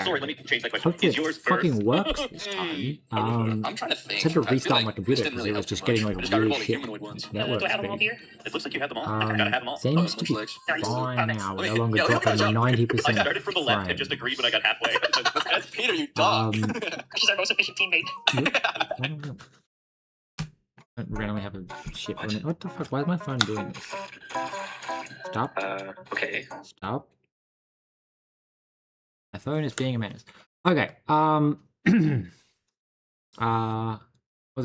Sorry, let me change that question. Hopefully Is yours it fucking first? works this time. I'm trying to I think. had to I feel restart like my this computer didn't because really it was help too just much. getting I like just got rid of really all the shit humanoid ones. network Do I have them all speed. here? It looks like you have them all. Gotta have them all. Seems to Looks be like. fine now. We're no Wait, longer yeah, let me dropping finish up. 90% I started from the left and just agreed when I got halfway. That's Peter, you dog. She's our most efficient teammate. I don't randomly have a shit on it. What the fuck? Why is my phone doing this? Stop. Okay. Stop. My phone is being a menace. Okay. What's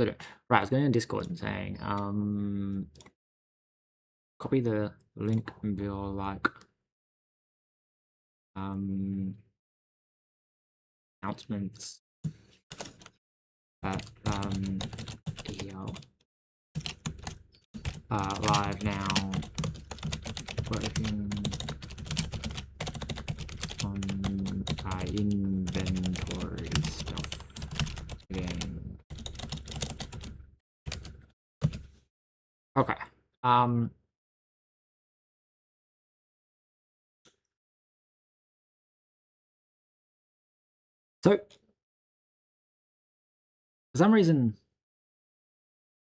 it doing? Right, I was going on Discord and saying, copy the link and be all like, announcements that, DL, live now, working on inventory stuff again. Okay. So for some reason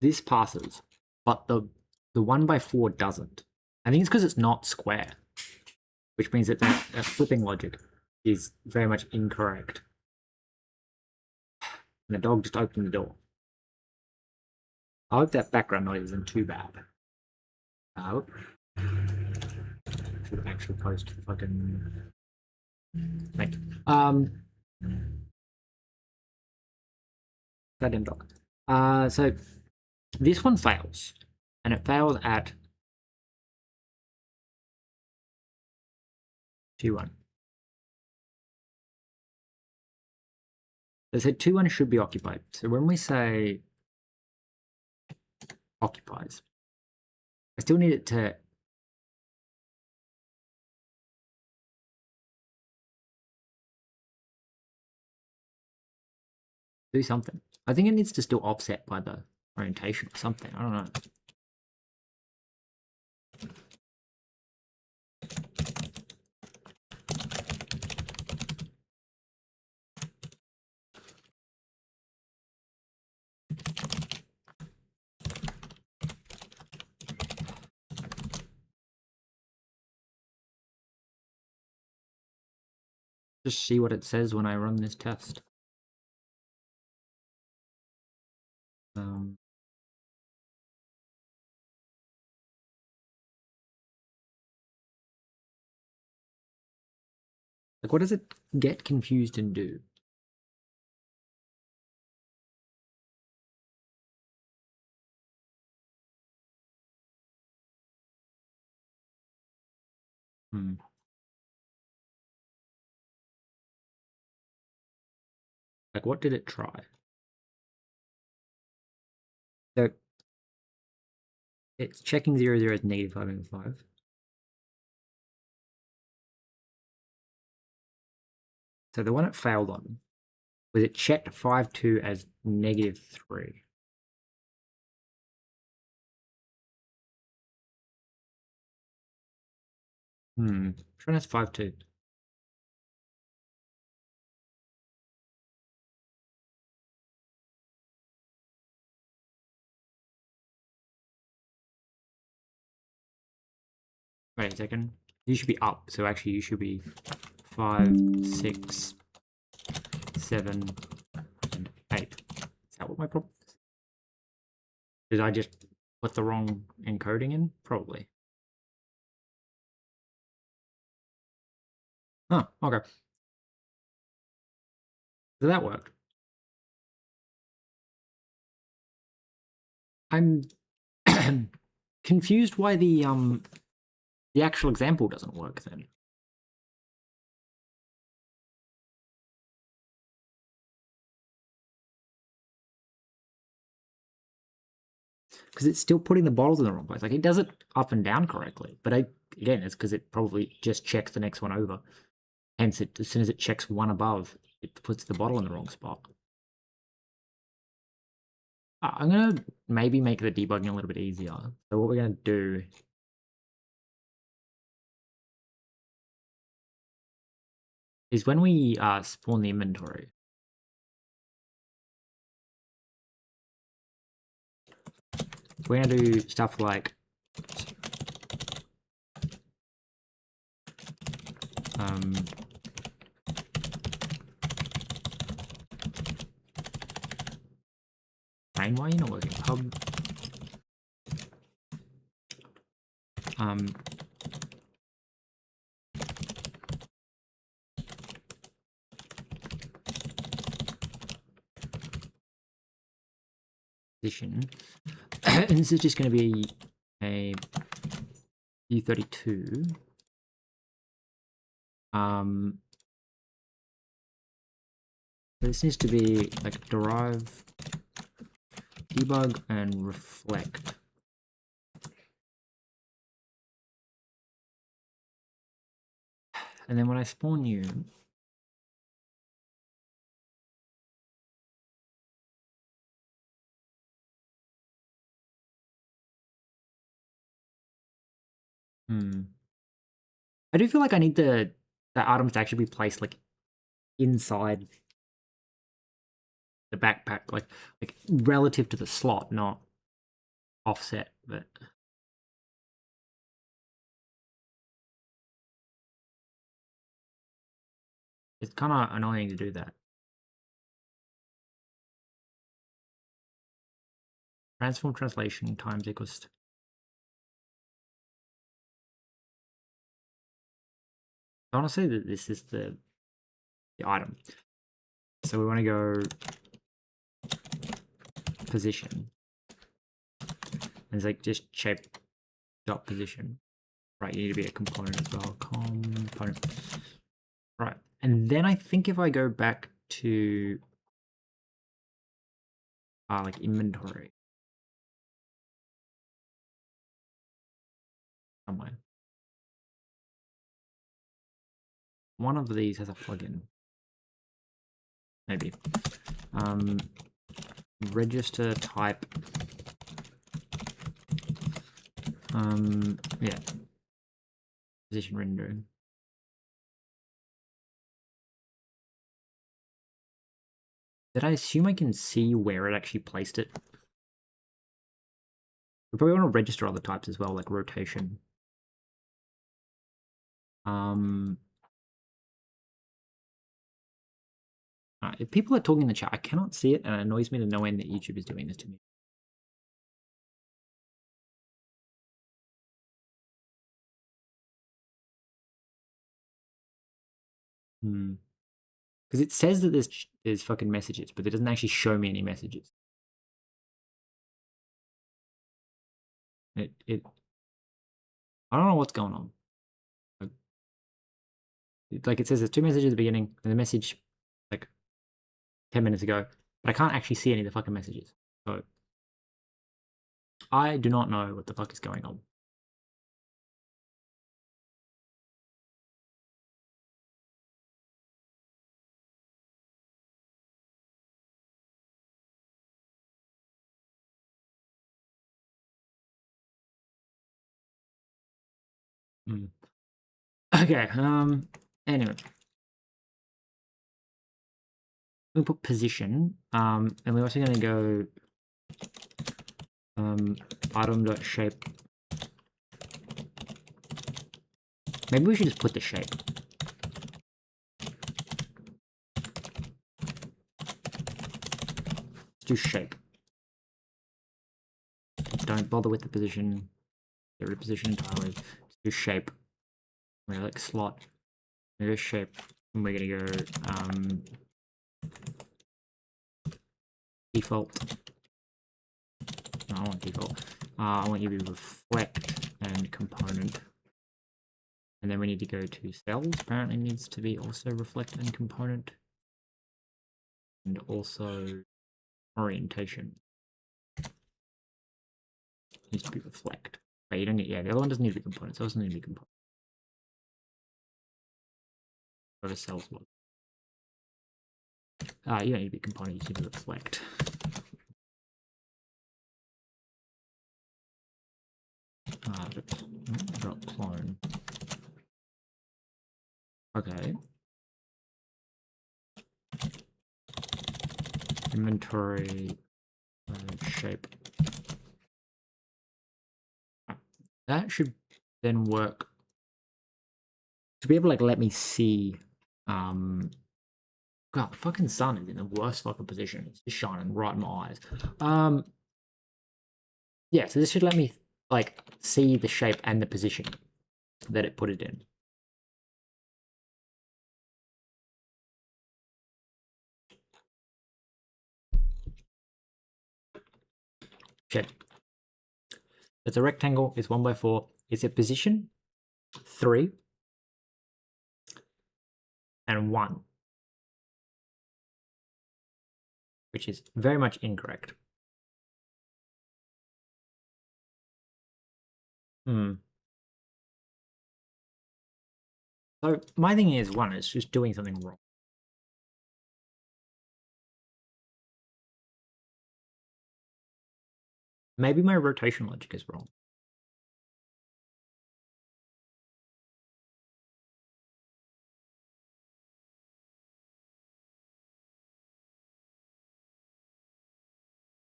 this passes, but the 1x4 doesn't. I think it's because it's not square, which means that that flipping logic is very much incorrect. And the dog just opened the door. I hope that background noise isn't too bad. I hope. Should actually post the fucking thing. Goddamn dog. So this one fails, and it fails at 2-1. They said 2-1 should be occupied. So when we say occupies, I still need it to do something. I think it needs to still offset by the orientation or something. I don't know. Just see what it says when I run this test. Like, what does it get confused and do? Like, what did it try? So it's checking 0, 0 as -5 and 5. So the one it failed on was it checked 5, 2 as -3. Which one has 5, 2? Wait a second. You should be up, so actually you should be 5, 6, 7, and 8. Is that what my problem is? Did I just put the wrong encoding in? Probably. Oh, okay. So that worked. I'm confused why the actual example doesn't work then. Because it's still putting the bottles in the wrong place. Like, it does it up and down correctly, but again, it's because it probably just checks the next one over. Hence, as soon as it checks one above, it puts the bottle in the wrong spot. I'm going to maybe make the debugging a little bit easier. So what we're going to do is when we spawn the inventory. We're gonna do stuff like Rain, why are you not working? Pub. Position. And this is just going to be a U32. This needs to be like derive, debug, and reflect. And then when I spawn you, I do feel like I need the items to actually be placed like inside the backpack, like relative to the slot, not offset. But it's kind of annoying to do that. Transform translation times equals. I want to say that this is the item. So we want to go position. And it's like just shape dot position. Right, you need to be a component as well. Component. Right. And then I think if I go back to like inventory somewhere. One of these has a plugin. Maybe. Register type. Yeah. Position rendering. Did I assume I can see where it actually placed it? We probably want to register other types as well, like rotation. If people are talking in the chat, I cannot see it, and it annoys me to no end that YouTube is doing this to me. Because it says that there's fucking messages, but it doesn't actually show me any messages. I don't know what's going on. Like it says there's 2 messages at the beginning, and the message like 10 minutes ago, but I can't actually see any of the fucking messages. So I do not know what the fuck is going on. Okay, anyway. We put position, and we're also going to go item.shape. Maybe we should just put the shape. Let's do shape. Don't bother with the position. Get rid of position entirely. Let's do shape. We're gonna like slot. We're gonna go shape. And we're gonna go default. No, I don't want default. I want you to be reflect and component. And then we need to go to cells. Apparently needs to be also reflect and component. And also orientation. Needs to be reflect. Wait, you don't need, yeah, the other one doesn't need to be component, so it doesn't need to be component. Whatever cells was. You don't need to be component, you just need to reflect. Dot clone. Okay. inventory shape. That should then work to be able to like let me see. God, the fucking sun is in the worst fucking position. It's just shining right in my eyes. Yeah, so this should let me like see the shape and the position that it put it in. Okay. It's a rectangle, it's 1x4, it's a position 3 and 1, which is very much incorrect. So my thing is, one, it's just doing something wrong. Maybe my rotation logic is wrong.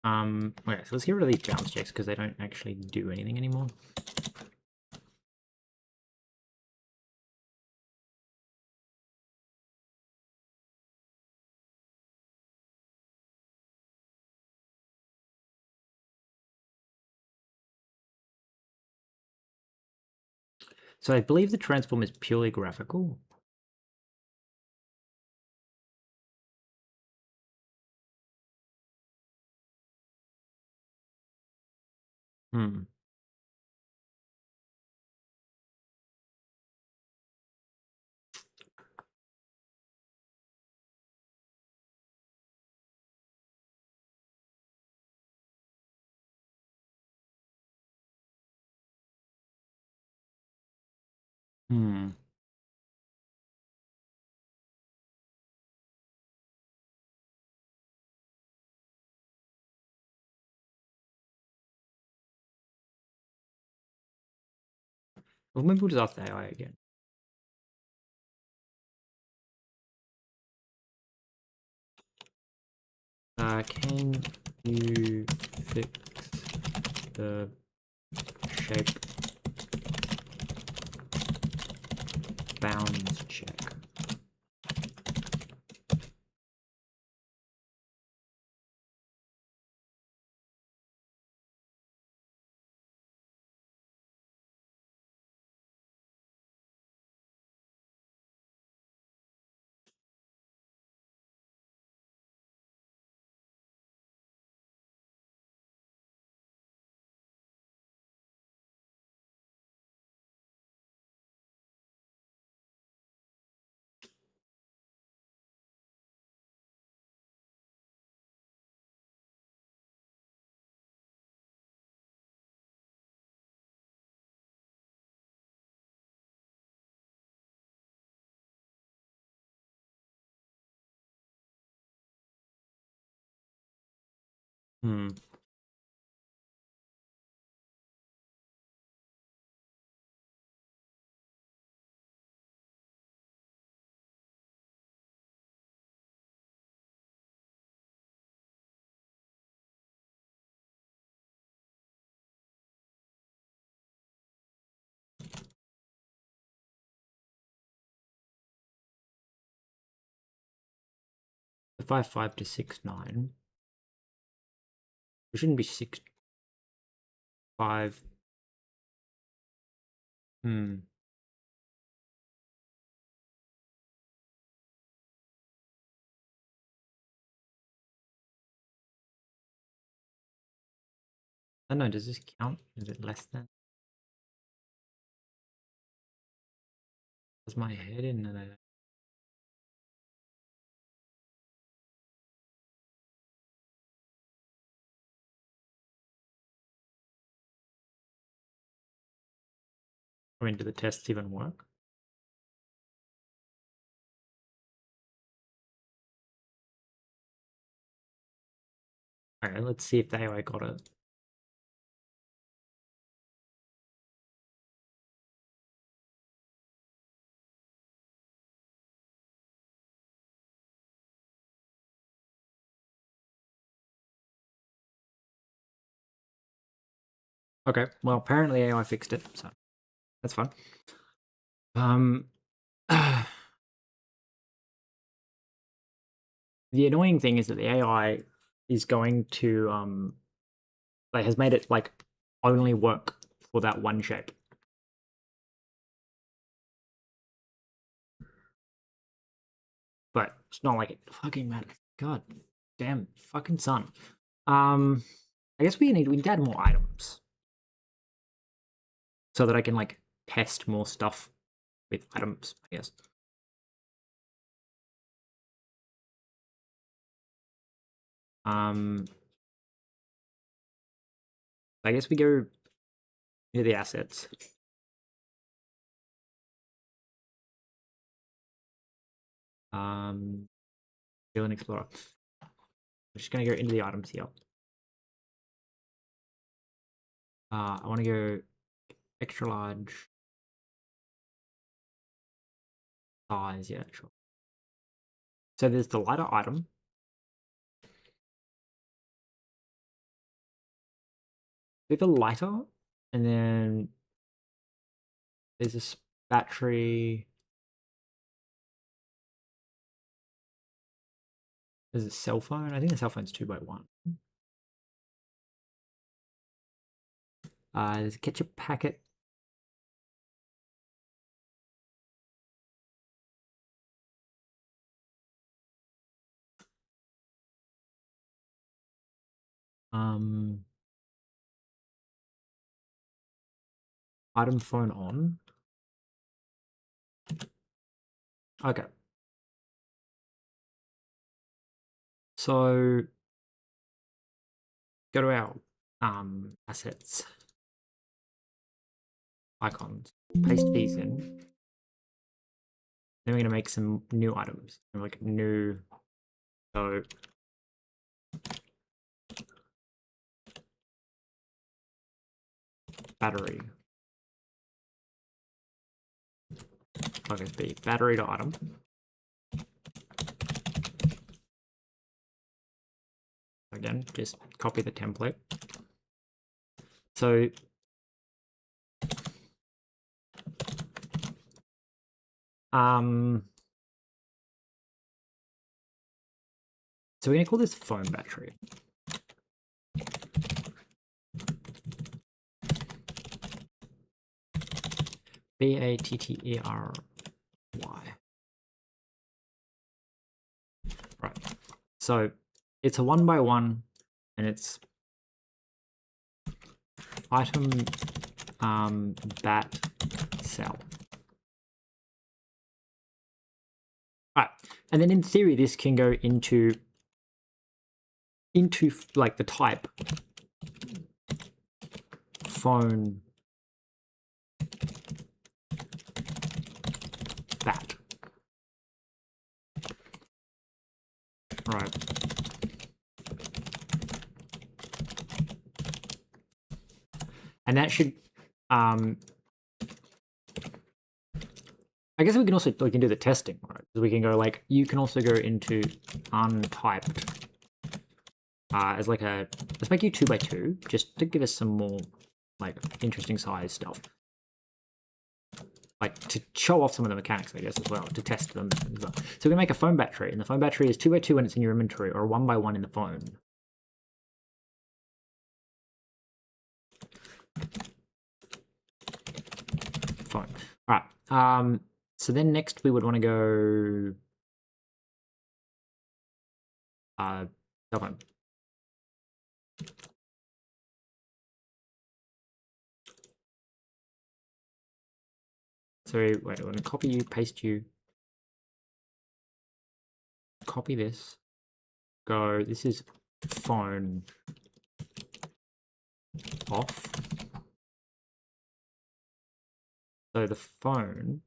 Okay, so let's get rid of these bounce checks because they don't actually do anything anymore. So I believe the transform is purely graphical. Hmm. Hmm. Well, maybe we'll just ask the AI again. Can you fix the shape bounds check? Hmm. The 5 to 6 9. It shouldn't be 6 5. Hmm. I don't know, does this count? Is it less than? Does my head in that? I mean, do the tests even work? Alright, let's see if the AI got it. Okay, well, apparently AI fixed it, so that's fun. The annoying thing is that the AI is going to like has made it like only work for that one shape. But it's not like it fucking matters. God damn fucking son. I guess we need to add more items. So that I can like test more stuff with items, I guess. I guess we go into the assets. Villain Explorer. I'm just gonna go into the items here. I want to go extra large size, yeah, sure. So there's the lighter item. We have a lighter, and then there's this battery. There's a cell phone. I think the cell phone's 2x1. There's a ketchup packet. Item phone on. Okay. So go to our assets icons, paste these in. Then we're gonna make some new items. Like new, so battery. Okay, be battery to item. Again, just copy the template. So so we're gonna call this phone battery. BATTERY. Right. So it's a 1x1 and it's item bat cell. Right. And then in theory this can go into like the type phone bat. Right. And that should I guess we can do the testing, right? So we can go like you can also go into untyped as like a let's make you 2x2 just to give us some more like interesting size stuff. Like to show off some of the mechanics, I guess, as well, to test them as well. So we make a phone battery, and the phone battery is 2x2 when it's in your inventory, or 1x1 in the phone. Phone. All right. So then next we would want to go cell phone. So wait, I want to copy you, paste you, copy this, go, this is phone off. So the phone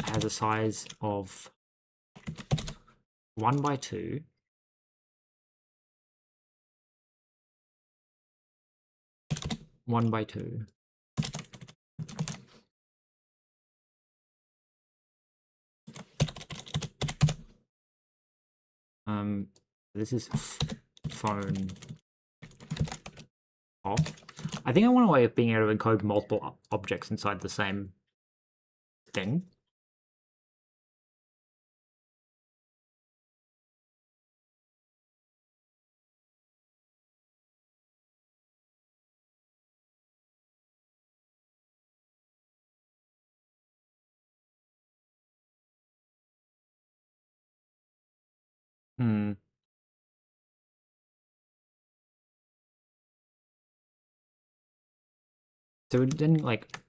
has a size of 1x2. One by two. This is phone off. I think I want a way of being able to encode multiple objects inside the same thing. Hmm. So then, like,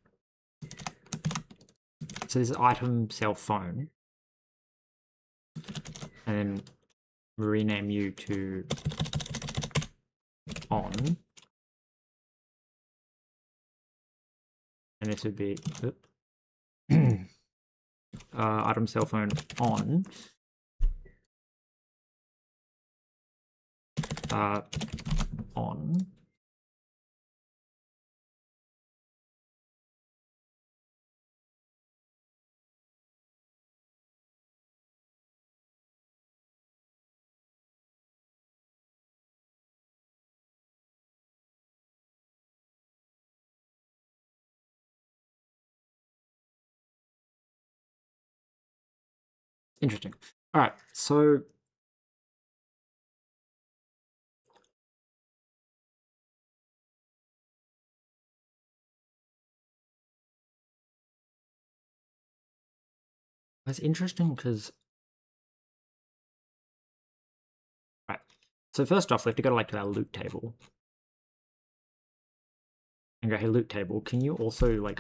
so this item cell phone, and then rename you to on, and this would be item cell phone on, on. Interesting. All right, so that's interesting because, right. So first off, we have to go to to our loot table and go, hey, loot table, can you also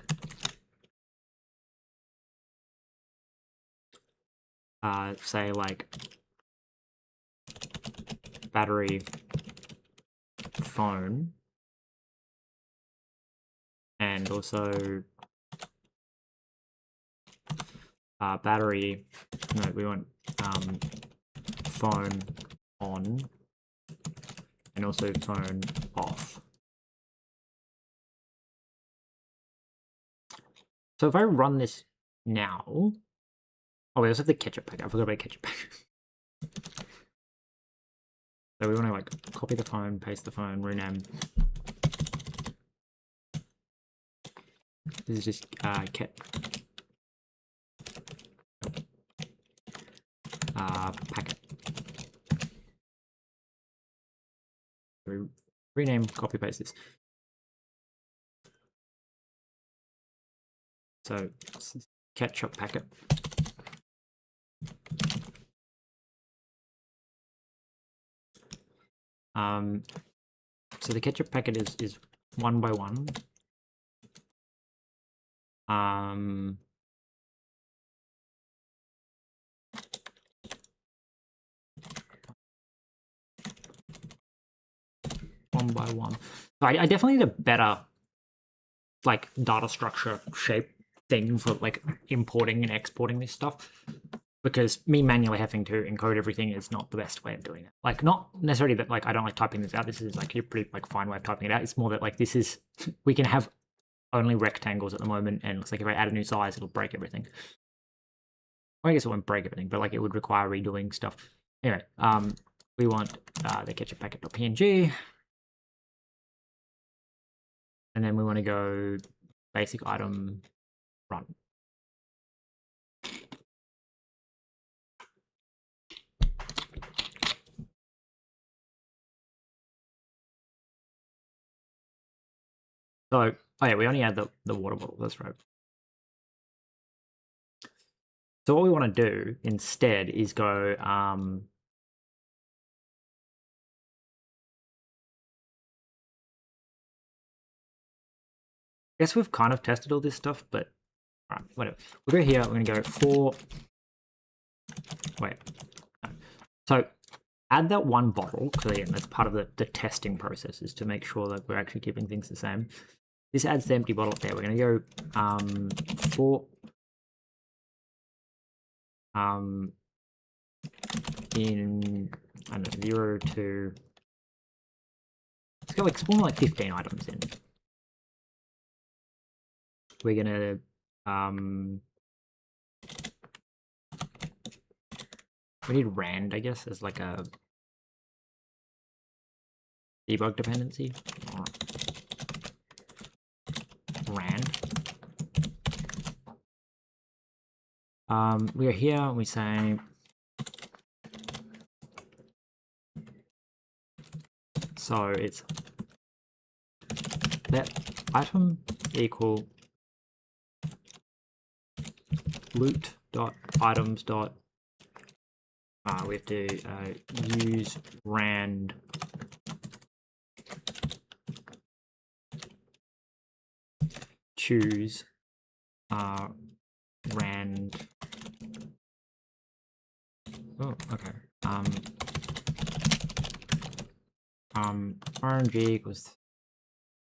say battery phone and also battery, no, we want phone on and also phone off. So if I run this now, oh we also have the ketchup packet. I forgot about ketchup packet. So we want to copy the phone, paste the phone, rename. This is just ket packet. Rename, copy paste this. So this is ketchup packet. So the ketchup packet is 1 by 1. One by one. So I definitely need a better data structure shape thing for importing and exporting this stuff, because me manually having to encode everything is not the best way of doing it. Not necessarily that I don't like typing this out. This is a pretty fine way of typing it out. It's more that this is, we can have only rectangles at the moment, and it's if I add a new size, it'll break everything. Well, I guess it won't break everything, but it would require redoing stuff. Anyway, we want the ketchup packet.png. And then we want to go basic item run. So, oh yeah, we only add the water bottle, that's right. So what we want to do instead is go, I guess we've kind of tested all this stuff, but all right, whatever. We'll go here, we're going to go for, wait. No. So add that one bottle, because again, that's part of the testing process, is to make sure that we're actually keeping things the same. This adds the empty bottle there. We're going to go for in, I don't know, 0 to, let's go spawn 15 items in. We're gonna we need rand, I guess, as a debug dependency. rand. We are here and we say so it's let item equal loot dot items dot we have to use rand choose rand. Oh, okay. RNG equals.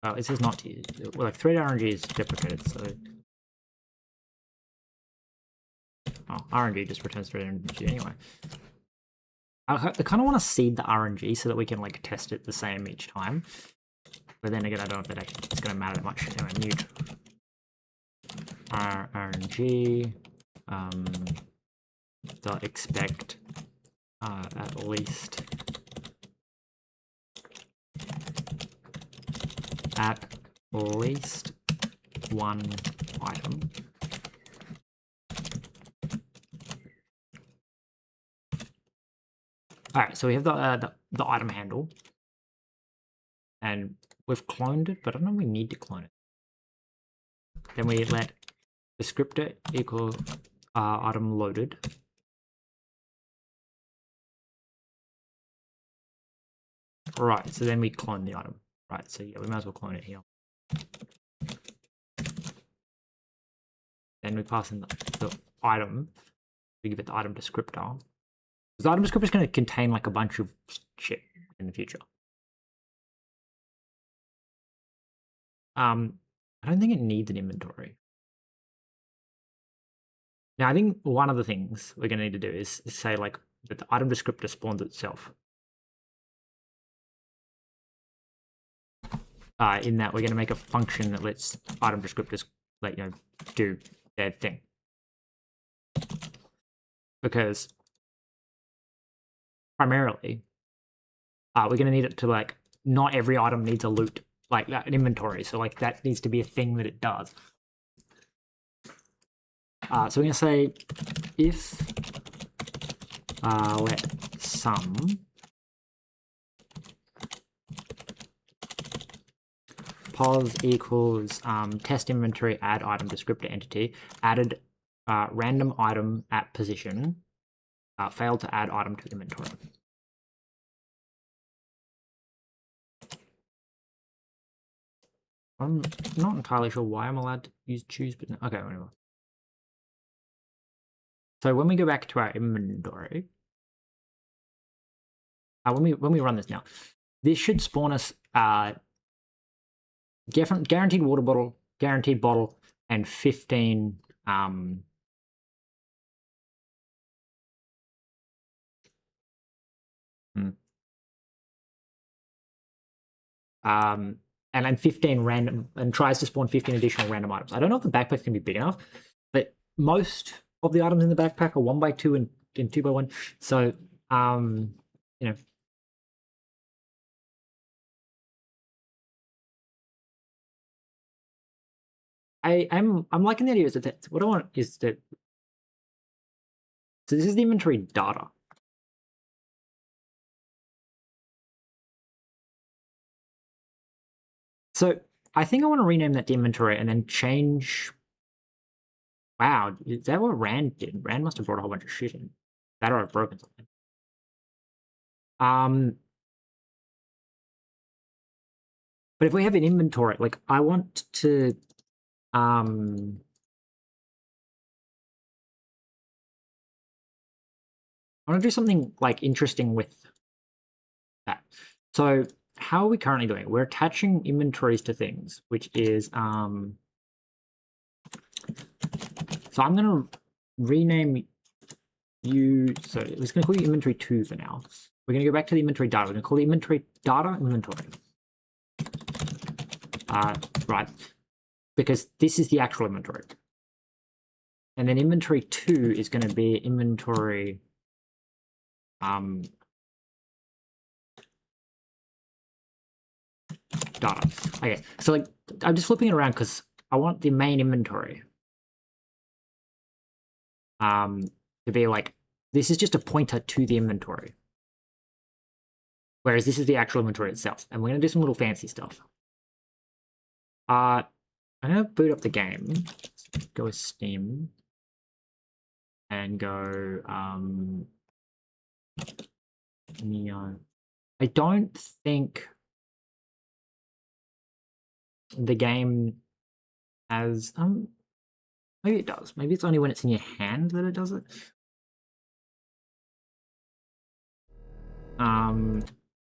It says not to use. Well, like thread RNG is deprecated, so. Oh, RNG just returns thread RNG anyway. I kind of want to seed the RNG so that we can like test it the same each time. But then again, I don't know if that actually it's going to matter that much. Anyway, mute RNG dot expect at least one item. All right, so we have the item handle, and we've cloned it, but I don't know if we need to clone it. Then we let descriptor equal item loaded. Right, so then we clone the item. Right, so yeah, we might as well clone it here. Then we pass in the item. We give it the item descriptor. Because the item descriptor is going to contain like a bunch of shit in the future. I don't think it needs an inventory. Now, I think one of the things we're going to need to do is say like that the item descriptor spawns itself. In that we're going to make a function that lets item descriptors do their thing. Because primarily, we're going to need it to like not every item needs a loot like that an inventory. So like that needs to be a thing that it does. So we're going to say if let sum pos equals test inventory add item descriptor entity added random item at position failed to add item to inventory. I'm not entirely sure why I'm allowed to use choose, but no. Okay, whatever. So when we go back to our inventory, when we run this now, this should spawn us guaranteed water bottle, guaranteed bottle, and 15 and then 15 random, and tries to spawn 15 additional random items. I don't know if the backpack's gonna be big enough, but most of the items in the backpack are 1x2 and 2x1. So you know. I'm liking the idea is that what I want is that. So this is the inventory data. So I think I want to rename that to inventory and then change. Wow, is that what Rand did? Rand must have brought a whole bunch of shit in. That or I've broken something. But if we have an inventory, like I want to I want to do something like interesting with that. So how are we currently doing it? We're attaching inventories to things, which is so I'm going to rename you. So it's going to call you inventory 2 for now. We're going to go back to the inventory data. We're going to call the inventory data inventory. Right, because this is the actual inventory. And then inventory 2 is going to be inventory data. Okay, so like I'm just flipping it around because I want the main inventory. To be like, this is just a pointer to the inventory. Whereas this is the actual inventory itself. And we're going to do some little fancy stuff. I'm going to boot up the game. Go with Steam. And go, Neon. I don't think the game has, maybe it does. Maybe it's only when it's in your hand that it does it. I'm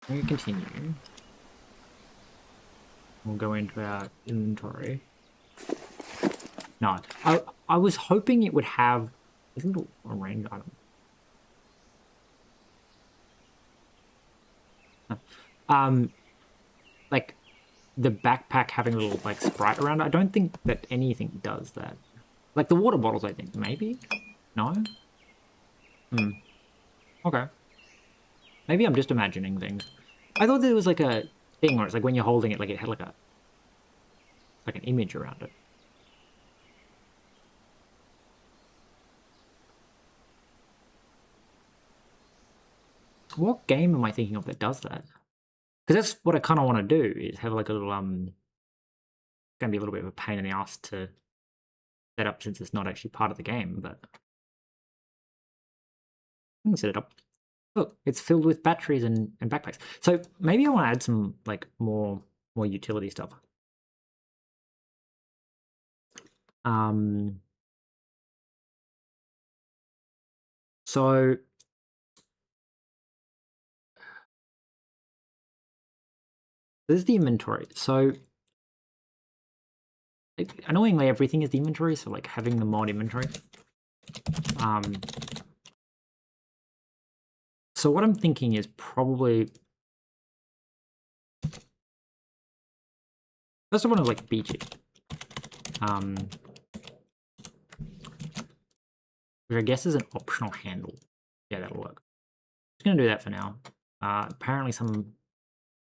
going to continue. We'll go into our inventory. No, I was hoping it would have a little range item. Like the backpack having a little like sprite around it. I don't think that anything does that. Like the water bottles, I think maybe. No. Okay. Maybe I'm just imagining things. I thought there was like a thing where it's like when you're holding it, like it had like an image around it. What game am I thinking of that does that? Because that's what I kind of want to do, is have like a little, it's going to be a little bit of a pain in the ass to set up since it's not actually part of the game, but I can set it up. Look, it's filled with batteries and backpacks. So maybe I want to add some like more utility stuff. So this is the inventory. So annoyingly, everything is the inventory. So like having the mod inventory. So what I'm thinking is probably first I want to like beach it. Which I guess is an optional handle. Yeah, that'll work. Just gonna do that for now. Apparently some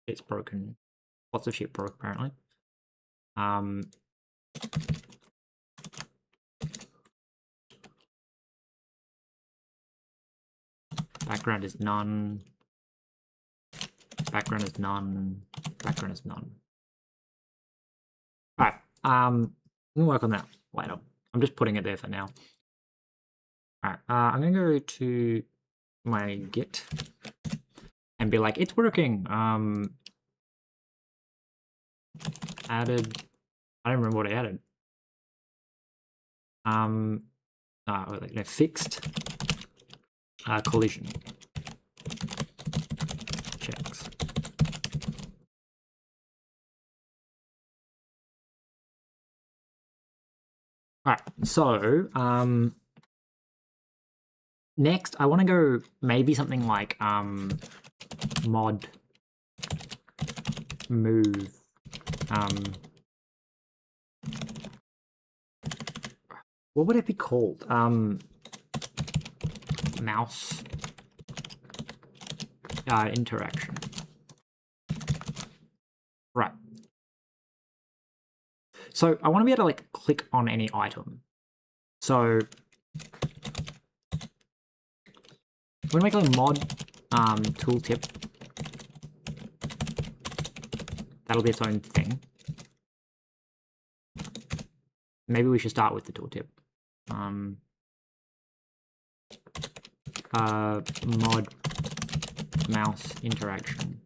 shit's broken. Lots of shit broke apparently. Background is none. Background is none. Background is none. Alright, we can work on that later. I'm just putting it there for now. Alright, I'm gonna go to my Git and be like, it's working. Added, I don't remember what I added. Fixed collision checks. Alright, so next I want to go maybe something like mod move what would it be called? Mouse interaction. Right. So I want to be able to like click on any item. So we're gonna make a mod tooltip. That'll be its own thing. Maybe we should start with the tooltip. Mod mouse interaction.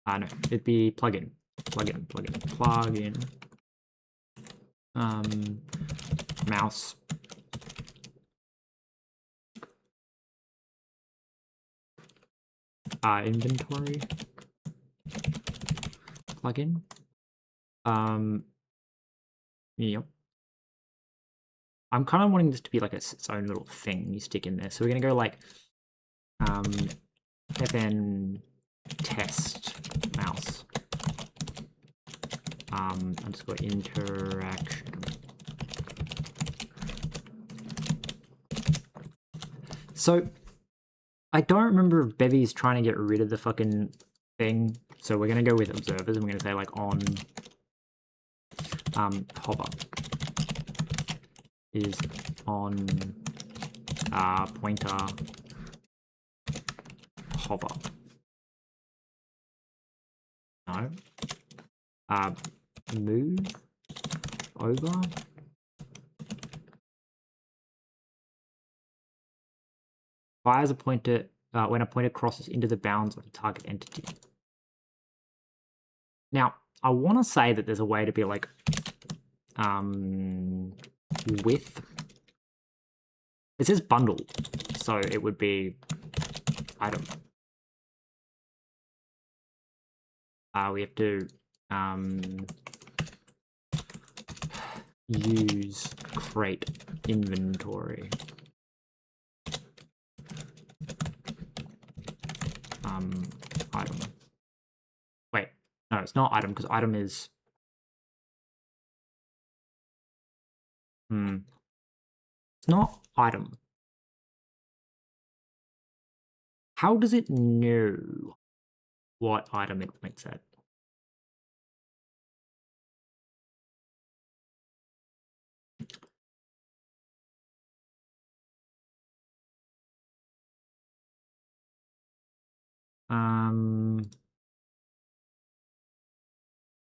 No, it'd be plugin. Mouse. Inventory. Plugin. Yep. I'm kind of wanting this to be like its own little thing you stick in there. So we're gonna go like fn test mouse underscore interaction. So I don't remember if Bevy's trying to get rid of the fucking thing. So we're gonna go with observers and we're gonna say like on hover is on pointer hover. No. Move over. Fires a pointer when a pointer crosses into the bounds of a target entity. Now, I want to say that there's a way to be like width. It says bundle, so it would be item. We have to use crate inventory. Item. Wait, no, it's not item because item is. It's not item. How does it know what item it points at?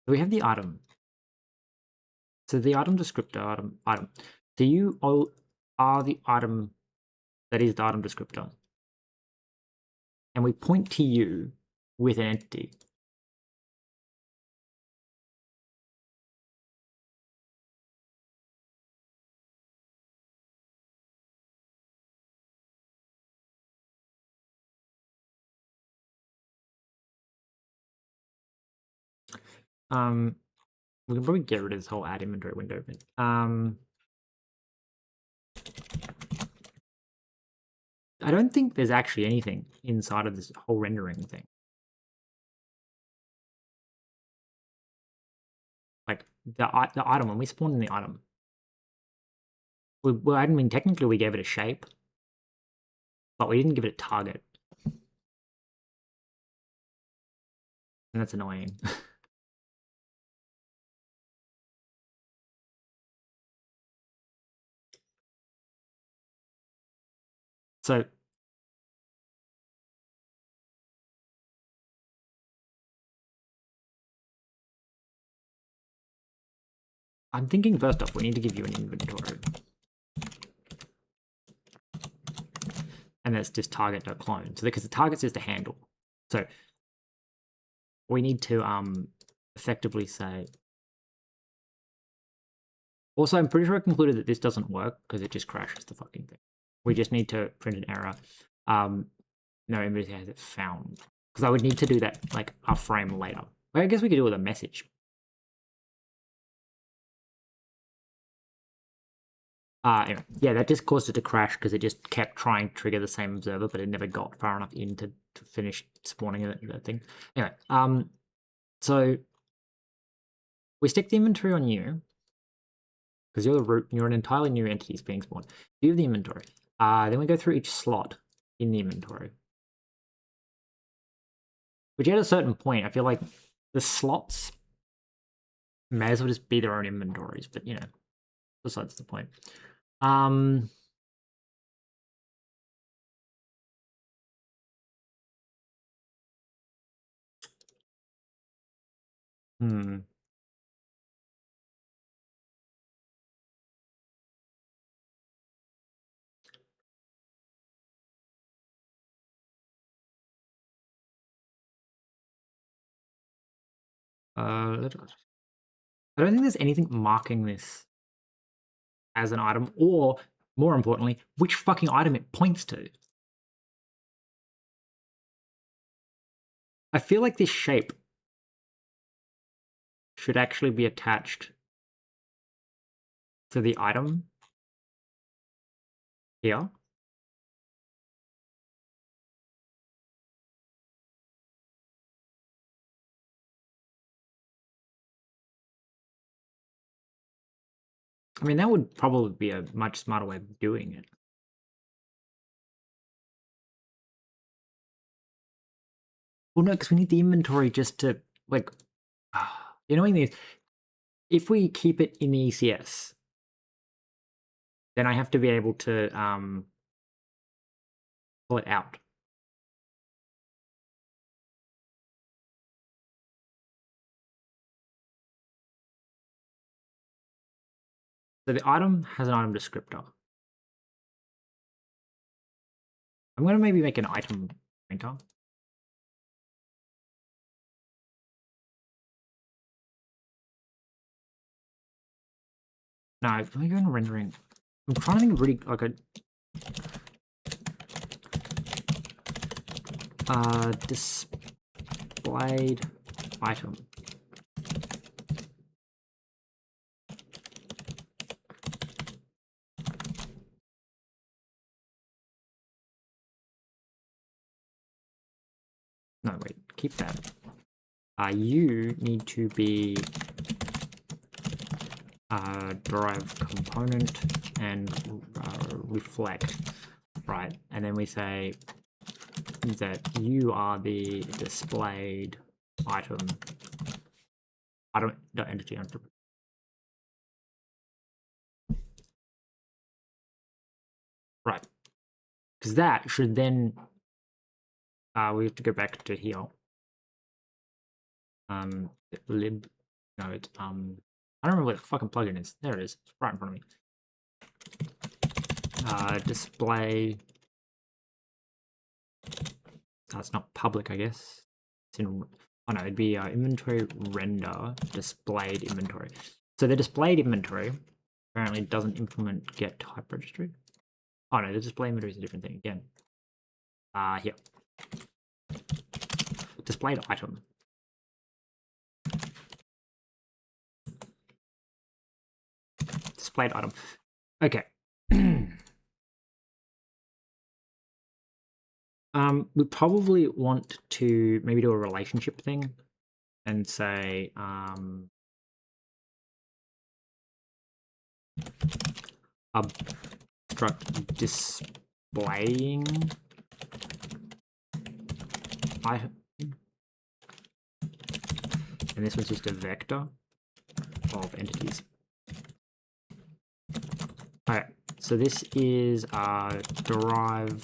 We have the item. So the item descriptor, item. So you are the item that is the item descriptor. And we point to you with an entity. We can probably get rid of this whole add inventory window. But, I don't think there's actually anything inside of this whole rendering thing. Like the item, when we spawned in the item, well, I mean, technically we gave it a shape, but we didn't give it a target. And that's annoying. So I'm thinking first off, we need to give you an inventory. And that's just target.clone. So because the target's just a handle. So we need to effectively say. Also, I'm pretty sure I concluded that this doesn't work because it just crashes the fucking thing. We just need to print an error. No inventory has it found. Because I would need to do that like a frame later. I guess we could do it with a message. Anyway, yeah, that just caused it to crash because it just kept trying to trigger the same observer, but it never got far enough in to finish spawning that thing. Anyway, so we stick the inventory on you because you're the root. You're an entirely new entity being spawned. You have the inventory. Then we go through each slot in the inventory. Which at a certain point, I feel like the slots may as well just be their own inventories, but you know, besides the point. I don't think there's anything marking this as an item, or more importantly, which fucking item it points to. I feel like this shape should actually be attached to the item here. I mean, that would probably be a much smarter way of doing it. Well, no, because we need the inventory just to, like, you know, if we keep it in ECS, then I have to be able to pull it out. So the item has an item descriptor. I'm going to maybe make an item ranker. No, I'm going to rendering. I'm trying to think of really like a displayed item. No, wait, keep that. You need to be derived component and reflect, right? And then we say that you are the displayed item. The entity. Right, because that should then we have to go back to here. Lib, no, it's I don't remember what the fucking plugin is. There it is. It's right in front of me. Display. That's not public, I guess. It's in. Oh no, it'd be inventory render displayed inventory. So the displayed inventory apparently doesn't implement get type registry. Oh no, the display inventory is a different thing again. Here. Displayed item. Displayed item. Okay. We probably want to maybe do a relationship thing and say obstruct displaying item. And this one's just a vector of entities. Alright, so this is derive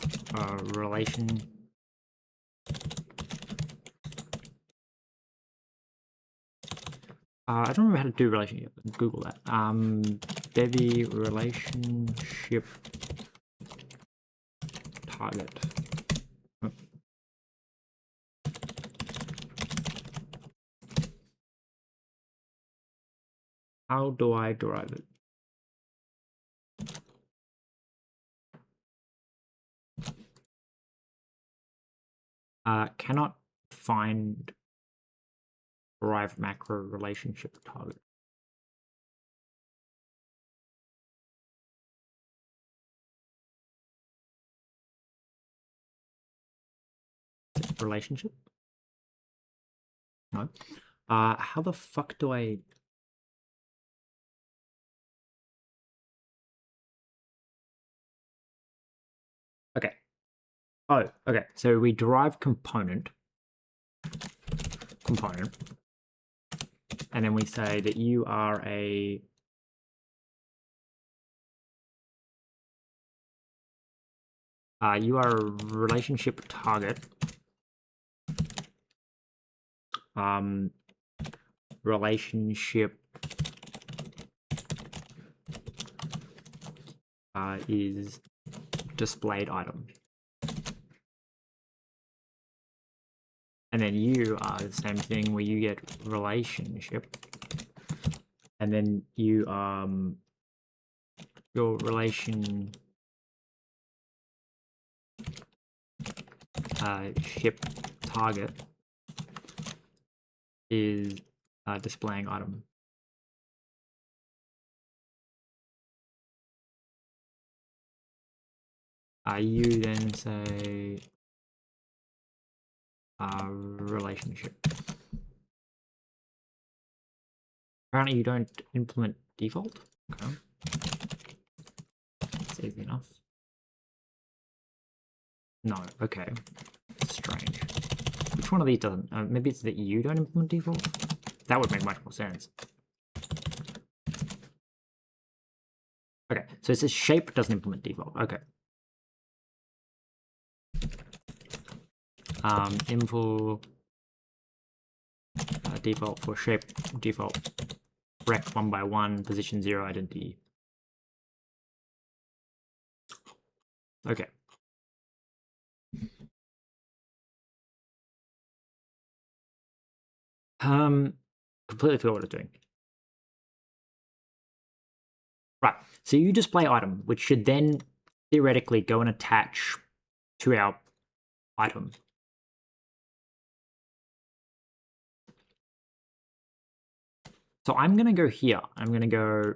relation. I don't remember how to do relationship. Google that. Bevy relationship target. Oh. How do I derive it? Cannot find derive macro relationship target. Relationship? No. How the fuck do I... Okay. Oh, okay. So we derive component, and then we say that you are a relationship target. Relationship is displayed item. And then you are the same thing where you get relationship. And then you your relation ship target is displaying item. You then say relationship. Apparently you don't implement default. Okay. That's easy enough. No, okay. Strange. Which one of these doesn't? Maybe it's that you don't implement default? That would make much more sense. So it says shape doesn't implement default. Okay. Info default for shape, default rect 1 by 1, position 0, identity. Okay. Completely forgot what it's doing. Right, so you display item, which should then theoretically go and attach to our item. So I'm going to go here. I'm going to go...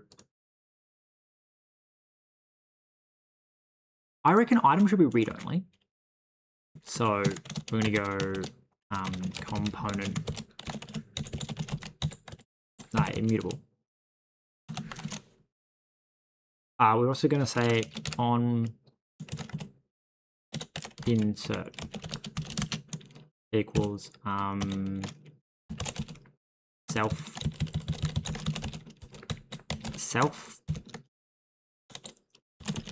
I reckon item should be read-only. So we're going to go component immutable. We're also going to say on insert equals self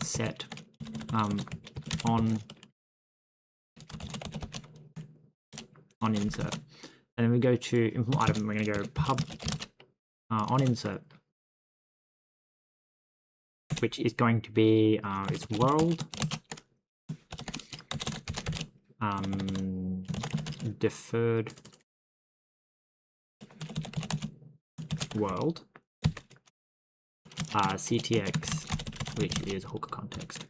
set on insert, and then we go to implement item. We're going to go pub on insert, which is going to be its world deferred world ctx, which is hook context.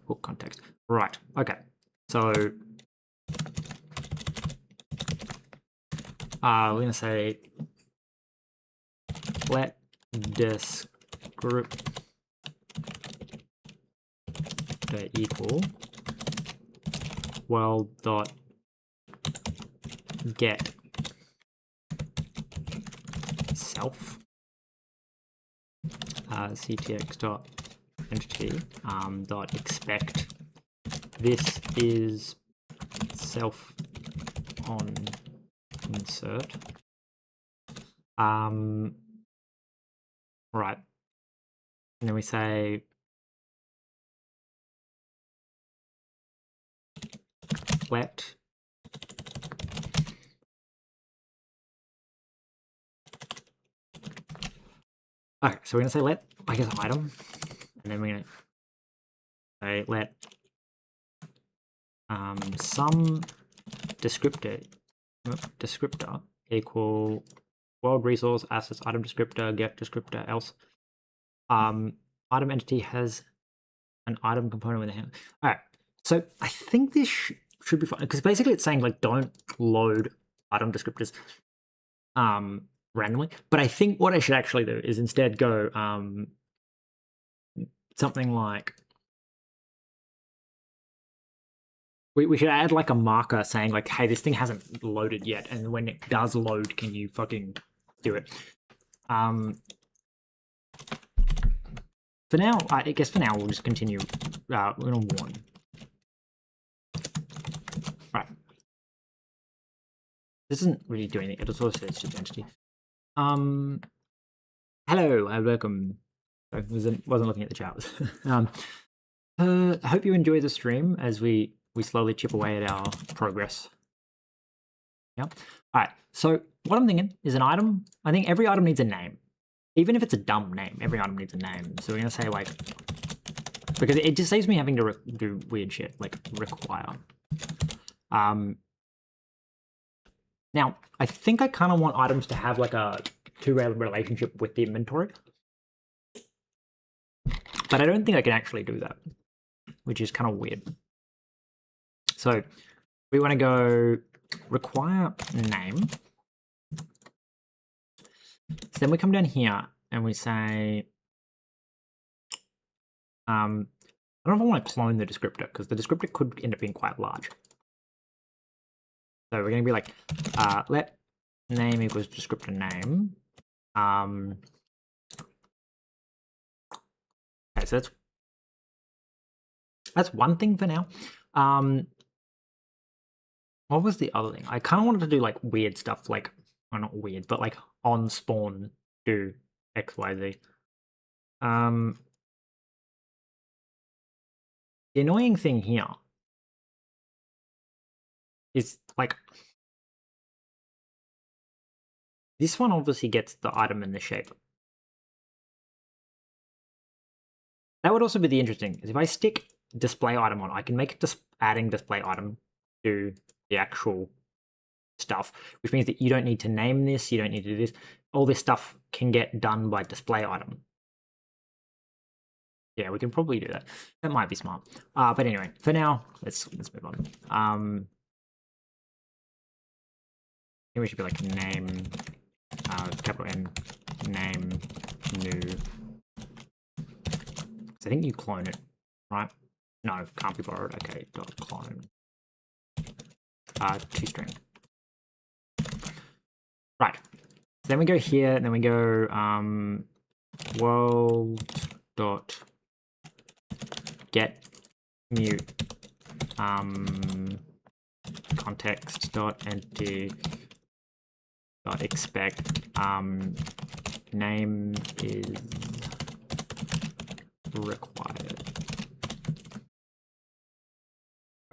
Hook context. Right. Okay. So we're going to say let descriptor equal world dot get self ctx dot entity dot expect this is self on insert. Right, and then we say let okay, so we're gonna say let, I guess, item, and then we're gonna say let some descriptor equal world resource assets item descriptor get descriptor else item entity has an item component with a handle. All right, so I think this should be fine because basically it's saying like don't load item descriptors randomly. But I think what I should actually do is instead go something like we should add like a marker saying like, hey, this thing hasn't loaded yet, and when it does load, can you fucking do it? For now, I guess for now we'll just continue. We're gonna warn. Right. This isn't really doing anything. It also says just entity. Hello and welcome. I wasn't looking at the chat. I hope you enjoy the stream as we slowly chip away at our progress. Yeah. All right. So what I'm thinking is an item. I think every item needs a name. Even if it's a dumb name, every item needs a name. So we're going to say like, because it just saves me having to do weird shit, like require. Now, I think I kind of want items to have like a two-way relationship with the inventory. But I don't think I can actually do that, which is kind of weird. So we want to go require name. So then we come down here and we say, I don't know if I want to clone the descriptor because the descriptor could end up being quite large. So we're going to be like, let name equals descriptor name. Okay, so that's one thing for now. What was the other thing? I kind of wanted to do like weird stuff, like, well, not weird, but like on spawn do X, Y, Z. The annoying thing here is like this one obviously gets the item and the shape. That would also be the interesting, is if I stick display item on, I can make it adding display item to the actual stuff, which means that you don't need to name this, you don't need to do this. All this stuff can get done by display item. Yeah, we can probably do that. That might be smart. But anyway, for now, let's move on. I think we should be like name, capital N, name, new. So I think you clone it, right? No, can't be borrowed. Okay, dot clone. ToString. Right. So then we go here, and then we go world dot get mute context dot entity dot expect name is required.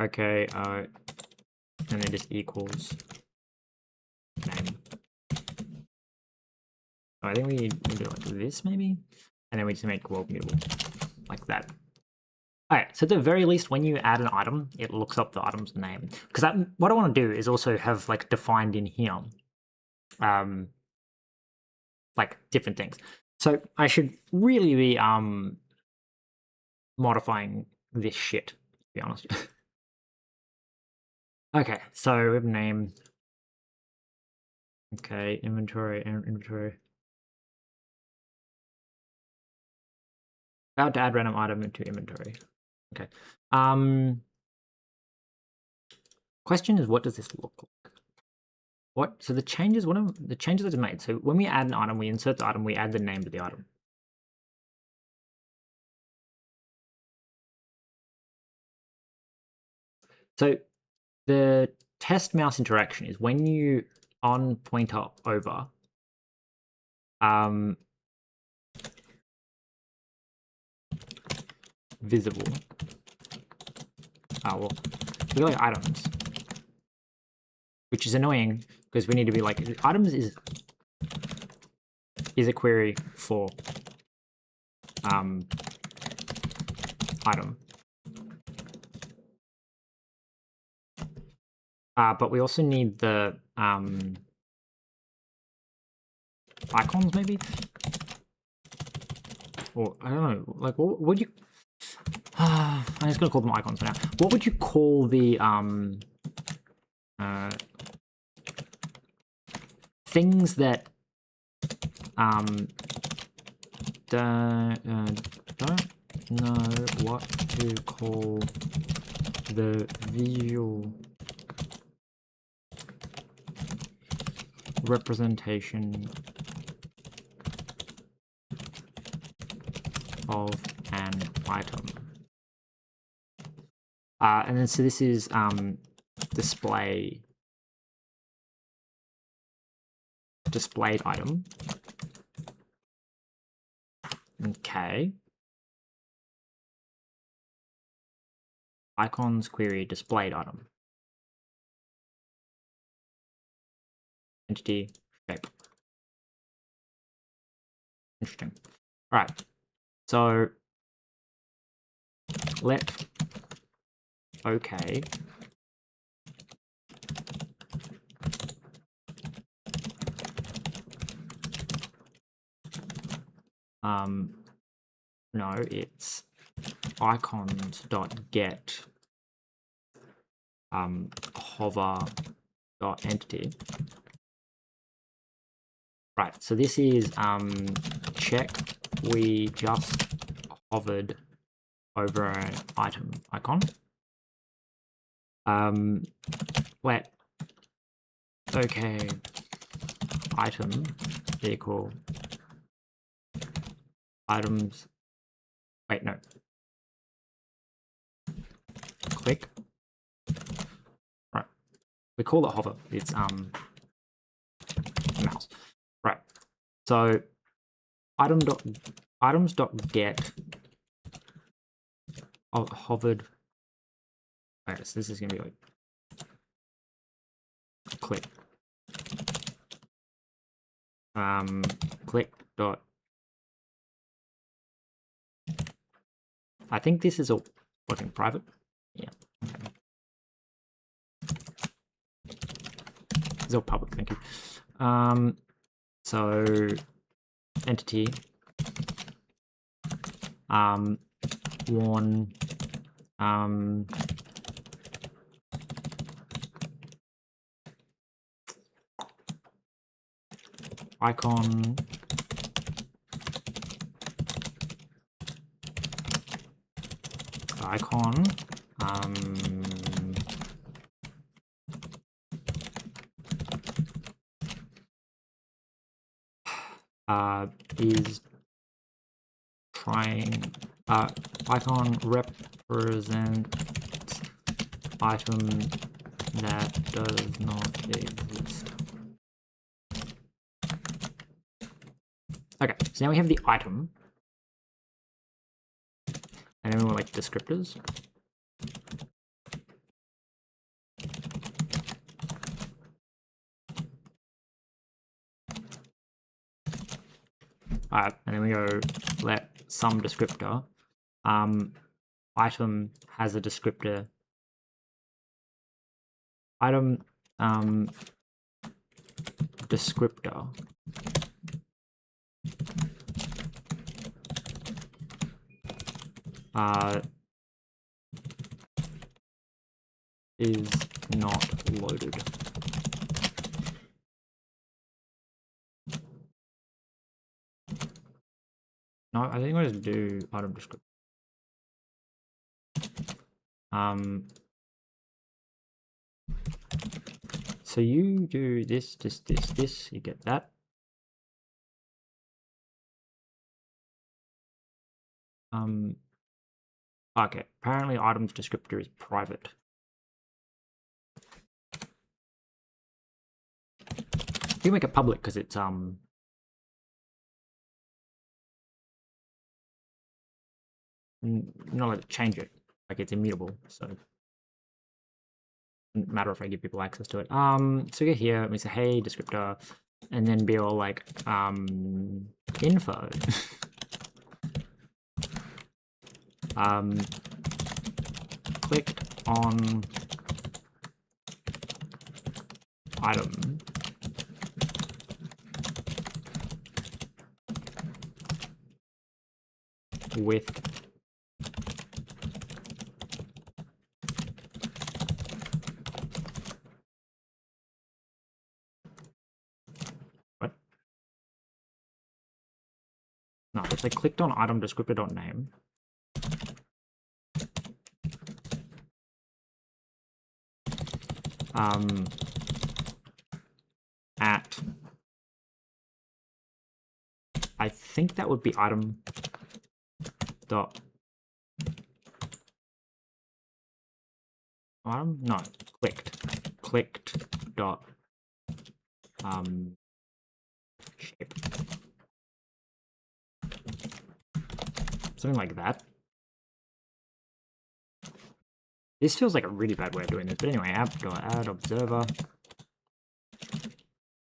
Okay, and then just equals name. Oh, I think we need to do like this maybe, and then we just make world mutable like that. Alright, so at the very least, when you add an item, it looks up the item's name. Because what I want to do is also have like defined in here, like different things. So I should really be modifying this shit, to be honest. Okay, so we have name. Okay, inventory. About to add random item into inventory. Okay. Question is, what does this look like? What? So the changes, what are the changes that are made? So when we add an item, we insert the item, we add the name to the item. So the test mouse interaction is when you on pointer over, visible. Well, we got like items, which is annoying because we need to be like items is a query for item. But we also need the icons maybe, or I don't know. Like, what would you? I'm just gonna call them icons for now. What would you call the things that don't know what to call the visual representation of an item? And then so this is displayed item. Okay. Icons query displayed item. Entity shape. Interesting. All right. So let okay. No, it's icons.get hover.entity. Right, so this is check we just hovered over an item icon. Let okay item equal items. Wait, no. Click. Right. We call it hover. It's mouse. Right. So item dot items.get hovered. Okay, so this is gonna be like click. Click dot. I think this is all working private. Yeah. Okay. It's all public, thank you. So entity warn icon is trying icon represents item that does not exist. Okay, so now we have the item, and then we want like descriptors. Alright, and then we go let some descriptor. Item has a descriptor. Item descriptor is not loaded. No, I think I just do item descriptor. So you do this, you get that. Okay, apparently items descriptor is private. You make it public because it's not allowed to change it. Like it's immutable, so doesn't matter if I give people access to it. So we get here and we say hey descriptor, and then be all like info. Clicked on item with what? No, if they clicked on item descriptor.name. At I think that would be item dot no, clicked dot shape, something like that. This feels like a really bad way of doing this, but anyway, app.add observer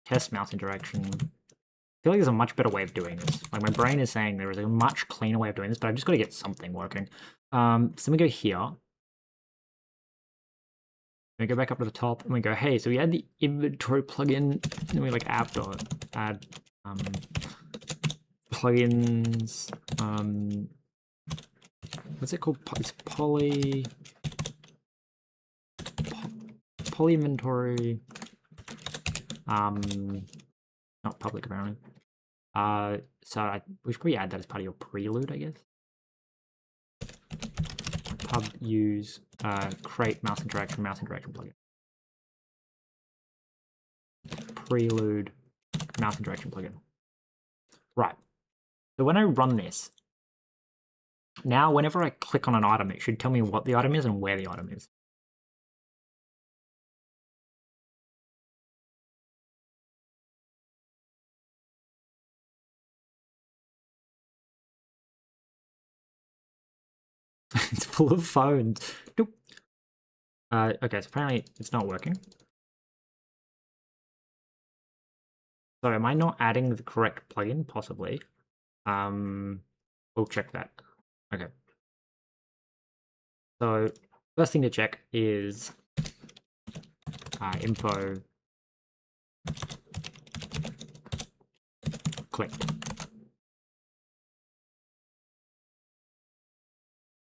test mouse interaction. I feel like there's a much better way of doing this. Like my brain is saying there is a much cleaner way of doing this, but I've just got to get something working. So we go here. We go back up to the top and we go, hey, so we add the inventory plugin, and we like app.add plugins. What's it called? It's poly inventory. Not public apparently. So we should probably add that as part of your prelude, I guess. Pub use create mouse interaction plugin. Prelude mouse interaction plugin. Right. So when I run this, now whenever I click on an item, it should tell me what the item is and where the item is. It's full of phones. Nope. Okay, so apparently it's not working. So am I not adding the correct plugin? Possibly. We'll check that. Okay. So first thing to check is info click.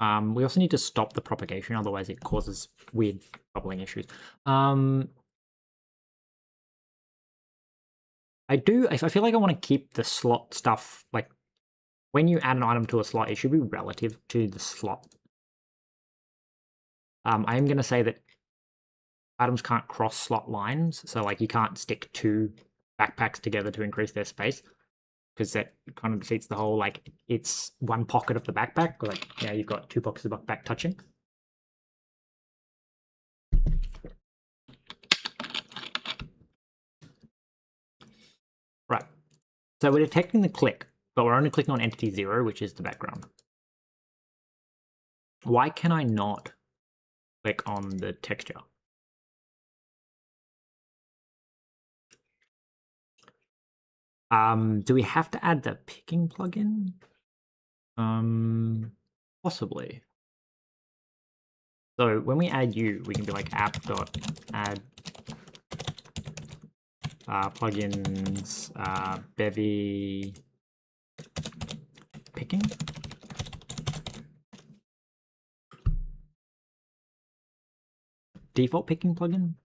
We also need to stop the propagation, otherwise it causes weird bubbling issues. I feel like I want to keep the slot stuff, like, when you add an item to a slot, it should be relative to the slot. I am going to say that items can't cross slot lines, so like you can't stick two backpacks together to increase their space, because that kind of defeats the whole, like, it's one pocket of the backpack, like, yeah, you've got two pockets of the backpack touching. Right, so we're detecting the click, but we're only clicking on entity 0, which is the background. Why can I not click on the texture? Do we have to add the picking plugin? Possibly. So when we add you, we can be like app.add plugins Bevy picking. Default picking plugin.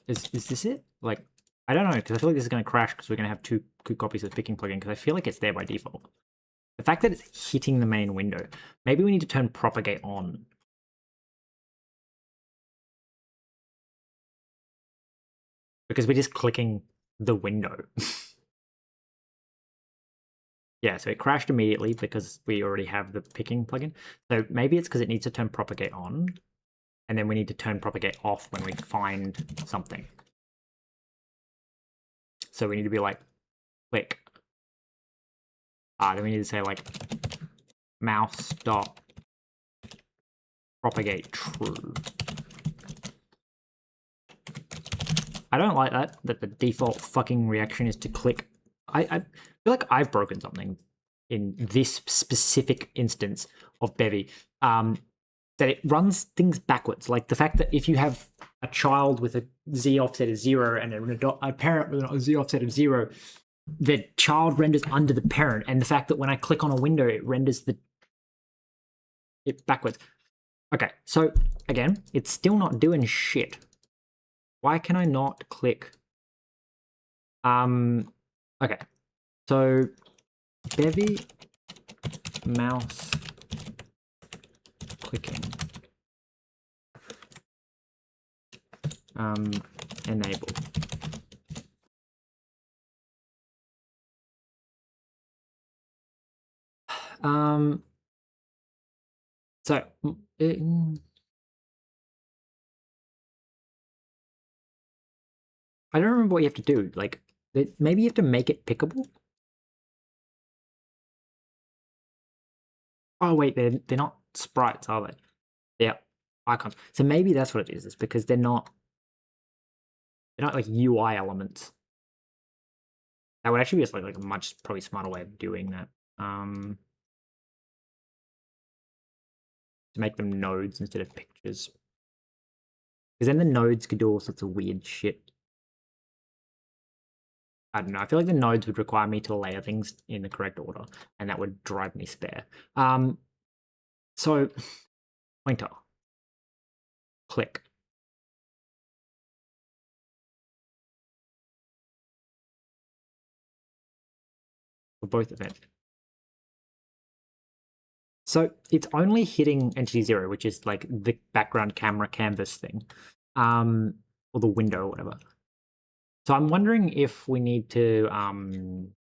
Is this it? Like, I don't know, because I feel like this is going to crash because we're going to have two copies of the picking plugin, because I feel like it's there by default. The fact that it's hitting the main window, maybe we need to turn propagate on. Because we're just clicking the window. Yeah, so it crashed immediately because we already have the picking plugin. So maybe it's because it needs to turn propagate on, and then we need to turn propagate off when we find something. So we need to be like, click. Then we need to say like mouse dot propagate true. I don't like that the default fucking reaction is to click. I feel like I've broken something in this specific instance of Bevy. That it runs things backwards. Like the fact that if you have a child with a Z offset of 0 and a parent with a Z offset of 0, the child renders under the parent, and the fact that when I click on a window, it renders it backwards. Okay, so again, it's still not doing shit. Why can I not click? Okay, so Bevy mouse clicking. Enable. So I don't remember what you have to do. Like, maybe you have to make it pickable. Oh wait, they're not sprites, are they? Yeah, icons. So maybe that's what it is. It's because they're not like UI elements. That would actually be just like a much probably smarter way of doing that. To make them nodes instead of pictures. Because then the nodes could do all sorts of weird shit. I don't know. I feel like the nodes would require me to layer things in the correct order, and that would drive me spare. So pointer, click. For both of it. So it's only hitting entity 0, which is like the background camera canvas thing, or the window or whatever. So I'm wondering if we need to, when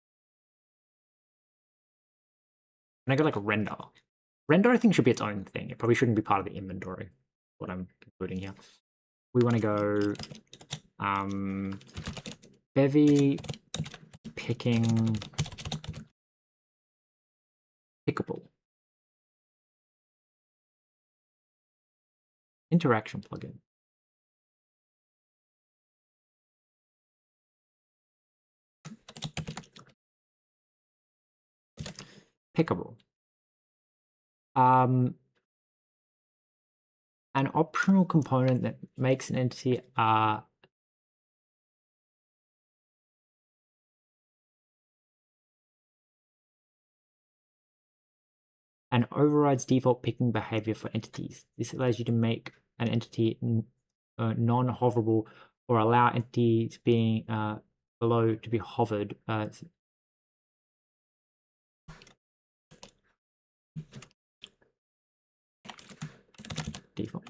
I go like render. Render, I think, should be its own thing. It probably shouldn't be part of the inventory, what I'm concluding here. We want to go Bevy picking pickable. Interaction plugin. Pickable. An optional component that makes an entity and overrides default picking behavior for entities. This allows you to make an entity non-hoverable or allow entities being below to be hovered. Default.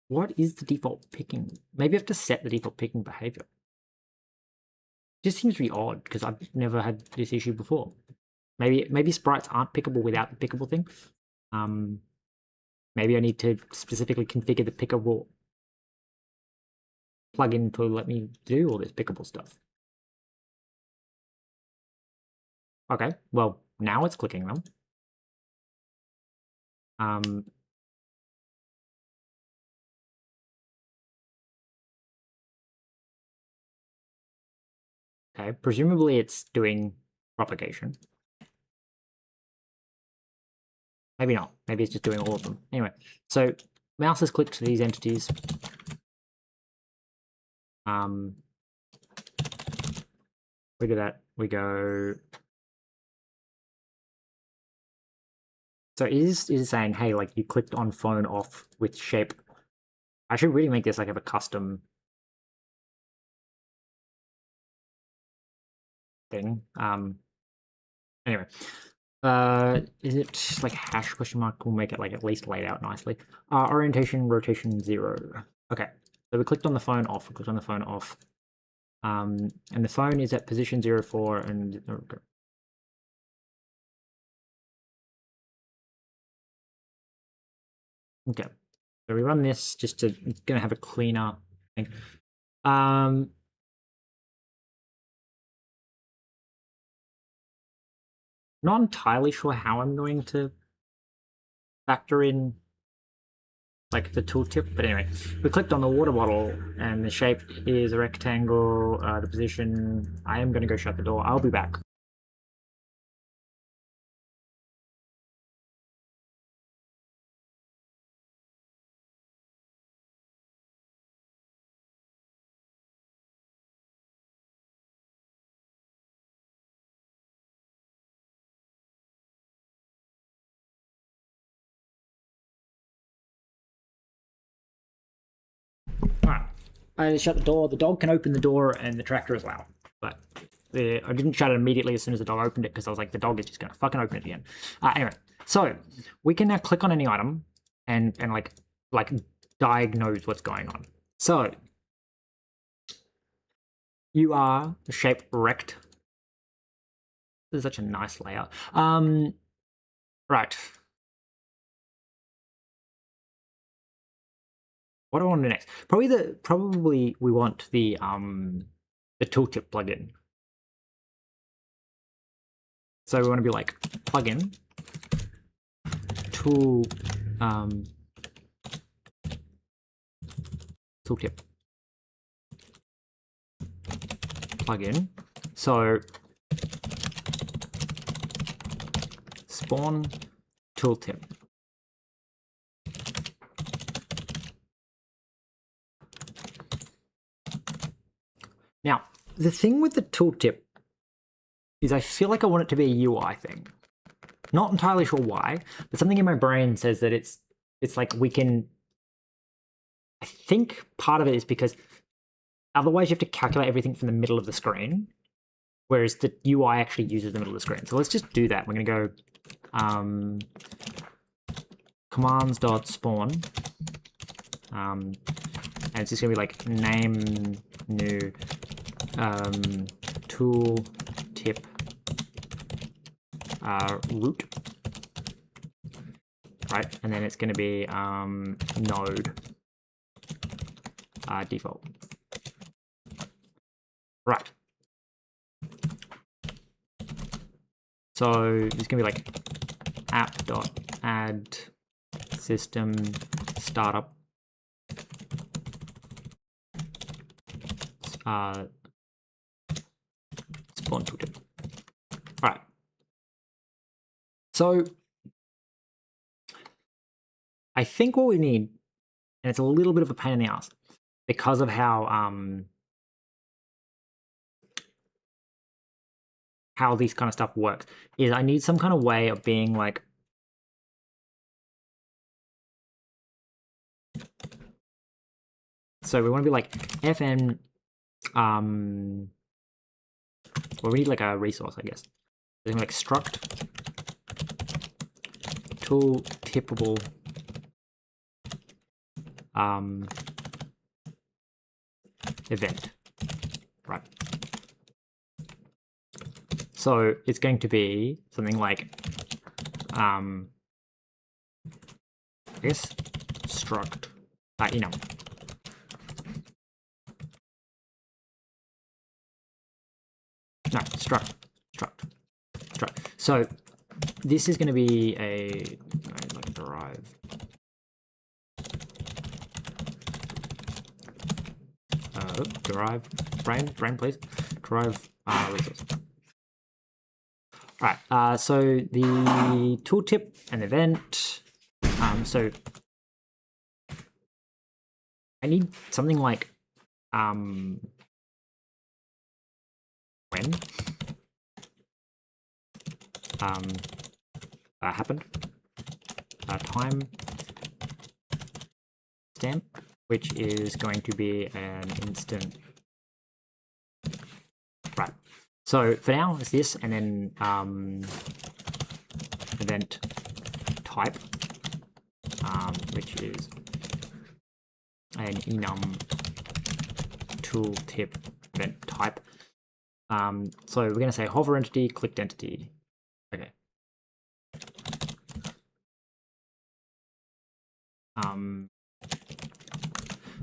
What is the default picking? Maybe I have to set the default picking behavior. It just seems really odd because I've never had this issue before. Maybe sprites aren't pickable without the pickable thing. Maybe I need to specifically configure the pickable plugin to let me do all this pickable stuff. Okay, well, now it's clicking them. Okay, presumably it's doing propagation. Maybe not. Maybe it's just doing all of them. Anyway, so mouse has clicked to these entities. We do that. We go. So it is saying, hey, like you clicked on phone off with shape. I should really make this like have a custom thing. Anyway. Is it like hash question mark? We'll make it like at least laid out nicely. Orientation, rotation 0. Okay, so we clicked on the phone off. We clicked on the phone off. And the phone is at position 04 and okay. So we run this just to gonna have a cleaner thing. Not entirely sure how I'm going to factor in like the tooltip, but anyway, we clicked on the water bottle and the shape is a rectangle. The position, I am going to go shut the door. I'll be back. Alright, I shut the door. The dog can open the door and the tractor as well. But I didn't shut it immediately as soon as the dog opened it because I was like, the dog is just going to fucking open it again. Anyway, so we can now click on any item and like diagnose what's going on. So you are the shape rect. This is such a nice layout. Right. What do I want to do next? Probably we want the tooltip plugin. So we want to be like plugin tool tooltip plugin. So spawn tooltip. Now, the thing with the tooltip is I feel like I want it to be a UI thing. Not entirely sure why, but something in my brain says that it's like we can... I think part of it is because otherwise you have to calculate everything from the middle of the screen, whereas the UI actually uses the middle of the screen. So let's just do that. We're going to go commands.spawn, and it's just going to be like name new tool tip root, right? And then it's going to be node. default. Right. So it's gonna be like app.add system startup spawn tooltip. All right. So I think what we need, and it's a little bit of a pain in the ass because of how these kind of stuff works, is I need some kind of way of being like, so we want to be like fn, well, we need like a resource, I guess. We're like struct tool tippable event, right? So it's going to be something like, I guess, struct, enum. No, struct. So this is going to be a like a derive. Derive brain please. Derive resource. All right. So the tooltip and event. So I need something like when happened, time stamp, which is going to be an instant. Right. So for now it's this, and then event type, which is an enum tooltip event type. So we're going to say hover entity, clicked entity. Okay.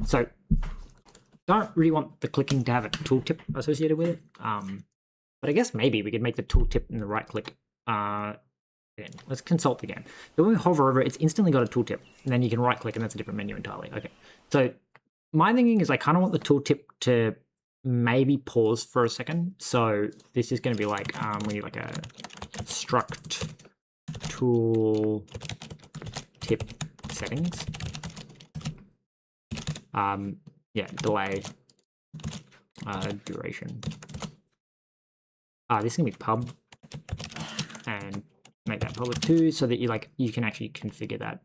So don't really want the clicking to have a tooltip associated with it. But I guess maybe we could make the tooltip in the right click. Again, let's consult again. So when we hover over it, it's instantly got a tooltip, and then you can right click and that's a different menu entirely. Okay. So my thinking is I kind of want the tooltip to maybe pause for a second. So this is going to be like, we need like a struct tool tip settings. Yeah, delay, duration. This is gonna be pub, and make that public too, so that you can actually configure that.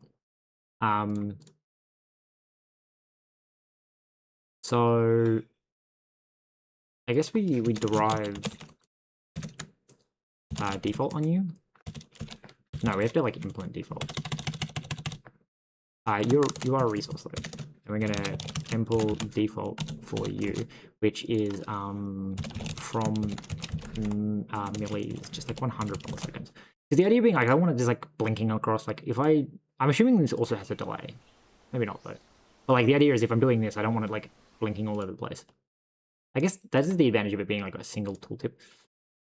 So I guess we derive default on you. No, we have to like implement default. You are a resource though, and we're gonna import default for you, which is from millis, just like 100 milliseconds. Because the idea being, like, I don't want it just like blinking across. Like, if I'm assuming this also has a delay, maybe not though. But like the idea is, if I'm doing this, I don't want it like blinking all over the place. I guess that is the advantage of it being like a single tooltip.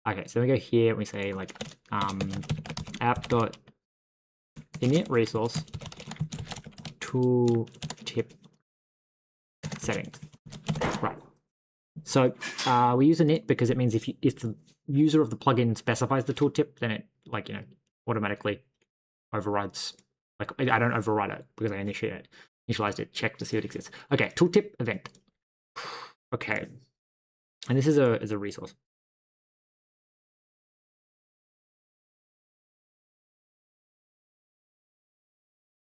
Okay, so we go here and we say like app.init resource tooltip settings. Right. So we use init because it means if the user of the plugin specifies the tooltip, then it automatically overrides. Like I don't override it because I initialized it, check to see if it exists. Okay, tooltip event. Okay, and this is a resource.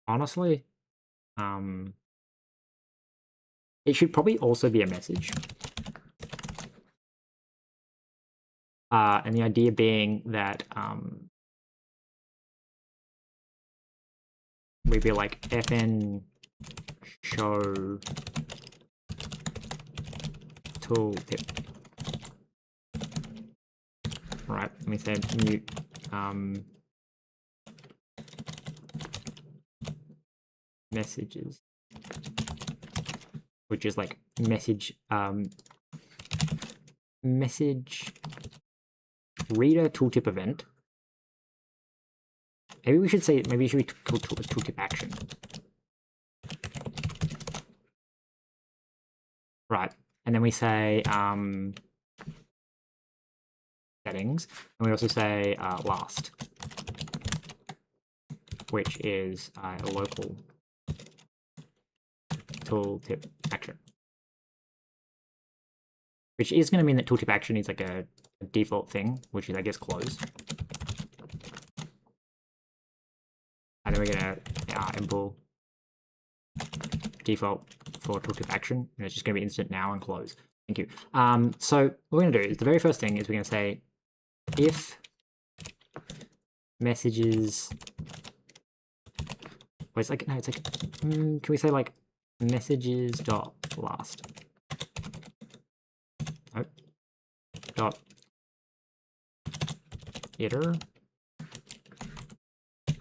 Honestly, it should probably also be a message. And the idea being that we'd be like fn show tooltip. Right, let me say mute messages. which is like message message reader tooltip event. Maybe we should say, maybe it should be called tooltip action. Right, and then we say settings, and we also say last, which is a local tooltip action. Which is going to mean that tooltip action is like a default thing, which is, I guess, close. And then we're going to import default for tooltip action, and it's just going to be instant now and close. Thank you. So what we're going to do is the very first thing is we're going to say if messages. Well, it's like, no, it's like, can we say like messages dot last? Nope. Dot iter.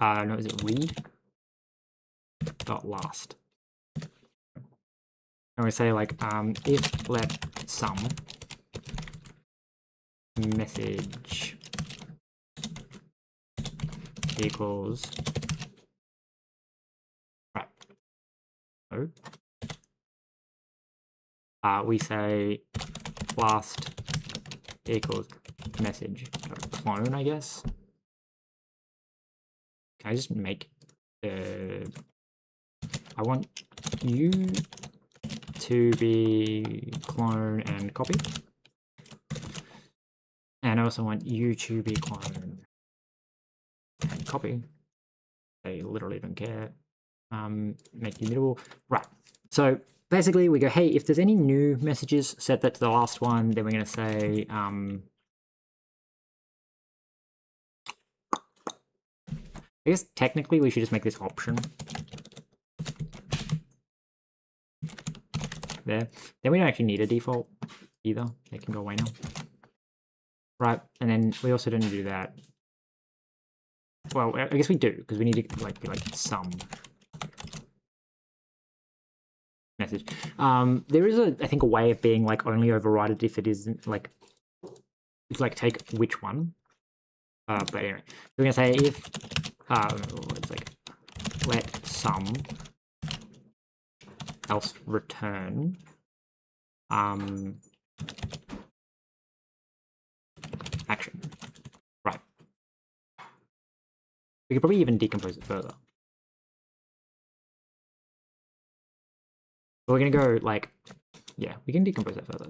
No, is it read dot last? And we say like if let sum message equals right. So we say last equals message clone, I guess. Can I just make the I want you to be clone and copy. And I also want you to be clone and copy. They literally don't care. Make immutable. Right. So basically we go, hey, if there's any new messages, set that to the last one. Then we're going to say, I guess technically we should just make this option. There. Then we don't actually need a default either. They can go away now. Right, and then we also don't do that. Well, I guess we do, because we need to like be like some message. There is I think a way of being like only overrided if it isn't like take which one. But anyway, we're gonna say if it's like let some else return action. Right. We could probably even decompose it further. But we're gonna go like, yeah, we can decompose that further.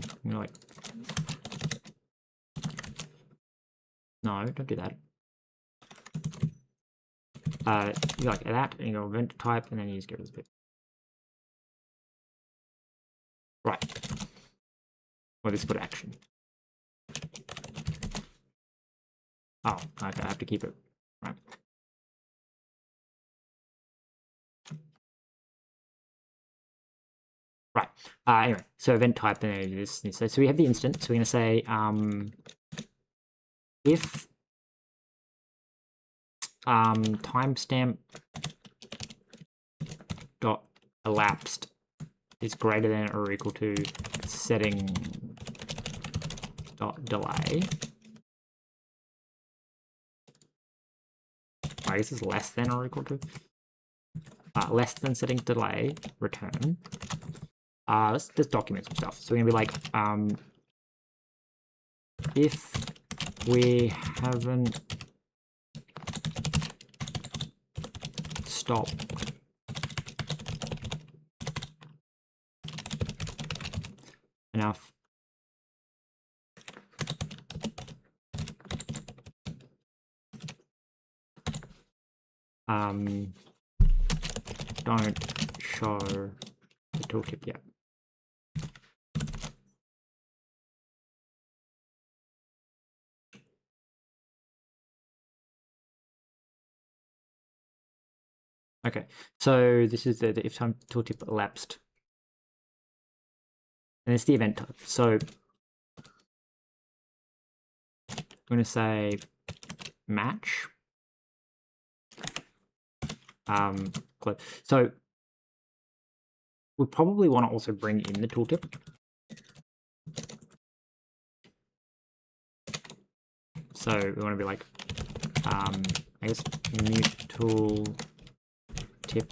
I'm gonna like, no, don't do that. You like that, and you go event type, and then you just get rid of this bit. Right. Well, this is put action. Oh, okay, I have to keep it. Right. Right. Anyway, so event type, and this. So we have the instance. So we're going to say if timestamp dot elapsed is greater than or equal to setting dot delay. I guess it's less than or equal to less than setting delay return. Let's just document some stuff. So we're gonna be like if we haven't stopped enough don't show the tooltip yet. Okay, so this is the if time tooltip elapsed. And it's the event type. So I'm going to say match. So we probably want to also bring in the tooltip. So we want to be like, I guess mute tool tip.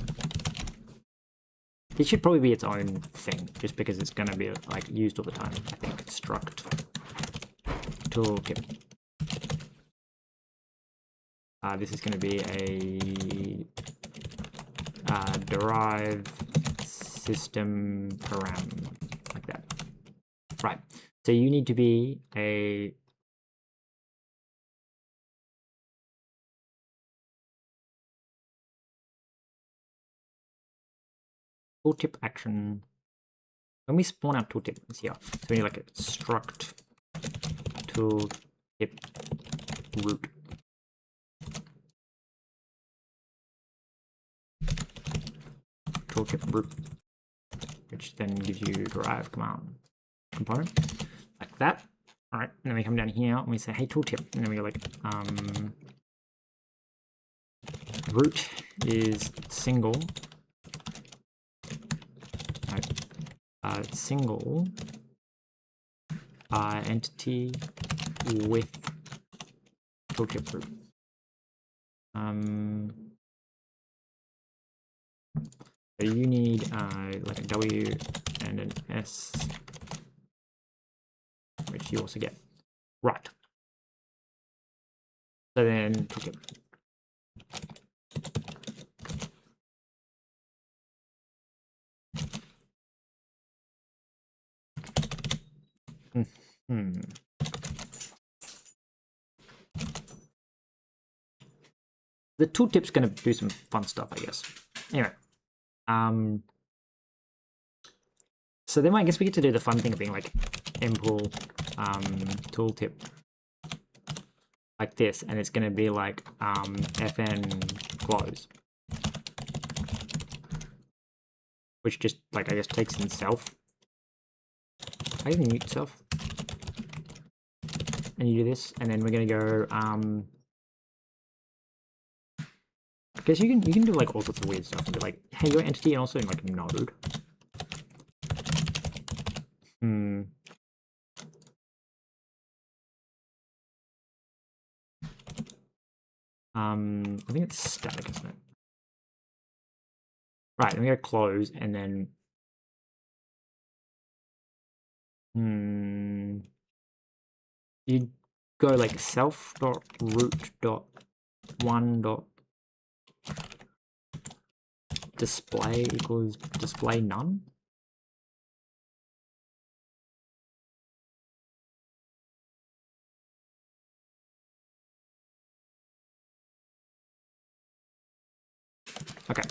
This should probably be its own thing, just because it's going to be like used all the time. I think struct tooltip. This is going to be a derive system param, like that. Right. So you need to be a tooltip action. When we spawn our tooltip, it's here. So we need like a struct tooltip root. Tooltip root, which then gives you derive command component like that. All right, and then we come down here and we say, hey tooltip, and then we go like root is single. Single entity with tooltip root. So you need like a W and an S, which you also get. Right. So then tooltip. The tooltip's going to do some fun stuff, I guess. Anyway, so then I guess we get to do the fun thing of being like impl tooltip like this, and it's going to be like fn close, which just like I guess takes in self. I can mute self, and you do this, and then we're going to go. I guess you can do like all sorts of weird stuff and be like, hey, your entity, and also in like node. I think it's static, isn't it? Right, then we go close, and then you go like self dot root dot one dot display equals display none. Okay.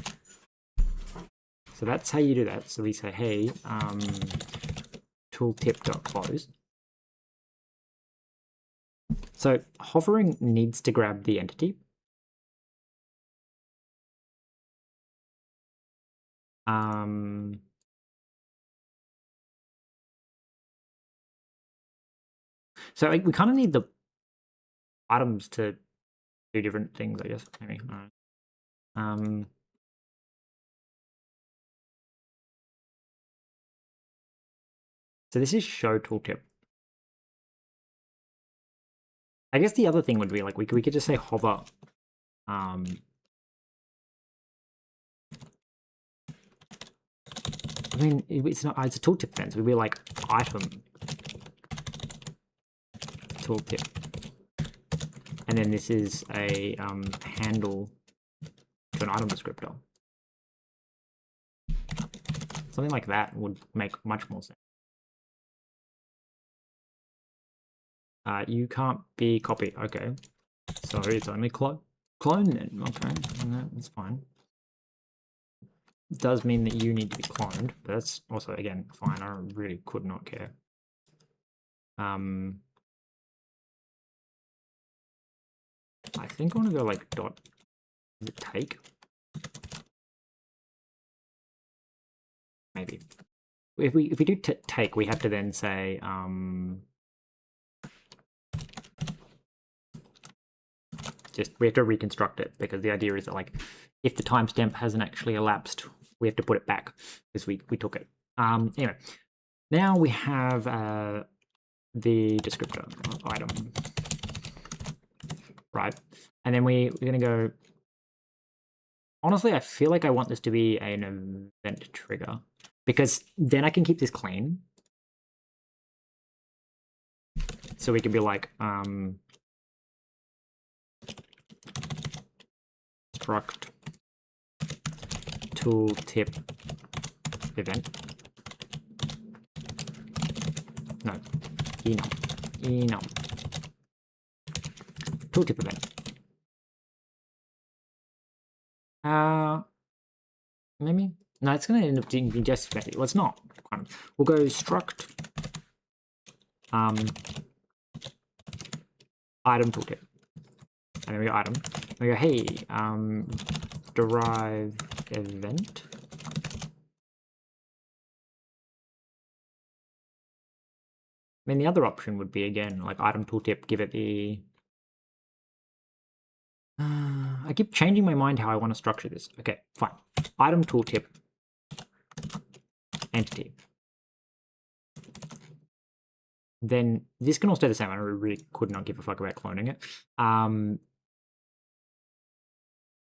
So that's how you do that. So we say, hey, tooltip.close. So hovering needs to grab the entity. So we kind of need the items to do different things, I guess. Maybe. So this is show tooltip. I guess the other thing would be like we could just say hover. I mean, it's not. It's a tooltip then, so we'd be like item tooltip, and then this is a handle to an item descriptor. Something like that would make much more sense. You can't be copy. Okay, so it's only clone then. Okay, that's fine. It does mean that you need to be cloned, but that's also again fine. I really could not care. I think I want to go like dot. Is it take? Maybe. If we do take, we have to then say we have to reconstruct it, because the idea is that like if the timestamp hasn't actually elapsed we have to put it back because we took it. Anyway, now we have the descriptor item, right? And then we're gonna go. Honestly, I feel like I want this to be an event trigger because then I can keep this clean. So we can be like struct tooltip event. No, enum tooltip event. Maybe no, it's gonna end up being just messy. Well, it's not. We'll go struct item tooltip, and then we go item. We go hey derive event. I mean, the other option would be again like item tooltip. Give it the. I keep changing my mind how I want to structure this. Okay, fine. Item tooltip entity. Then this can all stay the same. I really could not give a fuck about cloning it.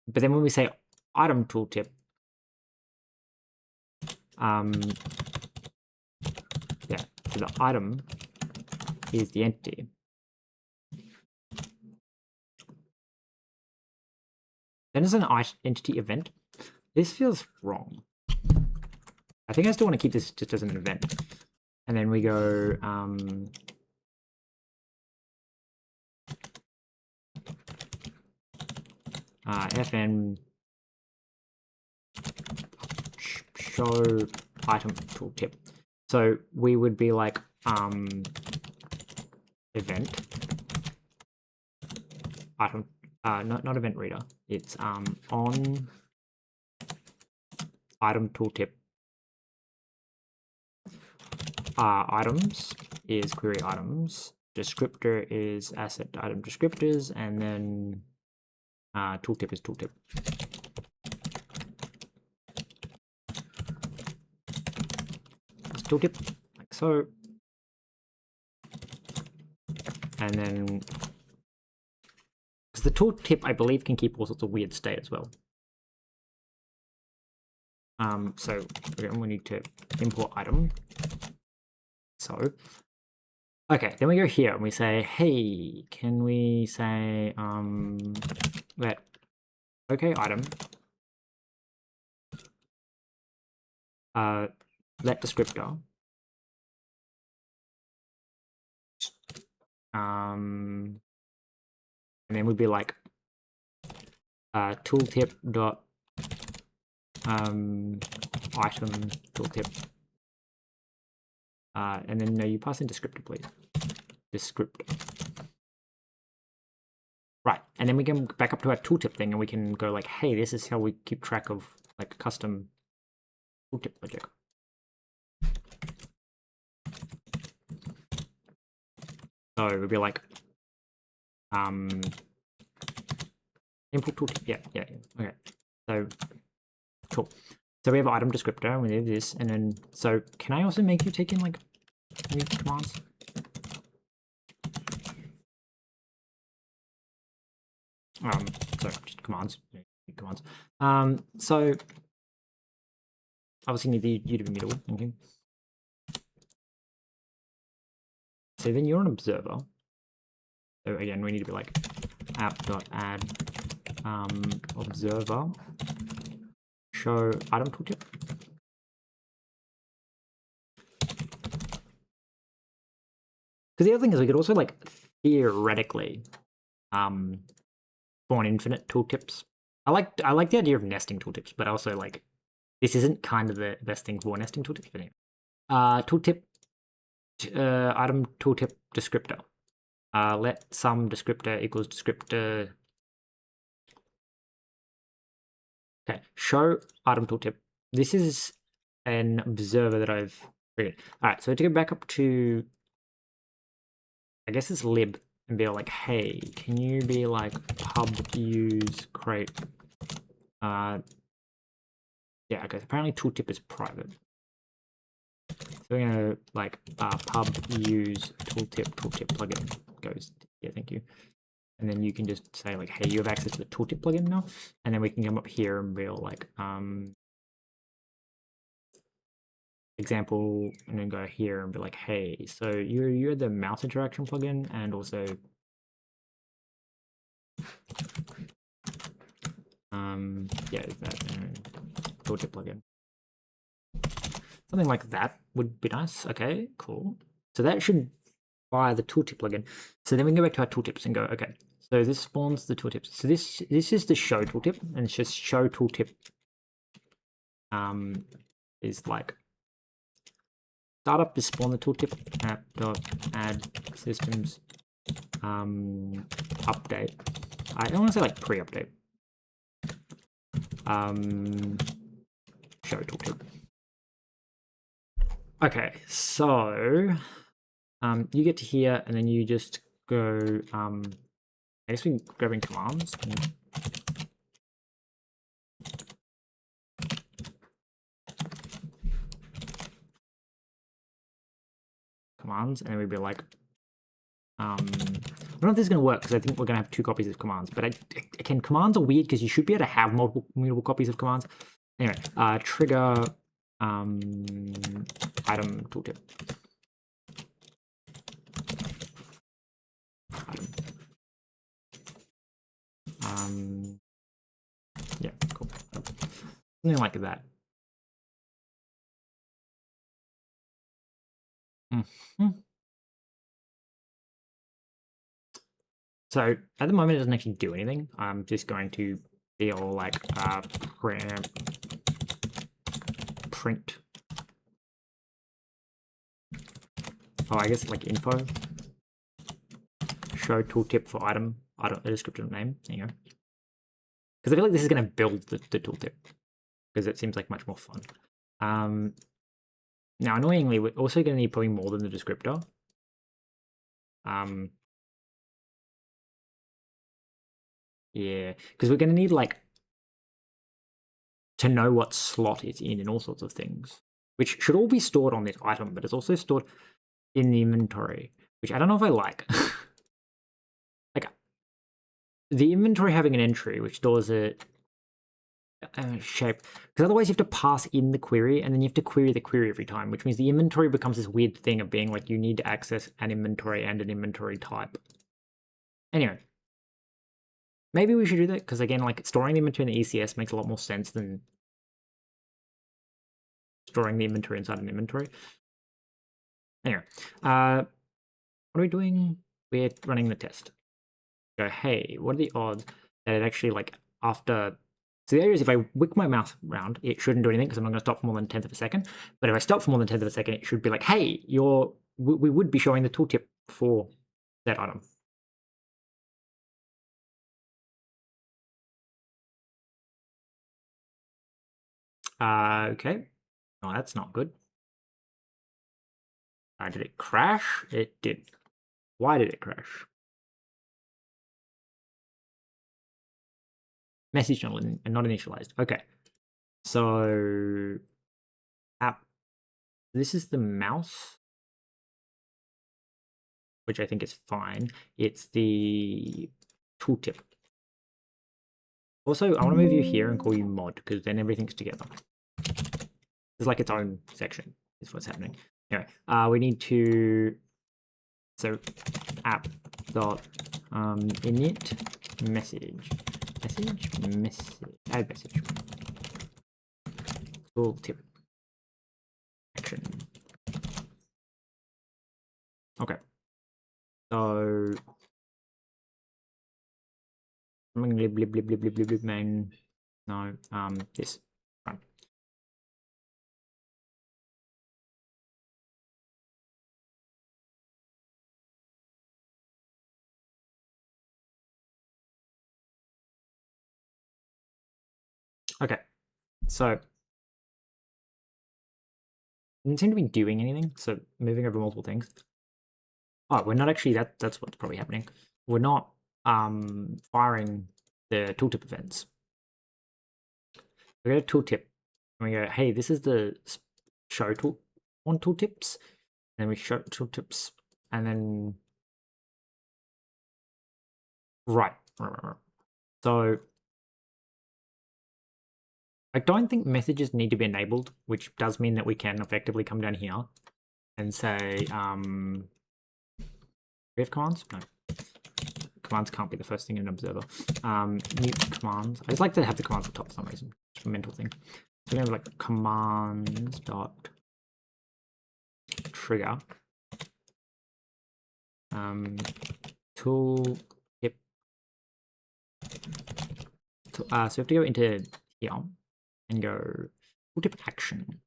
But then when we say item tooltip, yeah, so the item is the entity. Then there's an entity event. This feels wrong. I think I still want to keep this just as an event. And then we go fn show item tooltip. So we would be like event item not event reader. It's on item tooltip. Items is query items. Descriptor is asset item descriptors, and then tooltip is tooltip. It's tooltip, like so. And then, because the tooltip, I believe, can keep all sorts of weird state as well. So again, we need to import item. So, okay, then we go here and we say, hey, can we say let item let descriptor and then we'd be like tooltip dot item tooltip. And then no, you pass in descriptor, please. Descriptor. Right, and then we can back up to our tooltip thing, and we can go like, hey, this is how we keep track of like custom tooltip logic. So it would be like import tooltip. Yeah. Okay. So cool. So we have item descriptor, and we have this, and then so can I also make you take in like new commands? So just commands. So obviously need you to be middle. Okay. So then you're an observer. So again, we need to be like app.add observer show item tooltip. Because the other thing is we could also like theoretically spawn infinite tooltips. I like the idea of nesting tooltips, but also like this isn't kind of the best thing for nesting tooltips. But anyway. Tooltip item tooltip descriptor. Let sum descriptor equals descriptor. Okay, show item tooltip. This is an observer that I've created. All right, so to go back up to, I guess it's lib, and be like, hey, can you be like pub use crate Yeah, okay, apparently tooltip is private. So we're gonna like pub use tooltip plugin goes. Yeah, thank you. And then you can just say like, hey, you have access to the tooltip plugin now. And then we can come up here and be like example, and then go here and be like, hey, so you're the mouse interaction plugin, and also yeah, that tooltip plugin. Something like that would be nice. Okay, cool. So that should fire the tooltip plugin. So then we can go back to our tooltips and go, okay, so this spawns the tooltips. So this is the show tooltip, and it's just show tooltip is like startup is spawn the tooltip app.add systems update. I don't want to say like pre-update. Show tooltip. Okay, so you get to here and then you just go I guess we can grabbing commands. Commands, and then we'd be like I don't know if this is going to work because I think we're going to have 2 copies of commands, but again, commands are weird because you should be able to have multiple copies of commands. Anyway, trigger item tooltip. Yeah, cool. Something like that. So at the moment, it doesn't actually do anything. I'm just going to feel like print. Oh, I guess like info. Show tooltip for item, a descriptive name. There you go. Because I feel like this is going to build the tooltip because it seems like much more fun. Now, annoyingly, we're also going to need probably more than the descriptor. Yeah, because we're going to need like to know what slot it's in and all sorts of things, which should all be stored on this item, but it's also stored in the inventory, which I don't know if I like. Like the inventory having an entry which stores a shape, because otherwise you have to pass in the query and then you have to query the query every time, which means the inventory becomes this weird thing of being like you need to access an inventory and an inventory type. Anyway, maybe we should do that because again, like storing the inventory in the ECS makes a lot more sense than storing the inventory inside an inventory. Anyway, what are we doing? We're running the test. Go, hey, what are the odds that it actually like after? So the idea is if I wick my mouse around, it shouldn't do anything because I'm not going to stop for more than 1/10 of a second. But if I stop for more than 1/10 of a second, it should be like, hey, we would be showing the tooltip for that item. Okay. Oh, that's not good. Did it crash? It did. Why did it crash? Message not initialized. Okay. So app. This is the mouse, which I think is fine. It's the tooltip. Also, I want to move you here and call you mod because then everything's together. It's like its own section is what's happening. Anyway, we need to app dot init message add message tooltip action. Okay, so blib main. No, this run. Okay, so didn't seem to be doing anything. So moving over multiple things. Oh, we're not actually. That's what's probably happening. We're not firing the tooltip events. We go to tooltip And we go, hey, this is the show tooltips. And then we show tooltips, and then right. So I don't think messages need to be enabled, which does mean that we can effectively come down here and say, we have commands? No. Commands can't be the first thing in an observer. Mute commands. I just like to have the commands at the top for some reason. It's a mental thing. So we have like commands dot trigger. Tool tip. So we have to go into here and go tooltip action.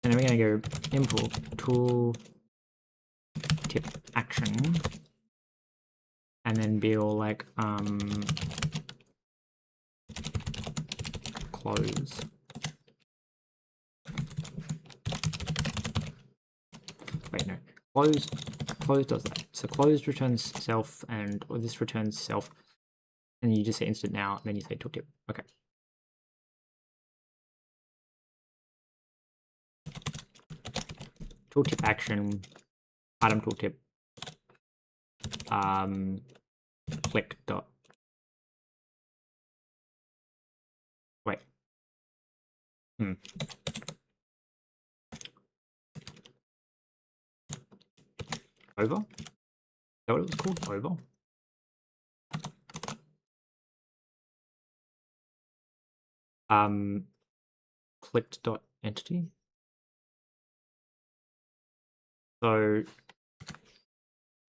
And then we're going to go import tool tip action, and then be all like close. Wait, no. Close does that. So closed returns self, and or this returns self, and you just say instant now, and then you say tooltip. Okay. Tooltip action, item tooltip, click dot. Wait. Over? Is that what it was called? Over? Clicked dot entity. So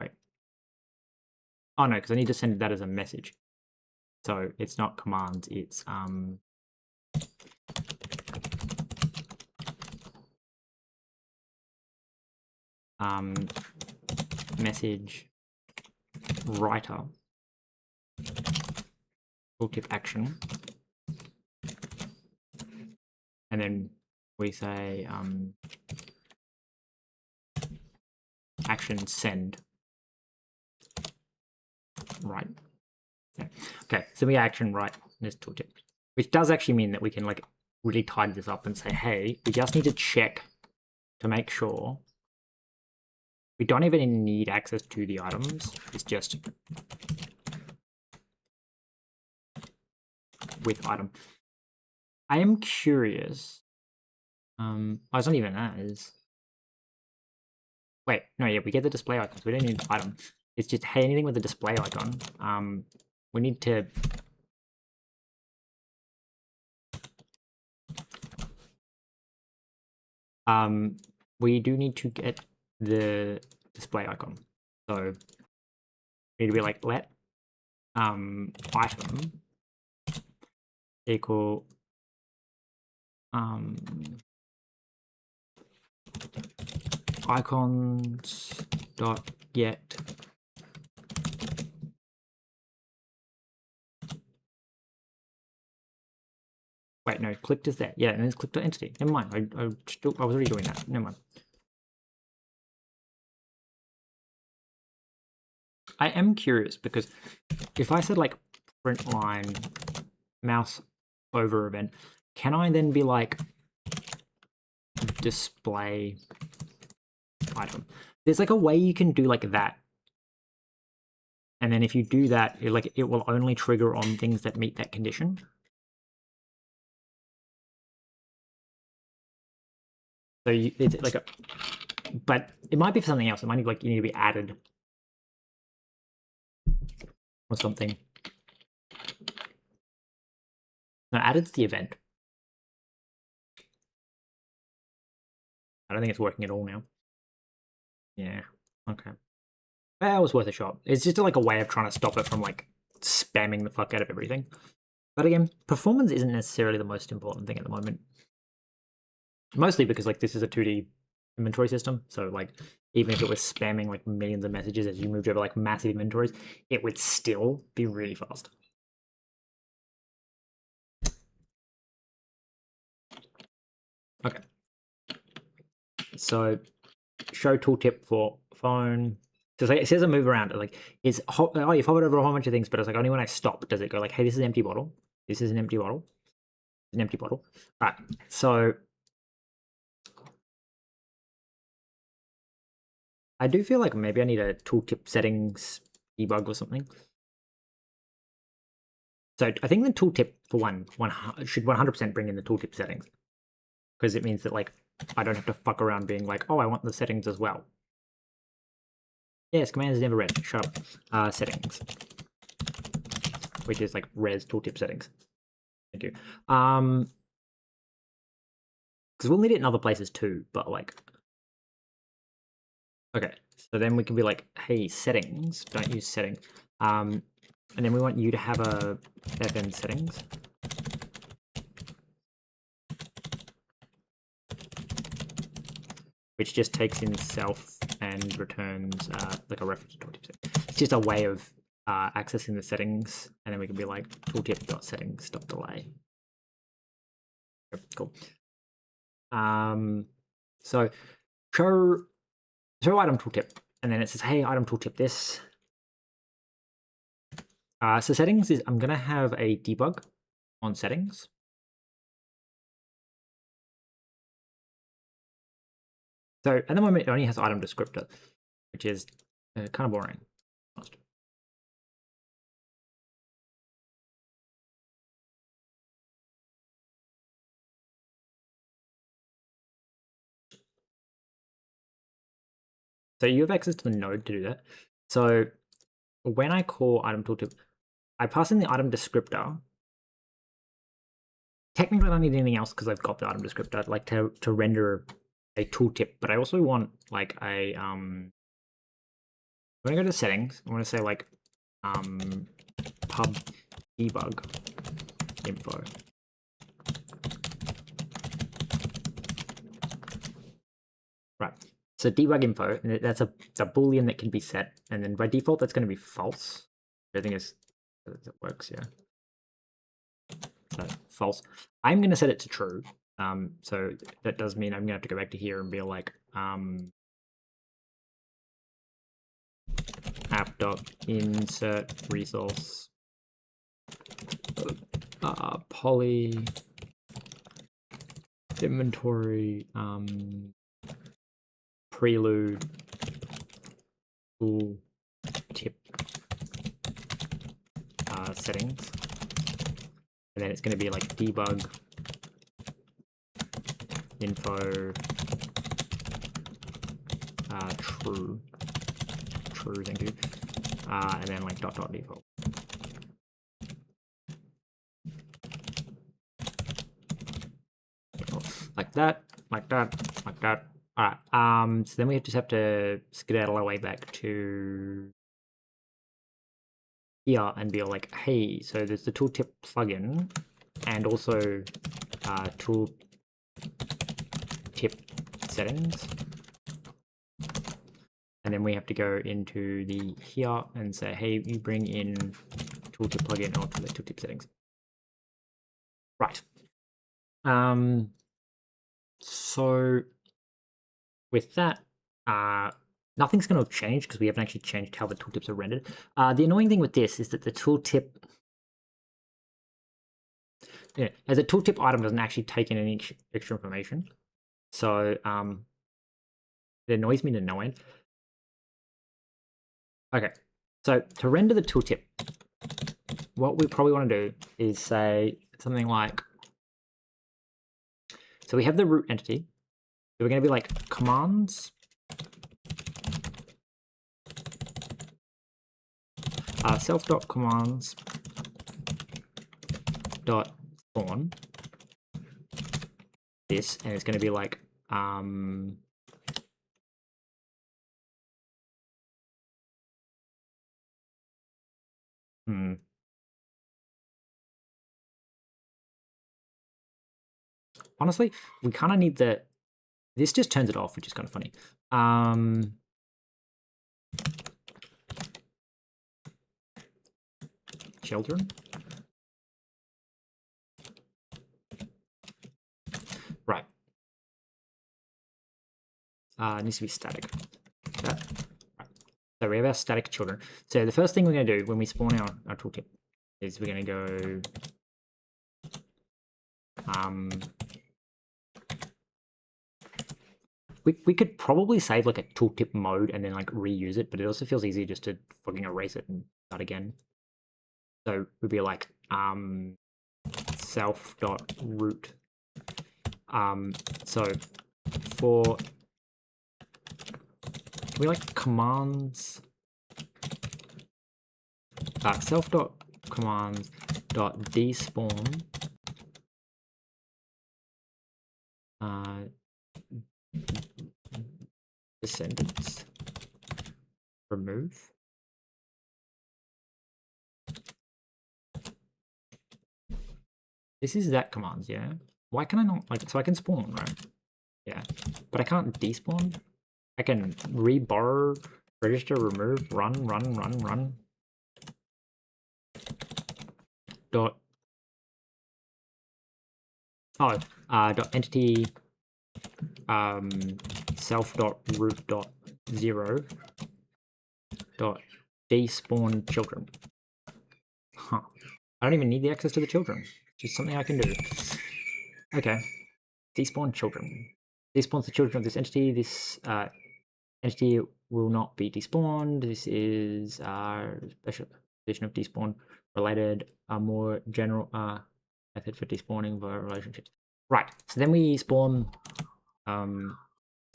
wait. Oh no, because I need to send that as a message. So it's not commands, it's message writer tooltip action, and then we say action send right. Yeah. Okay, so we action right this tooltip, which does actually mean that we can like really tidy this up and say, hey, we just need to check to make sure we don't even need access to the items. It's just with item. I am curious. Oh, it's not even that. Is wait, no, yeah, we get the display icons. We don't need the item. It's just hey, anything with the display icon. We need to we do need to get the display icon. So we need to be like let item equal icons dot get wait, no, clicked is there. Yeah, and it's clicked dot entity. Never mind. I was already doing that. Never mind. I am curious because if I said like print line mouse over event, can I then be like display item? There's like a way you can do like that. And then if you do that, it will only trigger on things that meet that condition. So it's like a, but it might be for something else. It might be like you need to be added or something. No, added's the event. I don't think it's working at all now. Yeah, okay. That was worth a shot. It's just like a way of trying to stop it from like spamming the fuck out of everything. But again, performance isn't necessarily the most important thing at the moment. Mostly because like this is a 2D inventory system, so like even if it was spamming like millions of messages as you moved over like massive inventories, it would still be really fast. Okay. So show tooltip for phone. So it says a move around. Like it's you've hovered over a whole bunch of things, but it's like only when I stop does it go like, hey, this is an empty bottle. This is an empty bottle. An empty bottle. Right. So I do feel like maybe I need a tooltip settings debug or something. So I think the tooltip for one should 100% bring in the tooltip settings, because it means that like I don't have to fuck around being like, oh, I want the settings as well. Yes, commands never read. Shut up. Settings, which is like res tooltip settings. Thank you. Because we'll need it in other places too, but like, okay. So then we can be like, hey, settings, don't use setting. And then we want you to have a FN settings. Which just takes in self and returns like a reference to tooltip setting. It's just a way of accessing the settings, and then we can be like tooltip.settings.delay. Cool. So show item tooltip, and then it says, hey, item tooltip this. So settings is, I'm gonna have a debug on settings. So at the moment, it only has item descriptor, which is kind of boring. So you have access to the node to do that. So when I call item tooltip, I pass in the item descriptor. Technically, I don't need anything else because I've got the item descriptor. I'd like to render a tooltip, but I also want like a I'm gonna go to settings. I want to say like pub debug info. Right. So debug info, and that's a boolean that can be set, and then by default that's going to be false. I think it works, yeah. So false. I'm going to set it to true. So that does mean I'm going to have to go back to here and be like app.insert resource poly inventory prelude tool tip settings, and then it's going to be like debug info true, thank you, and then like dot default. Like that, like that, like that. All right. So then we just have to skedaddle our way back to here and be like, hey, so there's the tooltip plugin and also tooltip settings. And then we have to go into the here and say, hey, you bring in tooltip plugin onto the tooltip settings. Right. So with that, nothing's going to change because we haven't actually changed how the tooltips are rendered. The annoying thing with this is that the tooltip, as a tooltip item doesn't actually take in any extra information. So it annoys me to no end. Okay, so to render the tooltip, what we probably want to do is say something like, so we have the root entity. So we're going to be like commands self.commands .spawn this, and it's going to be like honestly, we kind of need the, this just turns it off, which is kind of funny. Children. Right. It needs to be static. That. Right. So we have our static children. So the first thing we're going to do when we spawn our tooltip is we're going to go We could probably save like a tooltip mode and then like reuse it, but it also feels easier just to fucking erase it and start again. So it would be like self.root. So for we like commands self.commands.despawn descendants remove. This is that commands, yeah. Why can I not like so I can spawn, right? Yeah, but I can't despawn. I can reborrow, register, remove, run. Dot dot entity self dot root dot 0 dot despawn children. Huh. I don't even need the access to the children. Just something I can do. Okay. Despawn children. Despawns the children of this entity. This entity will not be despawned. This is our special position of despawn related, a more general method for despawning via relationships. Right. So then we spawn.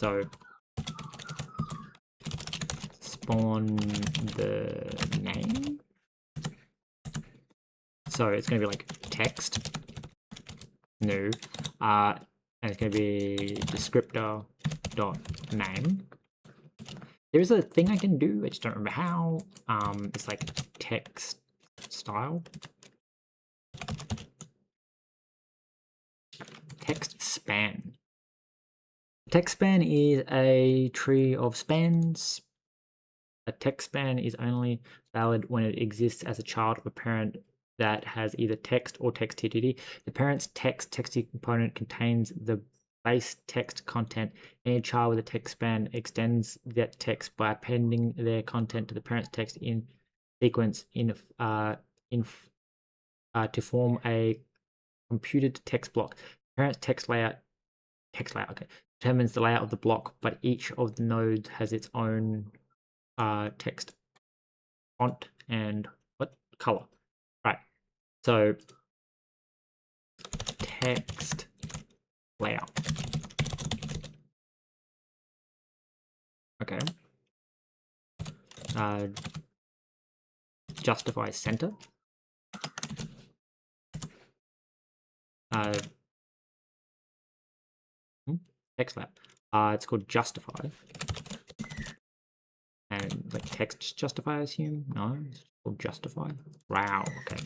So spawn the name. So it's going to be like text new, and it's going to be descriptor dot name. There's a thing I can do. I just don't remember how. It's like text style. Text span. Text span is a tree of spans. A text span is only valid when it exists as a child of a parent that has either text or text TTD. The parent's texty component contains the base text content. Any child with a text span extends that text by appending their content to the parent's text in sequence to form a computed text block. Parent's text layout okay, determines the layout of the block, but each of the nodes has its own text font and color. Right. So text layout. Okay. Justify center. Text layout. It's called justify. And like text justify, I assume? No, it's called justify. Wow, okay.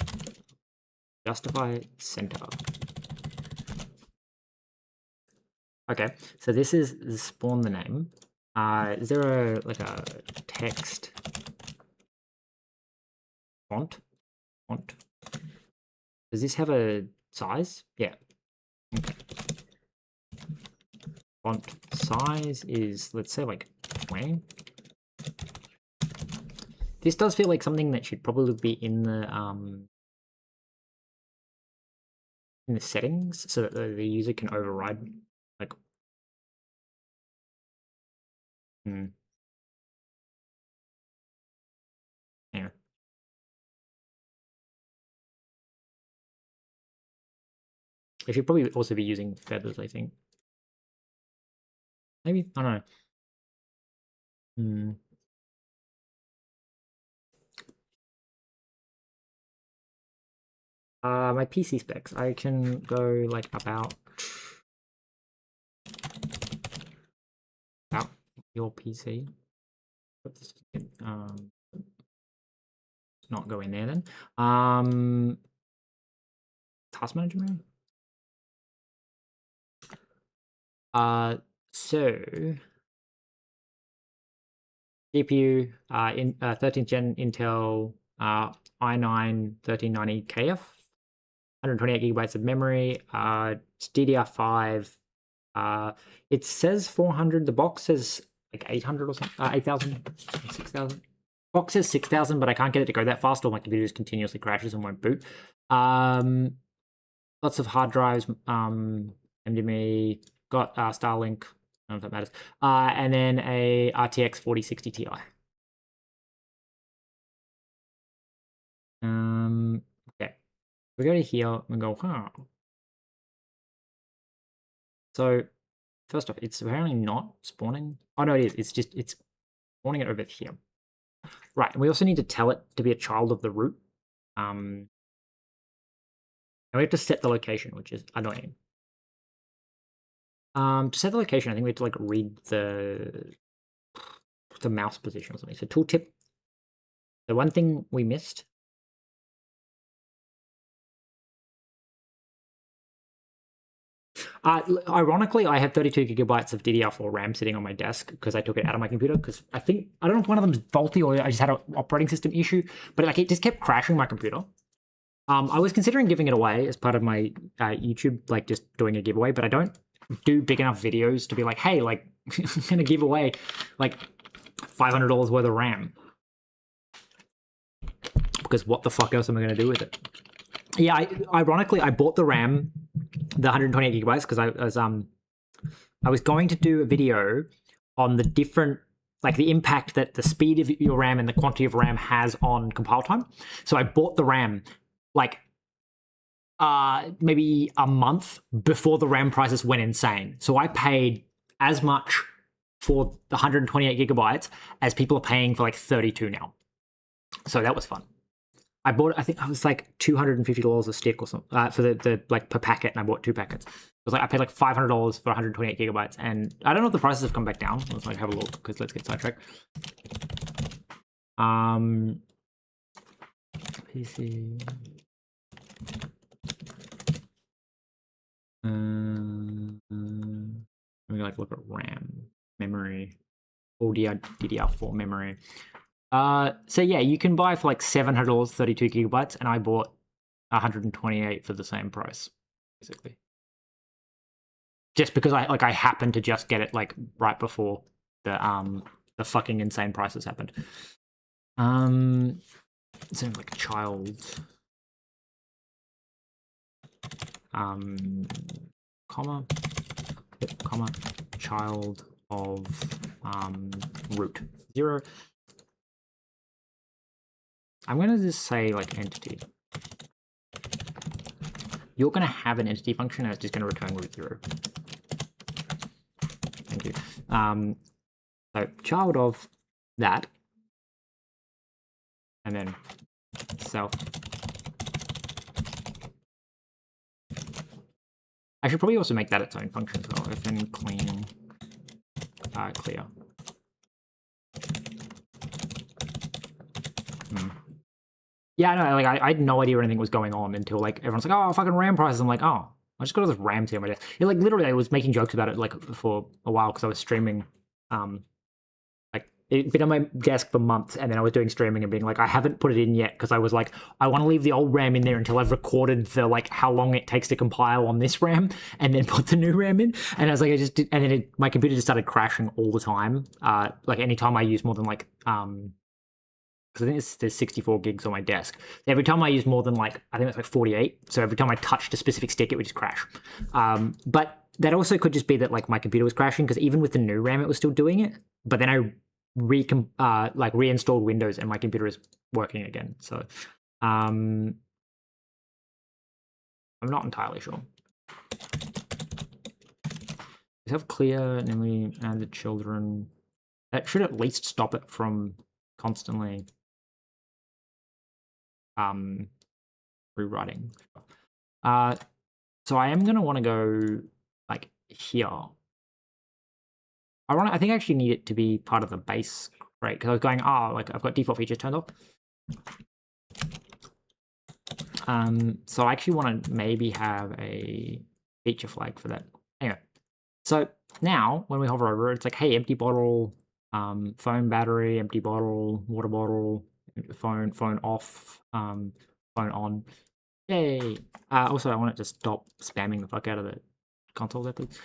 Justify center. Okay, so this is the spawn the name. Is there like a text font? Does this have a size? Yeah. Okay. Font size is, let's say, like 20. This does feel like something that should probably be in the settings so that the user can override, like. Yeah. It should probably also be using feathers, I think. Maybe, I don't know. My PC specs, I can go like about your PC. Not go in there then. Task manager maybe? So GPU in 13th gen Intel i9 1390KF, 128 gigabytes of memory. It's DDR5. It says 400. The box says like 800 or something. 8,000, 6,000. Box says 6,000, but I can't get it to go that fast, or my computer just continuously crashes and won't boot. lots of hard drives, NVMe, got Starlink, I don't know if that matters, and then a RTX 4060 Ti. Okay, we go to here and go, huh. So first off, it's apparently not spawning. Oh no, it is. It's just, it's spawning it over here. Right, and we also need to tell it to be a child of the root. And we have to set the location, which is annoying. To set the location, I think we have to like read the mouse position or something. So tooltip. The one thing we missed. Ironically, I have 32 gigabytes of DDR4 RAM sitting on my desk because I took it out of my computer because I don't know if one of them is faulty or I just had an operating system issue, but like it just kept crashing my computer. I was considering giving it away as part of my YouTube, like just doing a giveaway, but I don't do big enough videos to be like, hey, like I'm gonna give away like $500 worth of RAM. Because what the fuck else am I gonna do with it? Yeah, ironically, I bought the RAM, the 128 gigabytes, because I was going to do a video on the different, like the impact that the speed of your RAM and the quantity of RAM has on compile time. So I bought the RAM like maybe a month before the RAM prices went insane. So I paid as much for the 128 gigabytes as people are paying for like 32 now. So that was fun. I bought, I think I was like $250 a stick or something for the like per packet, and I bought 2 packets. It was like I paid like $500 for 128 gigabytes, and I don't know if the prices have come back down. Let's like have a look because let's get sidetracked. PC. Let me like look at RAM, memory, all DDR4 memory. So yeah, you can buy for like $700 32 gigabytes, and I bought 128 for the same price, basically. Just because I happened to just get it like right before the fucking insane prices happened. So like a child. Comma, child of root 0. I'm gonna just say like entity. You're gonna have an entity function and it's just gonna return root 0. Thank you. So child of that, and then self. I should probably also make that its own function as well. If then clean clear. Yeah, no, like I had no idea anything was going on until like everyone's like, oh, fucking RAM prices. I'm like, oh, I just got all this RAM here on my desk. Yeah, like literally, I was making jokes about it like for a while because I was streaming. Like it'd been on my desk for months, and then I was doing streaming and being like, I haven't put it in yet because I was like, I want to leave the old RAM in there until I've recorded the like how long it takes to compile on this RAM, and then put the new RAM in. And I was like, I just did, and then my computer just started crashing all the time. Like anytime I use more than like because I think there's 64 gigs on my desk. Every time I use more than like, I think it's like 48. So every time I touched a specific stick, it would just crash. But that also could just be that like my computer was crashing because even with the new RAM, it was still doing it. But then I reinstalled Windows and my computer is working again. So I'm not entirely sure. We have clear, and then we add the children. That should at least stop it from constantly rewriting. So I am going to want to go like here. I think I actually need it to be part of the base, right? Because I was going, like I've got default features turned off. So I actually want to maybe have a feature flag for that. Anyway, so now when we hover over, it's like, hey, empty bottle, phone battery, empty bottle, water bottle, phone off, phone on. Yay! Also, I want it to stop spamming the fuck out of the console there, please.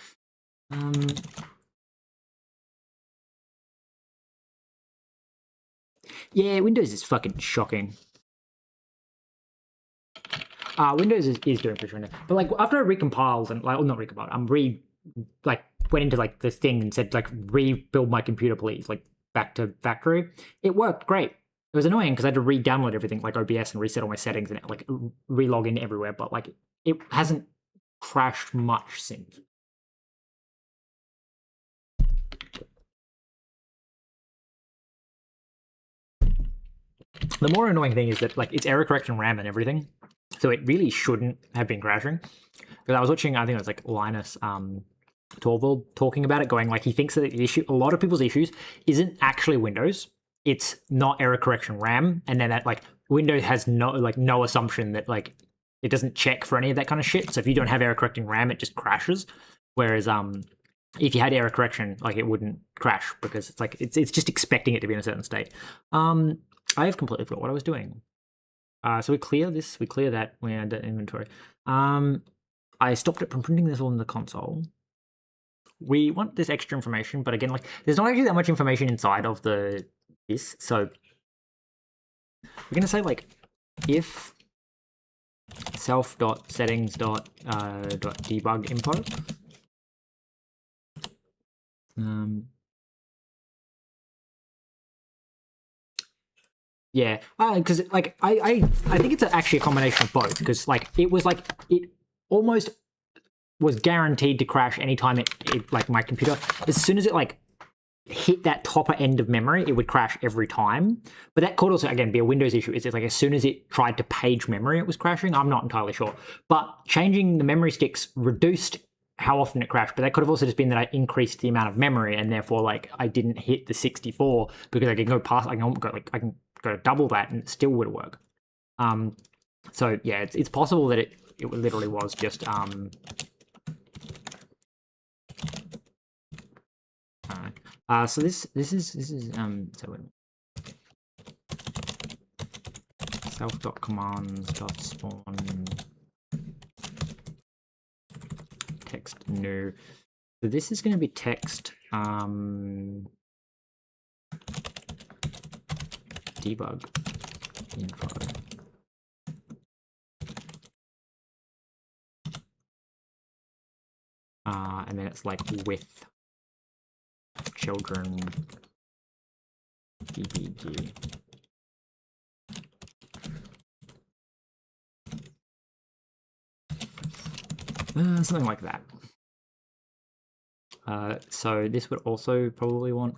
Yeah, Windows is fucking shocking. Windows is doing push window, but like after I recompiled and like, well, not recompiled, went into like this thing and said like rebuild my computer, please, like back to factory. It worked great. It was annoying because I had to re-download everything like OBS and reset all my settings and like re-log in everywhere, but like it hasn't crashed much since. The more annoying thing is that like it's error correction RAM and everything, so it really shouldn't have been crashing. Because I was watching, I think it was like Linus Torvald talking about it, going like he thinks that the issue, a lot of people's issues, isn't actually Windows. It's not error correction RAM, and then that like Windows has no assumption that like it doesn't check for any of that kind of shit. So if you don't have error correcting RAM, it just crashes. Whereas if you had error correction, like it wouldn't crash because it's like it's just expecting it to be in a certain state. I have completely forgot what I was doing. So we clear this, we clear that, we add that inventory. I stopped it from printing this all in the console. We want this extra information, but again, like there's not actually that much information inside of this. So we're gonna say like if self.settings.debug info. Yeah, because like I think it's actually a combination of both, because like it was like it almost was guaranteed to crash anytime it like my computer, as soon as it like hit that topper end of memory, it would crash every time. But that could also again be a Windows issue. It's like as soon as it tried to page memory, it was crashing. I'm not entirely sure, but changing the memory sticks reduced how often it crashed. But that could have also just been that I increased the amount of memory, and therefore like I didn't hit the 64 because I can go past. I can go double that and it still would work. So yeah, it's possible that it literally was just so this is so self.commands.spawn text new. So this is going to be text debug info. And then it's like with children dbg. Something like that. So this would also probably want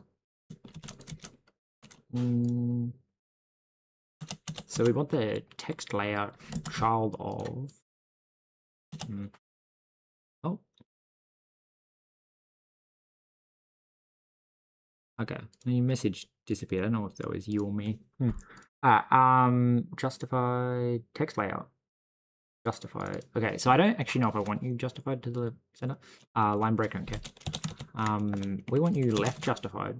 so we want the text layout child of oh, okay, the message disappeared. I don't know if that was you or me. Justify text layout. Justify. Okay, so I don't actually know if I want you justified to the center. Line break, I don't care. We want you left justified.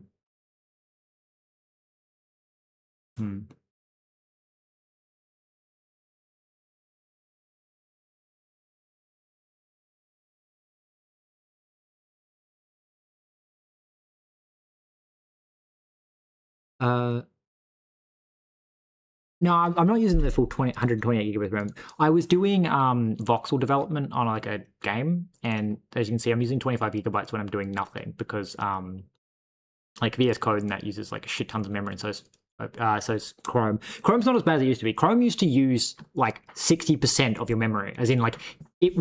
No, I'm not using the full 128 gigabytes RAM. I was doing voxel development on like a game, and as you can see, I'm using 25 gigabytes when I'm doing nothing, because like VS Code and that uses like a shit tons of memory, and so is Chrome. Chrome's not as bad as it used to be. Chrome used to use like 60% of your memory, as in like it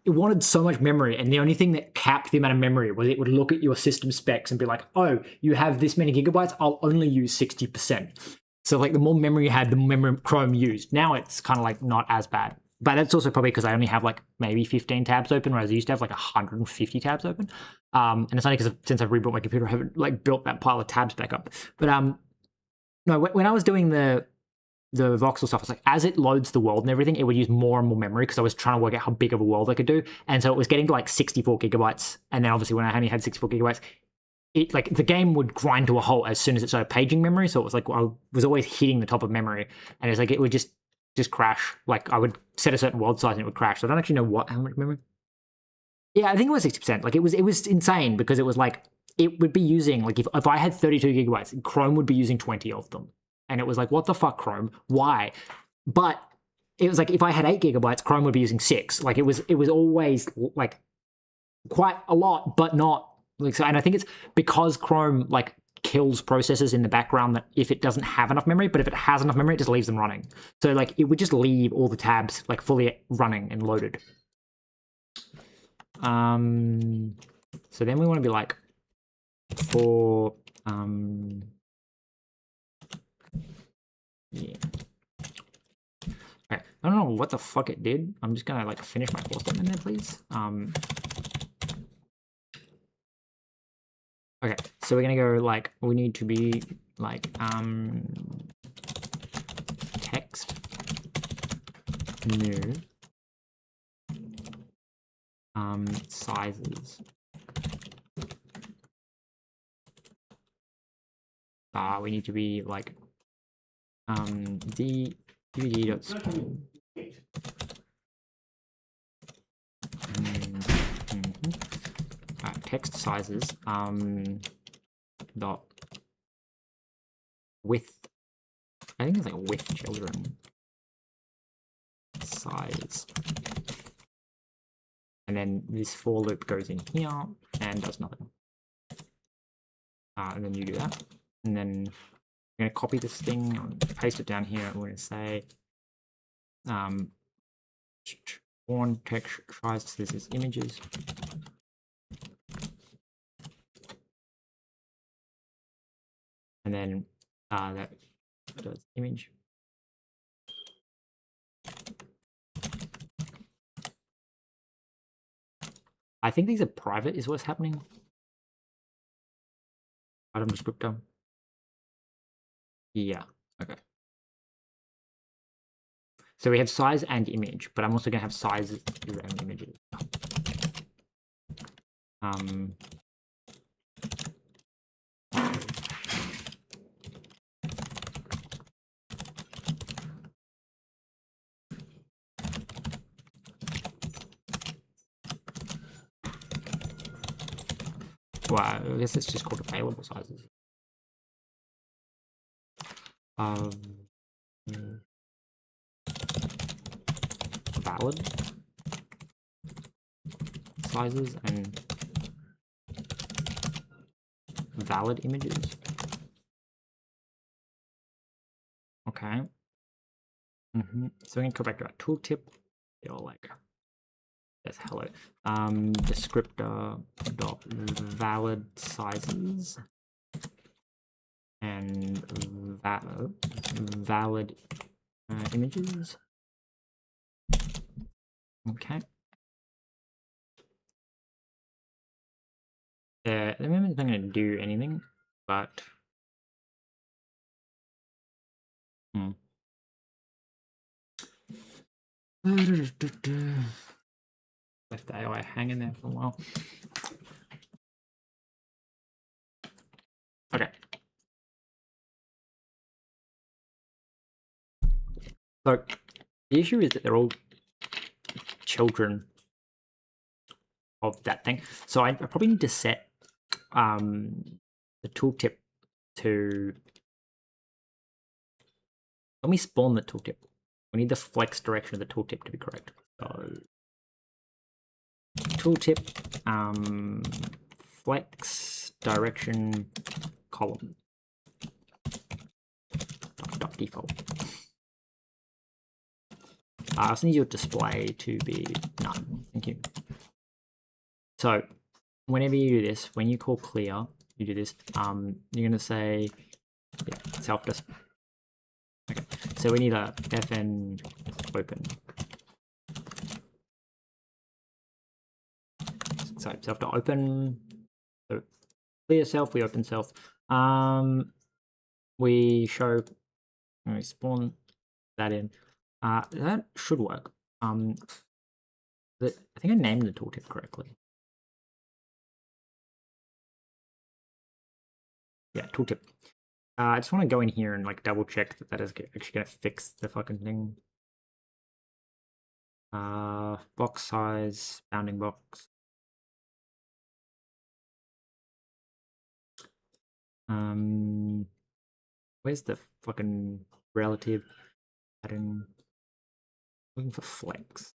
wanted so much memory, and the only thing that capped the amount of memory was it would look at your system specs and be like, oh, you have this many gigabytes, I'll only use 60%. So like the more memory you had, the more memory Chrome used. Now it's kind of like not as bad. But that's also probably because I only have like maybe 15 tabs open, whereas I used to have like 150 tabs open. And it's only because since I've rebuilt my computer, I haven't like built that pile of tabs back up. But no, when I was doing the voxel stuff, it's like as it loads the world and everything, it would use more and more memory because I was trying to work out how big of a world I could do. And so it was getting to like 64 gigabytes. And then obviously when I only had 64 gigabytes, it like the game would grind to a halt as soon as it started paging memory. So it was like I was always hitting the top of memory, and it's like it would just crash. Like I would set a certain world size and it would crash. So I don't actually know how much memory. Yeah, I think it was 60%. Like it was insane, because it was like it would be using like if I had 32 gigabytes, Chrome would be using 20 of them, and it was like, what the fuck, Chrome? Why? But it was like if I had 8 gigabytes, Chrome would be using 6. Like it was always like quite a lot, but not like so. And I think it's because Chrome like kills processes in the background that if it doesn't have enough memory, but if it has enough memory, it just leaves them running. So like it would just leave all the tabs like fully running and loaded. So then we want to be like for yeah. Okay. I don't know what the fuck it did. I'm just gonna like finish my for statement there, please. Okay, so we're gonna go like we need to be like text new sizes. We need to be like dvd.spawn. Text sizes dot with, I think it's like with children size, and then this for loop goes in here and does nothing. And then you do that, and then I'm going to copy this thing and paste it down here, and we're going to say spawn text size, this is images. And then that does image. I think these are private is what's happening. Item descriptor. Yeah, okay. So we have size and image, but I'm also going to have sizes and images. Well, I guess it's just called available sizes. Valid sizes and valid images. Okay. So we're gonna go back to our tooltip. You're like, that's hello. Descriptor dot valid sizes and valid images. Okay. At the moment, it's not going to do anything, but left the AI hanging there for a while. Okay. So the issue is that they're all children of that thing. So I probably need to set the tooltip to, when we spawn the tooltip, we need the flex direction of the tooltip to be correct. So tooltip flex direction column dot default. I also need your display to be none. Thank you. So whenever you do this, when you call clear, you do this. You're gonna say self display. Okay. So we need a fn open. So self to open. So clear self, we open self. We show, we spawn that in. That should work. I think I named the tooltip correctly. Yeah, tooltip. I just want to go in here and like double check that that is actually going to fix the fucking thing. Box size, bounding box. Where's the fucking relative pattern? Looking for flex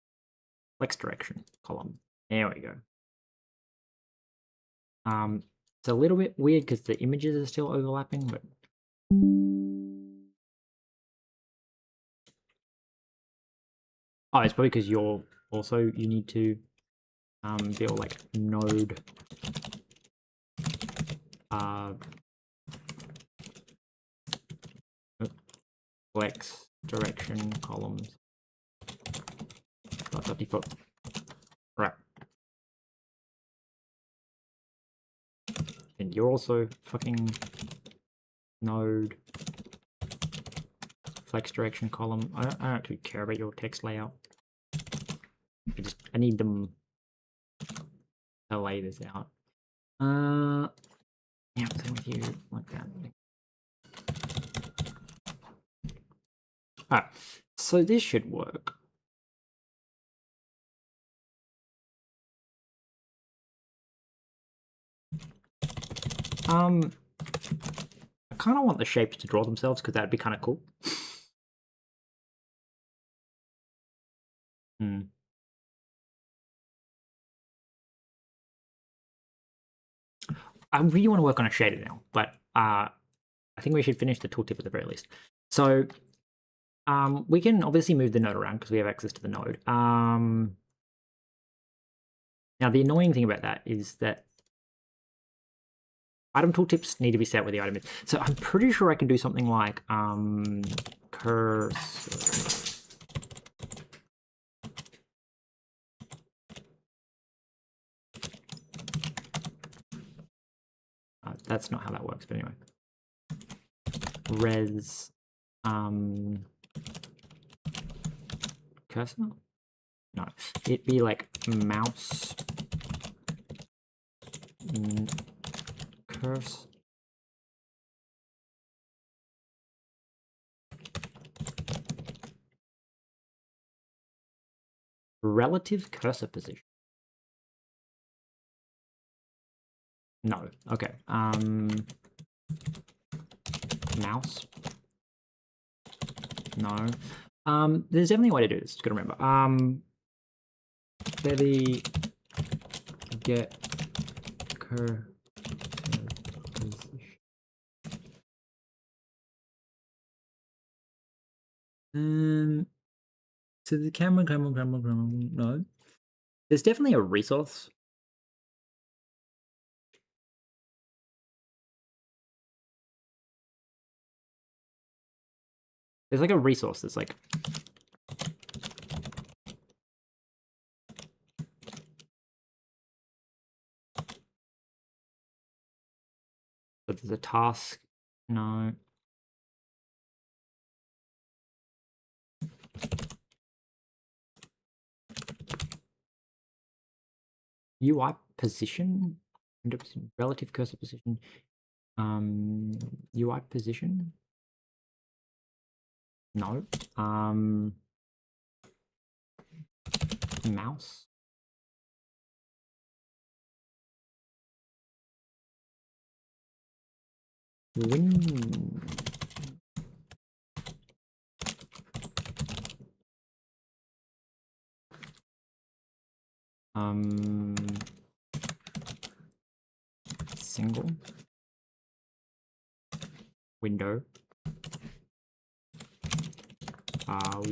direction column. There we go. It's a little bit weird because the images are still overlapping, but oh, it's probably because you need to build like node flex direction columns dot default. Right. And you're also fucking node flex direction column. I don't actually care about your text layout. I need them to lay this out. Yeah, same with you like that. Alright, so this should work. I kind of want the shapes to draw themselves because that'd be kind of cool. I really want to work on a shader now, but I think we should finish the tooltip at the very least. So we can obviously move the node around because we have access to the node. Now the annoying thing about that is that item tooltips need to be set where the item is. So I'm pretty sure I can do something like cursor. That's not how that works, but anyway. Res cursor? No, it'd be like mouse cursor. Relative cursor position. No. Okay. Mouse. No. There's definitely a way to do this. Gotta remember. Bevy get cursor position. So the camera. No. There's definitely a resource. There's like a resource that's like but there's a task. No. UI position, relative cursor position, UI position. No. Mouse. Single window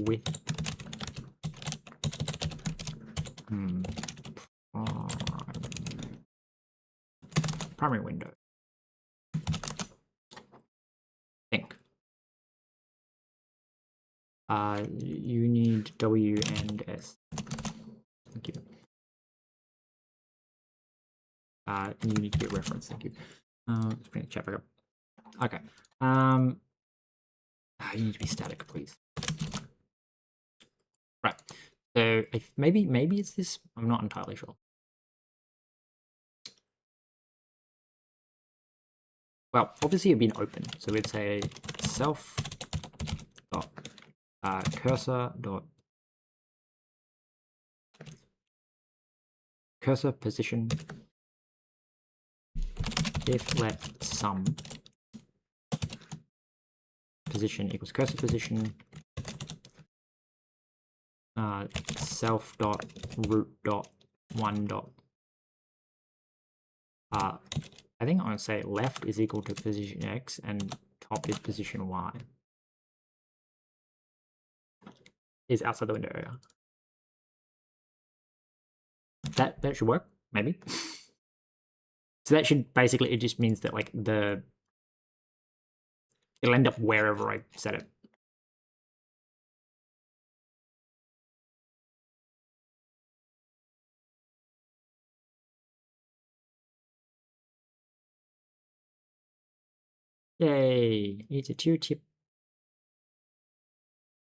with primary window. Think. You need W and S. Thank you. You need to be a reference. Thank you. Let's bring the chat back up. Okay. You need to be static, please. Right. So if maybe it's this. I'm not entirely sure. Well, obviously it'd been open, so we'd say self dot cursor dot cursor position if let sum position equals cursor position self dot root dot 1 dot I think I'm going to say left is equal to position X and top is position Y. Is outside the window area. That should work, maybe. So that should basically, it just means that like it'll end up wherever I set it. Yay, it's a tooltip.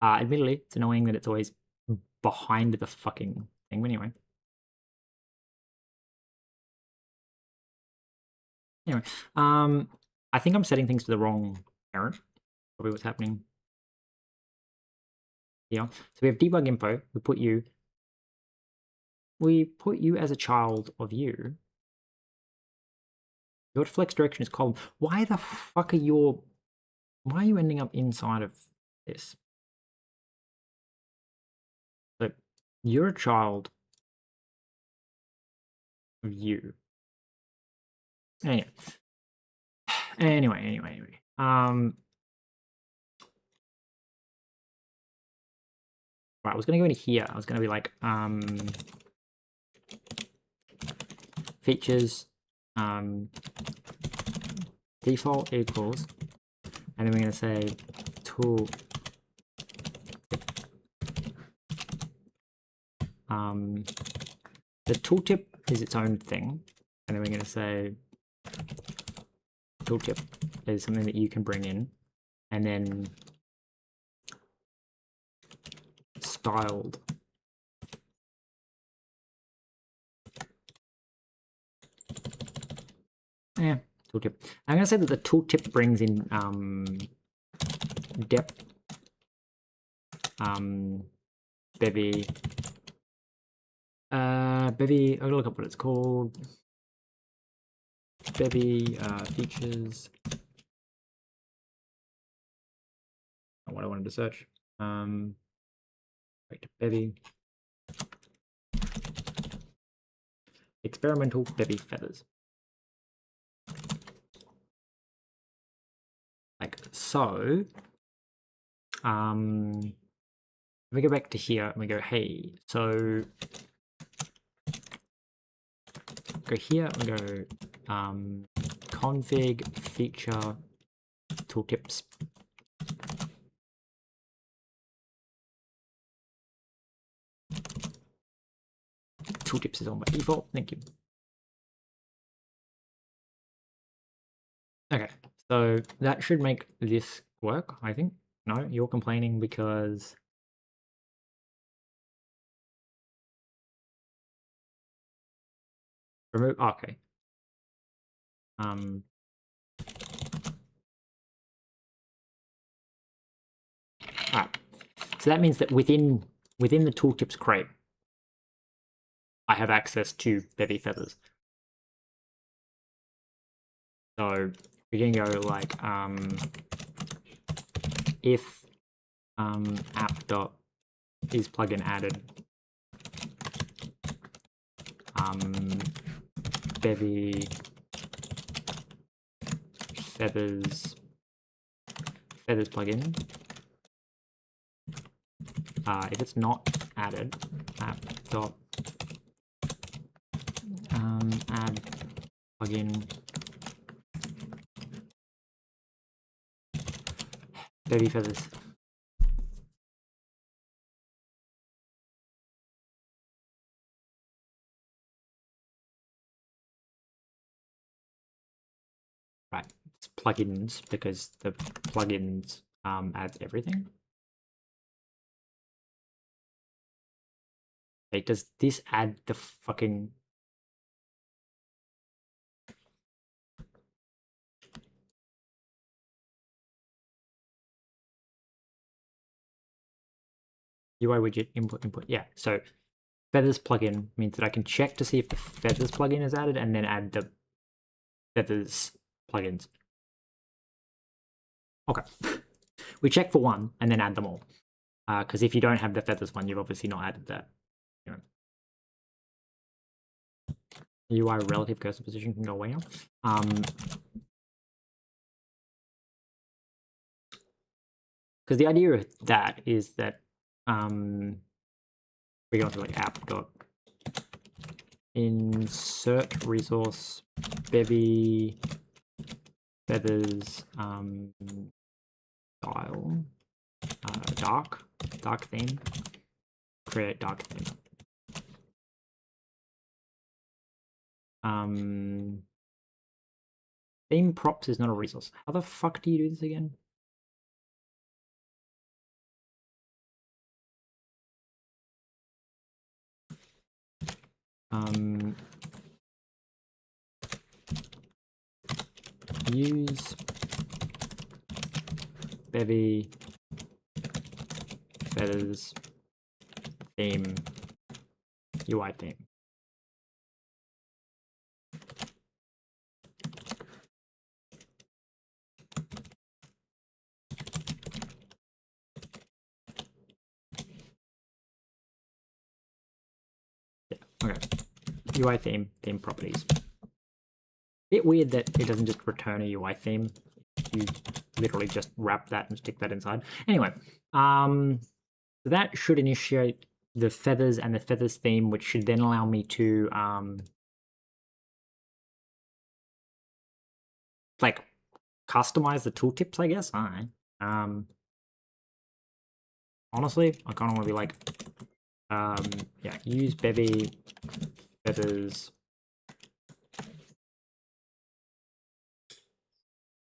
Admittedly, it's annoying that it's always behind the fucking thing, but anyway. Anyway, I think I'm setting things to the wrong parent. Probably what's happening here. So we have debug info. We put you as a child of you. Your flex direction is column. Why the fuck are why are you ending up inside of this? So you're a child of you. Anyway. Anyway. Right, I was gonna go into here. I was gonna be like, features, default equals, and then we're gonna say tool. The tooltip is its own thing, and then we're gonna say tooltip is something that you can bring in, and then styled. Yeah, tooltip. I'm gonna say that the tooltip brings in depth, Bevy. Bevy, I'll look up what it's called. Bevy features. Not what I wanted to search. Back to Bevy. Experimental Bevy feathers. Like so. We go back to here and we go, hey, so go here, we go config feature tooltips. Tooltips is on by default, thank you. Okay, so that should make this work, I think. No, you're complaining because remove, oh, okay. Alright. So that means that within the tooltips crate, I have access to Bevy feathers. So we can go like if app dot is plugin added Bevy feathers plugin. If it's not added, app dot add plugin Bevy feathers. Right, it's plugins because the plugins adds everything. Wait, does this add the fucking UI widget input? Yeah, so feathers plugin means that I can check to see if the feathers plugin is added and then add the feathers plugins. Okay. We check for one and then add them all. Because if you don't have the feathers one, you've obviously not added that. You know. UI relative cursor position can go away now. Because the idea of that is that we go to like app dot insert resource Bevy feathers style dark theme, create dark theme. Theme props is not a resource. How the fuck do you do this again? Use Bevy feathers theme UI theme. Yeah, okay. UI theme properties. Bit weird that it doesn't just return a UI theme. You literally just wrap that and stick that inside. Anyway, that should initiate the feathers and the feathers theme, which should then allow me to like customize the tooltips, I guess. I don't know. Honestly, I kind of want to be like, yeah, use Bevy feathers.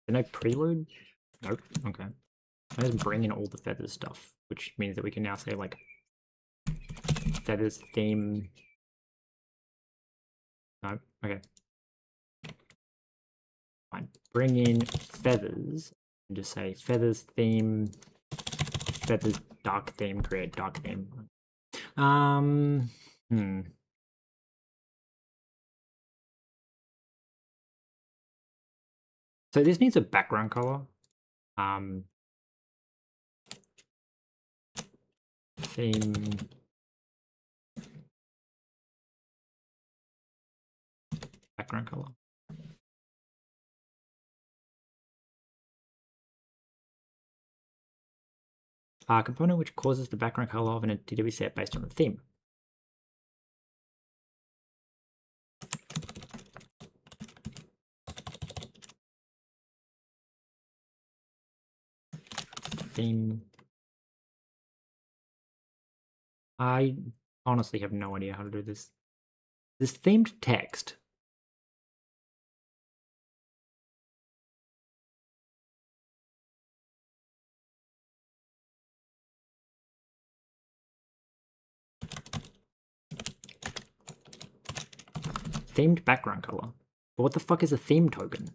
No preload? Nope. Okay. I just bring in all the feathers stuff, which means that we can now say like feathers theme. No. Okay. Fine. Bring in feathers and just say feathers theme, feathers dark theme, create dark theme. So this needs a background color. Theme background color. Component which causes the background color of an entity to be set based on the theme. Theme. I honestly have no idea how to do this. This themed text. Themed background color. But what the fuck is a theme token?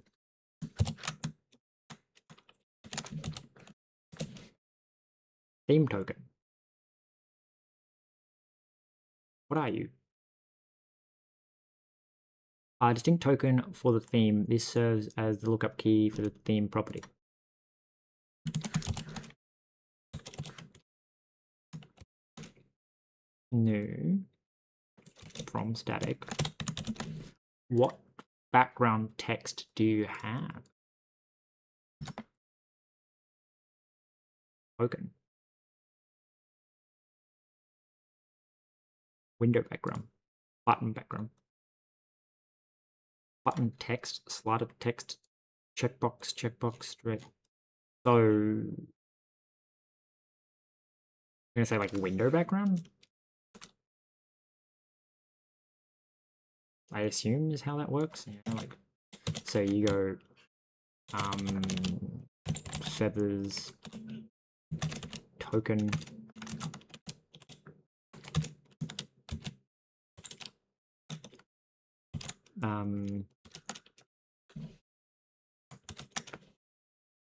Theme token. What are you? A distinct token for the theme. This serves as the lookup key for the theme property. New from static. What background text do you have? Token. Window background. Button background. Button text, slider text, checkbox, straight. So I'm gonna say like window background. I assume is how that works. Yeah, like so you go feathers token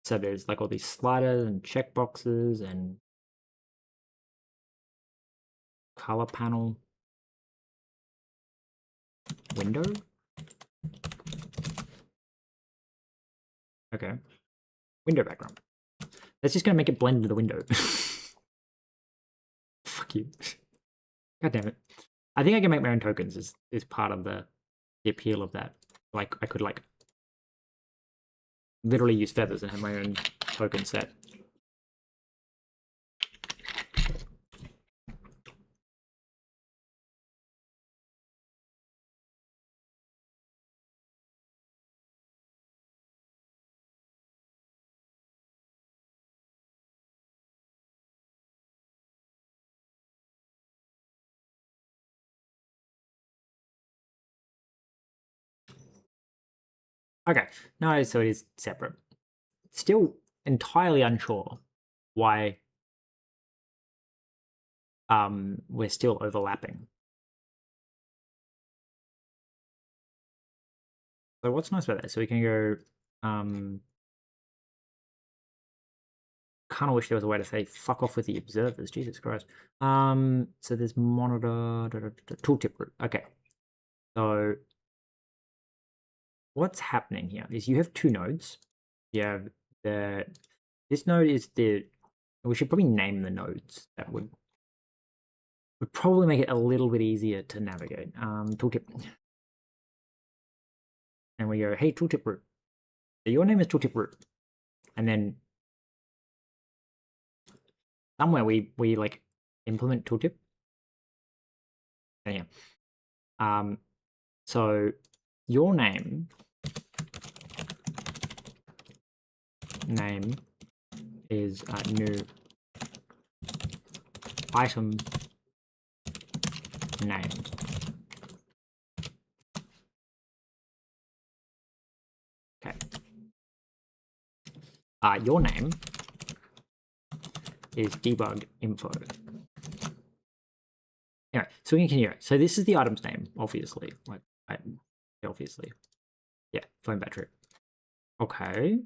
so there's like all these sliders and checkboxes and color panel window. Okay. Window background. That's just going to make it blend into the window. Fuck you. God damn it. I think I can make my own tokens is part of the appeal of that. Like I could like literally use feathers and have my own token set. Okay, no, so it is separate. Still entirely unsure why we're still overlapping. So what's nice about that? So we can go kind of wish there was a way to say fuck off with the observers, Jesus Christ. So there's monitor tooltip root. Okay. So what's happening here is you have two nodes. You have this node is we should probably name the nodes. That would probably make it a little bit easier to navigate. Tooltip. And we go, hey, tooltip root. So your name is tooltip root. And then somewhere we like implement tooltip. And yeah. So your name is new item name. Okay. Your name is debug info. Anyway, so we can continue. So this is the item's name, obviously. Like, obviously. Yeah, phone battery. Okay.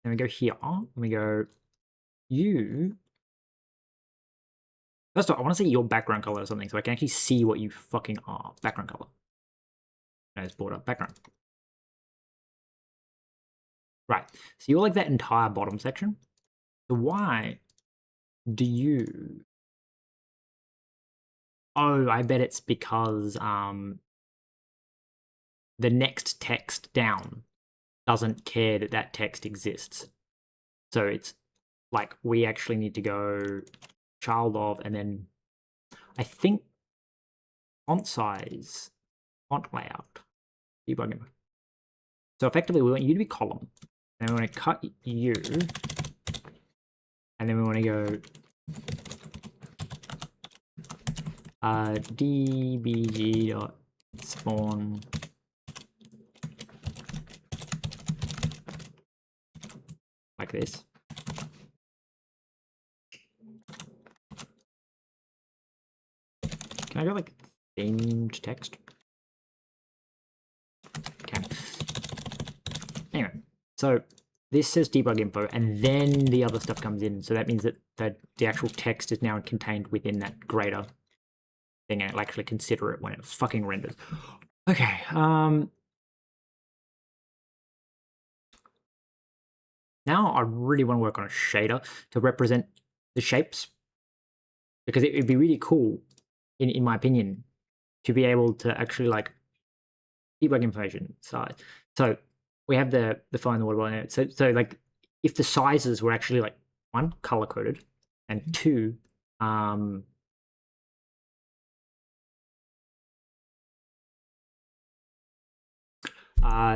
Then we go here, and we go, you. First of all, I want to see your background color or something so I can actually see what you fucking are. Background color. No, it's border. Background. Right. So you're like that entire bottom section. So why do you... Oh, I bet it's because the next text down doesn't care that that text exists. So it's like we actually need to go child of, and then I think font size, font layout, debug info. So effectively we want you to be column, and we want to cut you, and then we want to go dbg.spawn like this. Can I go like themed text? Okay. Anyway, so this says debug info, and then the other stuff comes in. So that means that the actual text is now contained within that greater thing, and it'll actually consider it when it fucking renders. Okay. Now I really want to work on a shader to represent the shapes, because it would be really cool, in my opinion, to be able to actually like debug information size. So we have the find the water bottle. So like if the sizes were actually like one, color coded, and two,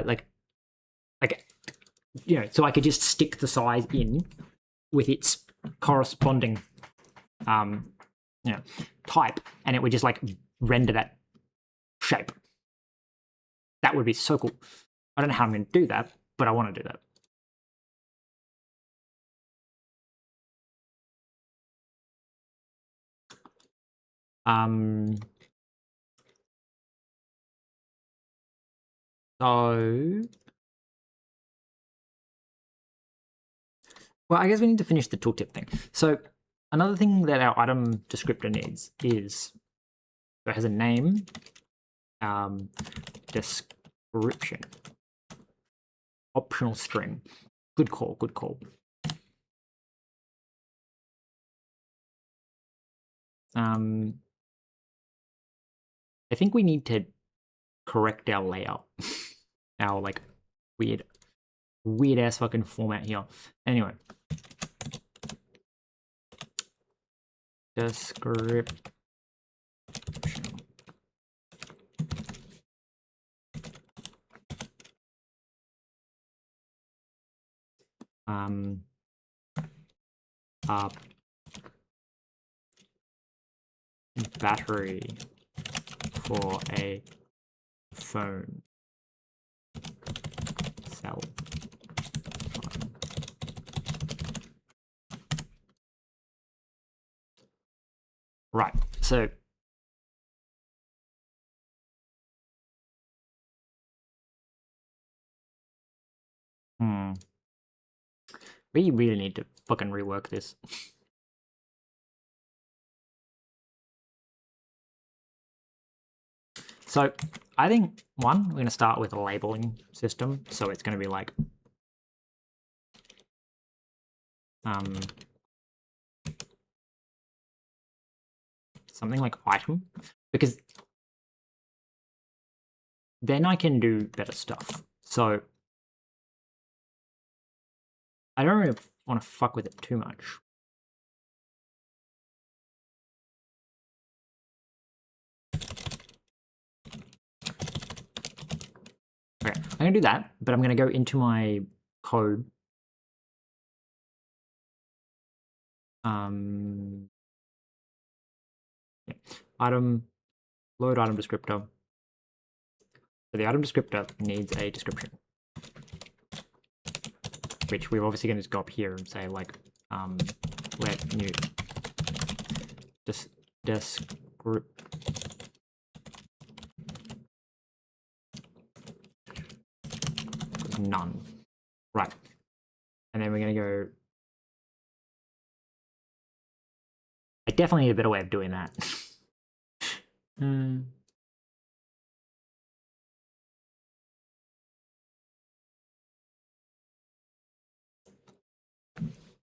like you know, so I could just stick the size in with its corresponding you know, type, and it would just like render that shape. That would be so cool. I don't know how I'm going to do that, but I want to do that. So, well, I guess we need to finish the tooltip thing. So another thing that our item descriptor needs is, so it has a name, description, optional string. Good call, good call. I think we need to correct our layout. Our like weird ass fucking format here. Anyway. Description. Battery for a phone cell phone. Right, so we really need to fucking rework this. So I think one, we're going to start with a labeling system. So it's going to be like something like item, because then I can do better stuff. So I don't really want to fuck with it too much. Okay, I'm going to do that, but I'm going to go into my code. Item, load item descriptor. So the item descriptor needs a description, which we're obviously going to just go up here and say like, let new descript. None. Right. And then we're going to go. I definitely need a better way of doing that.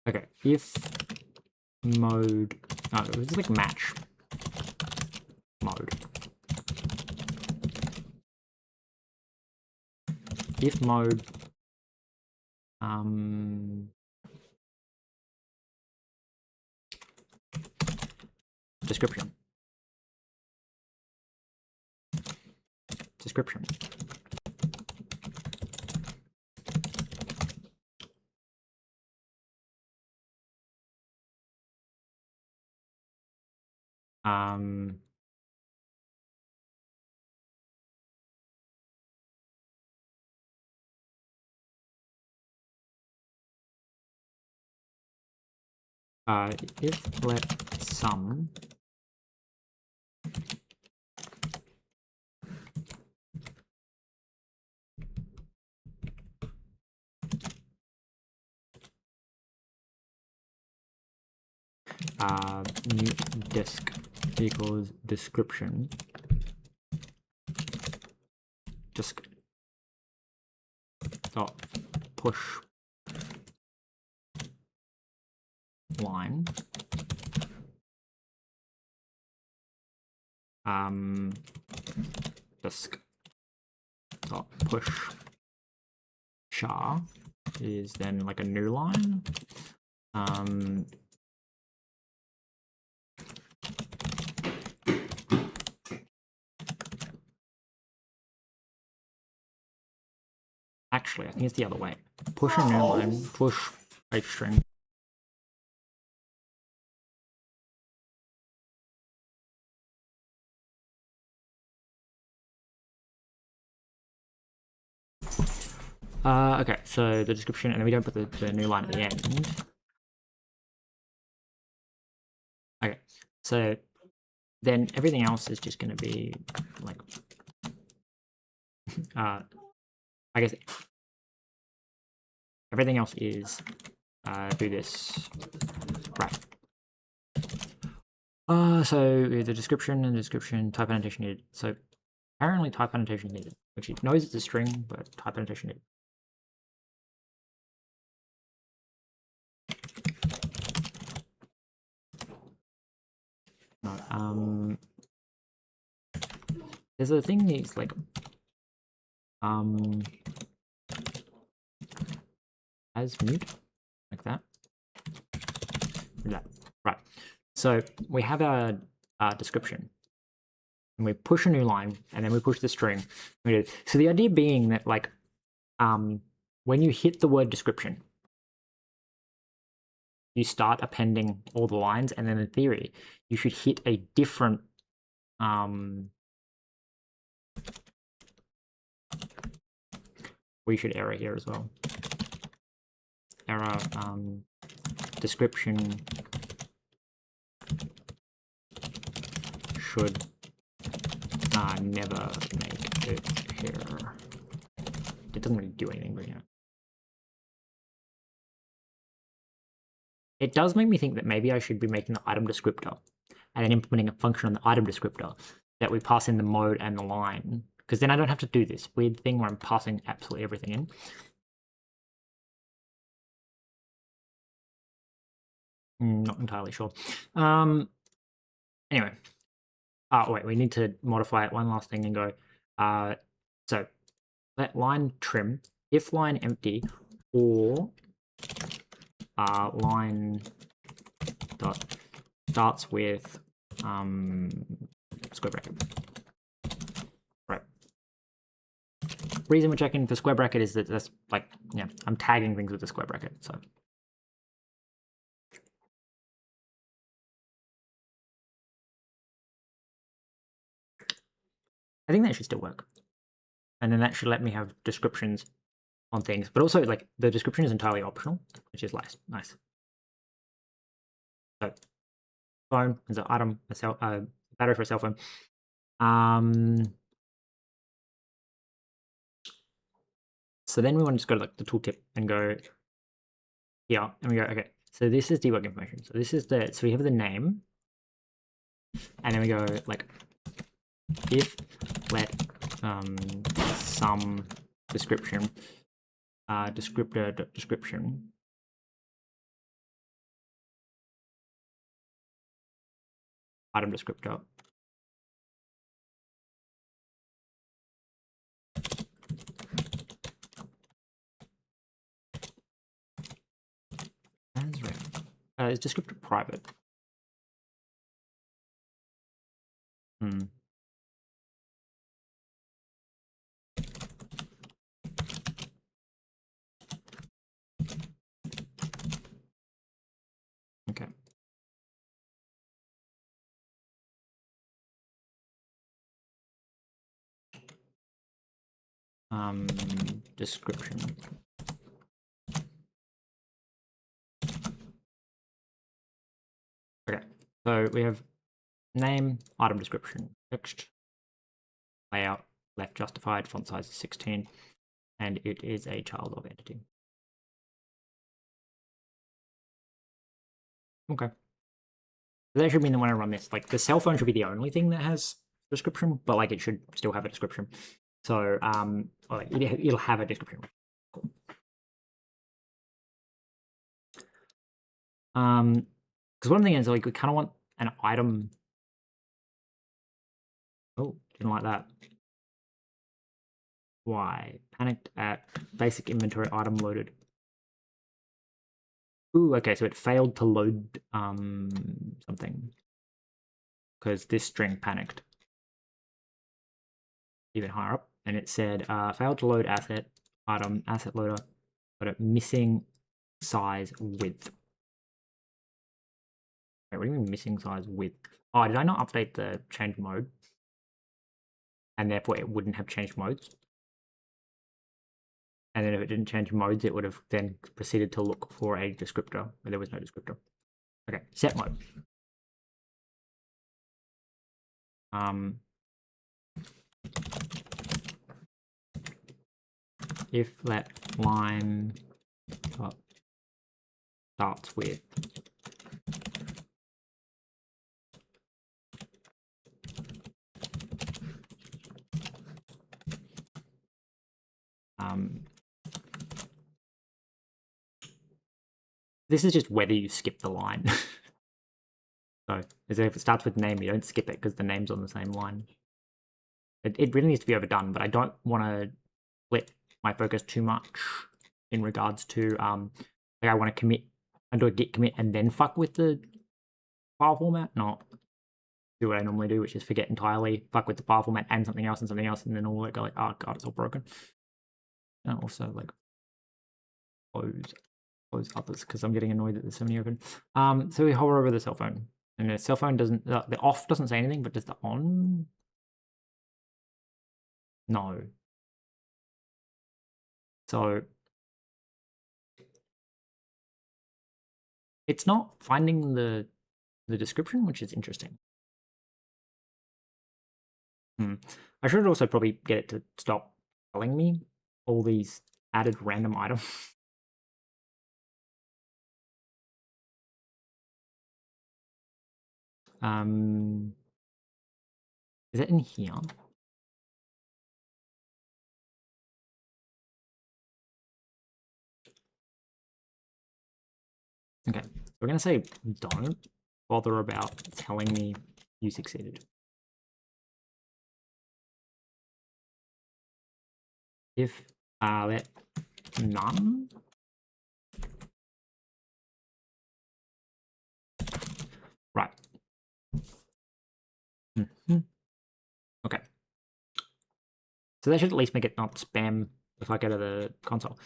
Okay, if mode, oh, it's like match mode. If mode, description. If let sum new disk equals description disk dot push line disk dot push char is then like a new line. Actually, I think it's the other way. Push a new line, push H string. Okay, so the description, and then we don't put the new line at the end. Okay, so then everything else is just going to be like, I guess everything else is do this, right. So the description and description, type annotation needed. So apparently type annotation needed, which it knows it's a string, but type annotation needed. No, there's a thing that's like as mute, like that. Right. So we have our description, and we push a new line, and then we push the string. So the idea being that like when you hit the word description, you start appending all the lines, and then in theory, you should hit a different we should error here as well. Error description should never make it error. It doesn't really do anything, but yeah. It does make me think that maybe I should be making the item descriptor and then implementing a function on the item descriptor that we pass in the mode and the line, because then I don't have to do this weird thing where I'm passing absolutely everything in. Not entirely sure. Anyway. Wait, we need to modify it one last thing and go. So let line trim, if line empty, or line dot starts with square bracket. Right. Reason we're checking for square bracket is that that's like, yeah, I'm tagging things with the square bracket, so. I think that should still work. And then that should let me have descriptions on things, but also like the description is entirely optional, which is nice. So phone is an item, a battery for a cell phone. So then we want to just go to like the tooltip and go here, and we go, okay, so this is debug information. So this is so we have the name, and then we go like if let some description description item descriptor is descriptor private. Okay. Description. Okay, so we have name, item description, text, layout, left justified, font size is 16, and it is a child of entity. Okay. So that should mean that when I run this, like the cell phone should be the only thing that has description, but like it should still have a description. So like it'll have a description. Cool. Because one thing is like we kind of want an item. Oh, didn't like that. Why? Panicked at basic inventory item loaded. Ooh, okay, so it failed to load something. Because this string panicked. Even higher up. And it said failed to load asset item asset loader, but it missing size width. Wait, what do you mean missing size width? Oh, did I not update the change mode? And therefore it wouldn't have changed modes. And then if it didn't change modes, it would have then proceeded to look for a descriptor where there was no descriptor. Okay, set mode. If let line starts with this is just whether you skip the line. So as if it starts with name, you don't skip it because the name's on the same line. It really needs to be overdone, but I don't want to split my focus too much in regards to like I want to commit and do a git commit and then fuck with the file format, not do what I normally do, which is forget entirely, fuck with the file format and something else, and then all that go like, oh god, it's all broken. And also like close others because I'm getting annoyed that there's so many open. So we hover over the cell phone, and the cell phone doesn't, the off doesn't say anything, but does the on? No. So it's not finding the description, which is interesting. I should also probably get it to stop telling me all these added random items. Is it in here? Okay, so we're gonna say don't bother about telling me you succeeded. If let none. Right. Okay. So that should at least make it not spam if I go to the console.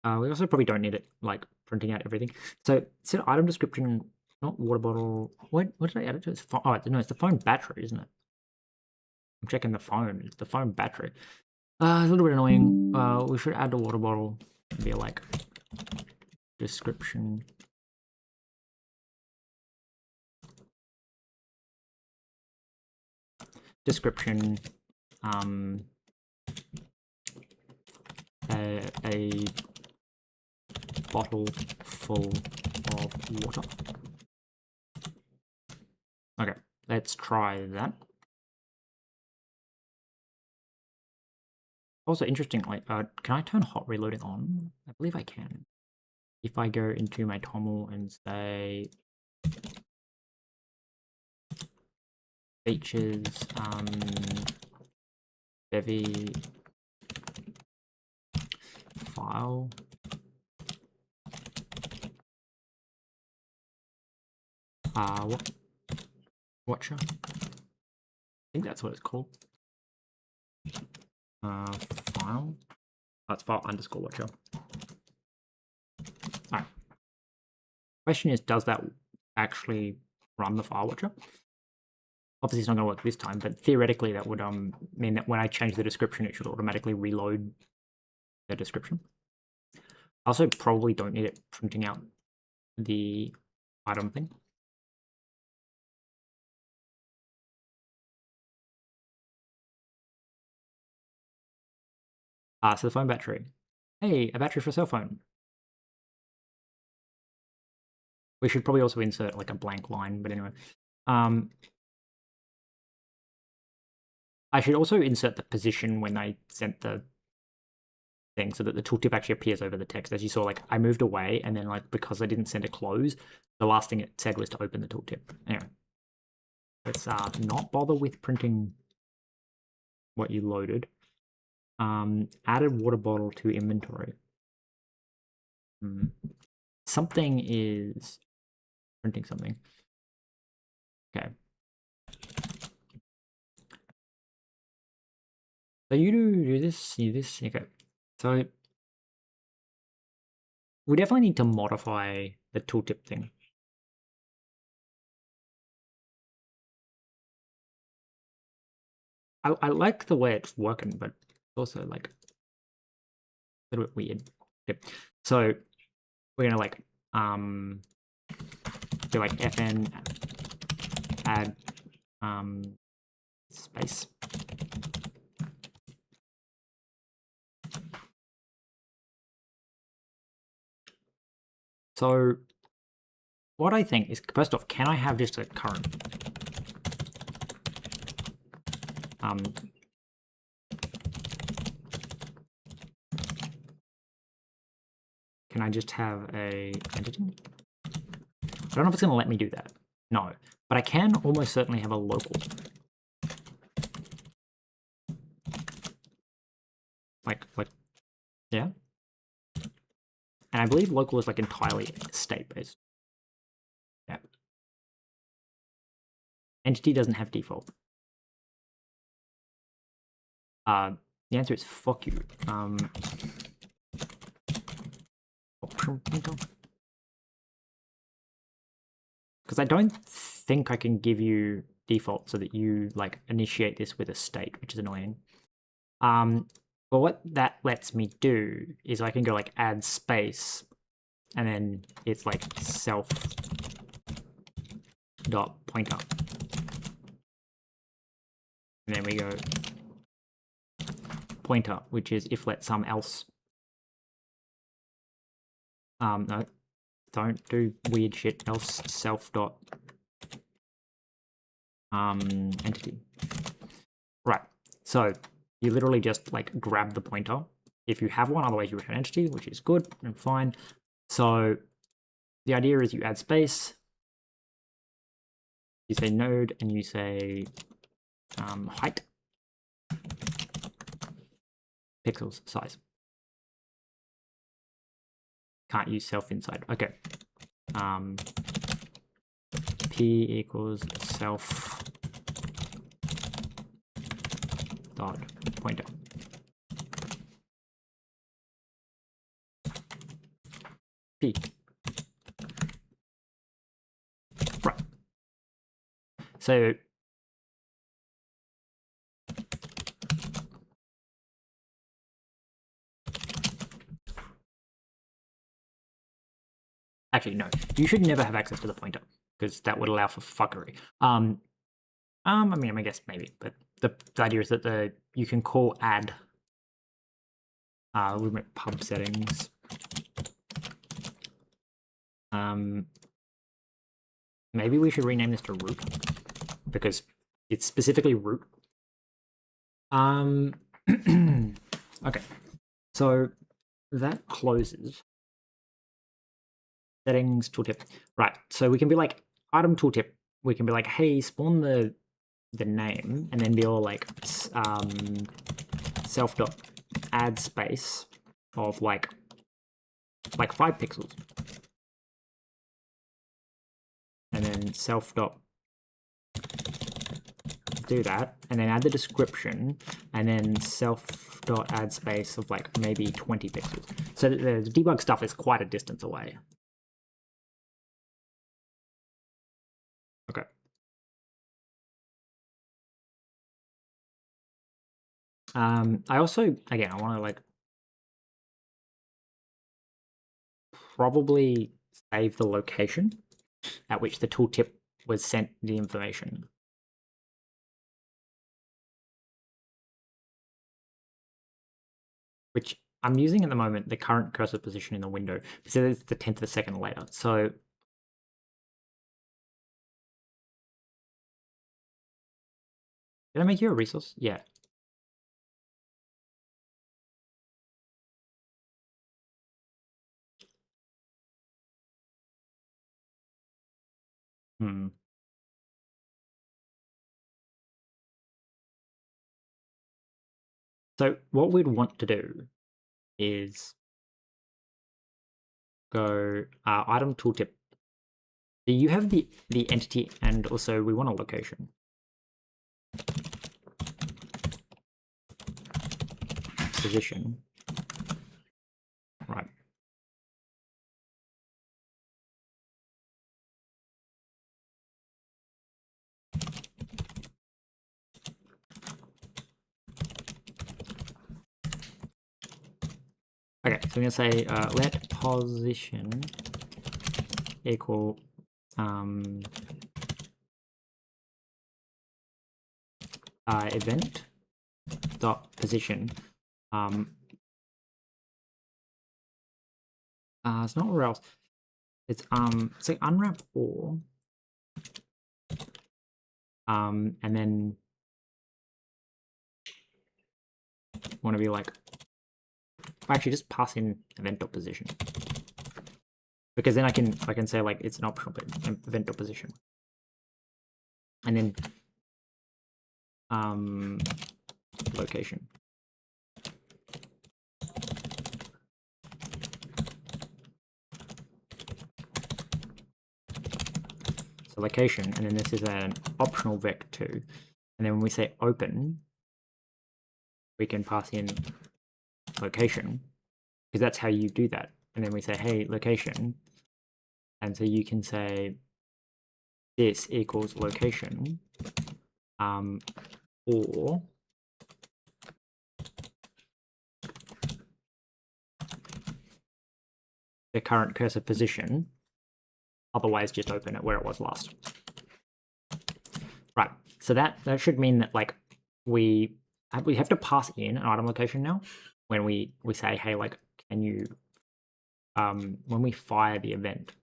We also probably don't need it like printing out everything. So set item description, not water bottle. What did I add it to? It's no, it's the phone battery, isn't it? I'm checking the phone. It's the phone battery. It's a little bit annoying. We should add the water bottle and be like description. Description. A bottle full of water. Okay, let's try that. Also, interestingly, can I turn hot reloading on? I believe I can. If I go into my TOML and say features, Bevy file. Watcher. I think that's what it's called. File. Oh, it's file underscore watcher. Alright. Question is, does that actually run the file watcher? Obviously, it's not going to work this time, but theoretically, that would mean that when I change the description, it should automatically reload the description. I also probably don't need it printing out the item thing. So the phone battery. Hey, a battery for a cell phone. We should probably also insert like a blank line, but anyway. I should also insert the position when I sent the thing so that the tooltip actually appears over the text. As you saw, like I moved away and then like because I didn't send a close, the last thing it said was to open the tooltip. Anyway, let's not bother with printing what you loaded. Added water bottle to inventory. Something is printing something. Okay. So you do this, you do this. Okay. So we definitely need to modify the tooltip thing. I like the way it's working, but it's also like a little bit weird. Okay. So we're gonna like do like fn add space. So what I think is, first off, can I have just a current? Can can I just have a entity? I don't know if it's going to let me do that. No. But I can almost certainly have a local. Like, yeah. And I believe local is like entirely state-based. Yeah. Entity doesn't have default. The answer is fuck you. Because I don't think I can give you default so that you like initiate this with a state, which is annoying. But what that lets me do is I can go like add space, and then it's like self dot pointer, and then we go pointer, which is if let some else. No, don't do weird shit. Else self dot entity. Right. So you literally just like grab the pointer if you have one. Otherwise, you return entity, which is good and fine. So the idea is you add space. You say node and you say height, pixels, size. Can't use self inside. Okay. P equals self dot pointer. P. Right. So actually, no. You should never have access to the pointer because that would allow for fuckery. I mean, I guess maybe, but the idea is that you can call add limit pub settings. Maybe we should rename this to root because it's specifically root. Okay, so that closes. Settings tooltip. Right, so we can be like item tooltip. We can be like, hey, spawn the name, and then be all like self dot add space of like 5 pixels, and then self dot do that, and then add the description, and then self dot add space of like maybe 20 pixels. So the debug stuff is quite a distance away. Okay. I also, again, I want to like probably save the location at which the tooltip was sent the information. Which I'm using at the moment, the current cursor position in the window, because it's the 10th of a second later. So did I make you a resource? Yeah. So what we'd want to do is go item tooltip. Do you have the entity, and also we want a location. Position. Right. Okay, so I'm going to say let position equal event dot position. It's not where else. It's like unwrap or and then want to be like, actually just pass in event dot position. because then I can say like it's an optional event or position, and then location. So location, and then this is an optional vec2, and then when we say open, we can pass in location, because that's how you do that. And then we say, hey, location, and so you can say this equals location, or the current cursor position, otherwise just open it where it was last. Right, so that should mean that like we have to pass in an item location now when we say, hey, like, can you when we fire the event.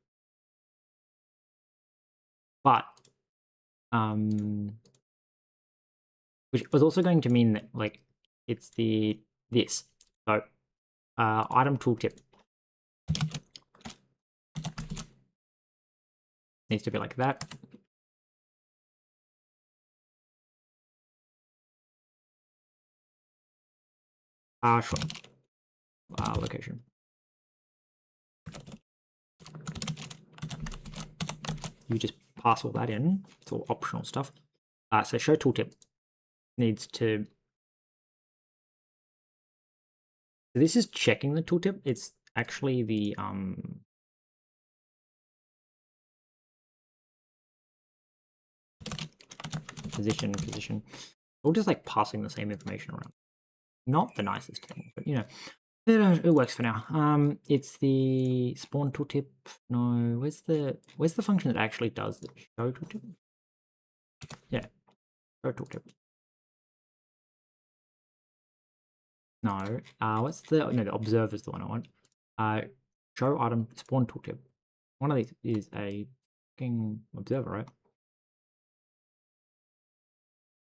But which was also going to mean that like it's this. So item tooltip needs to be like that. Sure. Location. You just pass all that in. It's all optional stuff. So show tooltip needs to. So this is checking the tooltip. It's actually the position. We're just like passing the same information around. Not the nicest thing, but you know, it works for now. It's the spawn tooltip. No, where's the function that actually does the show tooltip? Yeah, show tooltip. No, what's the observer is the one I want. Show item spawn tooltip. One of these is a fucking observer, right?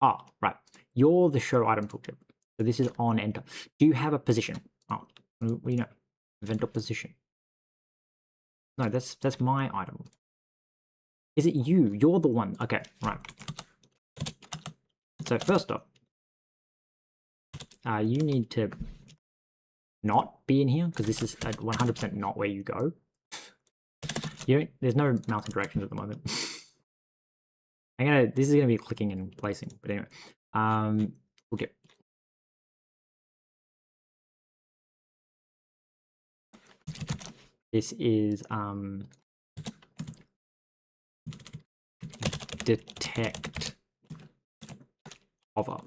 Ah, right. You're the show item tooltip. So this is on enter. Do you have a position? Oh, we know. Event or position. No, that's my item. Is it you? You're the one. Okay, right. So first off, you need to not be in here because this is 100% not where you go. There's no mouse interactions at the moment. This is gonna be clicking and placing, but anyway, okay. This is detect hover.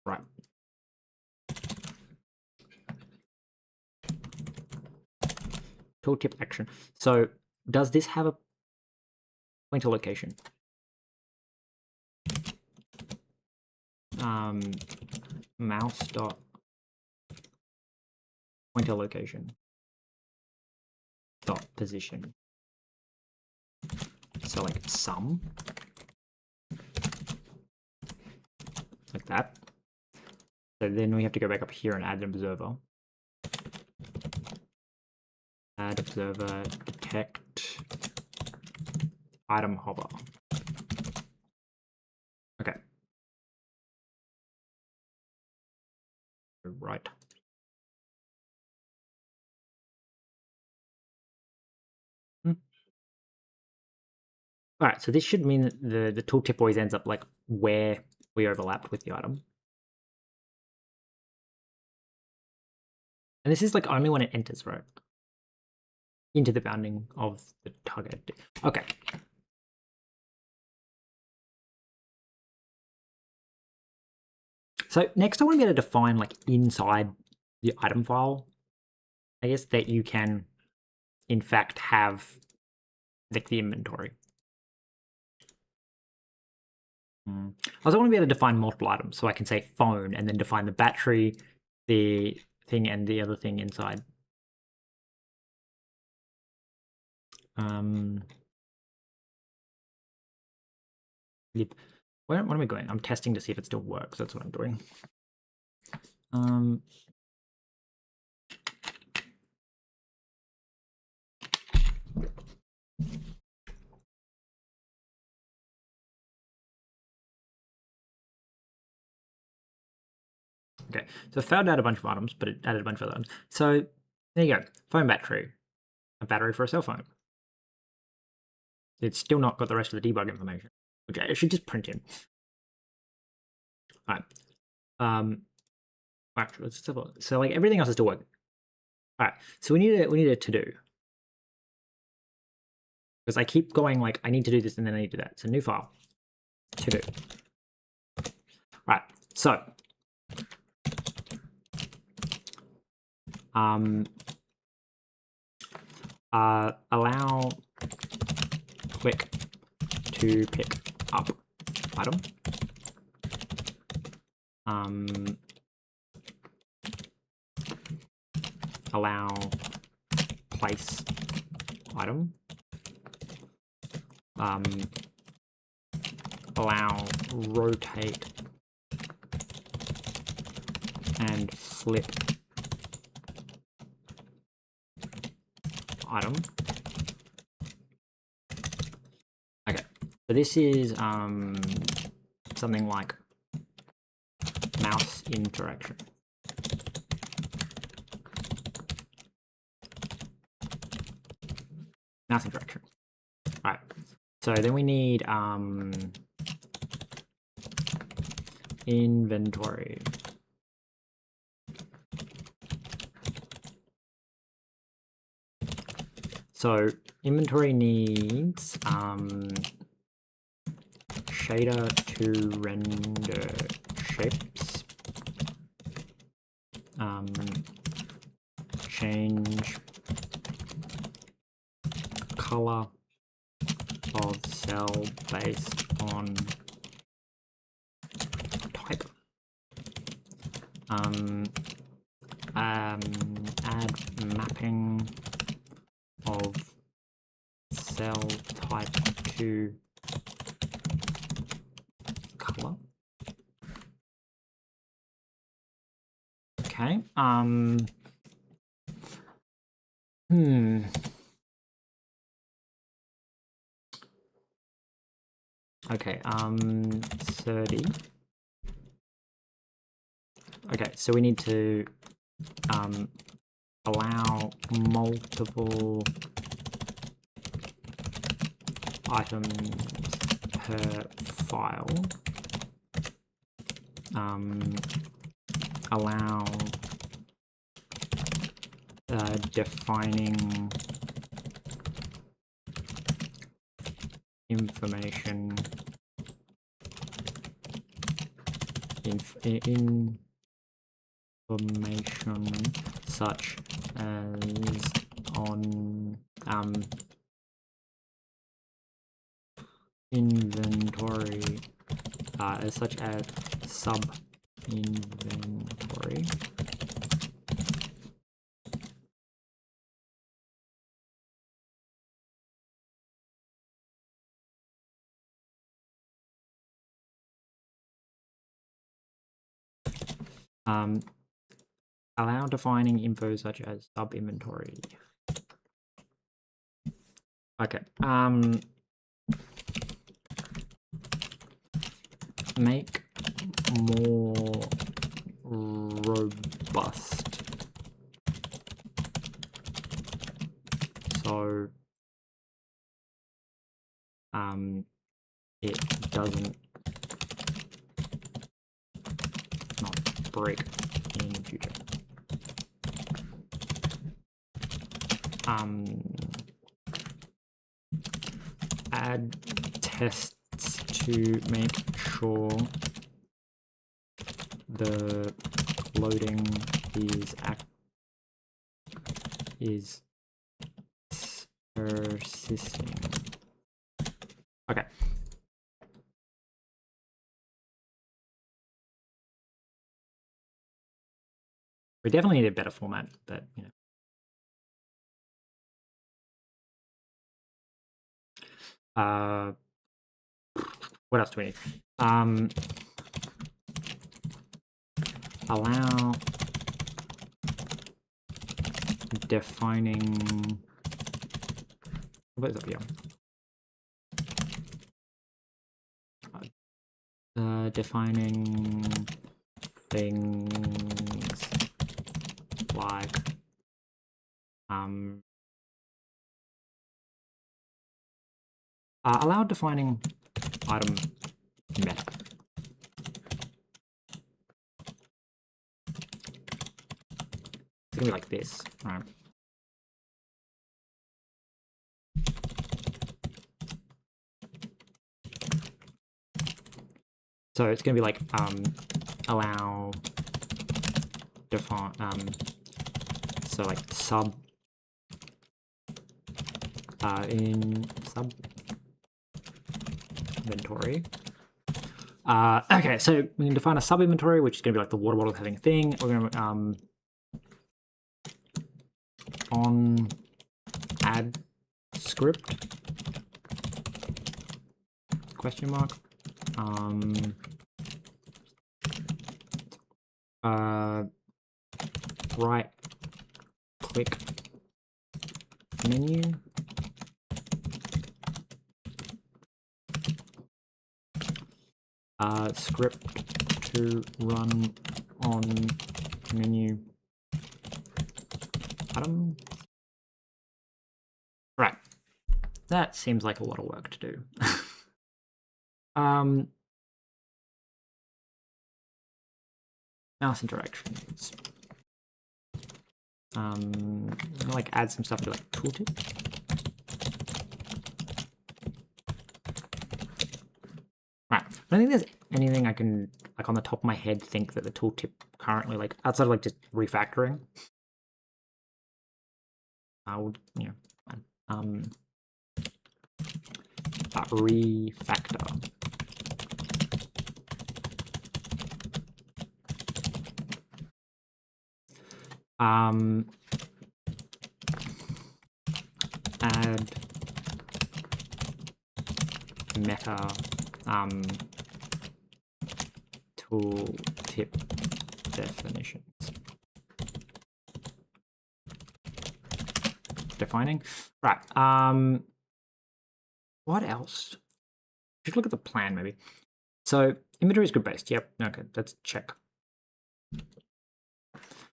Right. Tooltip action. So does this have a pointer location? Mouse dot pointer location dot position. So like sum, like that. So then we have to go back up here and add an observer. Add observer detect item hover. Okay. Right. All right, so this should mean that the tooltip always ends up like where we overlapped with the item. And this is like only when it enters, right? Into the bounding of the target. Okay. So next I want to be able to define like inside the item file, I guess, that you can in fact have like the inventory. I also want to be able to define multiple items, so I can say phone and then define the battery, the thing, and the other thing inside. Lib. what am I doing? I'm testing to see if it still works. That's what I'm doing. Okay, so it found out a bunch of items, but it added a bunch of other items. So there you go. Phone battery. A battery for a cell phone. It's still not got the rest of the debug information, which I should just print in. All right. Actually, let's just have a look. So like everything else is still working. All right. So we need a to do. Because I keep going like I need to do this and then I need to do that. So new file. To do. Right. So allow click to pick up item. Allow place item. Allow rotate and flip item. Okay, so this is something like mouse interaction. Mouse interaction. All right. So then we need inventory. So inventory needs shader to render shapes. Change color of cell based on type. Add mapping of cell type to color. Okay. Okay, 30. Okay, so we need to allow multiple items per file. Allow defining information information such as on inventory such as sub inventory. Allow defining info such as sub inventory. Okay. Make more robust. So it doesn't not break in future. Add tests to make sure the loading is persisting. Okay. We definitely need a better format, but you know. what else do we need? Allow defining. What is up here? Defining things like allow defining item meta. It's gonna be like this, right? So it's gonna be like allow define so like sub in sub inventory. Okay, so we can define a sub inventory, which is gonna be like the water bottle having a thing. We're gonna on add script question mark right click menu script to run on menu item. Right, that seems like a lot of work to do. Mouse interactions. Like add some stuff to like tooltip. Right, I don't think there's anything I can like on the top of my head think that the tooltip currently like outside of like just refactoring. I would, you know, refactor. Add meta tooltip definitions. Defining. Right. What else? Just look at the plan maybe. So inventory is grid based. Yep. Okay, let's check.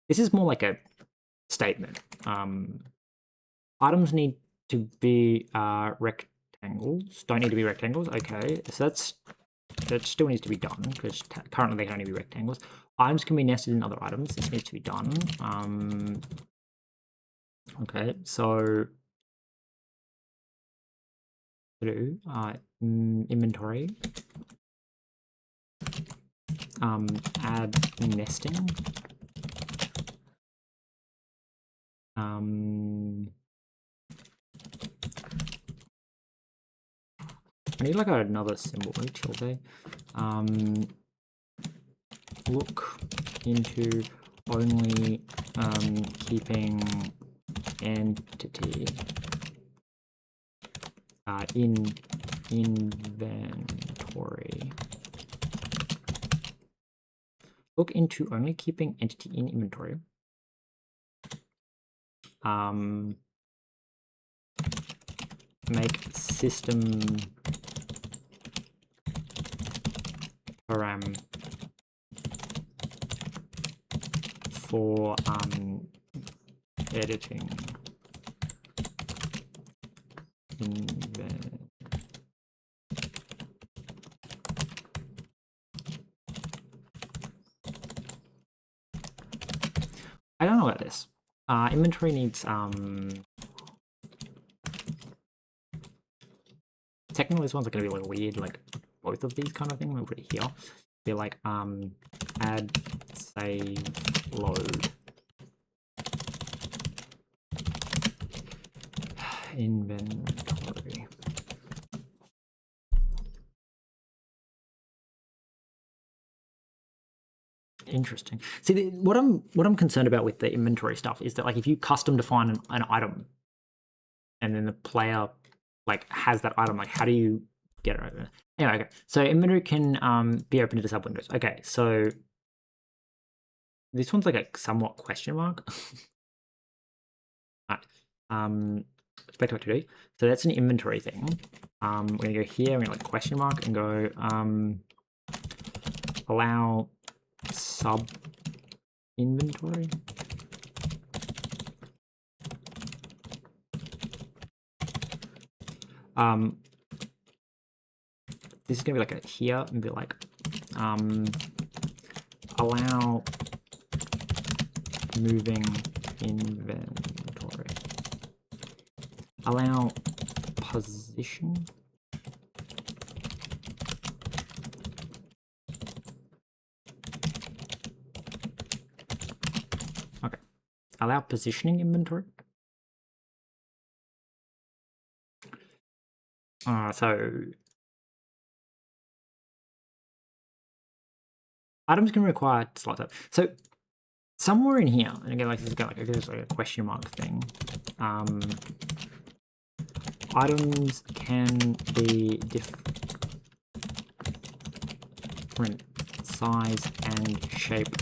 This is more like a statement. Items need to be rectangles. Don't need to be rectangles. Okay, so that still needs to be done because currently they can only be rectangles. Items can be nested in other items. This needs to be done. Okay, so do inventory. Add nesting. I need like another symbol, tilde. Look into only keeping entity in inventory. Look into only keeping entity in inventory. Make system param for editing I don't know about this. Inventory needs technically this one's going to be like weird, like both of these kind of thing. We'll put it here. Be like add save load inventory. Interesting. See, what I'm concerned about with the inventory stuff is that like if you custom define an item, and then the player like has that item, like how do you get it open. Anyway, okay. So inventory can be opened into sub windows. Okay, so this one's like a somewhat question mark. Right. Back to what to do. So that's an inventory thing. We're gonna go here, we're gonna like question mark and go allow sub inventory. This is gonna be like a here and be like allow moving inventory. Allow position. Okay. Allow positioning inventory. So items can require slot up. So somewhere in here, and again, like this is like a question mark thing. Items can be different size and shape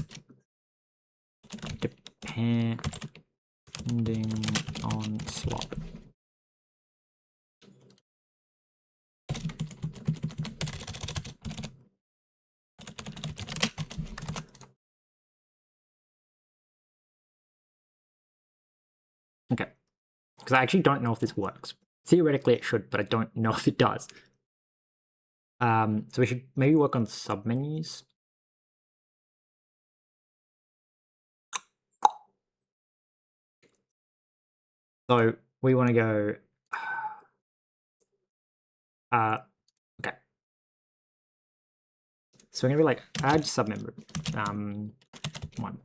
depending on slot. Okay, because I actually don't know if this works. Theoretically it should, but I don't know if it does. So we should maybe work on submenus. So we want to go okay. So we're gonna be like add submember 1.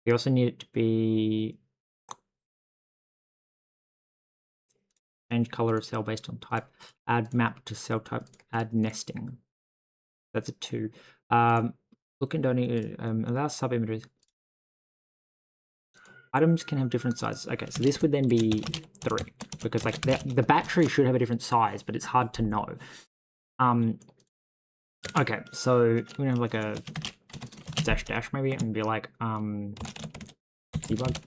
We also need it to be change color of cell based on type, add map to cell type, add nesting. That's a 2. Look and don't allow sub images. Items can have different sizes. Okay, so this would then be 3 because like the battery should have a different size, but it's hard to know. Okay, so we're gonna have like a dash maybe and be like debug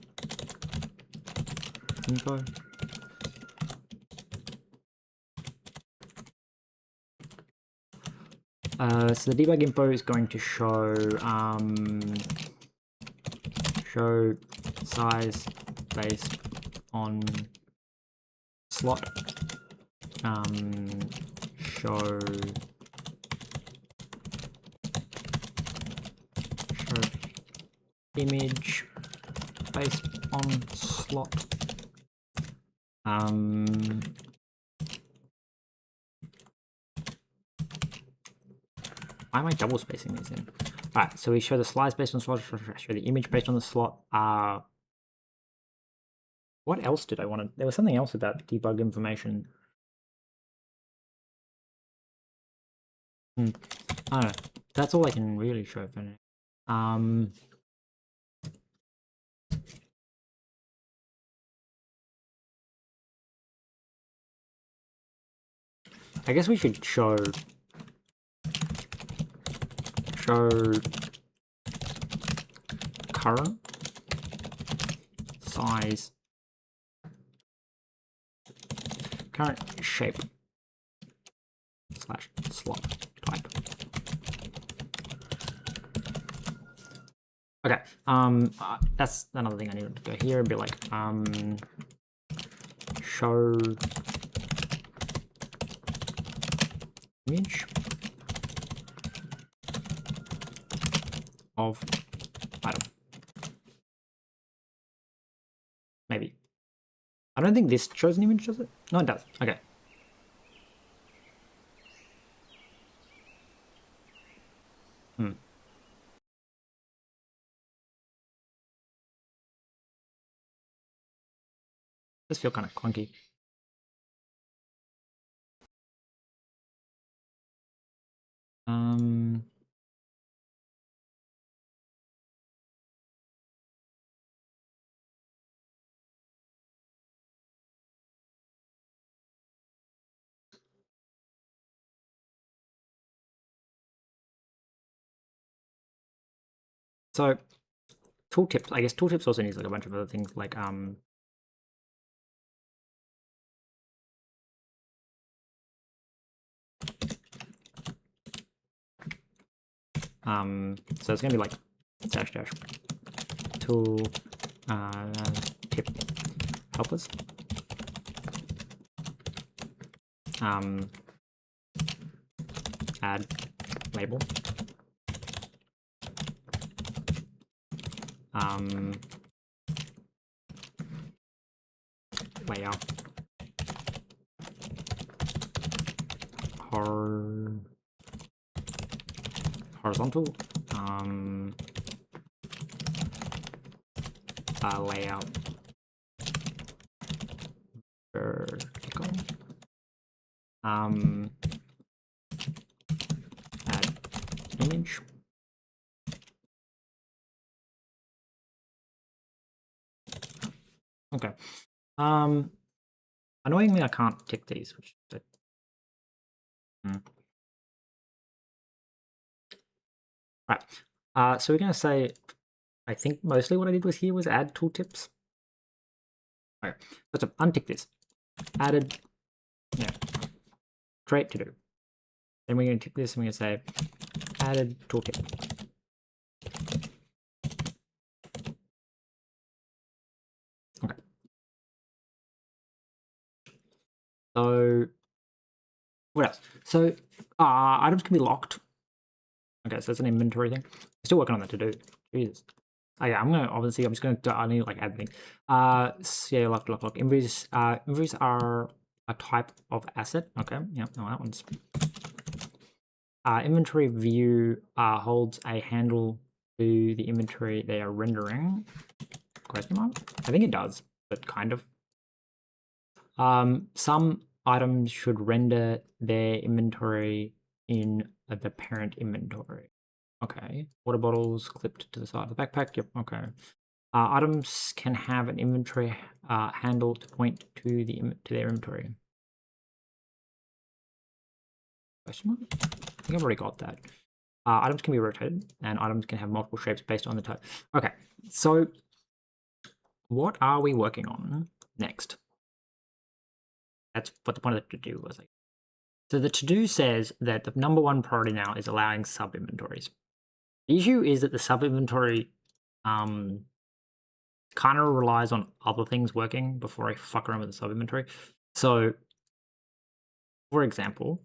info. So the debug info is going to show show size based on slot. Show image based on slot. Why am I double spacing these in? Alright, so we show the slides based on slot, show the image based on the slot. What else did I want to... There was something else about debug information. I don't know. That's all I can really show for now. I guess we should show current size, current shape slash slot type. Okay, that's another thing I need to go here and be like, show image of item. Maybe. I don't think this shows an image, does it? No, it does. Okay. This feel kind of clunky. So tooltips, I guess tooltips also needs like a bunch of other things like so it's gonna be like dash dash tool tip helpers. Add label. Layer. Horizontal. Layout. Vertical. Add image. Okay. Annoyingly, I can't tick these, which right. So we're going to say, I think mostly what I did was here was add tooltips. Okay, let's untick this. Added, yeah, create to do. Then we're going to tick this and we're going to say added tooltip. Okay. So what else? So items can be locked. Okay, so that's an inventory thing. I'm still working on that to do. Jesus. Oh yeah, I'm just gonna do, I need like add things. Yeah, lock. Inventories are a type of asset. Okay, yeah, no, that one's inventory view holds a handle to the inventory they are rendering. Question mark? I think it does, but kind of. Some items should render their inventory in the parent inventory. Okay. Water bottles clipped to the side of the backpack. Yep. Okay. Items can have an inventory handle to point to their inventory. Question mark? I think I've already got that. Items can be rotated, and items can have multiple shapes based on the type. Okay. So, what are we working on next? That's what the point of the to-do was. So the to-do says that the number one priority now is allowing sub-inventories. The issue is that the sub-inventory kind of relies on other things working before I fuck around with the sub-inventory. So, for example,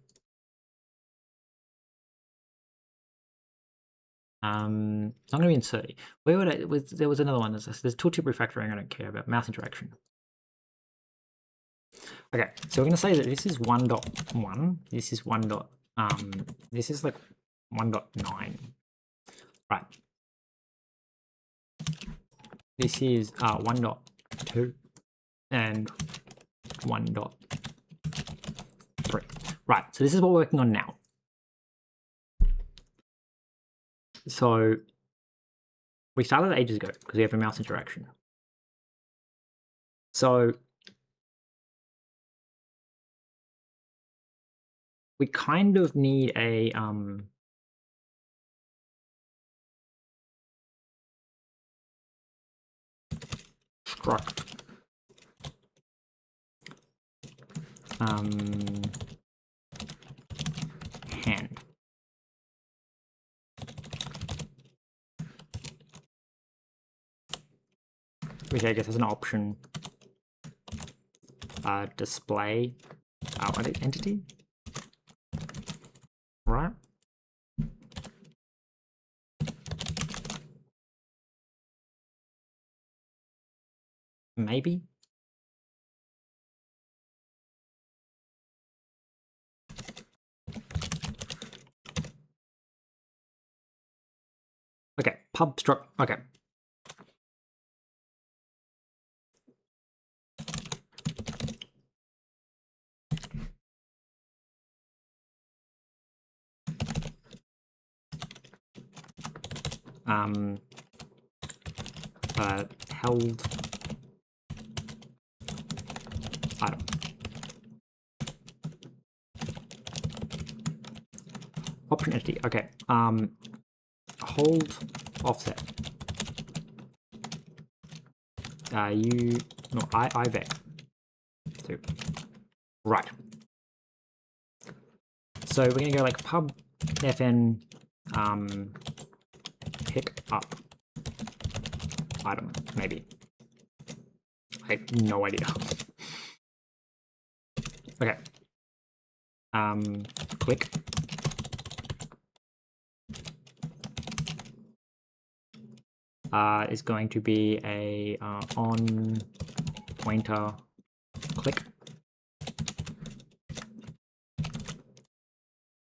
so I'm going to be inserting. Where would I? There was another one. There's tooltip refactoring. I don't care about mouse interaction. Okay, so we're going to say that this is 1.1. This is this is like 1.9. Right. This is 1.2 and 1.3. Right, so this is what we're working on now. So we started ages ago because we have a mouse interaction. So we kind of need a struct hand. Which I guess is an option. Display our entity. Right? Maybe. Okay, pub struct. Okay. Held item. Option entity. Okay. Hold offset. I vet. So, right. So we're gonna go like pub fn pick up item, maybe. I have no idea. Okay. Click. Is going to be a on pointer click.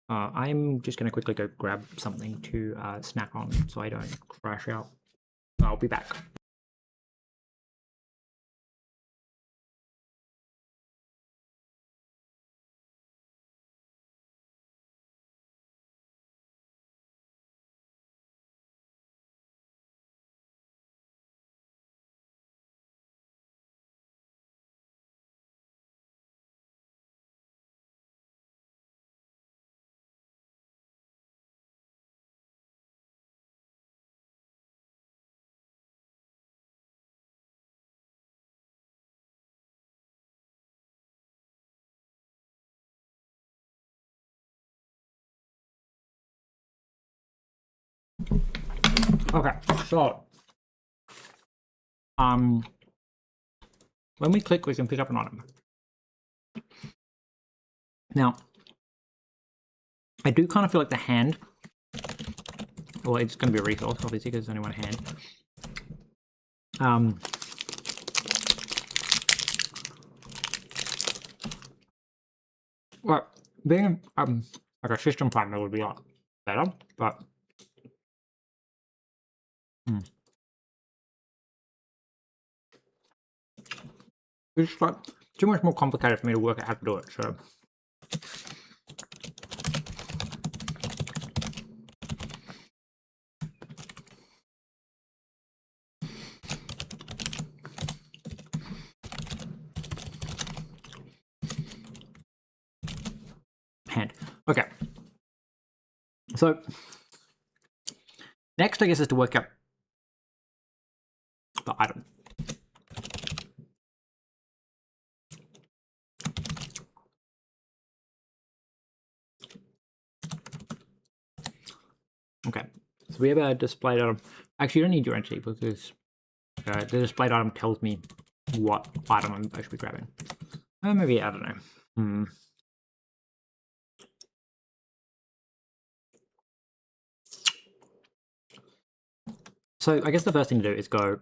I'm just going to quickly go grab something to snack on so I don't crash out. I'll be back. Okay, so when we click, we can pick up an item. Now, I do kind of feel like the hand, well, it's going to be a resource, obviously, because there's only one hand. Well, being like a system partner would be a lot better, but it's like too much more complicated for me to work out how to do it. So hand. Okay. So next, I guess, is to work out the item. Okay, so we have a displayed item. Actually, you don't need your entity because the displayed item tells me what item I'm supposed to be grabbing. Maybe, I don't know. So I guess the first thing to do is go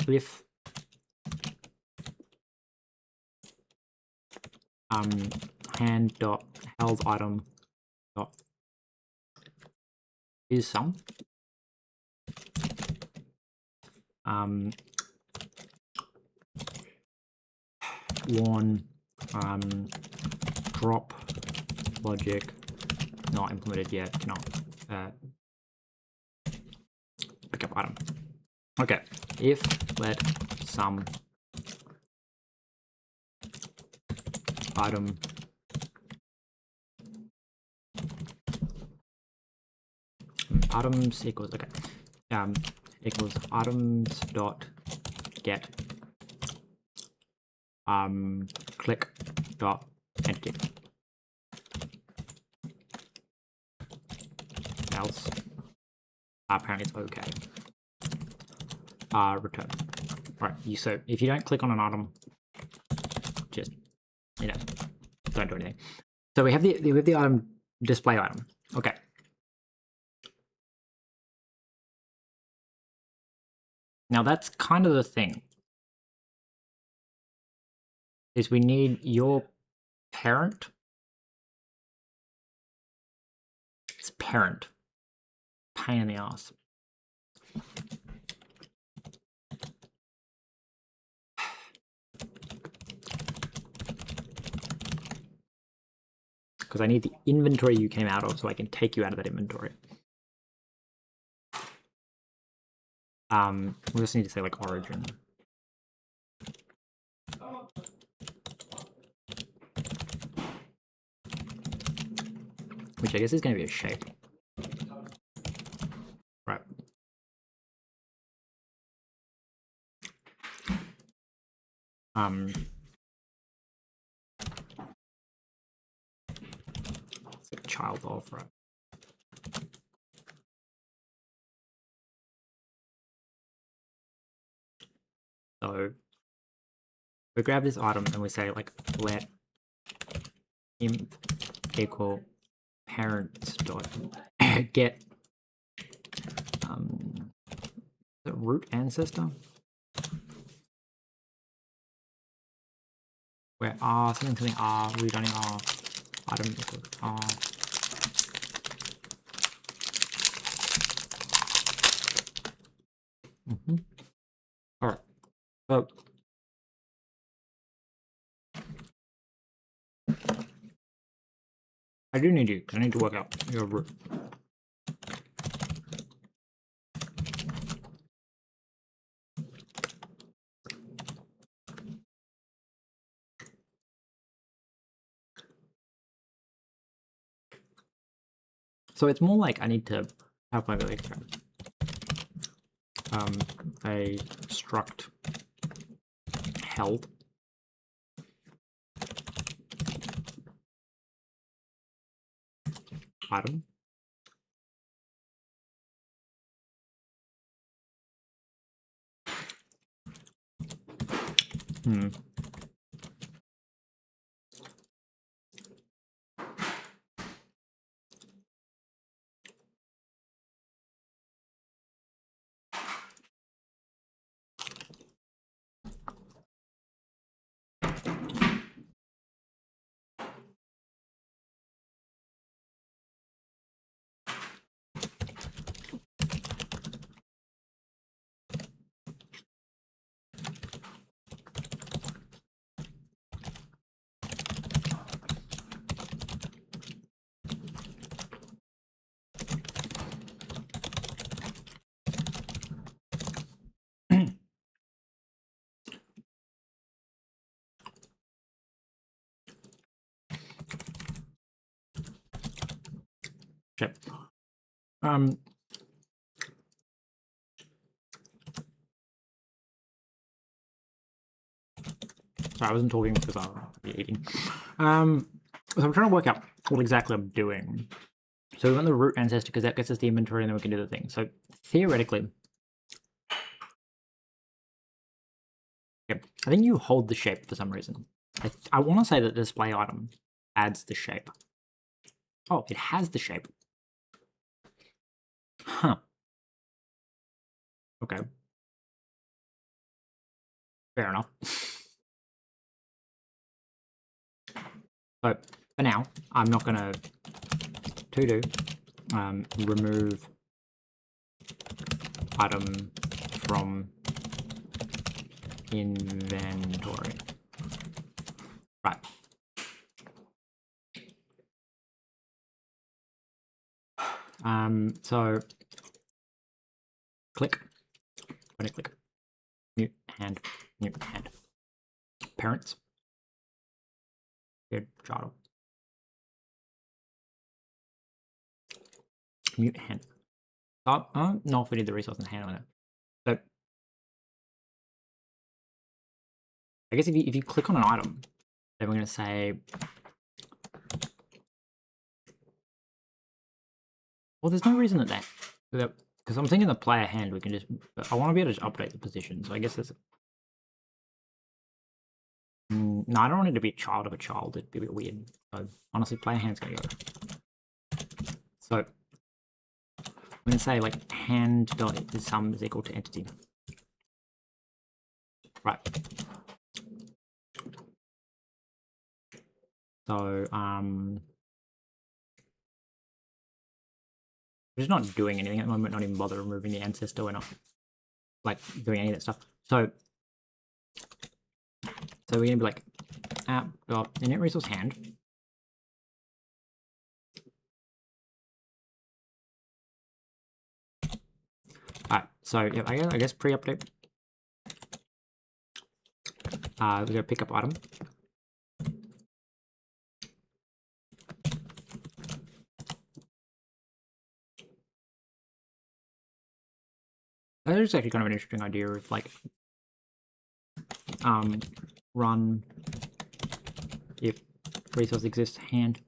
if hand dot held item dot is some warn drop logic not implemented yet, cannot pick up item. Okay, if let some item items equals, okay, equals items dot get click dot entity, else apparently it's okay. Return. Right, so if you don't click on an item, just, you know, don't do anything. So we have the item display item. Okay. Now that's kind of the thing. Is we need your parent. It's parent. Pain in the ass. Because I need the inventory you came out of so I can take you out of that inventory. We just need to say like origin. Which I guess is going to be a shape. Right. It's like a child of, right? So we grab this item and we say like let imp equal parents dot get the root ancestor where r something r reading r item equals r. All right, so I do need you because I need to work out your root. So it's more like I need to have my ability a struct held item. Okay. Sorry, I wasn't talking because I was eating. So I'm trying to work out what exactly I'm doing. So we want the root ancestor because that gets us the inventory and then we can do the thing. So theoretically, yeah, I think you hold the shape for some reason. I want to say that the display item adds the shape. Oh, it has the shape. Huh. Okay. Fair enough. So for now, I'm not gonna to-do remove item from inventory. Right. So click, when I click, mute hand, parents, good child, mute hand. No, if we need the resource and hand on it. So I guess if you click on an item, then we're going to say, well, there's no reason that because I'm thinking the player hand, we can just, I want to be able to just update the position. So I guess there's, no, I don't want it to be a child of a child. It'd be a bit weird. So honestly, player hand's going to go. So I'm going to say like hand dot sum is equal to entity. Right. So we're just not doing anything at the moment, not even bother removing the ancestor, we're not like doing any of that stuff. So we're gonna be like app dot init resource hand. Alright, so yeah, I guess pre-update. we go pick up item. That is actually kind of an interesting idea of like run if resource exists hand.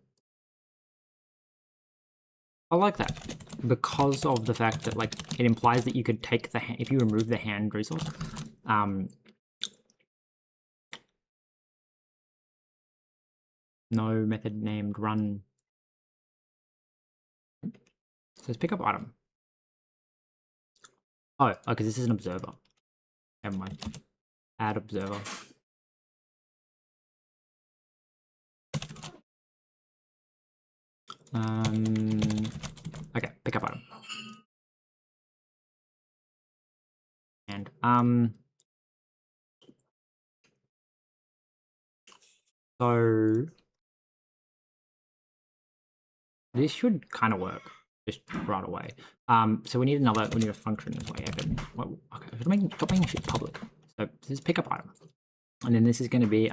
I like that because of the fact that like it implies that you could take the hand if you remove the hand resource. No method named run. Says pick up item. Oh, because this is an observer. Never mind. Add observer. Okay, pick up item. And so this should kind of work just right away. So we need a function this way. Okay, stop making shit public. So this is pick up item, and then this is going to be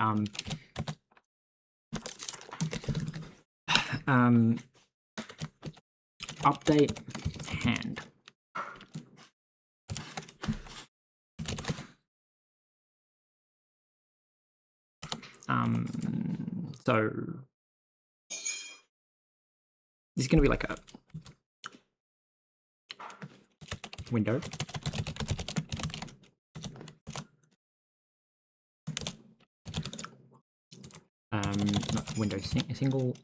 update hand. So this is going to be like a window. Not window, single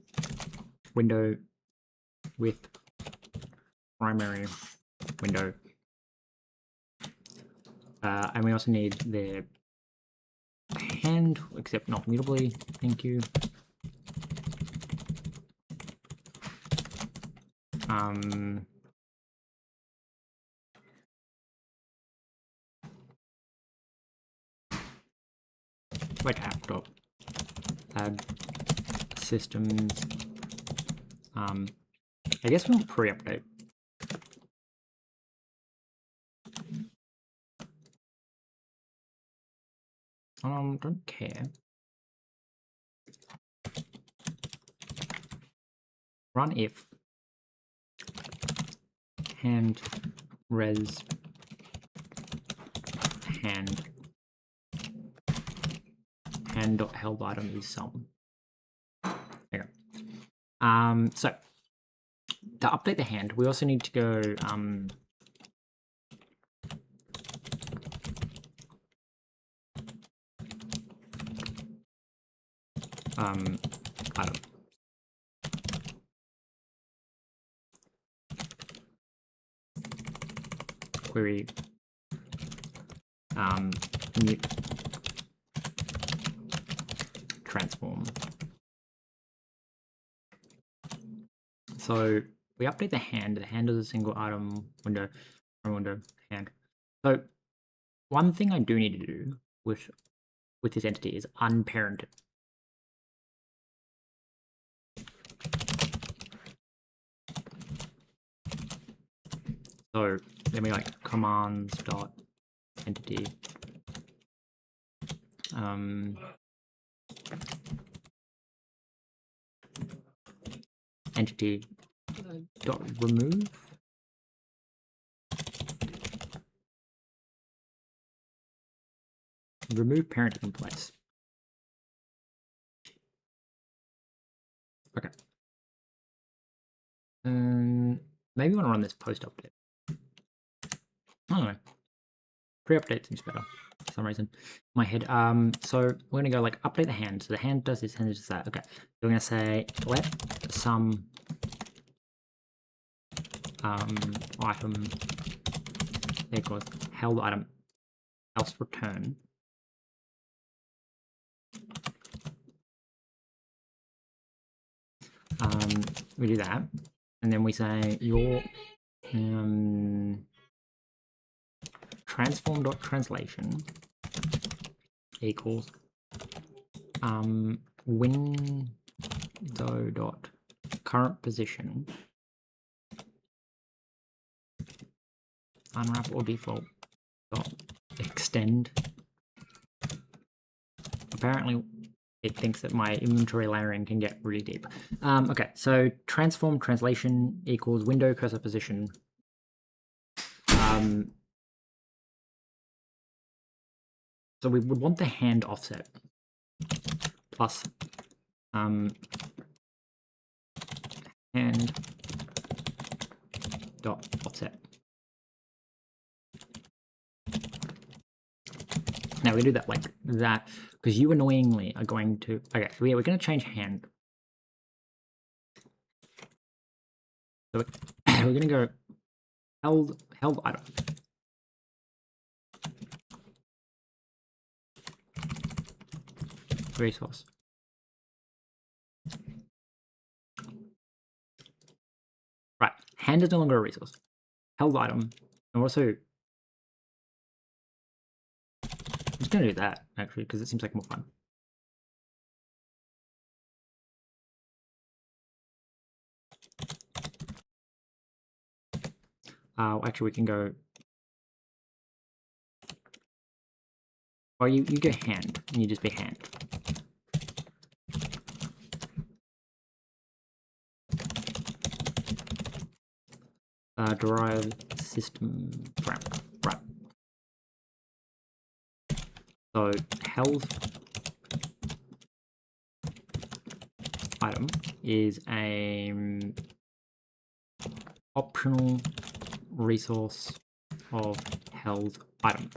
window with primary window. And we also need the hand, except not mutably. Thank you. Wait, app. Add systems. I guess we'll pre-update. Don't care. Run if hand res hand dot held item is some. There you go. So to update the hand, we also need to go item. Query mute transform. So we update the hand. The hand is a single item window hand. So one thing I do need to do with this entity is unparent it. So then we like commands dot entity entity dot remove parent in place. Okay. Maybe I want to run this post update. I don't know. Pre-update seems better for some reason. My head. So we're gonna go like update the hand. So the hand does this, hand does that. Okay. So we're gonna say let some item equals held item else return. We do that, and then we say your transform.translation equals window.current position unwrap or default dot extend apparently it thinks that my inventory layering can get really deep. Okay, so transform translation equals window cursor position. So we would want the hand offset plus hand dot offset. Now we do that like that because you annoyingly are going to. Okay, so yeah, we're going to change hand. So we're going to go held item. Resource. Right, hand is no longer a resource. Held item. And also, I'm just going to do that actually because it seems like more fun. Actually, we can go. Well, you go hand, and you just be hand. Derive system parameter. Right. So held item is a optional resource of held item.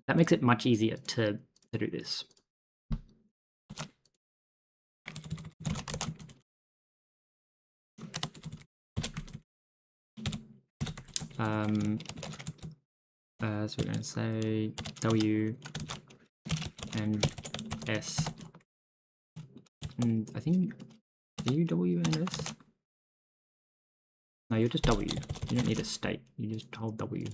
That makes it much easier to do this. So we're going to say W and S, and I think, are you W and S? No, you're just W. You don't need a state, you just hold W.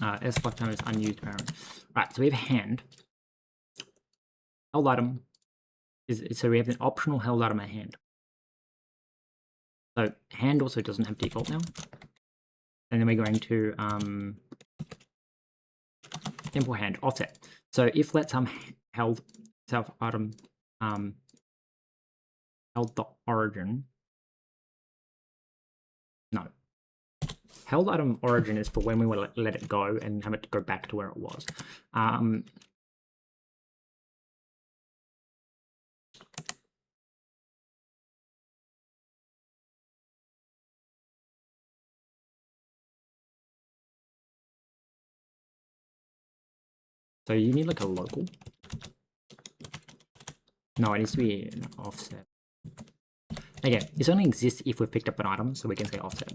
S lifetime is unused parent. Right, so we have a hand. Held item is, so we have an optional held item at hand. So hand also doesn't have default now. And then we're going to import hand offset. So if let's held self item held the origin. No. Held item origin is for when we will let it go and have it go back to where it was. So you need like a local. No, it needs to be an offset. Okay, this only exists if we've picked up an item, so we can say offset.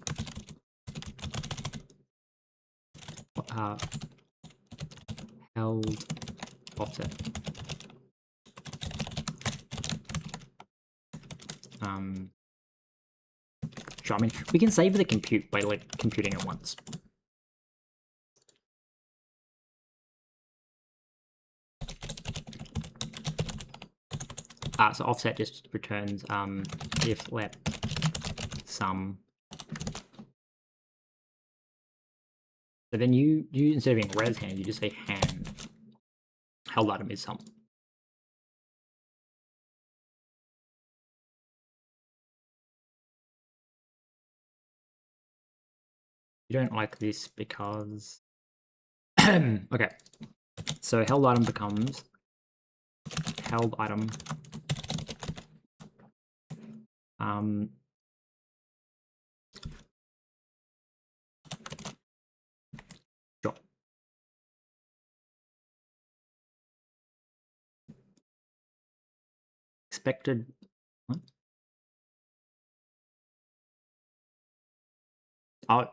Held offset. Sure, I mean, we can save the compute by like computing it once. So offset just returns if let sum. So then you instead of being res hand, you just say hand. Held item is sum. You don't like this because okay. So held item becomes held item sure. Expected. What? Oh,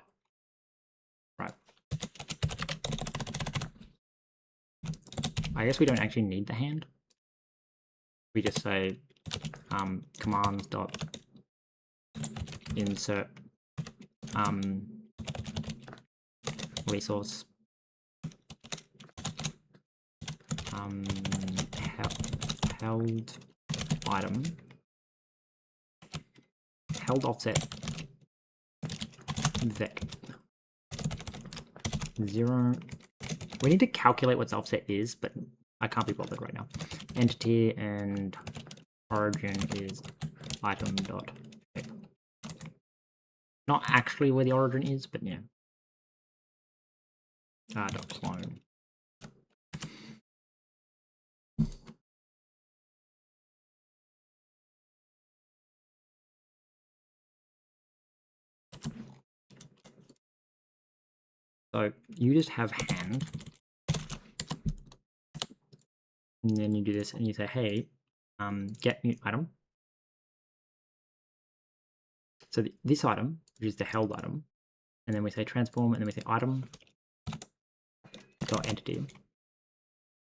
right. I guess we don't actually need the hand. We just say commands dot insert resource held item held offset vec. 0. We need to calculate what the offset is, but I can't be bothered right now. Entity and origin is item dot shape. Not actually where the origin is, but yeah. Dot clone. So you just have hand, and then you do this, and you say, "Hey, get new item." So this item, which is the held item, and then we say transform, and then we say item dot entity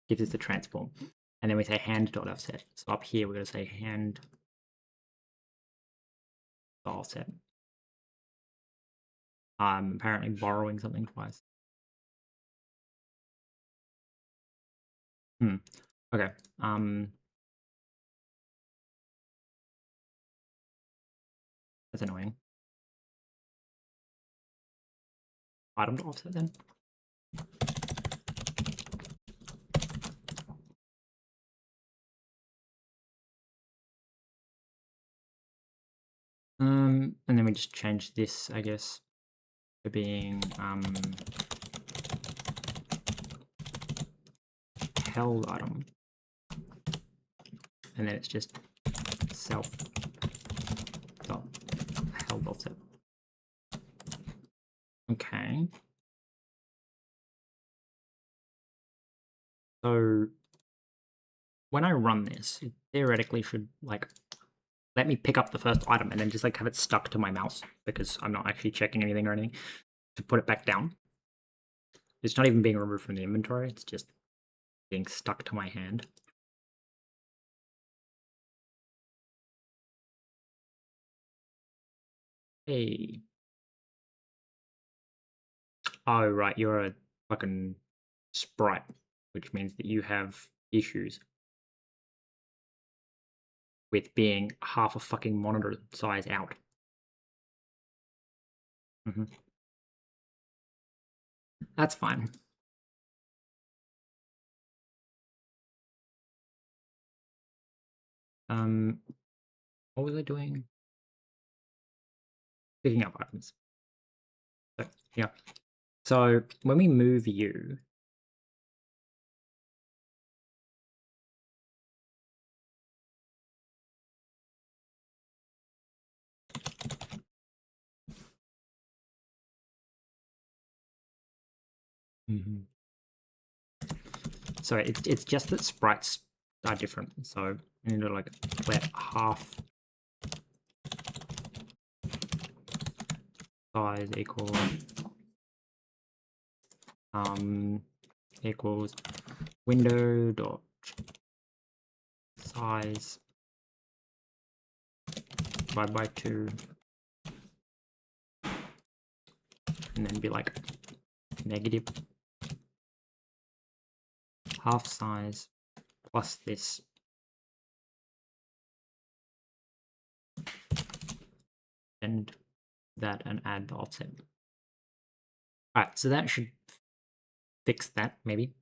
gives us the transform, and then we say hand dot offset. So up here we're going to say hand dot offset. I'm apparently borrowing something twice. Okay. That's annoying. Item to offset then. And then we just change this, I guess, to being held item, and then it's just self dot held offset. Okay. So when I run this, it theoretically should like let me pick up the first item and then just like have it stuck to my mouse because I'm not actually checking anything or anything to put it back down. It's not even being removed from the inventory, it's just being stuck to my hand. Hey. Oh, right, you're a fucking sprite, which means that you have issues with being half a fucking monitor size out. That's fine. What was I doing? Picking up items. So, yeah. So when we move you, so it's just that sprites are different. So we need to like let half size equals window dot size divided by 2, and then be like negative half size plus this, and that, and add the offset. Alright, so that should fix that, maybe.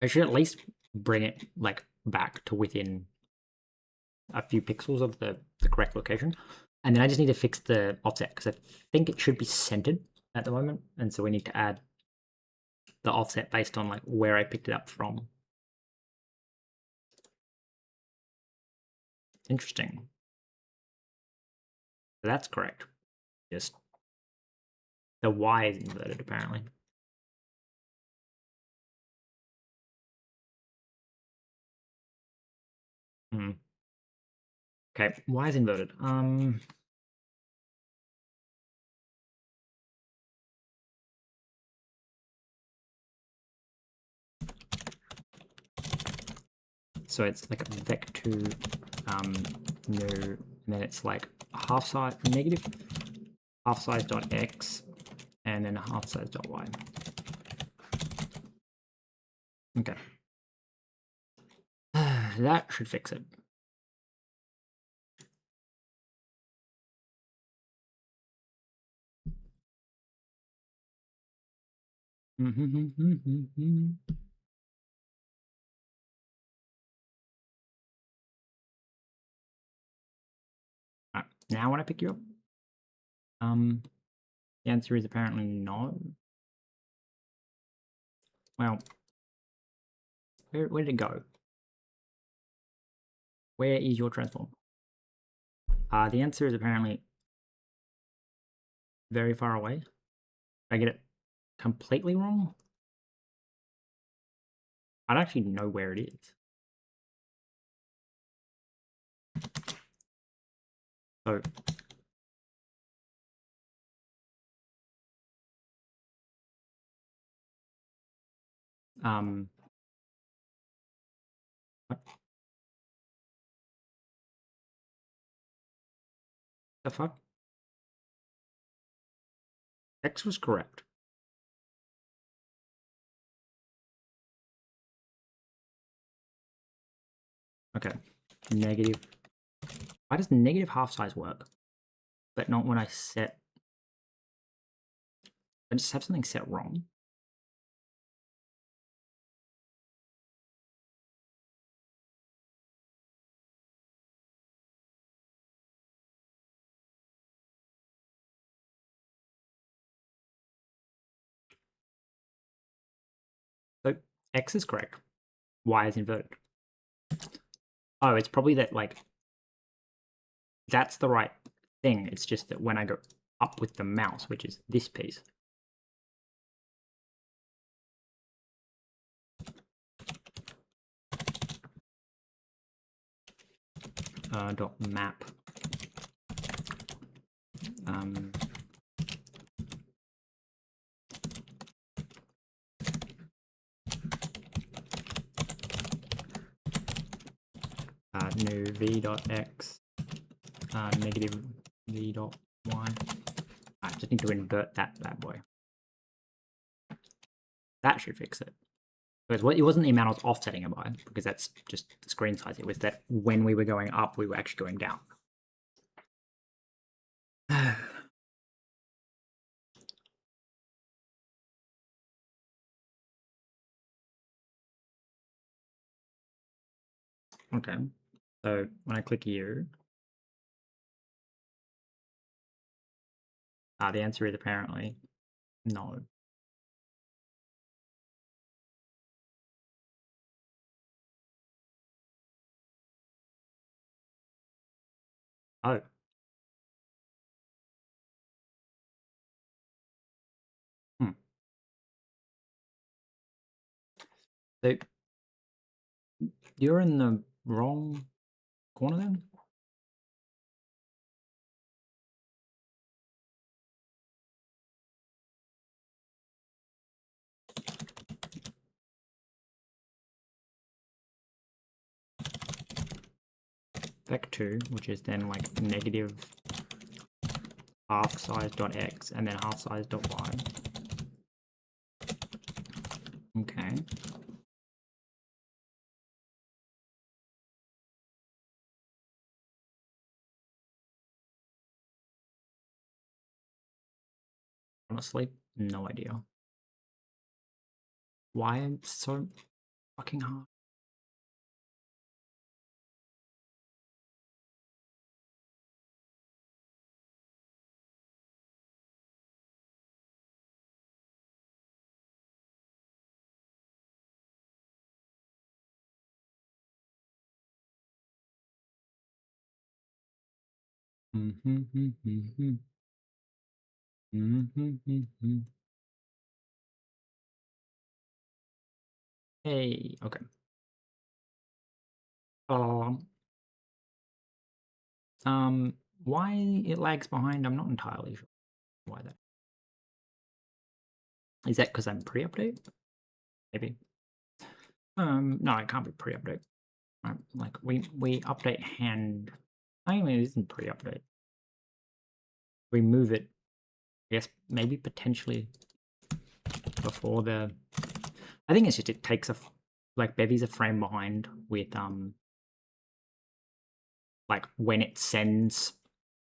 I should at least bring it like back to within a few pixels of the correct location. And then I just need to fix the offset because I think it should be centered at the moment. And so we need to add the offset based on like where I picked it up from. Interesting. So that's correct. Just the Y is inverted apparently. Okay, Y is inverted. So it's like a vec2 no, and then it's like half size negative half size dot x and then half size dot y. Okay. That should fix it. Alright, now when I pick you up, the answer is apparently no. Well, where did it go? Where is your transform? The answer is apparently very far away. Did I get it completely wrong? I don't actually know where it is. So what the fuck? X was correct. Okay. Negative. Why does negative half size work? But not when I set. I just have something set wrong. So X is correct. Y is inverted. Oh, it's probably that, like, that's the right thing. It's just that when I go up with the mouse, which is this piece. Dot map. New v dot x negative v dot y. I just need to invert that bad boy. That should fix it. Because it wasn't the amount I was offsetting it by, because that's just the screen size. It was that when we were going up, we were actually going down. Okay, so when I click here, the answer is apparently no. Oh. So you're in the wrong corner then? Vec2, which is then like negative half size dot x and then half size dot y. Okay. Honestly, no idea. Why am so fucking hard? Hey, okay. Why it lags behind? I'm not entirely sure why that. Is that because I'm pre-update? Maybe. No, it can't be pre-update. Right, like we update hand. I mean, it isn't pre-update. We move it. I guess maybe potentially before the. I think it's just it takes a like Bevy's a frame behind with like when it sends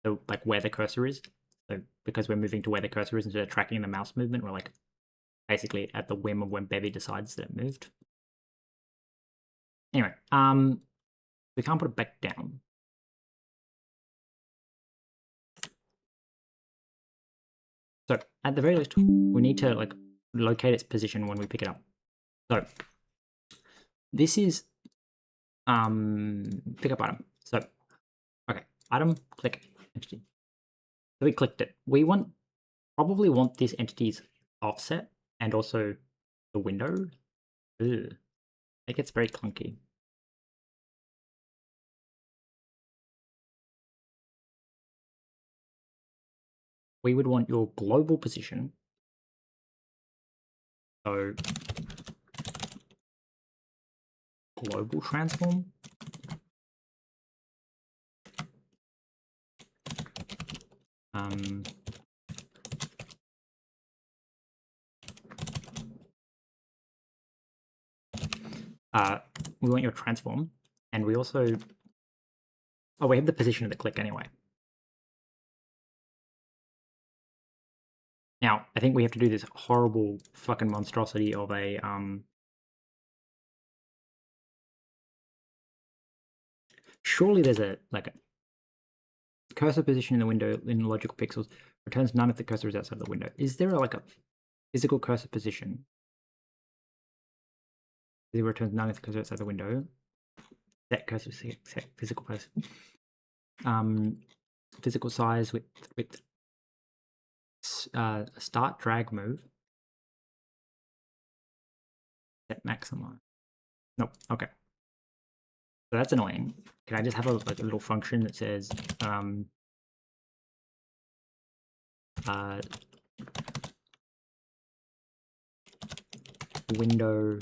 the like where the cursor is. So because we're moving to where the cursor is instead of tracking the mouse movement, we're like basically at the whim of when Bevy decides that it moved. Anyway, we can't put it back down. So at the very least, we need to like locate its position when we pick it up. So this is pick up item. So okay, item, click, entity. So we clicked it. We probably want this entity's offset and also the window. Ugh. It gets very clunky. We would want your global position. So global transform. We want your transform, and we also, oh, we have the position of the click anyway. Now, I think we have to do this horrible fucking monstrosity of a, surely there's a, like a cursor position in the window in logical pixels returns none if the cursor is outside the window. Is there like a physical cursor position? It returns none if the cursor is outside the window. Set cursor, set physical cursor. Physical size with start drag move. Set maximize. Nope. Okay. So that's annoying. Can I just have a little function that says window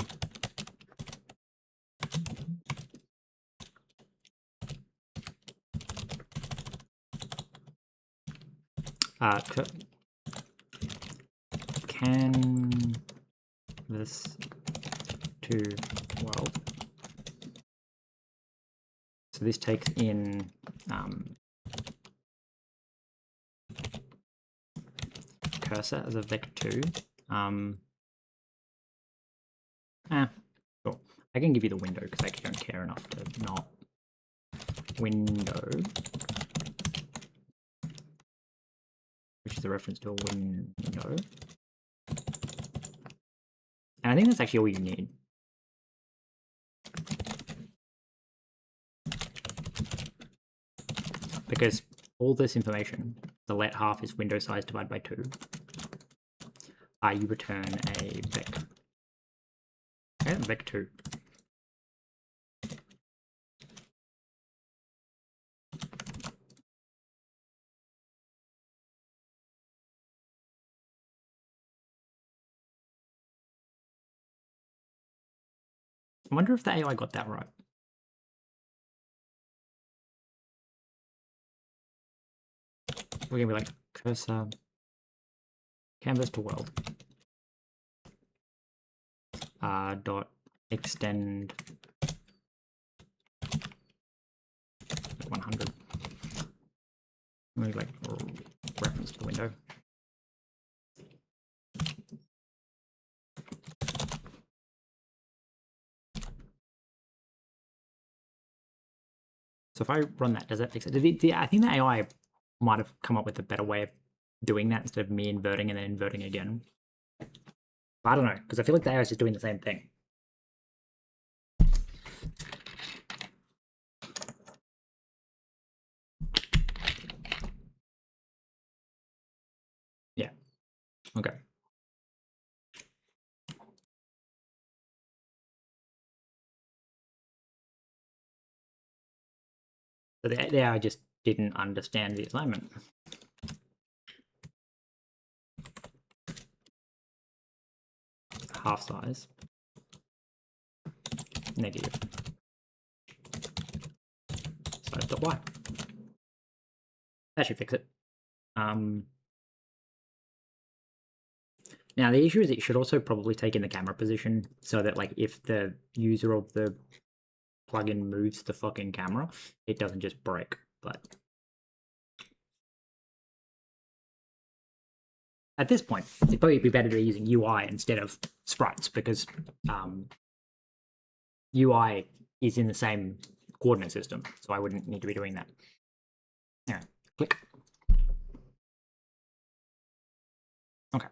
canvas to world. So this takes in cursor as a vector2. Sure. I can give you the window because I don't care enough to not window, which is a reference to a window. And I think that's actually all you need. Because all this information, the let half is window size divided by 2. You return a vec. Okay, vec2. I wonder if the AI got that right. We're gonna be like cursor canvas to world dot extend 100. Like reference to the window. So if I run that, does that fix it? I think the AI might have come up with a better way of doing that instead of me inverting and then inverting again. But I don't know, because I feel like the AI is just doing the same thing. Yeah. Okay. So the AI just didn't understand the assignment. Half size. Negative. Size.y. That should fix it. Now the issue is it should also probably take in the camera position so that like if the user of the plugin moves the fucking camera, it doesn't just break. But at this point, it'd probably be better to be using UI instead of sprites because UI is in the same coordinate system, so I wouldn't need to be doing that. Yeah, click. Okay.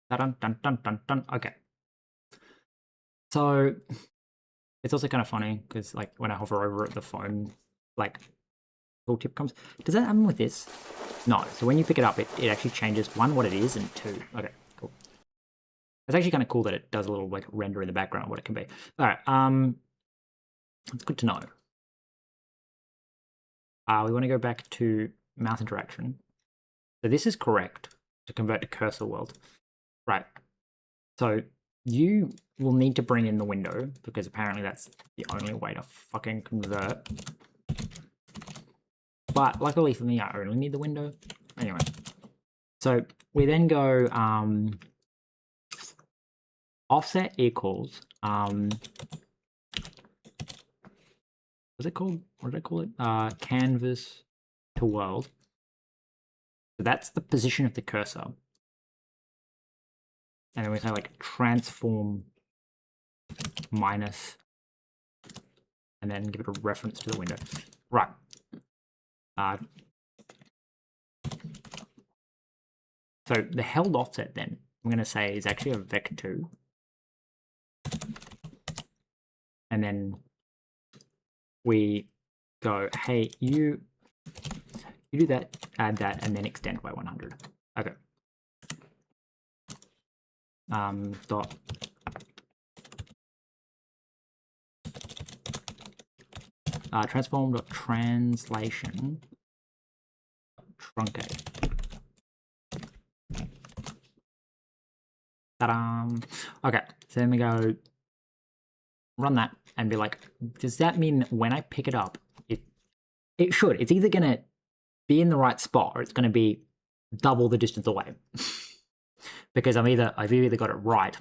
Dun dun dun dun dun. Okay. So it's also kind of funny because like when I hover over it, the phone like tooltip comes. Does that happen with this? No. So when you pick it up, it actually changes one what it is and two. Okay, cool. It's actually kind of cool that it does a little like render in the background what it can be. All right. It's good to know. We want to go back to mouse interaction. So this is correct to convert to cursor world. Right. So you will need to bring in the window because apparently that's the only way to fucking convert. But luckily for me, I only need the window. Anyway. So we then go offset equals what's it called? What did I call it? Canvas to world. So that's the position of the cursor. And then we say like transform minus, and then give it a reference to the window. Right. So the held offset then, I'm going to say is actually a vec2. And then we go, hey, you do that, add that, and then extend by 100. Okay. Dot transform dot translation truncate. Ta-da! Okay, so then we go run that and be like, does that mean when I pick it up, it should. It's either gonna be in the right spot or it's gonna be double the distance away. Because I've either got it right.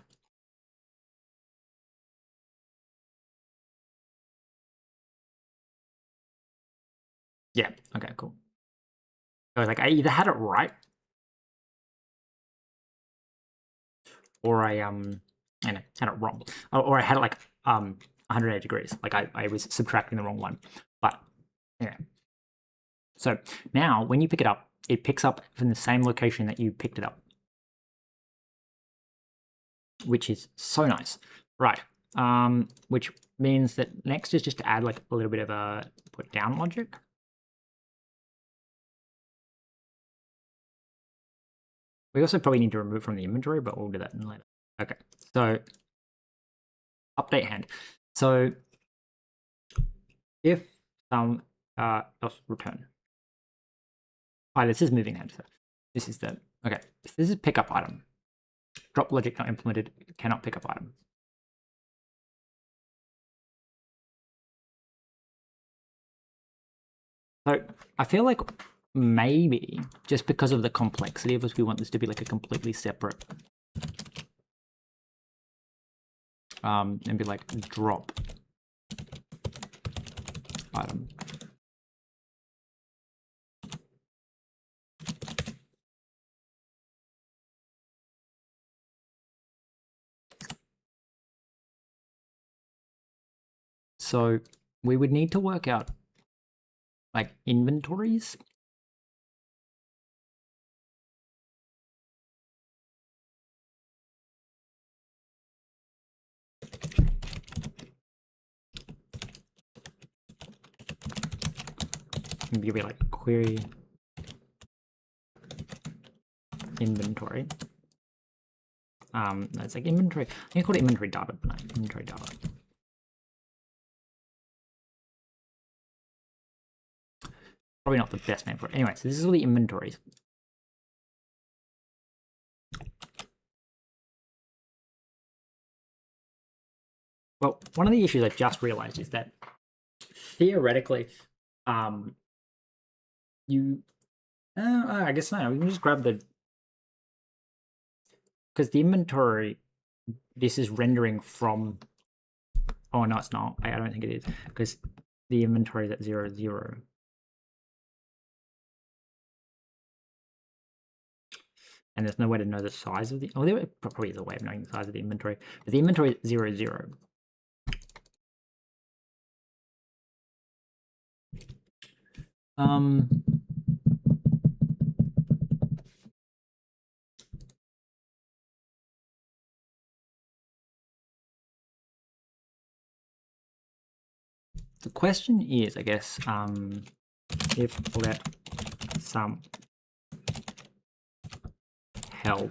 Yeah, okay, cool. So like I either had it right or I had it wrong. Or I had it like 180 degrees. Like I was subtracting the wrong one. But yeah. So now when you pick it up, it picks up from the same location that you picked it up. Which is so nice. Right. Which means that next is just to add like a little bit of a put down logic. We also probably need to remove from the inventory, but we'll do that in later. Okay, so update hand. So if some else return. Oh, this is moving hand. So this is the okay. This is pickup item. Drop logic not implemented. Cannot pick up item. So I feel like maybe just because of the complexity of this, we want this to be like a completely separate and be like drop item. So we would need to work out like inventories. Maybe be like query inventory. It's like inventory. I can call it inventory data, but no, inventory data. Probably not the best name for it. Anyway, so this is all the inventories. Well, one of the issues I just realized is that theoretically, I guess no, we can just grab the, because the inventory, this is rendering from, oh no, it's not. I don't think it is, because the inventory is at 0, 0. and there's no way to know the size of the. Oh, there probably is a way of knowing the size of the inventory, but the inventory is 0, 0. The question is, I guess, if let sum held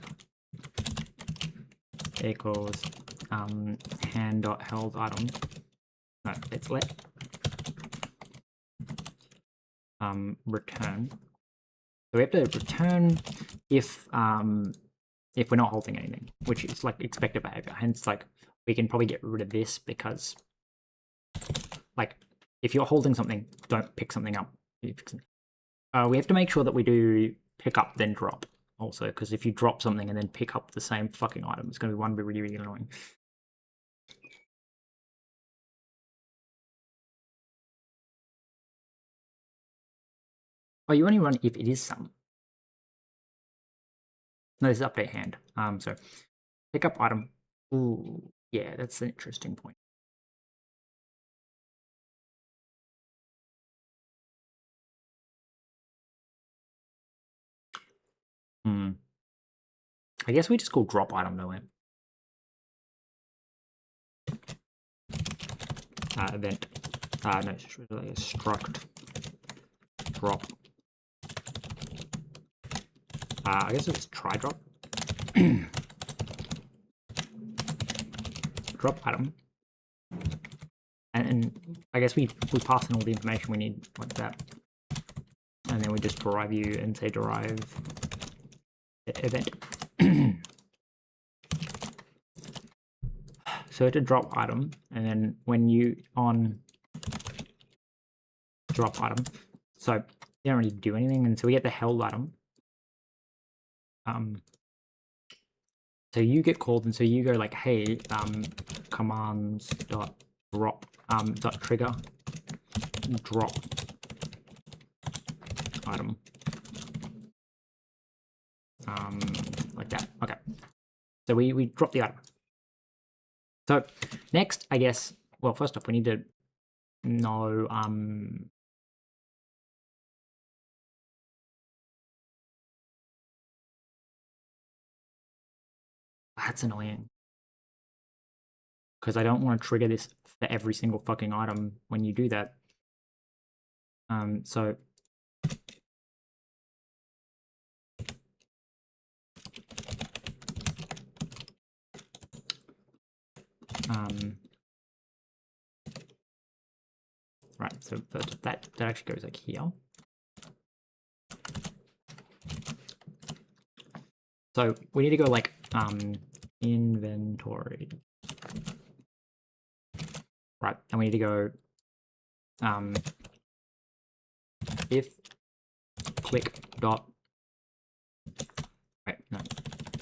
equals hand.held item. No, let's let return. So we have to return if we're not holding anything, which is like expected behavior. Hence, like we can probably get rid of this because, like, if you're holding something, don't pick something up. We have to make sure that we do pick up then drop also, because if you drop something and then pick up the same fucking item, it's going to be really, really annoying. Oh, you only run if it is sum. No, this is update hand. So pick up item. Ooh, yeah, that's an interesting point. I guess we just call drop item though. Event. No, it's just really a struct drop. I guess it's try drop. Drop item. And I guess we pass in all the information we need like that. And then we just derive you and say derive event. So to drop item, and then when you on drop item, so you don't really do anything, and so we get the held item. So you get called, and so you go like, hey, commands dot drop dot trigger drop item. Like that. Okay. So we drop the item. So next, I guess, well, first off, we need to know that's annoying. Because I don't want to trigger this for every single fucking item when you do that. So right, so that actually goes like here. So we need to go like inventory. Right, and we need to go if click dot right, no.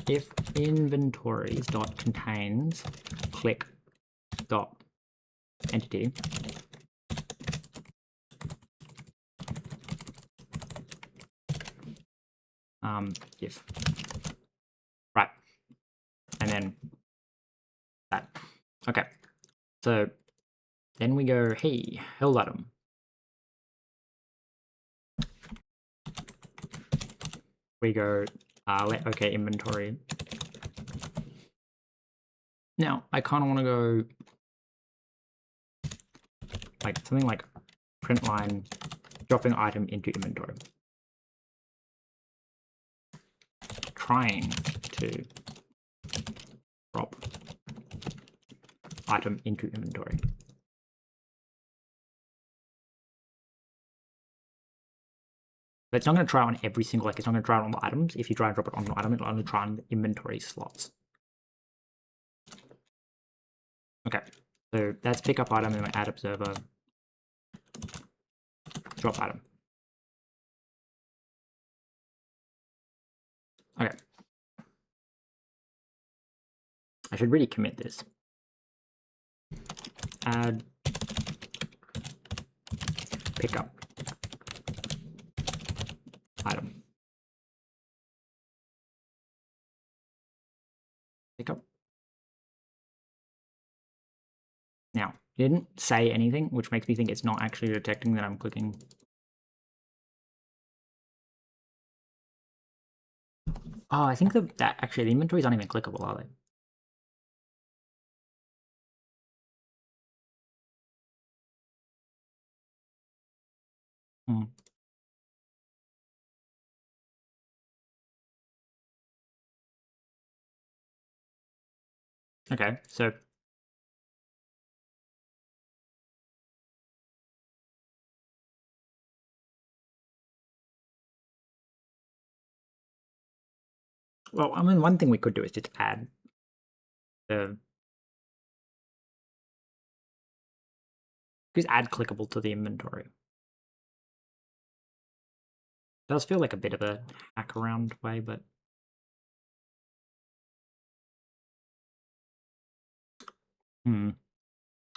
If inventories dot contains click dot entity if right, and then that. Okay, so then we go, hey, held item. We go let okay inventory. Now I kind of want to go like something like print line dropping item into inventory. Trying to drop item into inventory. But it's not going to try on every single, like it's not going to try on the items. If you try and drop it on the item, it'll only try on the inventory slots. Okay, so that's pick up item and we add observer, drop item. Okay. I should really commit this. Add pickup item. pick up. Now, it didn't say anything, which makes me think it's not actually detecting that I'm clicking. Oh, I think that actually the inventories aren't even clickable, are they? Hmm. Okay, so well, I mean, one thing we could do is just add the just add clickable to the inventory. Does feel like a bit of a hack around way, but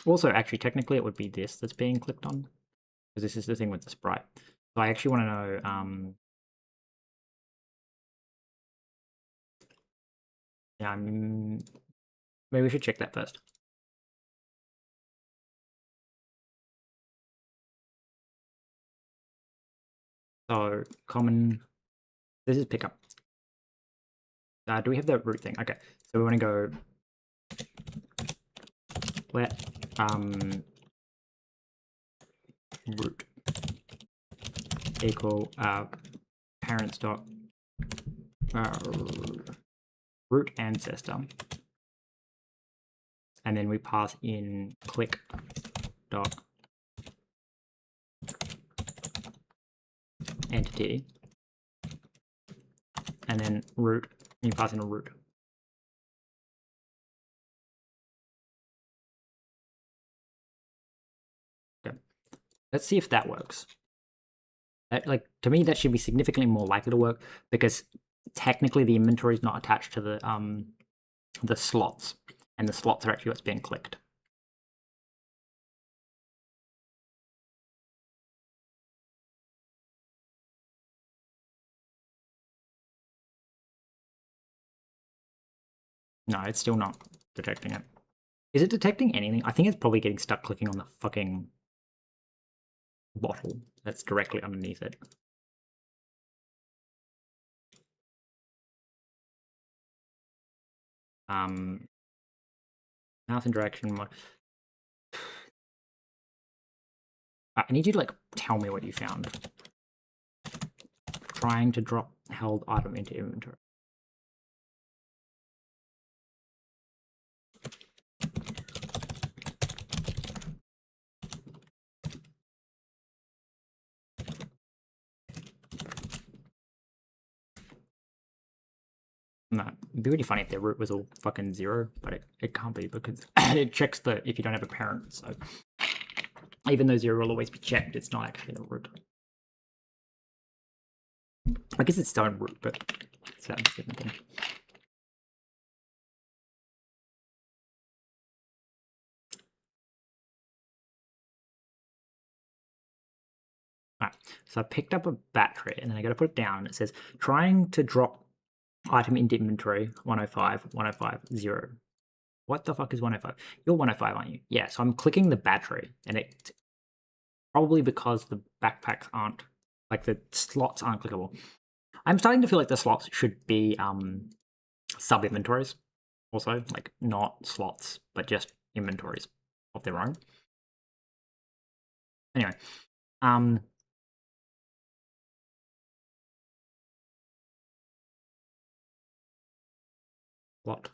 also, actually, technically, it would be this that's being clicked on, because this is the thing with the sprite. So I actually want to know. Yeah, maybe we should check that first. So common. This is pickup. Do we have the root thing? Okay, so we want to go let root equal parents dot root ancestor, and then we pass in click dot entity, and then root. And you pass in a root. Okay, let's see if that works. Like, to me, that should be significantly more likely to work, because technically the inventory is not attached to the slots, and the slots are actually what's being clicked. No, it's still not detecting it. Is it detecting anything? I think it's probably getting stuck clicking on the fucking bottle that's directly underneath it. Mouse interaction. I need you to like tell me what you found. Trying to drop held item into inventory. No, it'd be really funny if their root was all fucking 0, but it can't be, because it checks the if you don't have a parent, so even though 0 will always be checked, it's not actually the root. I guess it's its own root, but it's a different thing. Alright, so I picked up a battery, and then I gotta put it down. It says, trying to drop item into inventory, 105, 105, 0. What the fuck is 105? You're 105, aren't you? Yeah, so I'm clicking the battery, and it probably because the backpacks aren't, like the slots aren't clickable. I'm starting to feel like the slots should be sub inventories, also, like not slots, but just inventories of their own. Anyway, what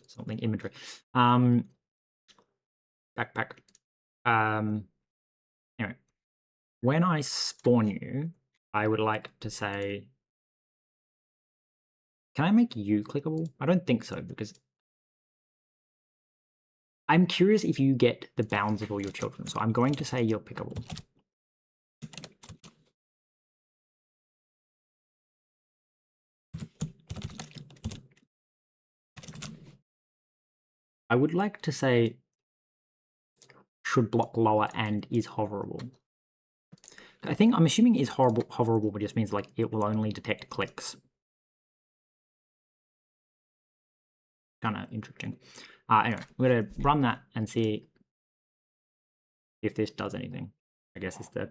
something inventory, backpack. Anyway, when I spawn you, I would like to say, can I make you clickable? I don't think so, because I'm curious if you get the bounds of all your children. So I'm going to say you're pickable. I would like to say should block lower and is hoverable. I'm assuming is hoverable, but just means like it will only detect clicks. kind of interesting. Anyway, we're going to run that and see if this does anything. I guess it's the...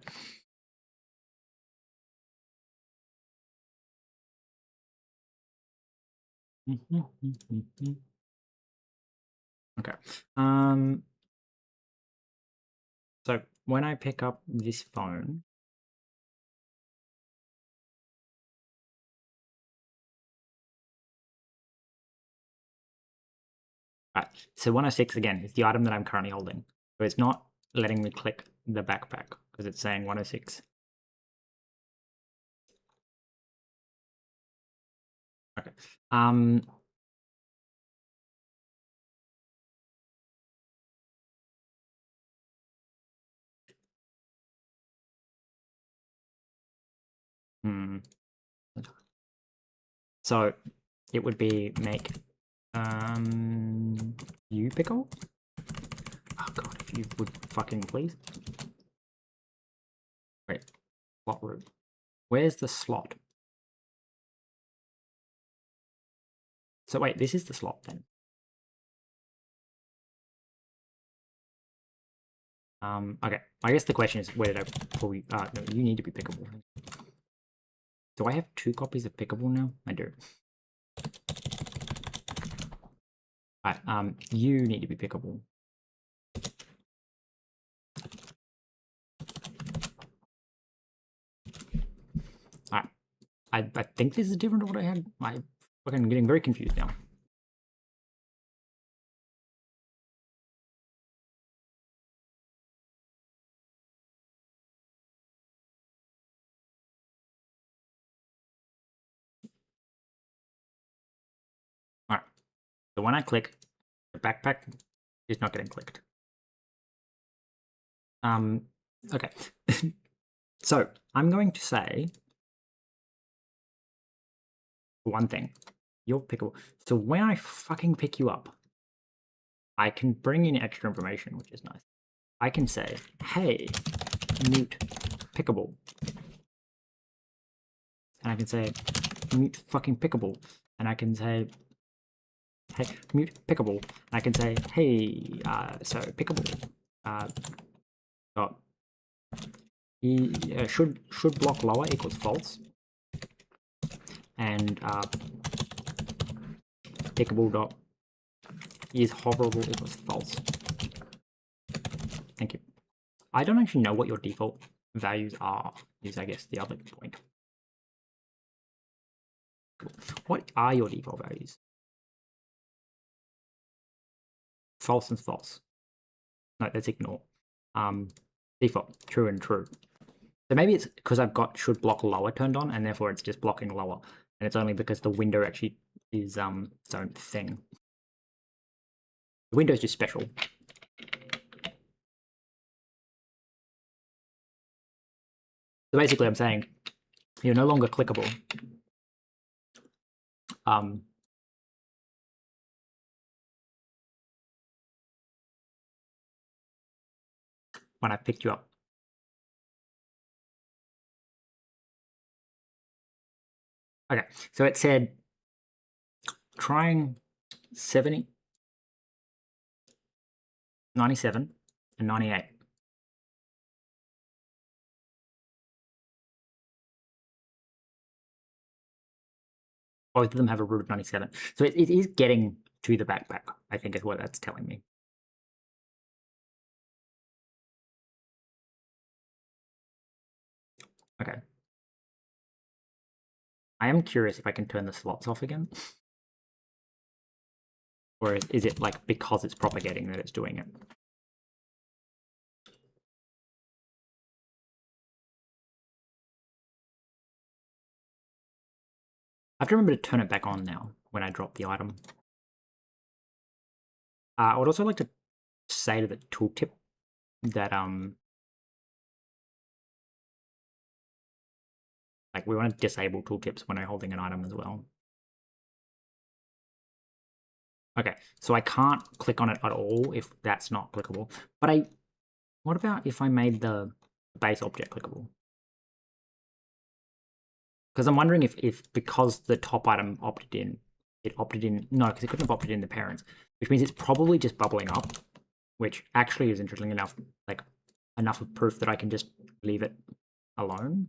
Okay. So when I pick up this phone, right, so 106 again is the item that I'm currently holding. So it's not letting me click the backpack because it's saying 106. Okay. So it would be make you pickle. Oh god, if you would fucking please. Wait, slot room. Where's the slot? So wait, this is the slot then. Okay. I guess the question is, where did I pull you? No, you need to be pickable. Do I have 2 copies of pickable now? I do. Alright, you need to be pickable. Alright. I think this is different to what I had. I'm fucking getting very confused now. Alright. So when I click, the backpack is not getting clicked. Okay. So I'm going to say one thing. You're pickable. So when I fucking pick you up, I can bring in extra information, which is nice. I can say, hey, mute pickable. And I can say, mute fucking pickable. And I can say, hey, mute pickable. And I can say, hey, so pickable. Dot. Should block lower equals false. And pickable dot is hoverable equals false. Thank you. I don't actually know what your default values are, is I guess the other point. What are your default values? False and false. No, let's ignore. Default, true and true. So maybe it's because I've got should block lower turned on, and therefore it's just blocking lower. And it's only because the window actually is its own thing. The window is just special. So basically I'm saying you're no longer clickable. When I picked you up. Okay, so it said trying 70, 97, and 98. Both of them have a root of 97. So it is getting to the backpack, I think is what that's telling me. Okay. I am curious if I can turn the slots off again. Or is it like because it's propagating that it's doing it? I have to remember to turn it back on now when I drop the item. I would also like to say to the tooltip that like we want to disable tooltips when I'm holding an item as well. Okay, so I can't click on it at all if that's not clickable. But what about if I made the base object clickable? Because I'm wondering if because the top item opted in, it opted in. No, because it couldn't have opted in the parents, which means it's probably just bubbling up, which actually is interesting enough, like enough of proof that I can just leave it alone,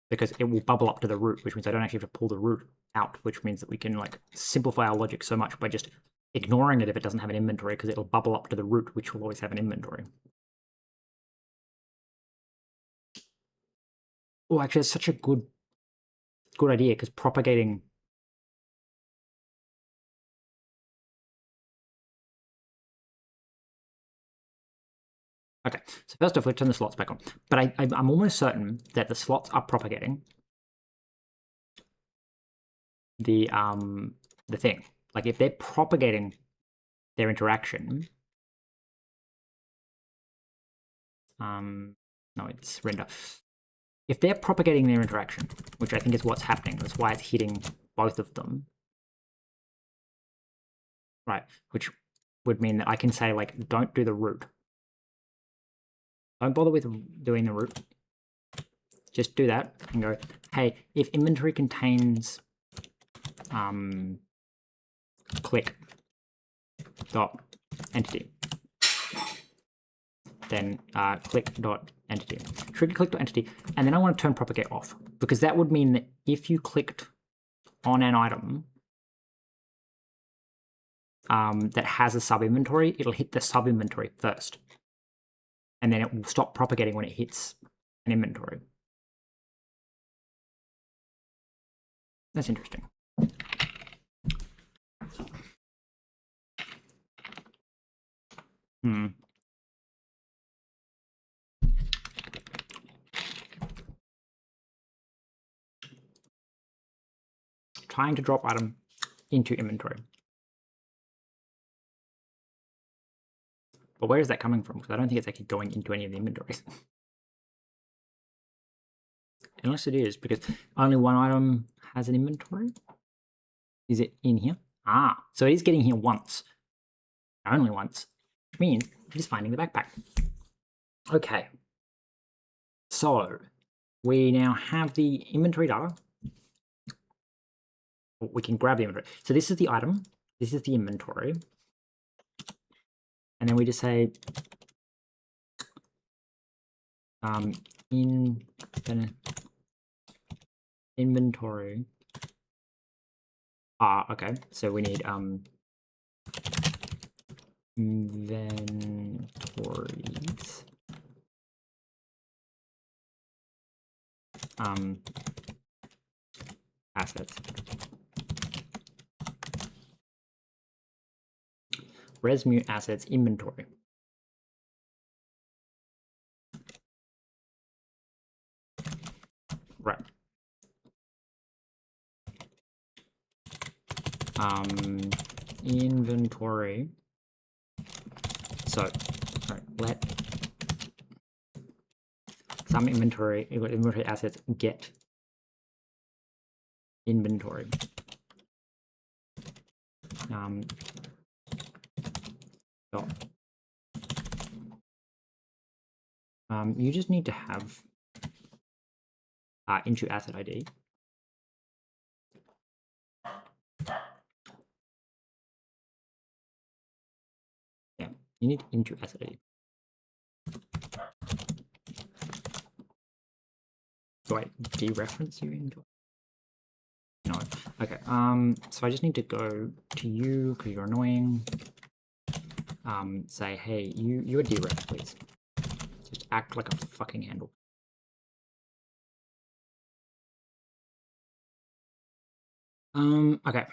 because it will bubble up to the root, which means I don't actually have to pull the root out, which means that we can like simplify our logic so much by just ignoring it if it doesn't have an inventory, because it'll bubble up to the root, which will always have an inventory. Oh, actually, it's such a good idea, because propagating. Okay, so first off, let's turn the slots back on. But I'm almost certain that the slots are propagating the thing. Like if they're propagating their interaction, no, it's render. If they're propagating their interaction, which I think is what's happening, that's why it's hitting both of them, right? Which would mean that I can say like, don't do the root. Don't bother with doing the root. Just do that and go, hey, if inventory contains click dot entity, then click dot entity, trigger click dot entity, and then I want to turn propagate off, because that would mean that if you clicked on an item that has a sub inventory, it'll hit the sub inventory first, and then it will stop propagating when it hits an inventory. That's interesting. Trying to drop item into inventory. But where is that coming from? Because I don't think it's actually going into any of the inventories. Unless it is, because only one item has an inventory. Is it in here? Ah, so it is getting here once. Only once. Which means it is finding the backpack. Okay. So we now have the inventory data. We can grab the inventory. So this is the item. This is the inventory. And then we just say inventory. Okay. So we need inventories. Assets. Resmute assets inventory. Right. Inventory. So, right, let some inventory assets get inventory. You just need to have into asset ID. Yeah, you need into asset ID. Do I dereference you into? No. Okay. So I just need to go to you because you're annoying. Say, hey, you're deref, please. Just act like a fucking handle. Okay.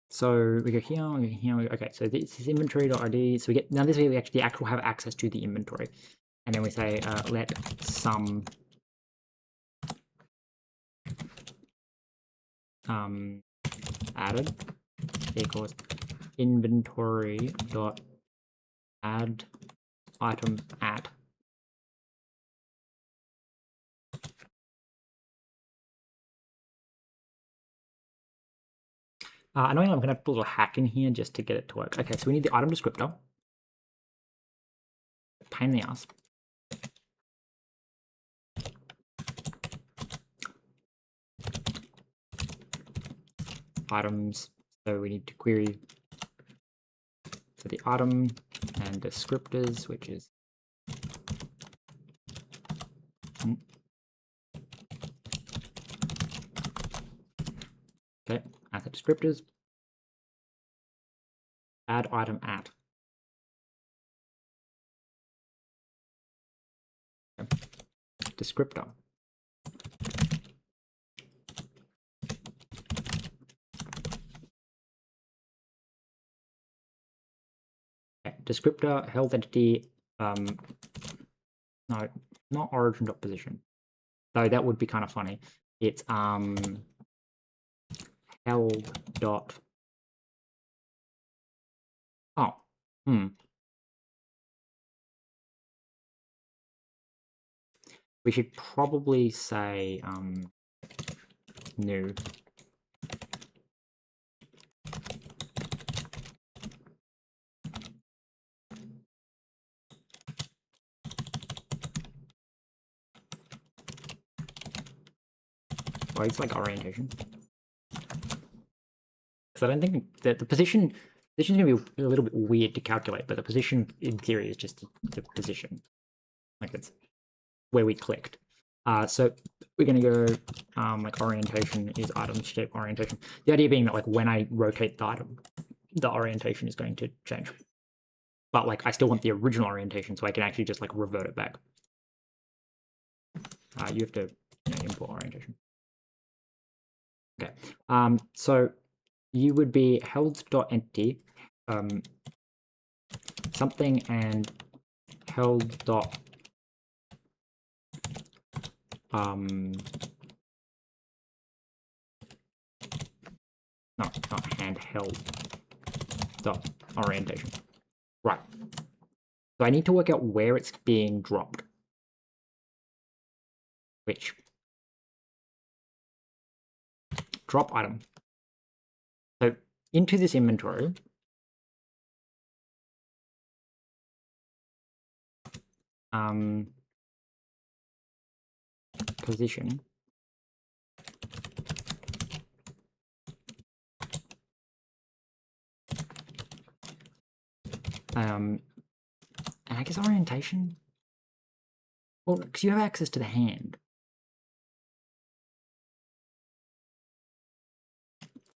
So we go here, we go here, okay, so this is inventory.id. So we get, now this way we actually have access to the inventory. And then we say let some added equals inventory dot add item at. Annoyingly, I'm going to put a little hack in here just to get it to work. Okay, so we need the item descriptor. Pain in the ass. Items So we need to query for the item and descriptors, which is okay, add the descriptors, add item at. Okay. Descriptor. Okay. Descriptor, health entity, no, not origin.position. Though that would be kind of funny. It's held dot. Oh, we should probably say new. Well, it's like orientation. Because I don't think that the position is going to be a little bit weird to calculate, but the position in theory is just the position. Like it's where we clicked. So we're going to go like orientation is item shape orientation. The idea being that like when I rotate the item, the orientation is going to change. But like I still want the original orientation, so I can actually just like revert it back. You have to import orientation. Okay. So you would be held.entity something and held dot no, not handheld dot orientation. Right. So I need to work out where it's being dropped. Which drop item. So into this inventory, position and I guess orientation. Well, because you have access to the hand.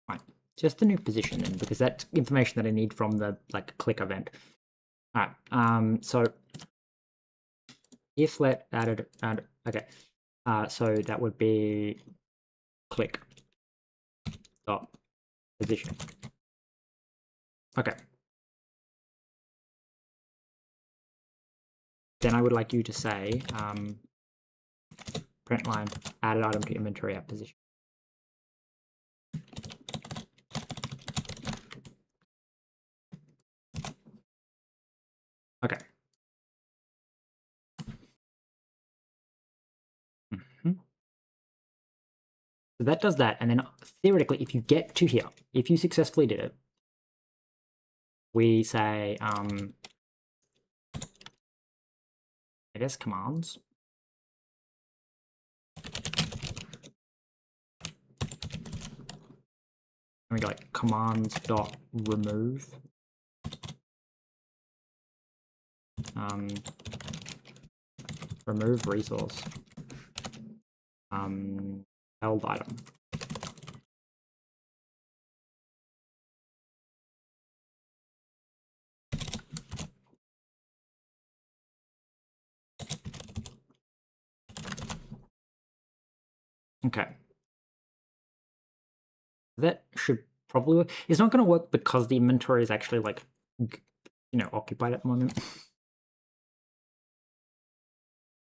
Right, just the new position then, because that's information that I need from the like click event. All right. So if let added and okay. So that would be click dot position. Okay. Then I would like you to say print line added item to inventory at position. Okay. So that does that, and then theoretically, if you get to here, if you successfully did it, we say, I guess commands. And we go like commands dot remove. Remove resource. Held item. Okay. That should probably work. It's not going to work because the inventory is actually like, occupied at the moment.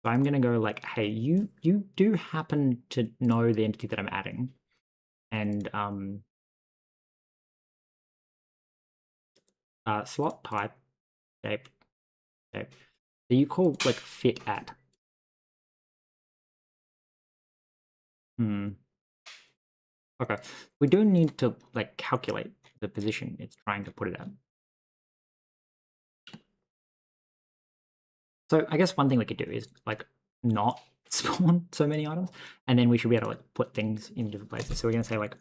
So I'm going to go like, hey, you do happen to know the entity that I'm adding. And slot type, shape. So you call like fit at. Okay. We do need to like calculate the position it's trying to put it at. So I guess one thing we could do is like not spawn so many items, and then we should be able to like put things in different places. So we're going to say like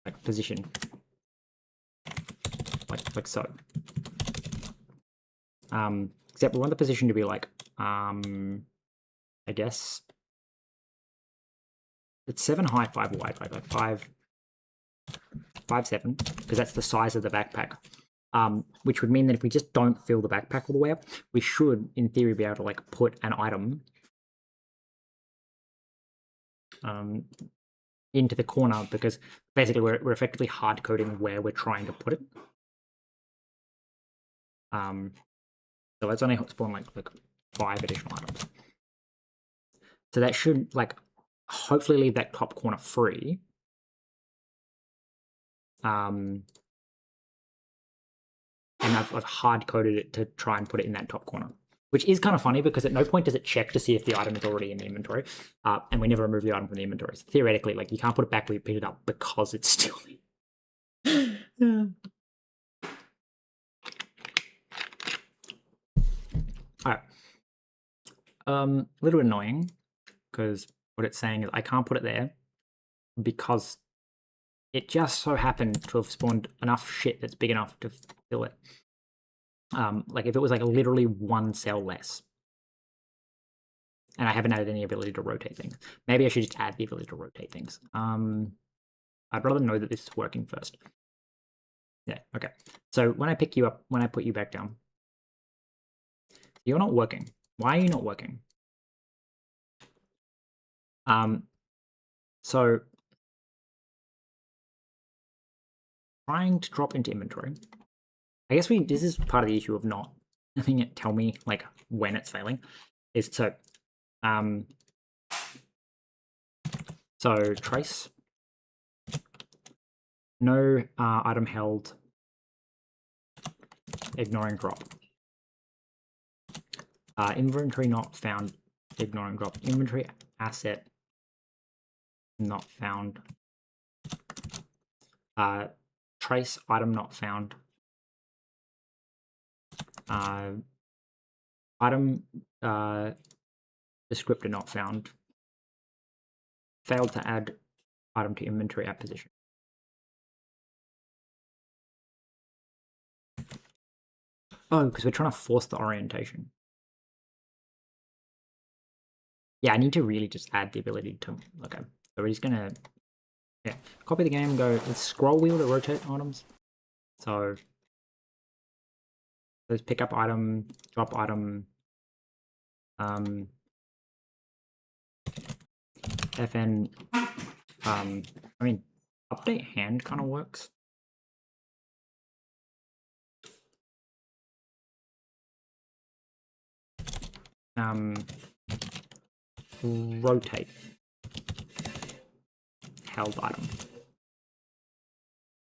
like position, like so. Except we want the position to be like, I guess it's 7 high, 5 wide, right? Like 5, 7, because that's the size of the backpack. Which would mean that if we just don't fill the backpack all the way up, we should, in theory, be able to like put an item into the corner, because basically we're effectively hard coding where we're trying to put it. So let's only spawn like 5 additional items. So that should like hopefully leave that top corner free. And I've hard coded it to try and put it in that top corner, which is kind of funny because at no point does it check to see if the item is already in the inventory, and we never remove the item from the inventory. So theoretically, like you can't put it back where you picked it up because it's still in. Yeah. All right. A little bit annoying because what it's saying is I can't put it there because it just so happened to have spawned enough shit that's big enough to fill it. Like if it was like literally 1 cell less. And I haven't added any ability to rotate things. Maybe I should just add the ability to rotate things. I'd rather know that this is working first. Yeah, okay. So when I pick you up, when I put you back down, you're not working. Why are you not working? So trying to drop into inventory. I guess this is part of the issue of not having it tell me like when it's failing. Is so trace. No item held. Ignoring drop. Inventory not found. Ignoring drop. Inventory asset not found. Trace item not found. Item descriptor not found. Failed to add item to inventory at position. Oh, because we're trying to force the orientation. Yeah, I need to really just add the ability to. Okay, so we're just gonna copy the game. Go. Let's scroll wheel to rotate items. So let's pick up item, drop item. FN. I mean, update hand kind of works. Rotate. Held item.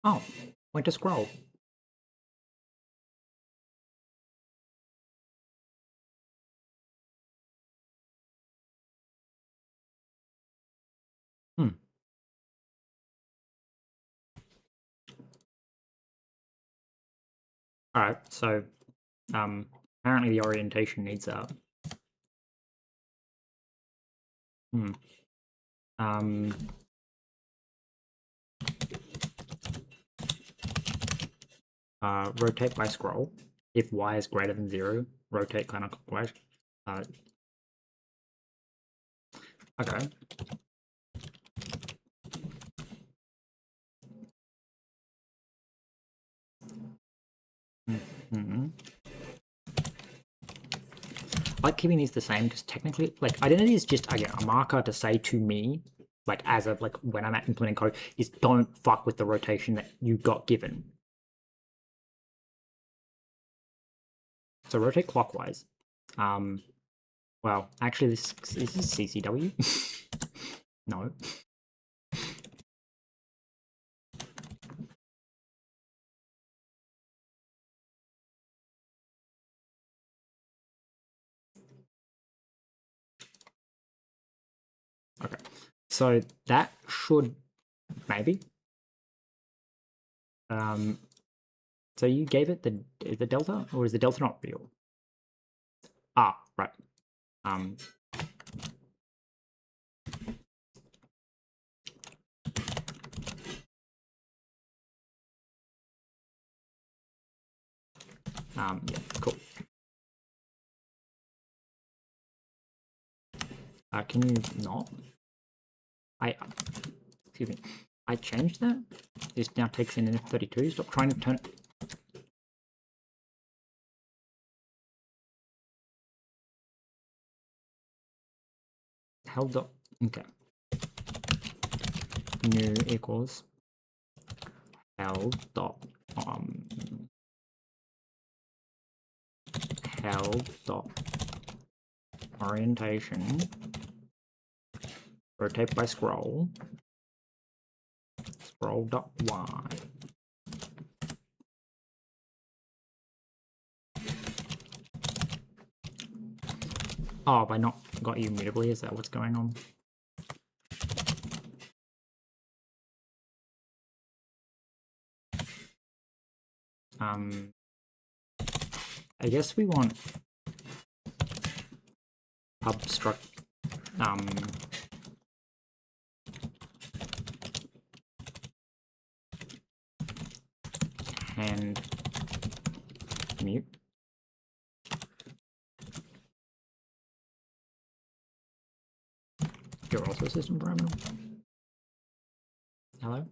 Oh, went to scroll. Alright, so apparently the orientation needs a rotate by scroll. If y is greater than 0, rotate counterclockwise. Okay. I like keeping these the same because technically, like, identity is just, again, a marker to say to me, like, as of, like, when I'm implementing code, is don't fuck with the rotation that you got given. So rotate clockwise. Well, actually, this is CCW. No. Okay, so that should maybe. So you gave it the delta, or is the delta not real? Ah, right. Yeah, cool. Can you not? Excuse me. I changed that. This now takes in an F32. Stop trying to turn it. Held up. Okay. New equals held dot held dot orientation rotate by scroll dot y. Oh, have I not got you mutably? Is that what's going on? I guess we want pub struct and mute. You're also a system parameter. Hello?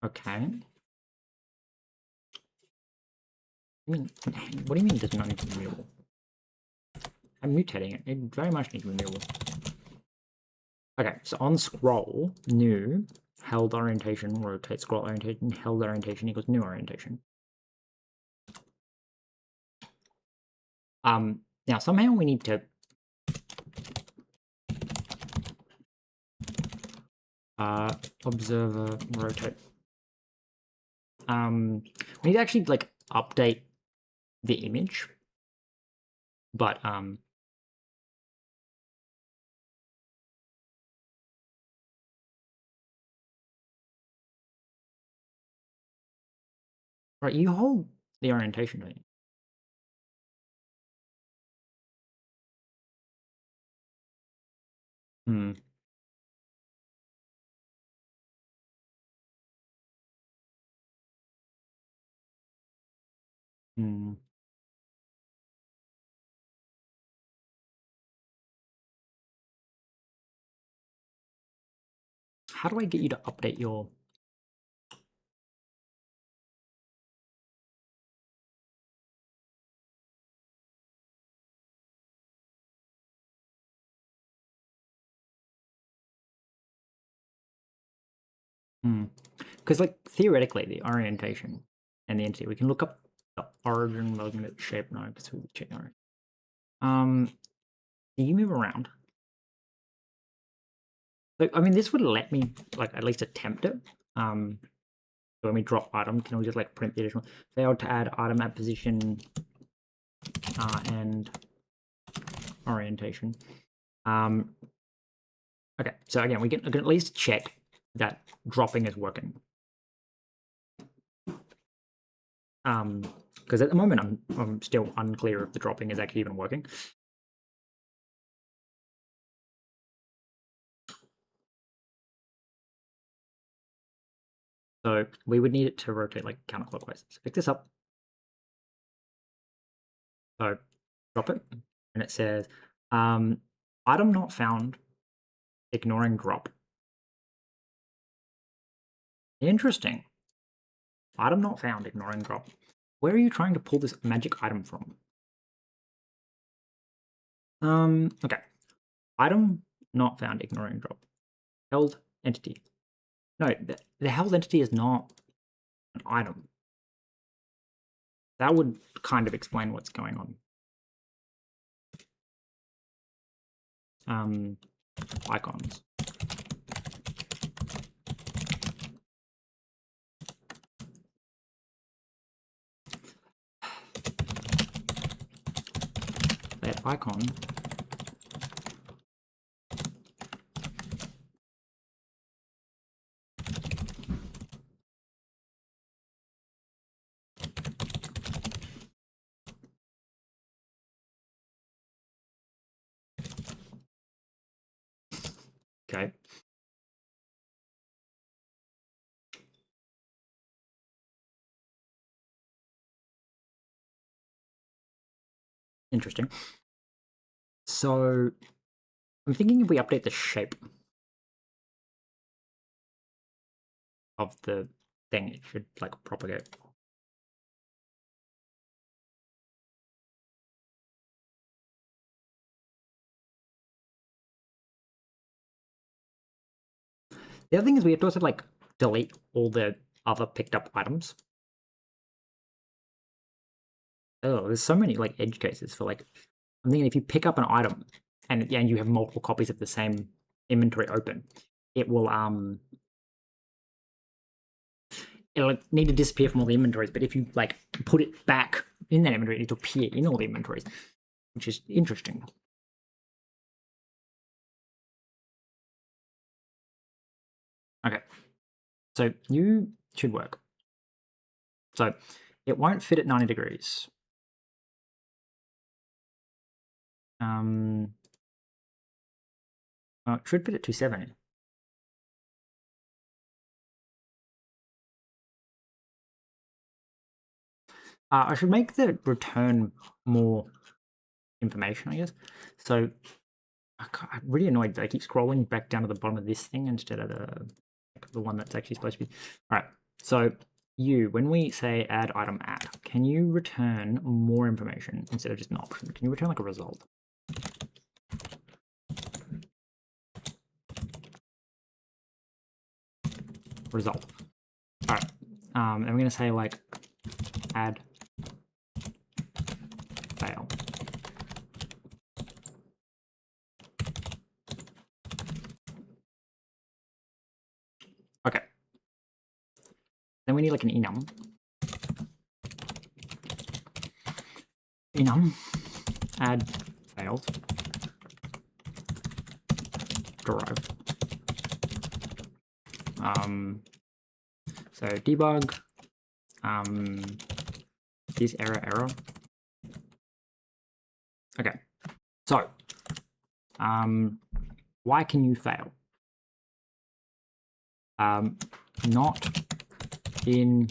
Okay. I mean, what do you mean it does not need to be mutable? I'm mutating it. It very much needs to be mutable. Okay, so on scroll, new, held orientation, rotate scroll orientation, held orientation equals new orientation. Now somehow we need to observer rotate. We need to actually like update the image, but right, you hold the orientation, don't you? How do I get you to update your... Because, like, theoretically, the orientation and the entity, we can look up the origin, looking at shape, no, because we'll check origin. Do you move around? So, I mean, this would let me, like, at least attempt it. So when we drop item, can we just, like, print the additional... Failed to add item at position and orientation. Okay, so again, we can at least check that dropping is working. Because at the moment I'm still unclear if the dropping is actually even working. So we would need it to rotate like counterclockwise. So pick this up. So drop it, and it says item not found, ignoring drop. Interesting. Item not found, ignoring drop. Where are you trying to pull this magic item from? Okay. Item not found, ignoring drop. Held entity. No, the held entity is not an item. That would kind of explain what's going on. Icons. That icon Okay. Interesting. So I'm thinking if we update the shape of the thing, it should like propagate. The other thing is we have to also like delete all the other picked up items. Oh, there's so many like edge cases for like, I'm thinking if you pick up an item and you have multiple copies of the same inventory open, it will it'll need to disappear from all the inventories, but if you like put it back in that inventory, it'll appear in all the inventories, which is interesting. Okay, so you should work. So it won't fit at 90 degrees. Well, it should fit at 270. I should make the return more information, I guess. So I'm really annoyed that I keep scrolling back down to the bottom of this thing instead of the one that's actually supposed to be. All right. So when we say add item at, can you return more information instead of just an option? Can you return like a result? Result. All right. And we're going to say like add fail. Okay. Then we need like an enum. Enum add failed derive. So debug is error. Okay. So why can you fail? Not in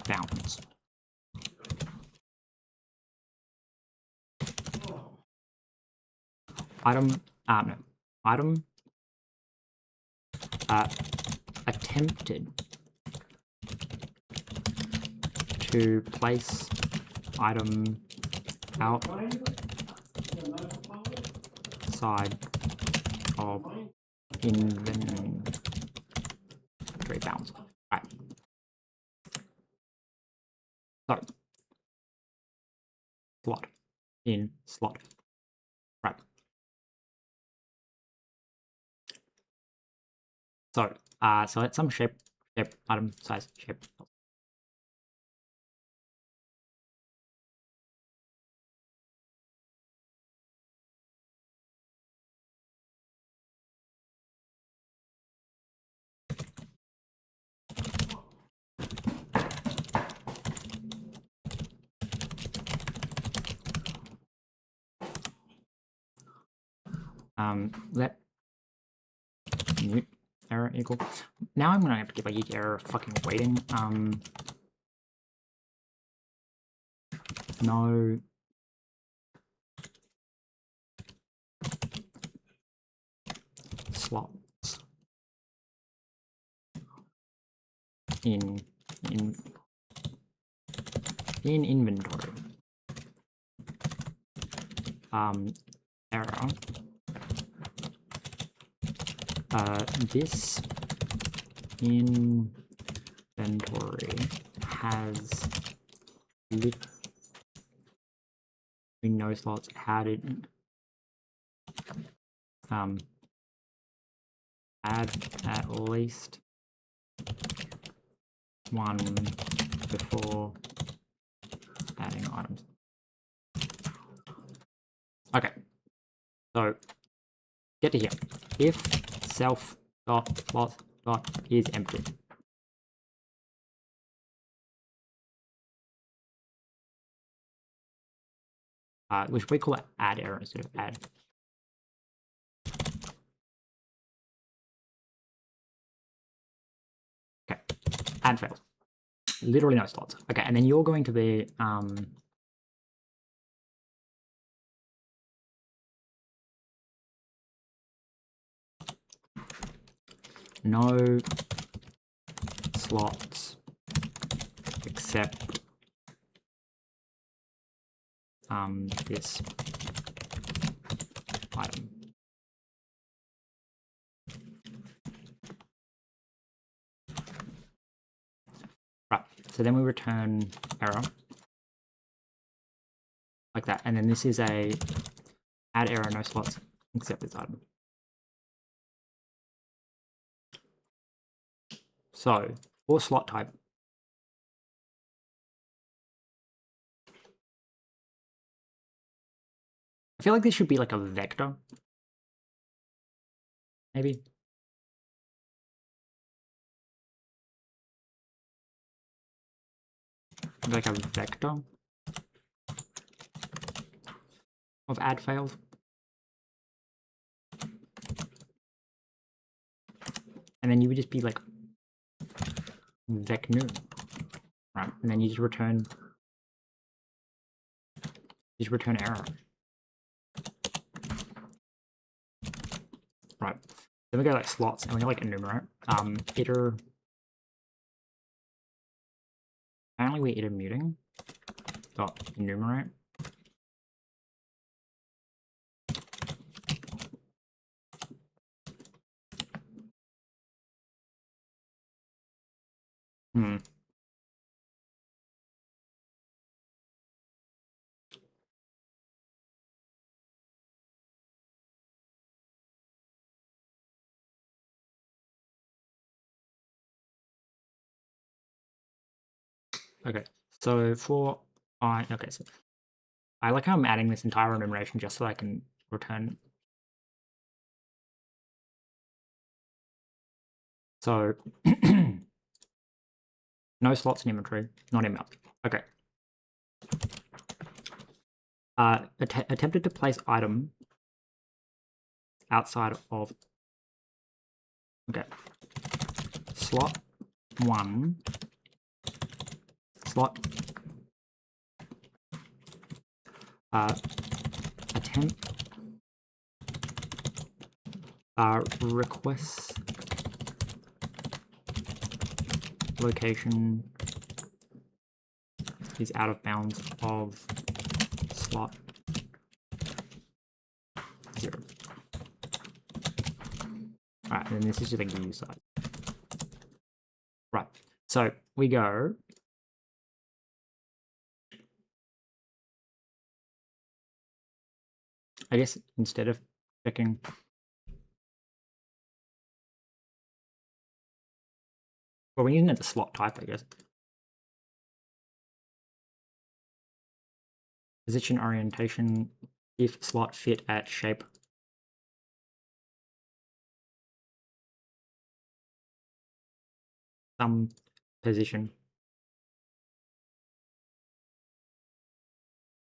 bounds. Item attempted to place item outside of inventory bounds. Right. So slot. Right. So select some shape, item, size, shape. Let mute error equal. Now I'm gonna have to give like each error fucking weighting. No slots in inventory. Error. This inventory has no slots. How did add at least one before adding items. Okay, so get to here. If self dot slot dot is empty, which we call it add error instead of add. Okay, add failed. Literally no slots. Okay, and then you're going to be no slots except this item. Right, so then we return error like that, and then this is a add error, no slots except this item. So for slot type, I feel like this should be like a vector, maybe. Like a vector of add failed. And then you would just be like vec new, right? And then you just return error. Right. Then we go like slots and we go like enumerate. Iter. Apparently we're iter muting. Dot enumerate. Okay, so for okay, so I like how I'm adding this entire enumeration just so I can return. So no slots in inventory, not in mount. Okay. Attempted to place item outside of. Okay. Slot 1. Slot. Attempt. Request. Location is out of bounds of slot 0. Alright, and then this is just like U size. Right, so we go. I guess instead of checking. Well, we're using it the slot type, I guess. Position orientation, if slot fit at shape. Some position.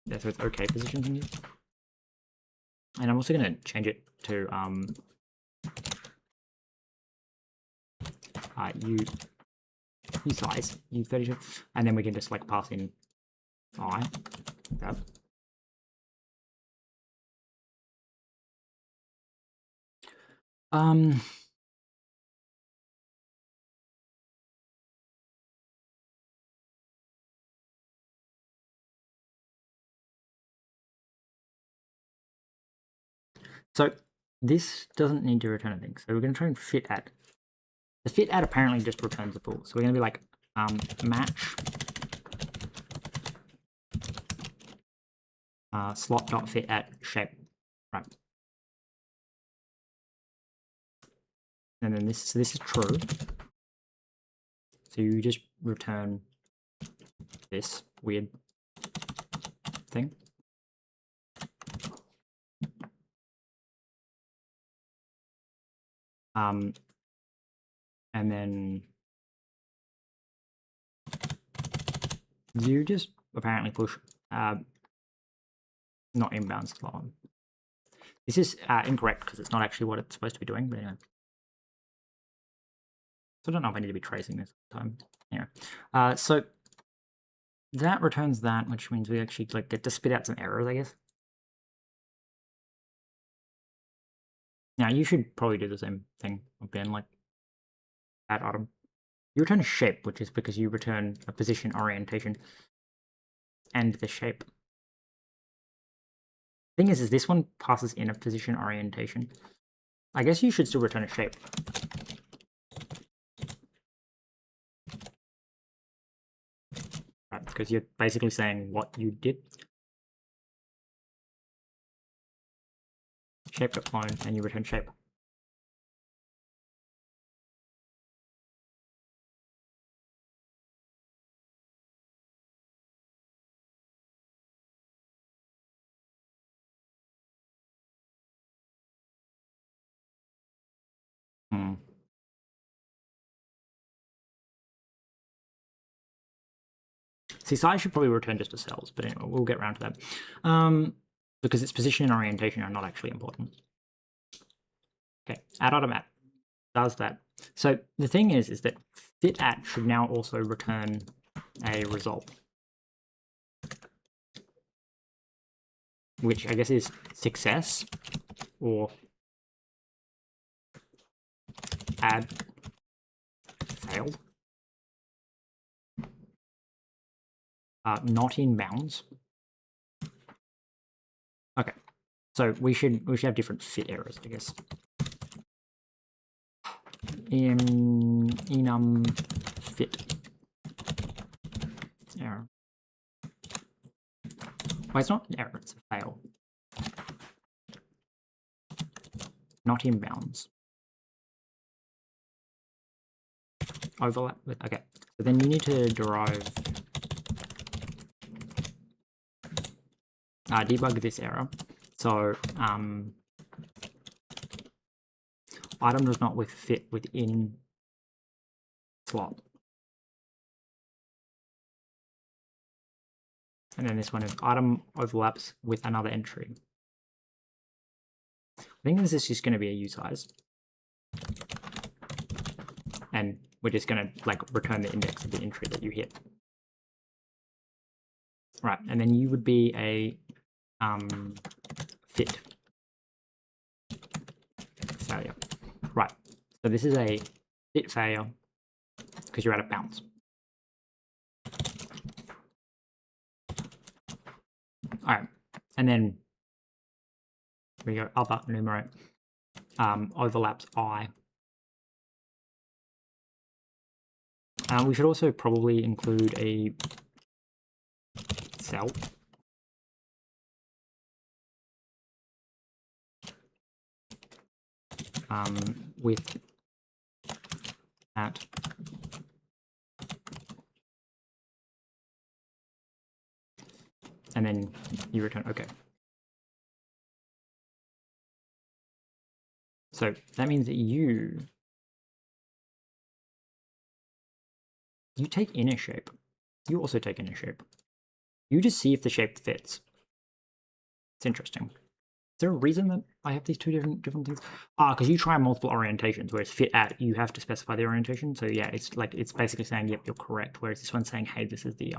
Yeah, so it's okay position from you. And I'm also going to change it to U size, U32, and then we can just like pass in I. That. So this doesn't need to return anything. So we're going to try and fit at. The fit at apparently just returns a pool. So we're going to be like match slot.fit at shape. Right. And then this is true. So you just return this weird thing. And then you just apparently push not inbound slot. This is incorrect because it's not actually what it's supposed to be doing, but anyway. So I don't know if I need to be tracing this time. Anyway, so that returns that, which means we actually like get to spit out some errors, I guess. Now you should probably do the same thing, Ben, like add item. You return a shape, which is because you return a position orientation and the shape. Thing is this one passes in a position orientation. I guess you should still return a shape. Right, because you're basically saying what you did. Shape.clone, and you return shape. See, size should probably return just to cells, but anyway, we'll get around to that. Because its position and orientation are not actually important. Okay, add item at does that. So the thing is that fit at should now also return a result, which I guess is success or add failed. Not in bounds. Okay, so we should have different fit errors, I guess. Enum fit error. Well, it's not an error; it's a fail. Not in bounds. Overlap with, okay, so then you need to derive debug this error. So item does not fit within slot, and then this one is item overlaps with another entry. I think this is just going to be a usize, and we're just going to like return the index of the entry that you hit. Right, and then you would be a fit failure. Right, so this is a fit failure because you're out of bounds. All right, and then we go other enumerate overlaps I. We should also probably include a cell. With at and then you return OK. So that means that you take inner shape. You also take inner shape. You just see if the shape fits. It's interesting. Is there a reason that I have these two different things? Because you try multiple orientations, whereas fit at, you have to specify the orientation. So yeah, it's like it's basically saying, yep, you're correct. Whereas this one's saying, hey, this is the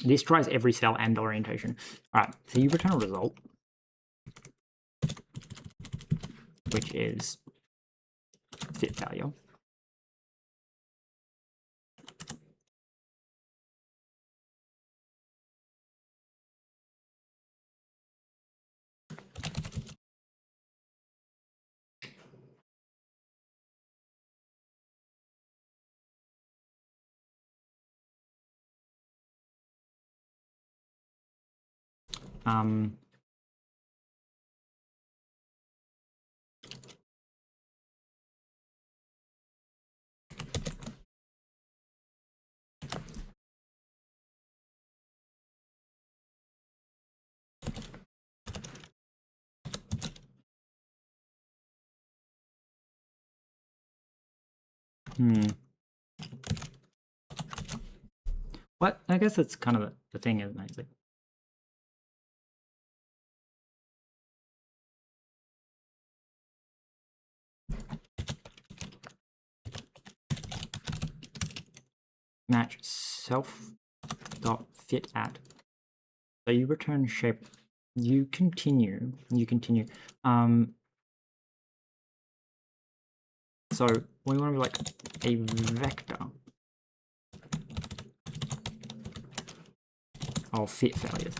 this tries every cell and orientation. All right, so you return a result, which is fit failure. What? I guess that's kind of the thing, isn't it? Like, match self dot fit at. So you return shape. You continue. So we want to be like a vector of fit failures.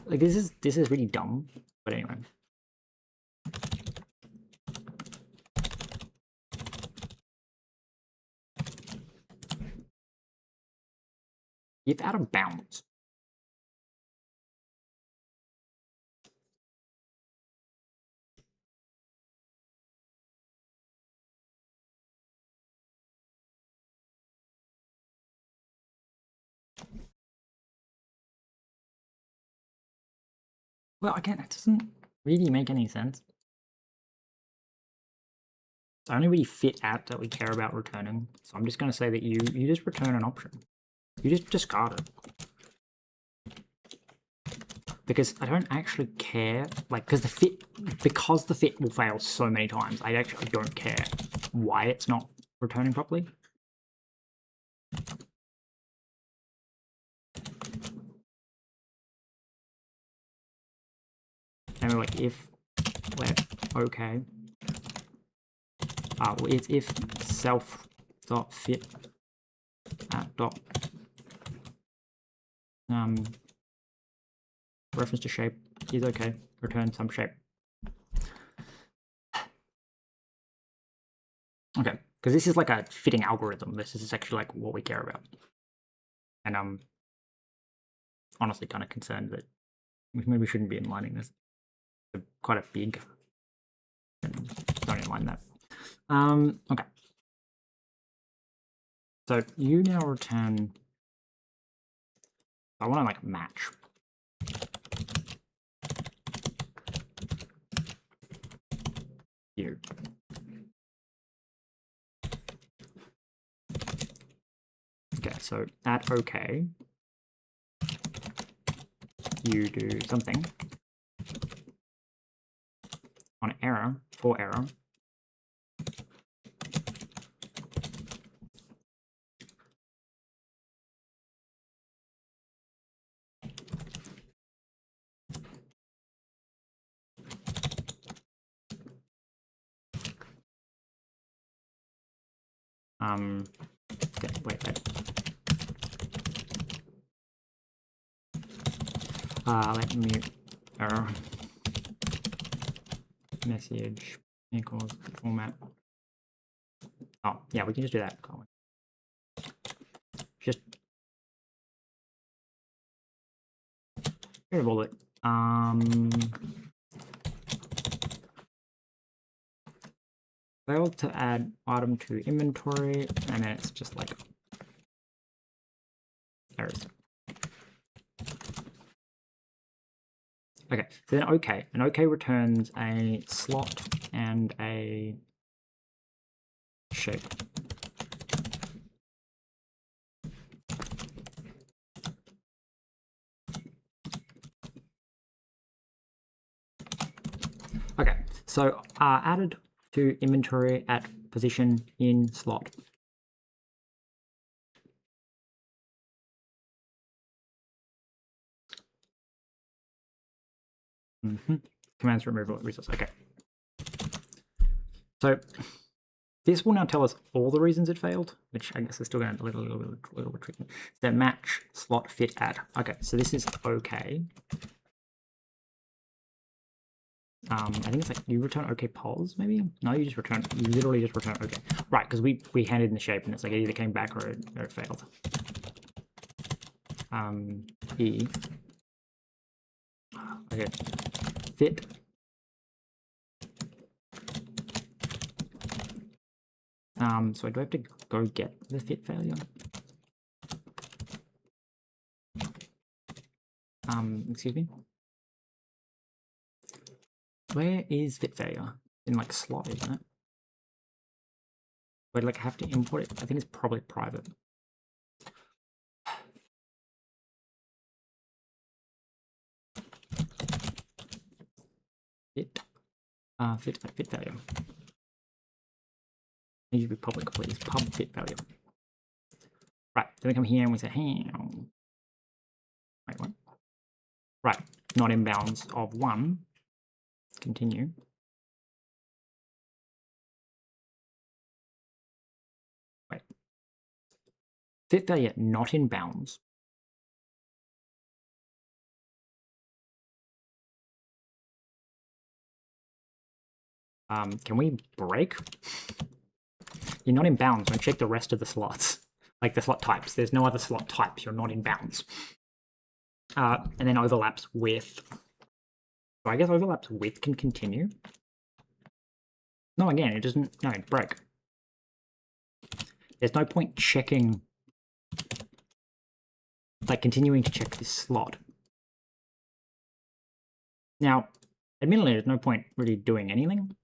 Like this is really dumb, but anyway. If out of bounds. Well, again, it doesn't really make any sense. It's only really fit at that we care about returning. So I'm just going to say that you just return an option. You just discard it. Because I don't actually care, like, because the fit will fail so many times, I actually don't care why it's not returning properly. And we're like, if let okay, it's if self dot fit at dot reference to shape is okay, return some shape. Okay, because this is like a fitting algorithm. This is actually like what we care about. And I'm honestly kind of concerned that maybe we shouldn't be inlining this. It's quite a big. Don't inline that. Okay. So you now return. I want to like match. You. Okay, so at OK, you do something on error, for error. Okay, wait. Let me mute error. Message equals format. Oh, yeah, we can just do that. Just variable it. Failed to add item to inventory, and then it's just like errors. Okay, so then OK. And OK returns a slot and a shape. Okay, so added to inventory at position in slot. Commands removal resource. Okay. So this will now tell us all the reasons it failed, which I guess is still going to be a little bit tricky. So match slot fit at. Okay, so this is OK. I think it's like you return OK pos, maybe? No, you literally just return OK. Right, because we handed in the shape and it's like it either came back or it failed. E. Okay. Fit. So do I have to go get the fit failure? Excuse me? Where is fit failure? In like slot, isn't it? Would like have to import it? I think it's probably private. Fit failure. Needs to be public, please. Pub fit failure. Right, then we come here and we say, hey, wait, what? Right, not in bounds of 1. Continue. Wait. Fit failure, not in bounds. Can we break? You're not in bounds. Don't check the rest of the slots. Like the slot types. There's no other slot types. You're not in bounds. And then overlaps with. So I guess overlaps with can continue. No, again, it doesn't. No, break. There's no point checking. Like continuing to check this slot. Now, admittedly, there's no point really doing anything.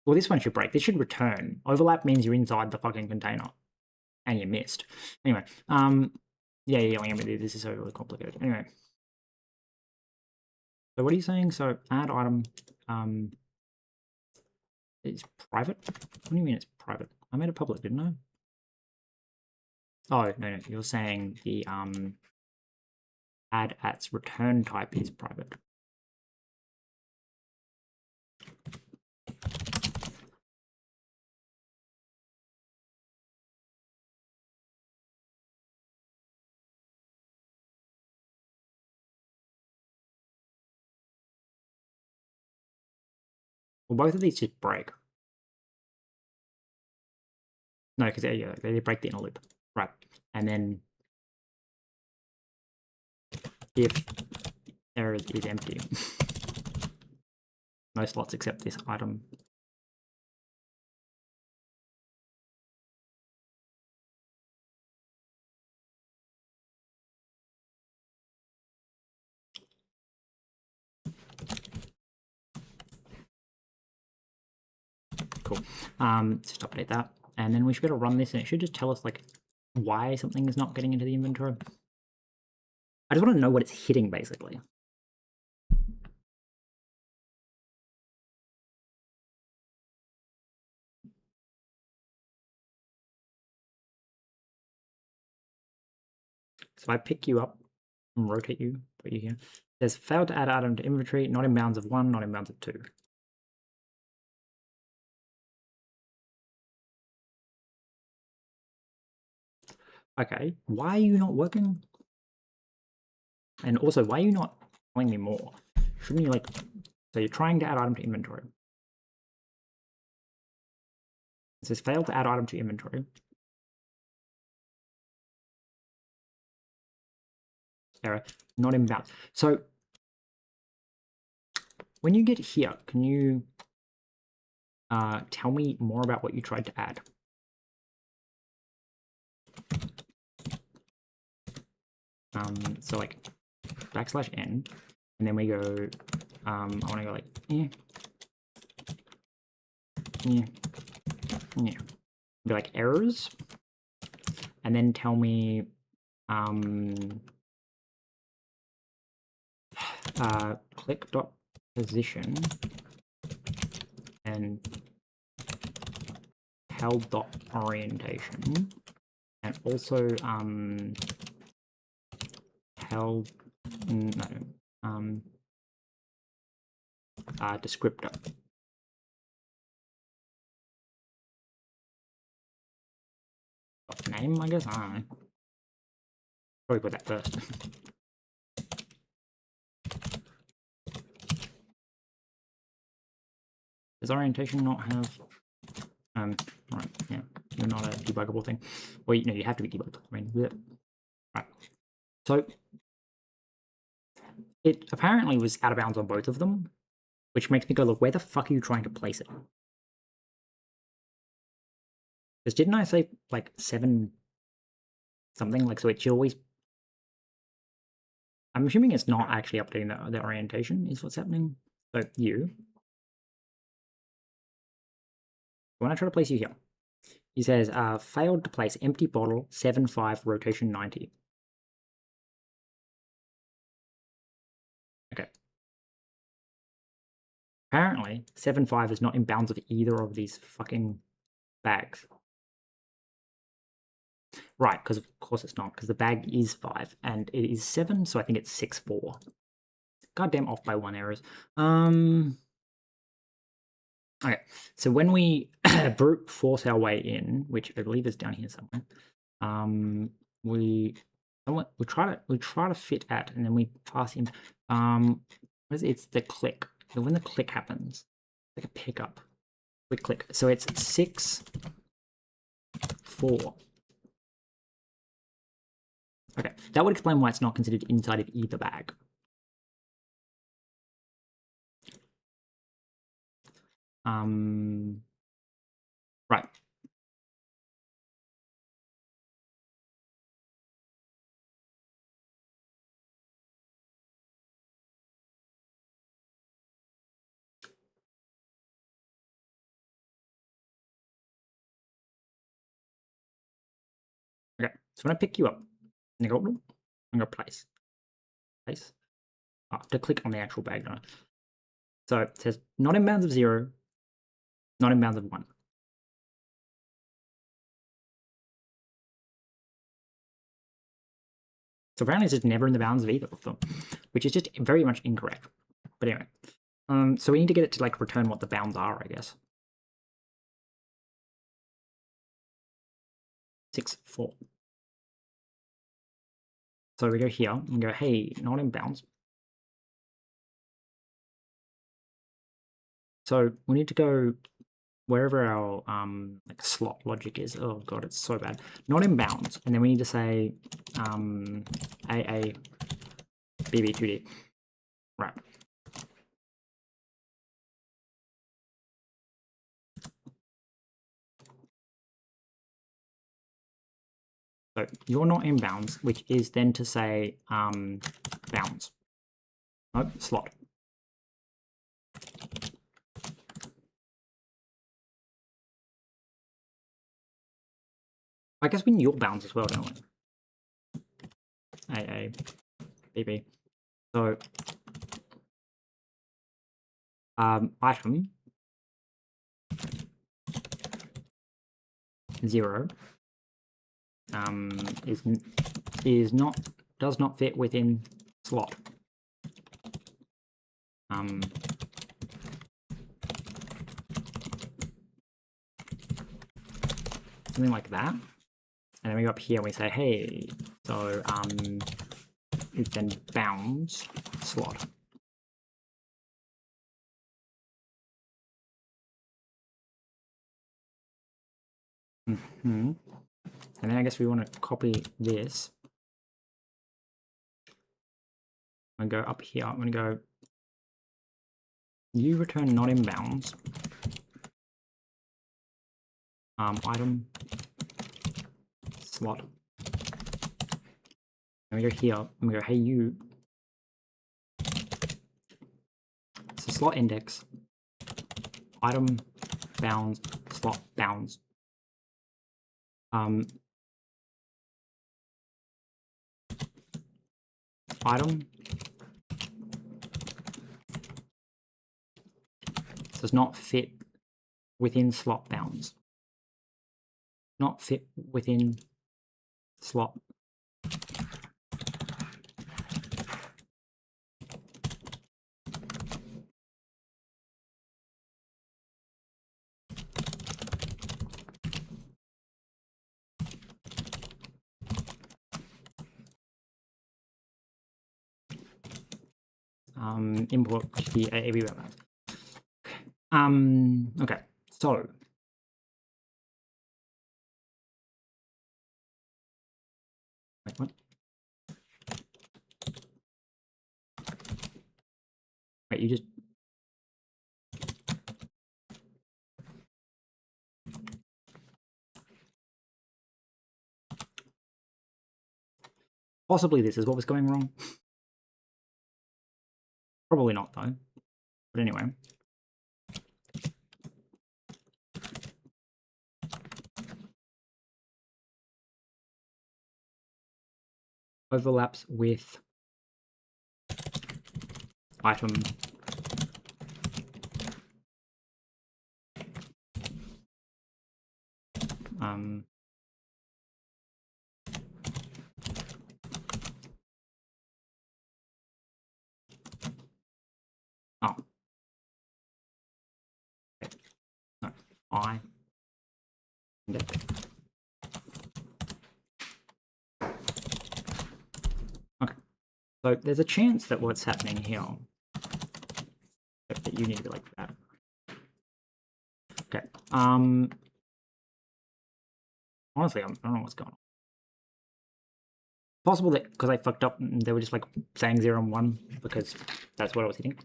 Well, this one should break. This should return. Overlap means you're inside the fucking container. And you missed. Anyway, yeah, this is so really complicated. Anyway. So what are you saying? So add item, it's private? What do you mean it's private? I made it public, didn't I? Oh, no, you're saying the, add at's return type is private. Well, both of these just break. No, because they break the inner loop. Right. And then if error is empty, no slots except this item. Cool. Just update that. And then we should be able to run this and it should just tell us like why something is not getting into the inventory. I just want to know what it's hitting basically. So if I pick you up and rotate you, put you here, there's failed to add item to inventory, not in bounds of 1, not in bounds of 2. Okay, why are you not working? And also, why are you not telling me more? Shouldn't you like, so you're trying to add item to inventory. It says failed to add item to inventory. Error, not in bounds. So when you get here, can you tell me more about what you tried to add? So like \n, and then we go, I want to go like, be like errors, and then tell me, click.position and held.orientation, and also descriptor. Name, I guess? I don't know. Probably put that first. Does orientation not have... right, yeah, you're not a debuggable thing. Well, you know, you have to be debugged. I mean, yeah. Right. So, it apparently was out of bounds on both of them, which makes me go, look, where the fuck are you trying to place it? Because didn't I say, like, 7 something? Like, so it should always... I'm assuming it's not actually updating the orientation is what's happening. So, you... When I try to place you here, he says, failed to place empty bottle, 7-5, rotation 90. Okay. Apparently, 7-5 is not in bounds of either of these fucking bags. Right, because of course it's not, because the bag is 5 and it is 7, so I think it's 6, 4. Goddamn off by 1 errors. Okay, so when we brute force our way in, which I believe is down here somewhere, we try to fit at, and then we pass in. What is it? It's the click. So when the click happens, like a pickup, click. So it's 6, 4. Okay, that would explain why it's not considered inside of either bag. Right. Okay, so when I pick you up, and I go, place. Oh, to click on the actual bag, don't I? So it says not in bounds of 0, not in bounds of 1. So apparently it's just never in the bounds of either of them, which is just very much incorrect. But anyway, so we need to get it to like return what the bounds are, I guess. 6, 4. So we go here and go, hey, not in bounds. So we need to go wherever our like slot logic is. Oh god, it's so bad. Not in bounds, and then we need to say AA BB2D. Right. So you're not in bounds, which is then to say bounds. Nope, slot. I guess we need your bounds as well, don't we? AA, BB. So item 0 does not fit within slot. Something like that. And then we go up here and we say, hey, so it's then bounds slot. And then I guess we want to copy this. I'm going to go up here. I'm going to go, you return not in bounds. Item slot. And we go here. And we go, hey, you. So slot index. Item bounds slot bounds. Item does not fit within slot bounds. Not fit within slot. Import the AAB web. Okay, so wait, what? Wait, you just possibly this is what was going wrong. Probably not though. But anyway. Overlaps with item Oh. Okay. No, I. Index. Okay. So there's a chance that what's happening here, that you need to be like that. Okay. Honestly, I don't know what's going on. Possible that because I fucked up, they were just like saying 0 and 1 because that's what I was hitting.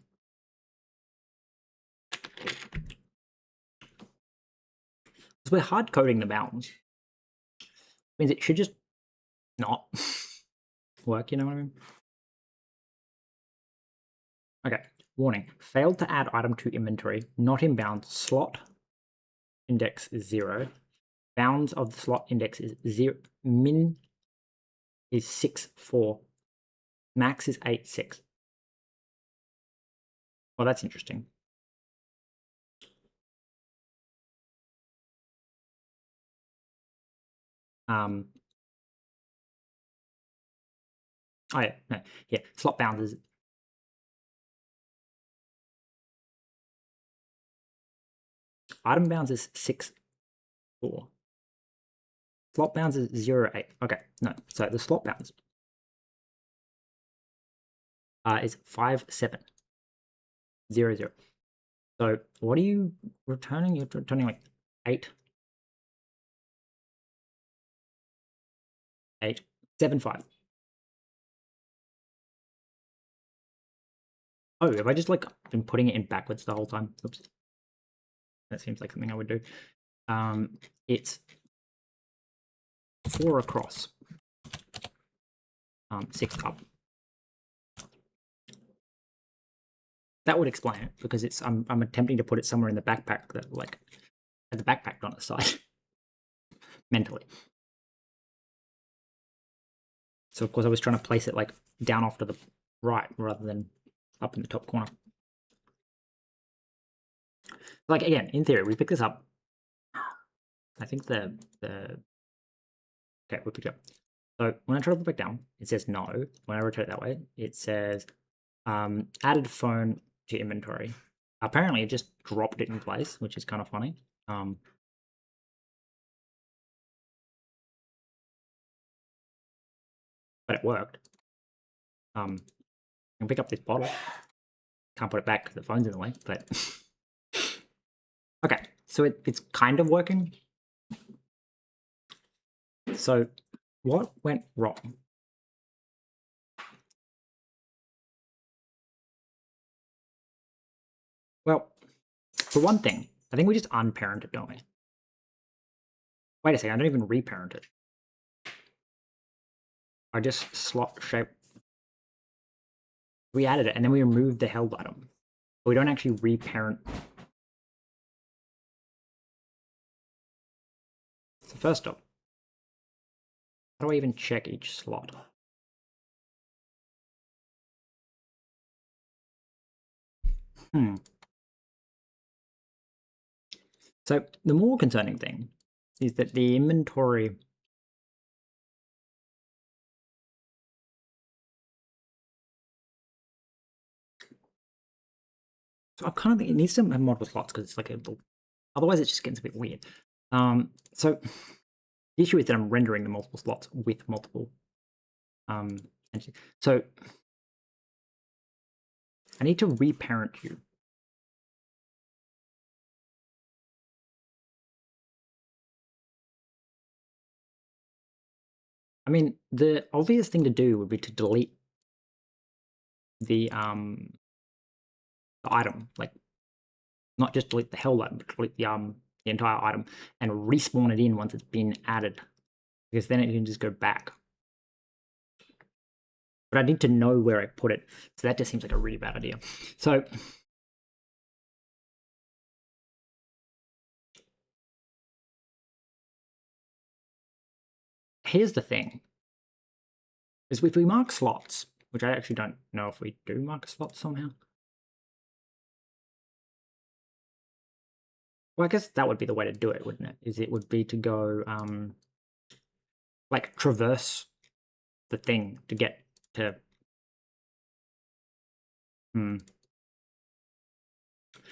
Because we're hard coding the bounds. Means it should just not work, you know what I mean? Okay. Warning. Failed to add item to inventory. Not in bounds. Slot index is 0. Bounds of the slot index is 0. Min is 6.4. Max is 8.6. Well, that's interesting. Oh yeah, no, yeah. Slot bounds is item bounds is 6.4. Slot bounds is 0.8. Okay, no. So the slot bounds is 5.7. 0.0. So what are you returning? You're returning like 8. 8.75. Oh, have I just like been putting it in backwards the whole time? Oops. That seems like something I would do. It's 4 across. 6 up. That would explain it because it's I'm attempting to put it somewhere in the backpack that like had the backpack on its side mentally. So of course I was trying to place it like down off to the right rather than up in the top corner. Like again, in theory, we pick this up. I think the okay, we picked it up. So when I try to put it back down, it says no. When I rotate it that way, it says added phone to inventory. Apparently, it just dropped it in place, which is kind of funny. But it worked. I can pick up this bottle. Can't put it back because the phone's in the way, but okay. So it's kind of working. So what went wrong? Well, for one thing, I think we just unparented, don't we? Wait a second, I don't even reparent it. I just slot shape. We added it and then we removed the held item. But we don't actually reparent. So first off, how do I even check each slot? So the more concerning thing is that the inventory so I'm kind of thinking it needs to have multiple slots because it's like otherwise it just gets a bit weird. So the issue is that I'm rendering the multiple slots with multiple so I need to reparent you. I mean, the obvious thing to do would be to delete the item, like not just delete the held item, but delete the entire item and respawn it in once it's been added, because then it can just go back. But I need to know where I put it, so that just seems like a really bad idea. So here's the thing: is if we mark slots, which I actually don't know if we do mark slots somehow. Well, I guess that would be the way to do it, wouldn't it? Is it would be to go, like, traverse the thing to get to...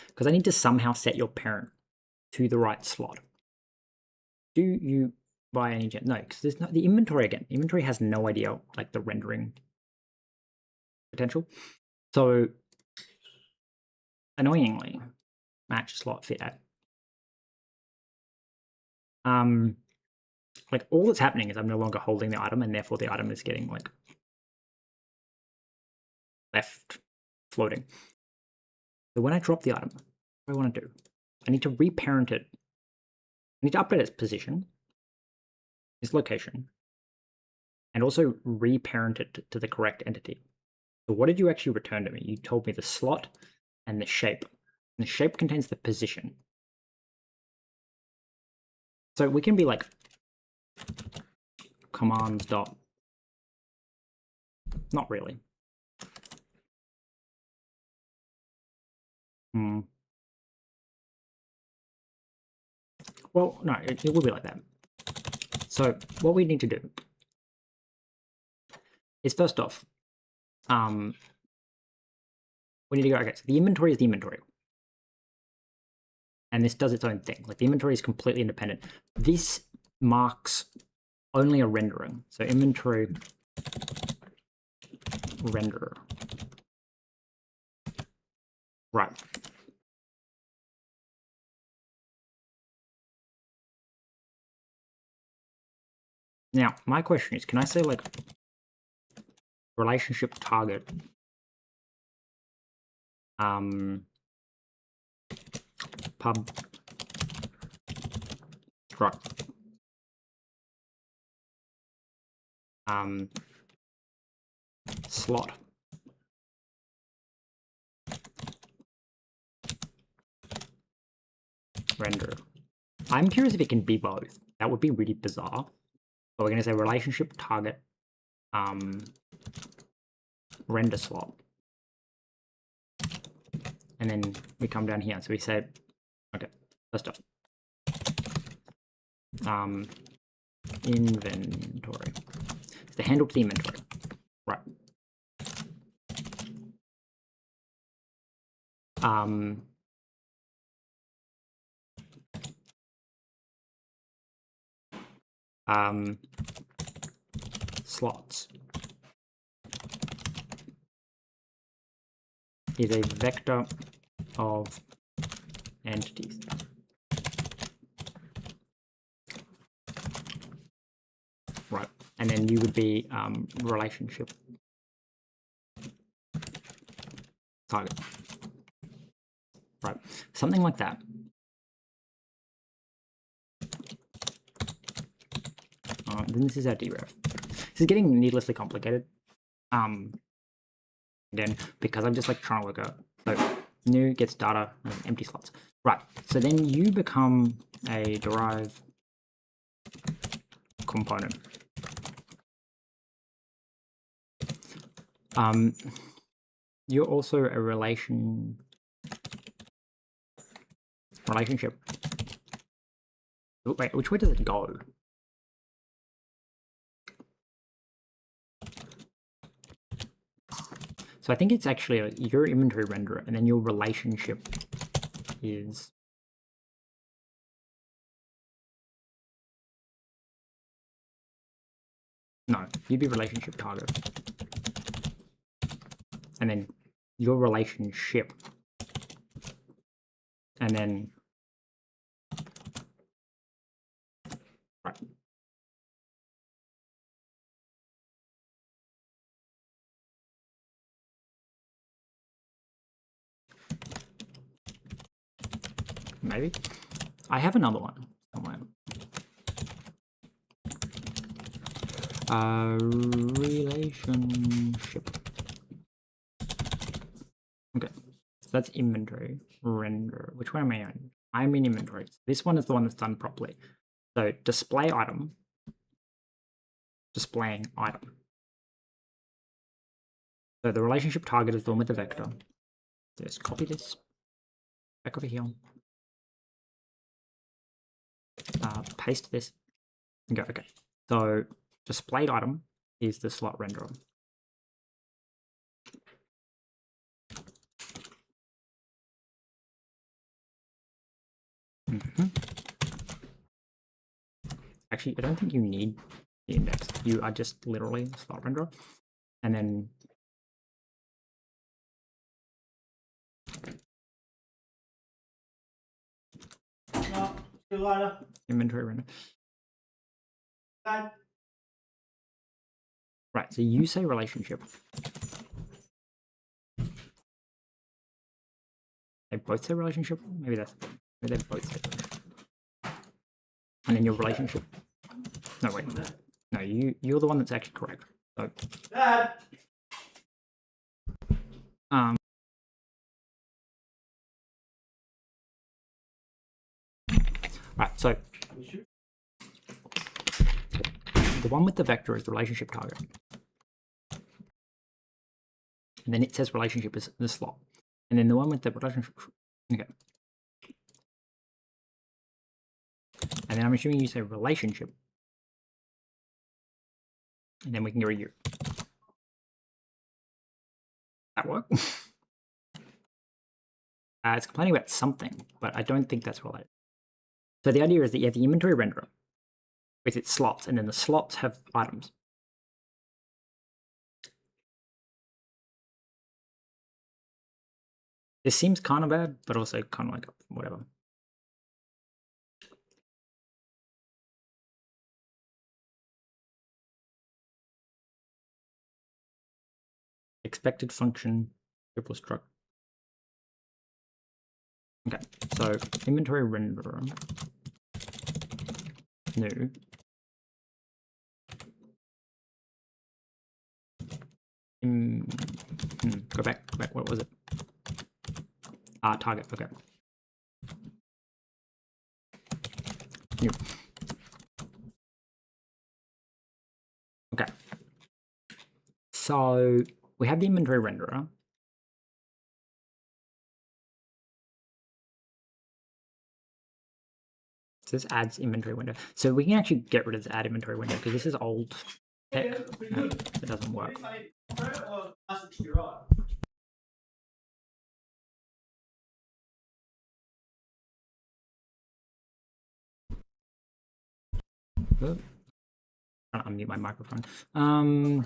Because I need to somehow set your parent to the right slot. Do you, by any chance... No, because there's no... The inventory, again. Inventory has no idea, like, the rendering potential. So, annoyingly, match slot fit at... like, all that's happening is I'm no longer holding the item, and therefore the item is getting, like, left floating. So when I drop the item, what do I want to do? I need to reparent it. I need to update its position, its location, and also reparent it to the correct entity. So what did you actually return to me? You told me the slot and the shape. And the shape contains the position. So we can be like commands dot. Not really. Well, no, it will be like that. So what we need to do is, first off, we need to go, okay, so the inventory is the inventory. And this does its own thing. Like, the inventory is completely independent. This marks only a rendering. So inventory renderer. Right. Now, my question is, can I say, like, relationship target pub struct slot render? I'm curious if it can be both. That would be really bizarre. But we're going to say relationship target render slot. And then we come down here. So we say, okay, first off, inventory. It's the handle to the inventory. Right. Slots is a vector of entities. Right, and then you would be relationship target. Right, something like that. Then this is our deref. This is getting needlessly complicated. Again, because I'm just like trying to work out. So new gets data, empty slots. Right, so then you become a derive component. You're also a relationship. Wait, which way does it go? So I think it's actually your inventory renderer, and then your relationship is... No, you'd be relationship target. And then your relationship. And then... Right. Maybe. I have another one somewhere. Relationship. Okay, so that's inventory render. Which one am I on? I'm in inventory. This one is the one that's done properly. So display item, displaying item. So the relationship target is the one with the vector. Just copy this back over here. paste this and go, okay. So displayed item is the slot renderer. Actually, I don't think you need the index. You are just literally a slot renderer. And then See you later. inventory render. Bye. Right, so you say relationship. They both say relationship? Maybe that's the thing. Maybe they both say relationship. And then your relationship. No, wait. No, you're the one that's actually correct. So Dad. right, so the one with the vector is the relationship target. And then it says relationship is the slot. And then the one with the relationship, okay. And then I'm assuming you say relationship. And then we can go year. That work? It's complaining about something, but I don't think that's related. So the idea is that you have the inventory renderer with its slots, and then the slots have items. This seems kind of bad, but also kind of like whatever. Expected function, triple struct. Okay, so inventory renderer, new. Go back, what was it? Target, okay. New. Okay. So we have the inventory renderer. So this adds inventory window. So we can actually get rid of the add inventory window because this is old tech. It doesn't work. I'm trying to unmute my microphone. So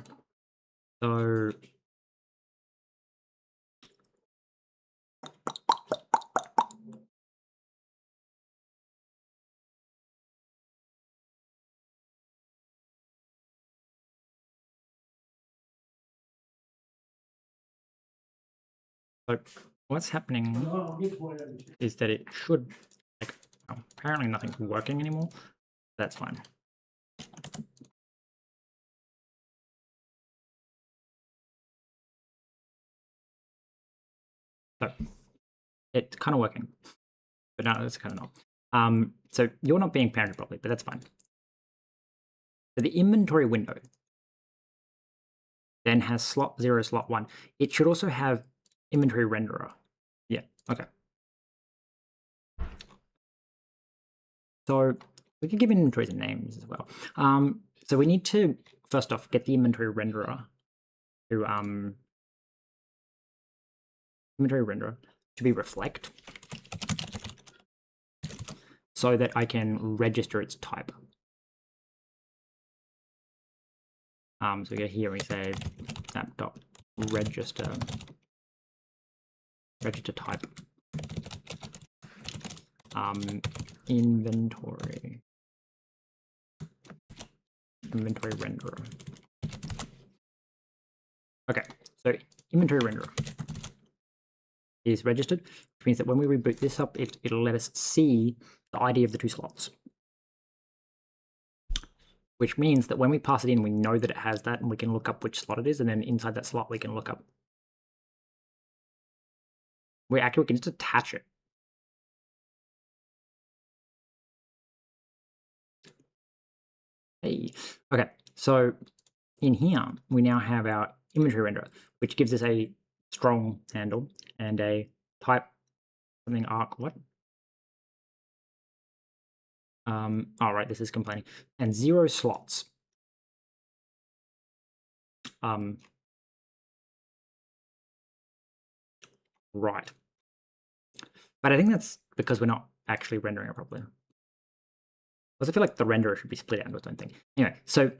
what's happening is that it should, like, apparently nothing's working anymore. That's fine. So it's kind of working, but no, it's kind of not. So you're not being parented properly, but that's fine. So the inventory window then has slot 0, slot 1. It should also have inventory renderer. Yeah, okay. So we can give inventories names as well. So we need to, first off, get the inventory renderer to be reflect so that I can register its type. So we go here, we say snap.register type inventory renderer. Okay, so inventory renderer is registered, which means that when we reboot this up, it'll let us see the ID of the two slots. Which means that when we pass it in, we know that it has that, and we can look up which slot it is, and then inside that slot, we can look up. We can just attach it. Hey, okay, so in here, we now have our inventory renderer, which gives us a strong handle and a type something arc. What? All right, this is complaining. And 0 slots. Right. But I think that's because we're not actually rendering it properly. I also feel like the renderer should be split out into its own thing. Anyway, so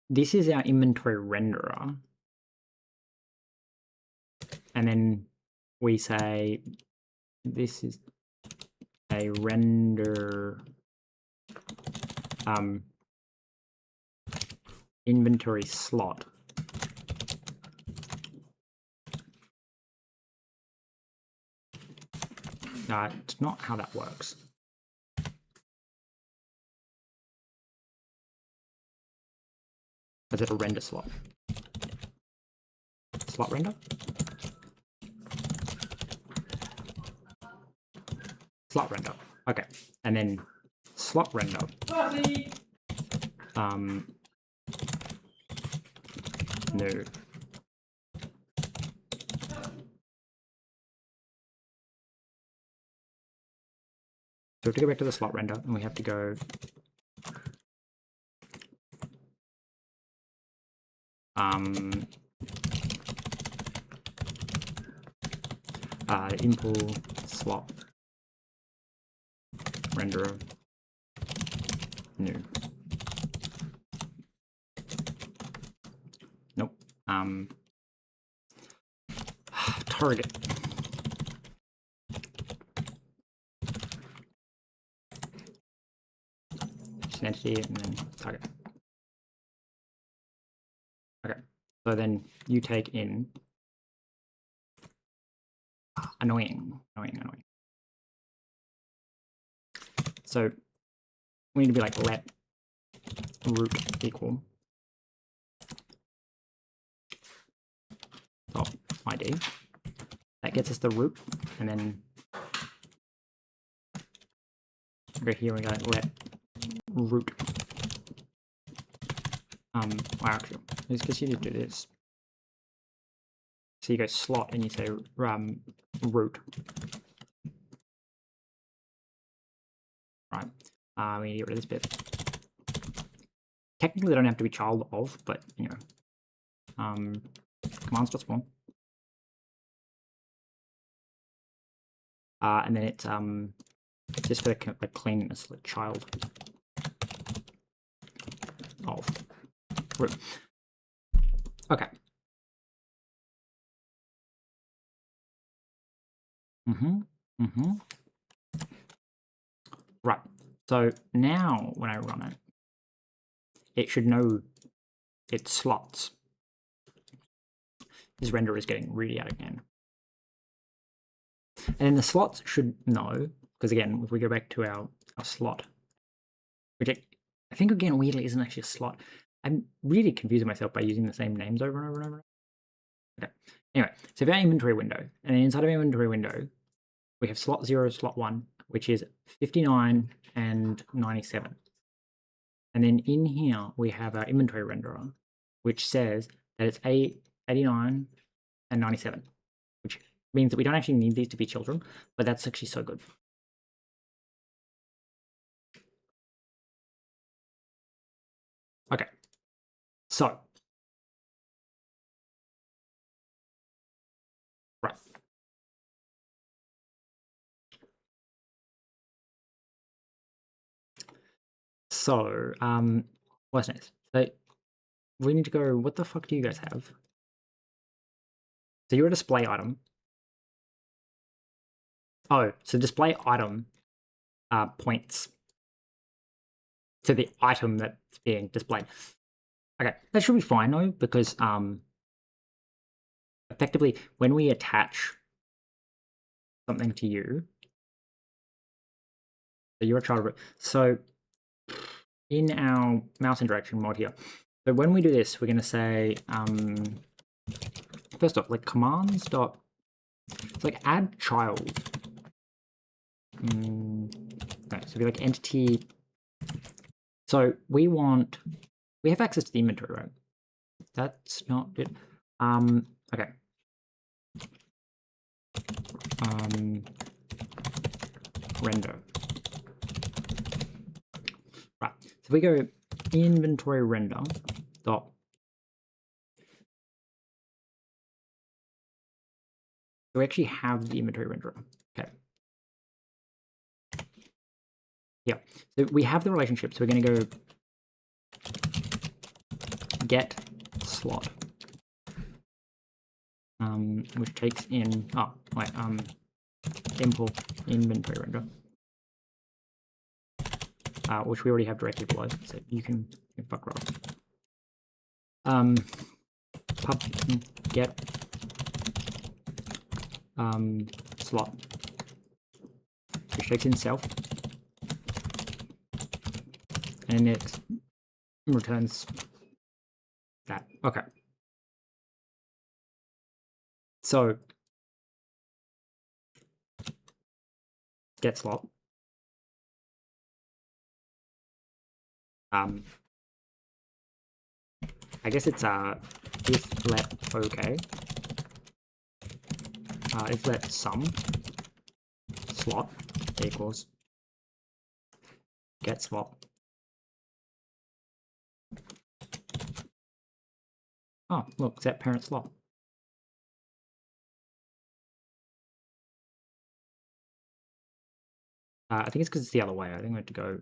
this is our inventory renderer. And then we say this is a render inventory slot. It's not how that works. Is it a render slot? Slot render? Slot render. Okay. And then slot render. No. So we have to go back to the slot render and we have to go import slot renderer new. Nope. Target. Just an entity and then target. Okay. So then you take in annoying. So we need to be like let root equal .id. That gets us the root, and then over here we go let root. Well, actually, let's continue to do this. So you go slot and you say root. Right. We need to get rid of this bit. Technically, they don't have to be child of, but you know, commands.spawn. And then it's just for the cleanness, like child of root. Okay. Right. So now when I run it, it should know its slots. This renderer is getting really out of hand. And then the slots should know, because again, if we go back to our slot, which I think again weirdly isn't actually a slot. I'm really confusing myself by using the same names over and over and over. Okay. Anyway, so we have our inventory window, and then inside of our inventory window, we have slot 0, slot 1, which is 59 and 97. And then in here, we have our inventory renderer, which says that it's 89 and 97, which means that we don't actually need these to be children, but that's actually so good. Okay, so, right. So, what's next? So, we need to go, what the fuck do you guys have? So you're a display item. Oh, so display item points to the item that's being displayed. Okay, that should be fine though, because effectively when we attach something to you, so you're a child root. So in our mouse interaction mod here, so when we do this, we're going to say first off, like commands dot, it's like add child. Okay, so be like entity. So we have access to the inventory, right? That's not it. Okay. Render. we go inventory render dot we actually have the inventory renderer. Okay. Yeah. So we have the relationship. So we're going to go get slot, which takes in import inventory render, which we already have directly below. So you can fuck off. Pub get slot, which takes in self, and it returns that. Okay. So get slot. I guess it's if let okay. If let sum slot equals get slot. Oh, look, set parent slot. I think it's because it's the other way. I think we have to go.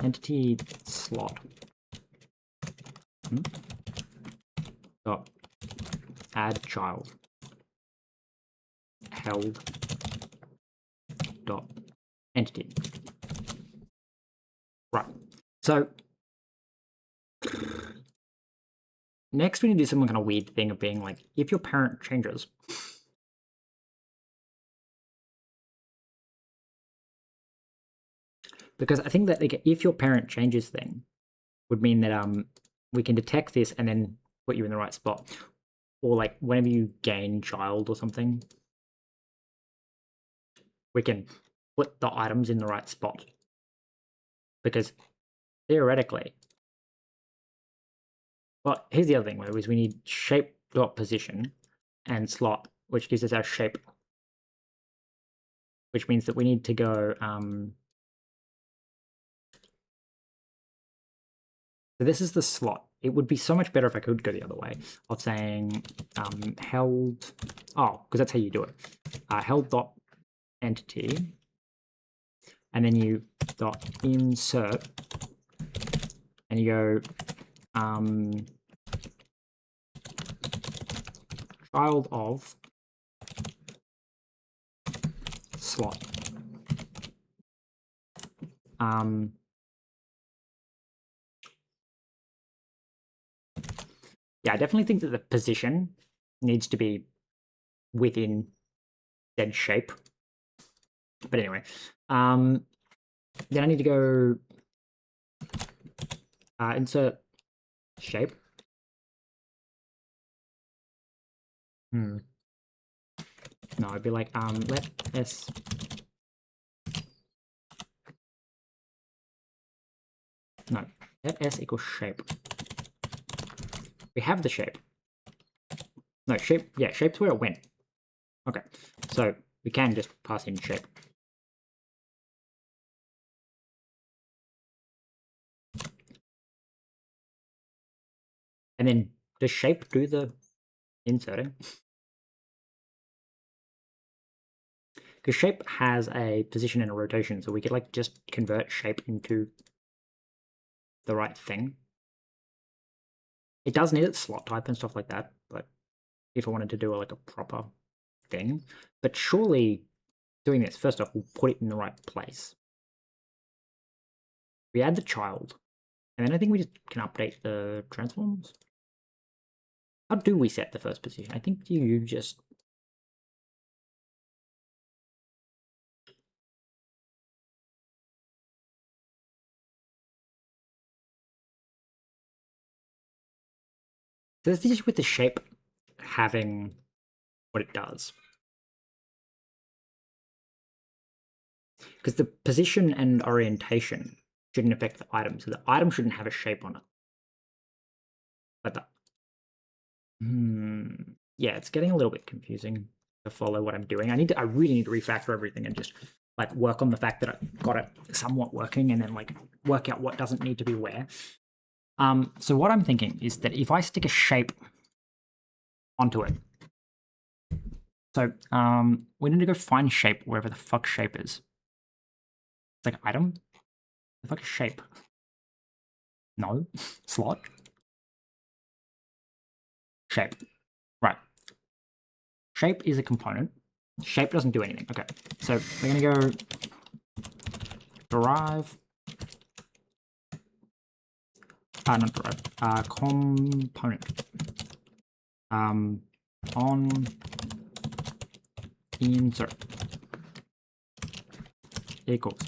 Entity slot. Dot add child. Held. Dot entity. Right. So next we need to do some kind of weird thing of being like, if your parent changes. Because I think that like, if your parent changes thing would mean that we can detect this and then put you in the right spot. Or like whenever you gain child or something, we can put the items in the right spot. Because theoretically, well, here's the other thing, is we need shape dot position and slot, which gives us our shape. Which means that we need to go so this is the slot. It would be so much better if I could go the other way of saying held, because that's how you do it. Held dot entity, and then you dot insert, and you go child of slot. Yeah, I definitely think that the position needs to be within said shape. But anyway, then I need to go insert shape. No, it'd be like let s. No, let s equal shape. We have the shape. No, shape, yeah, shape's where it went. Okay, so we can just pass in shape. And then does shape do the inserting? Because shape has a position and a rotation, so we could like just convert shape into the right thing. It does need its slot type and stuff like that, but if I wanted to do like a proper thing, but surely doing this, first off, we'll put it in the right place. We add the child, and then I think we just can update the transforms. How do we set the first position? I think you just... So this is with the shape having what it does. Because the position and orientation shouldn't affect the item, so the item shouldn't have a shape on it. Like that. Yeah, it's getting a little bit confusing to follow what I'm doing. I really need to refactor everything and just like work on the fact that I've got it somewhat working, and then like work out what doesn't need to be where. So what I'm thinking is that if I stick a shape onto it, so we need to go find shape wherever the fuck shape is. It's like item. The fuck is shape? No. Slot. Shape. Right. Shape is a component. Shape doesn't do anything. Okay. So we're gonna go derive. Not derive. Component. On insert equals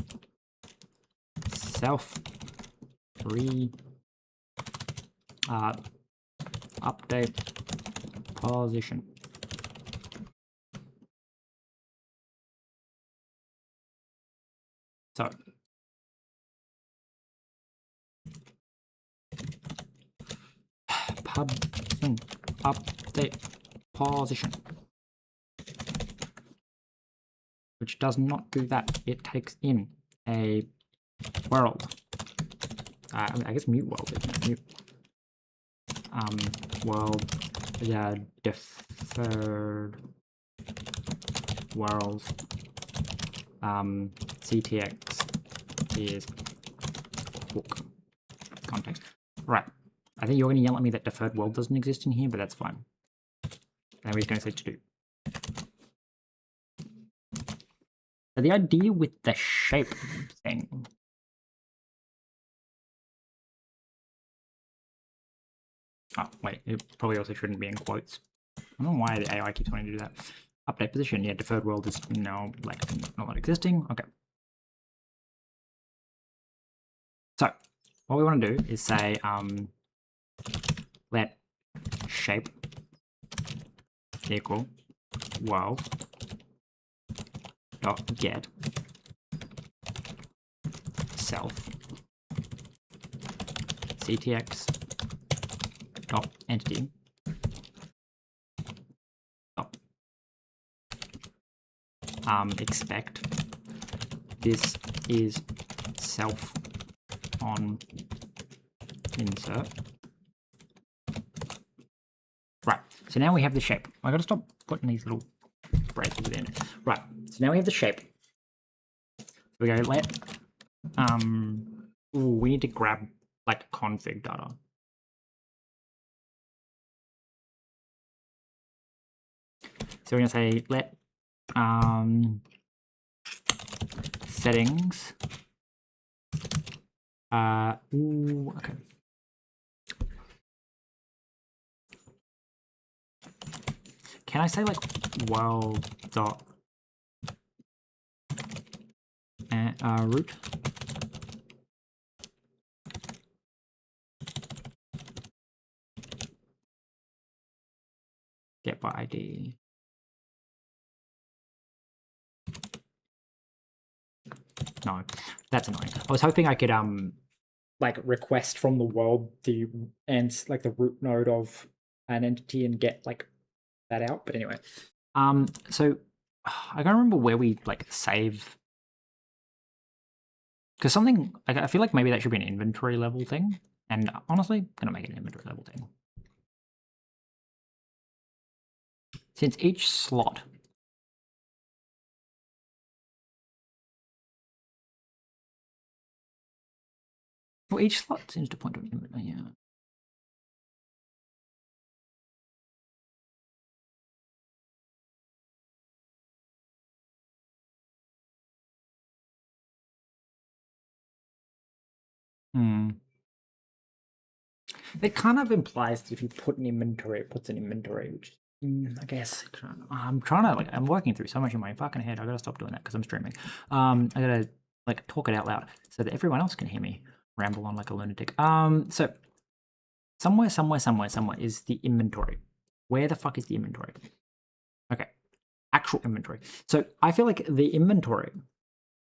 self update position. So pub thing update position, which does not do that. It takes in a world. I guess mute world, isn't it? Mute. World, yeah, deferred world. CTX is hook context. Right. I think you're going to yell at me that deferred world doesn't exist in here, but that's fine. And we're just going to say to do. So the idea with the shape thing. Oh, wait, it probably also shouldn't be in quotes. I don't know why the AI keeps wanting to do that. Update position, yeah, deferred world is now like not existing. Okay. So what we want to do is say let shape equal world dot get self ctx dot entity dot expect this is self on insert. Right, so now we have the shape. I gotta stop putting these little braces in. Right, so now we have the shape. We go let we need to grab like config data. So we're gonna say let settings okay. Can I say like world dot root? Get by ID. No, that's annoying. I was hoping I could like request from the world and like the root node of an entity and get like that out. But anyway, so I can't remember where we like save, because something I feel like maybe that should be an inventory level thing. And honestly, I'm gonna make it an inventory level thing. Since each slot each slot seems to point to an inventory, yeah. It kind of implies that if you put an inventory, it puts an inventory, which I guess I'm trying to like I'm working through so much in my fucking head. I gotta stop doing that because I'm streaming. I gotta like talk it out loud so that everyone else can hear me ramble on like a lunatic. So somewhere is the inventory. Where the fuck is the inventory? Okay, actual inventory. So I feel like the inventory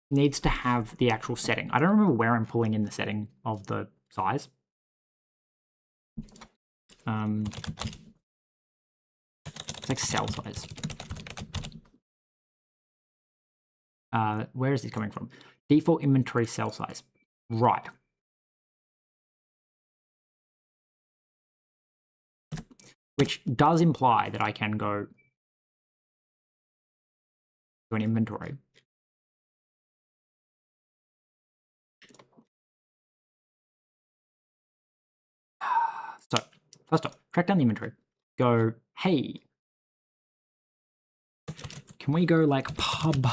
needs to have the actual setting. I don't remember where I'm pulling in the setting of the size. It's like cell size. Where is this coming from? Default inventory cell size. Right. Which does imply that I can go to an inventory. So, first off, track down the inventory. Go, hey, can we go like pub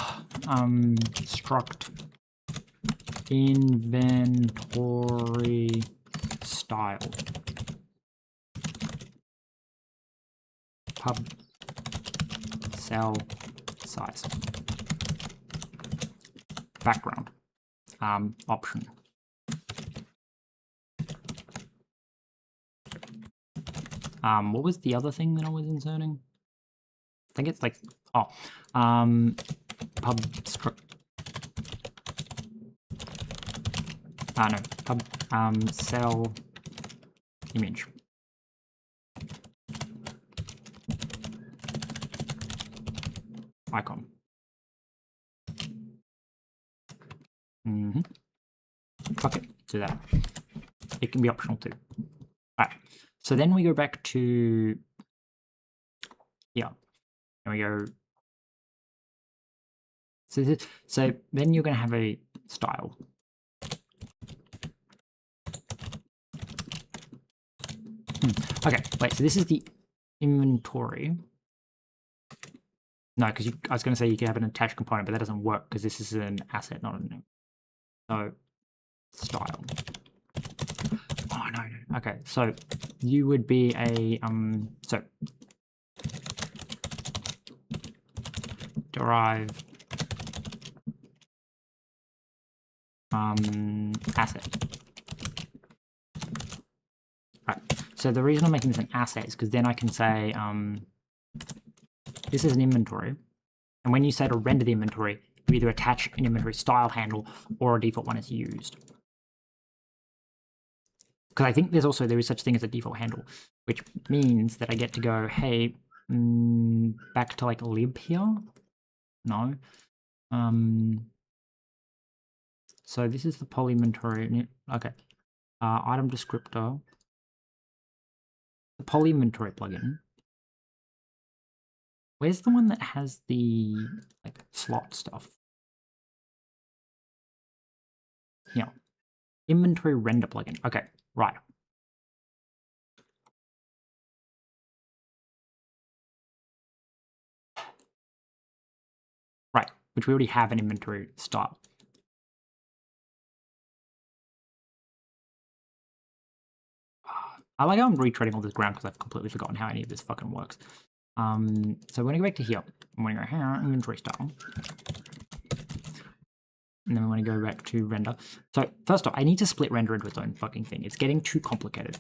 struct inventory style? Pub cell size. Background. Option. What was the other thing that I was inserting? I think it's like, oh, pub struct. No, pub cell image. Icon. Okay, do that. It can be optional too. Alright, so then we go back to here. And we go. So then you're going to have a style. Okay, wait, so this is the inventory. No, because I was going to say you can have an attached component, but that doesn't work because this is an asset, not a name. So, style. Oh, no. Okay, so you would be a, so derive asset. Right, so the reason I'm making this an asset is because then I can say, this is an inventory, and when you say to render the inventory, you either attach an inventory style handle or a default one is used. Because I think there is such thing as a default handle, which means that I get to go, hey, back to like lib here. No. So this is the poly inventory. Okay. Item descriptor. The poly inventory plugin. Where's the one that has the like slot stuff? Here. Inventory render plugin. Okay, right. Right, which we already have an inventory style. I like how I'm retreading all this ground because I've completely forgotten how any of this fucking works. So we're going to go back to here. I'm going to go here, inventory style. And then we want to go back to render. So first off, I need to split render into its own fucking thing. It's getting too complicated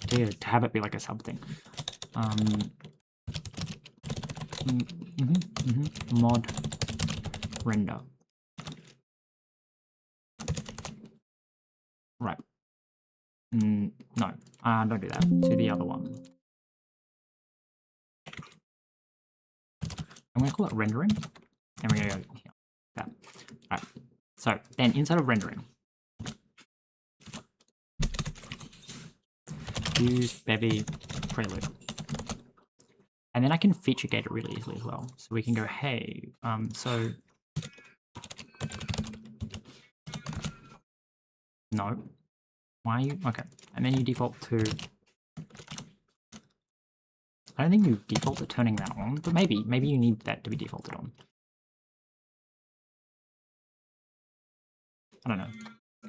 to have it be like a sub thing. Mod render. Right. No, don't do that. To the other one. I'm going to call it rendering. And we're going to go here. That. Alright. So then inside of rendering, use Bevy prelude. And then I can feature gate it really easily as well. So we can go, hey, so no. Why are you okay? And then you default to I don't think you default to turning that on, but maybe you need that to be defaulted on. I don't know.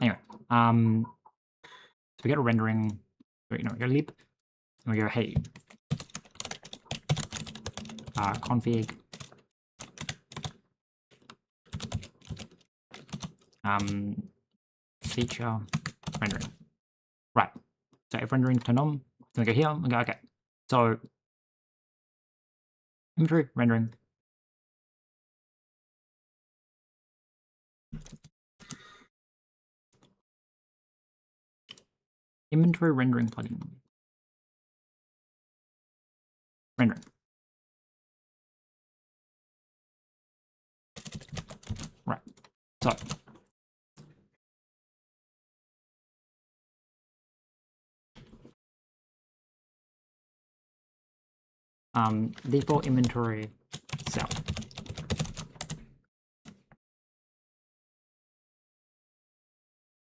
Anyway, so we go to rendering, we go lib, and we go, hey, config, feature, rendering. Right, so if rendering turned on, then we go here, and go, okay, so inventory, rendering. Inventory rendering plugin. Rendering. So default inventory cell.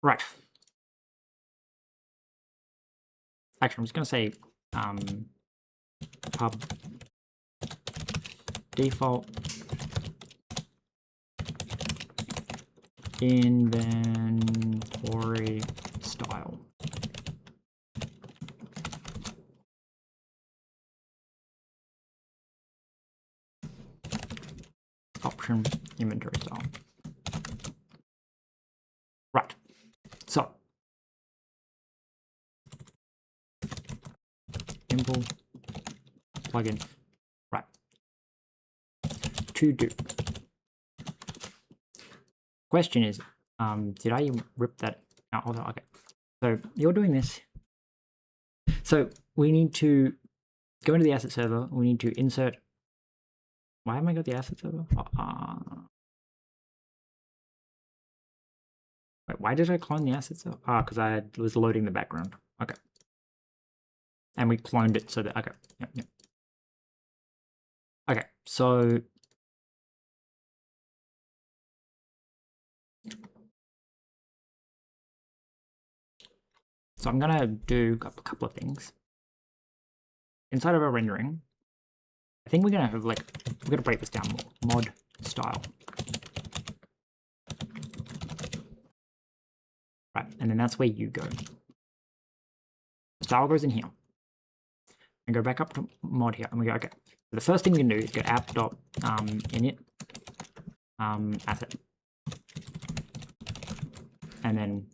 Right. Actually, I'm just going to say pub default inventory style. Option inventory style. Right. So impl plugin. Right. To do. Question is, did I rip that out? Hold on, okay. So you're doing this. So we need to go into the asset server. We need to insert. Why haven't I got the asset server? Wait, why did I clone the asset server? Because I was loading the background. Okay. And we cloned it so that, okay. Yep. Okay, so I'm gonna do a couple of things. Inside of our rendering, I think we're gonna have like, we're gonna break this down more. Mod style. Right, and then that's where you go. Style goes in here. And go back up to mod here, and we go, okay. So the first thing we can do is go app.init asset. And then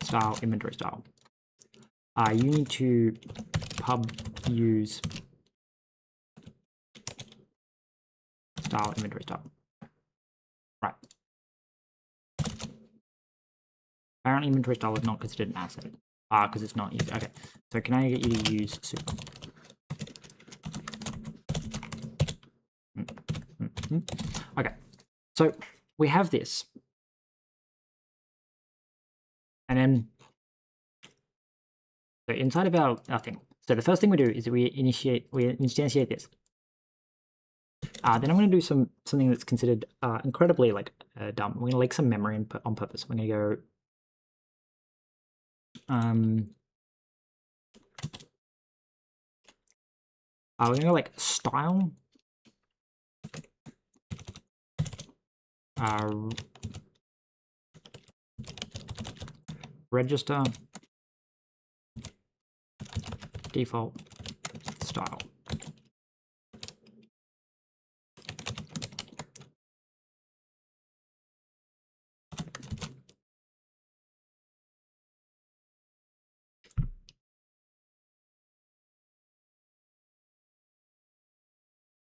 style, inventory style. You need to pub use style, inventory style. Right. Apparent inventory style is not considered an asset. Because it's not used. Okay. So can I get you to use super? Okay. So we have this. And then so inside of our thing. So the first thing we do is we instantiate this. Then I'm going to do something that's considered incredibly like dumb. We're going to leak some memory on purpose. We're going to go we're going to go like style register default style.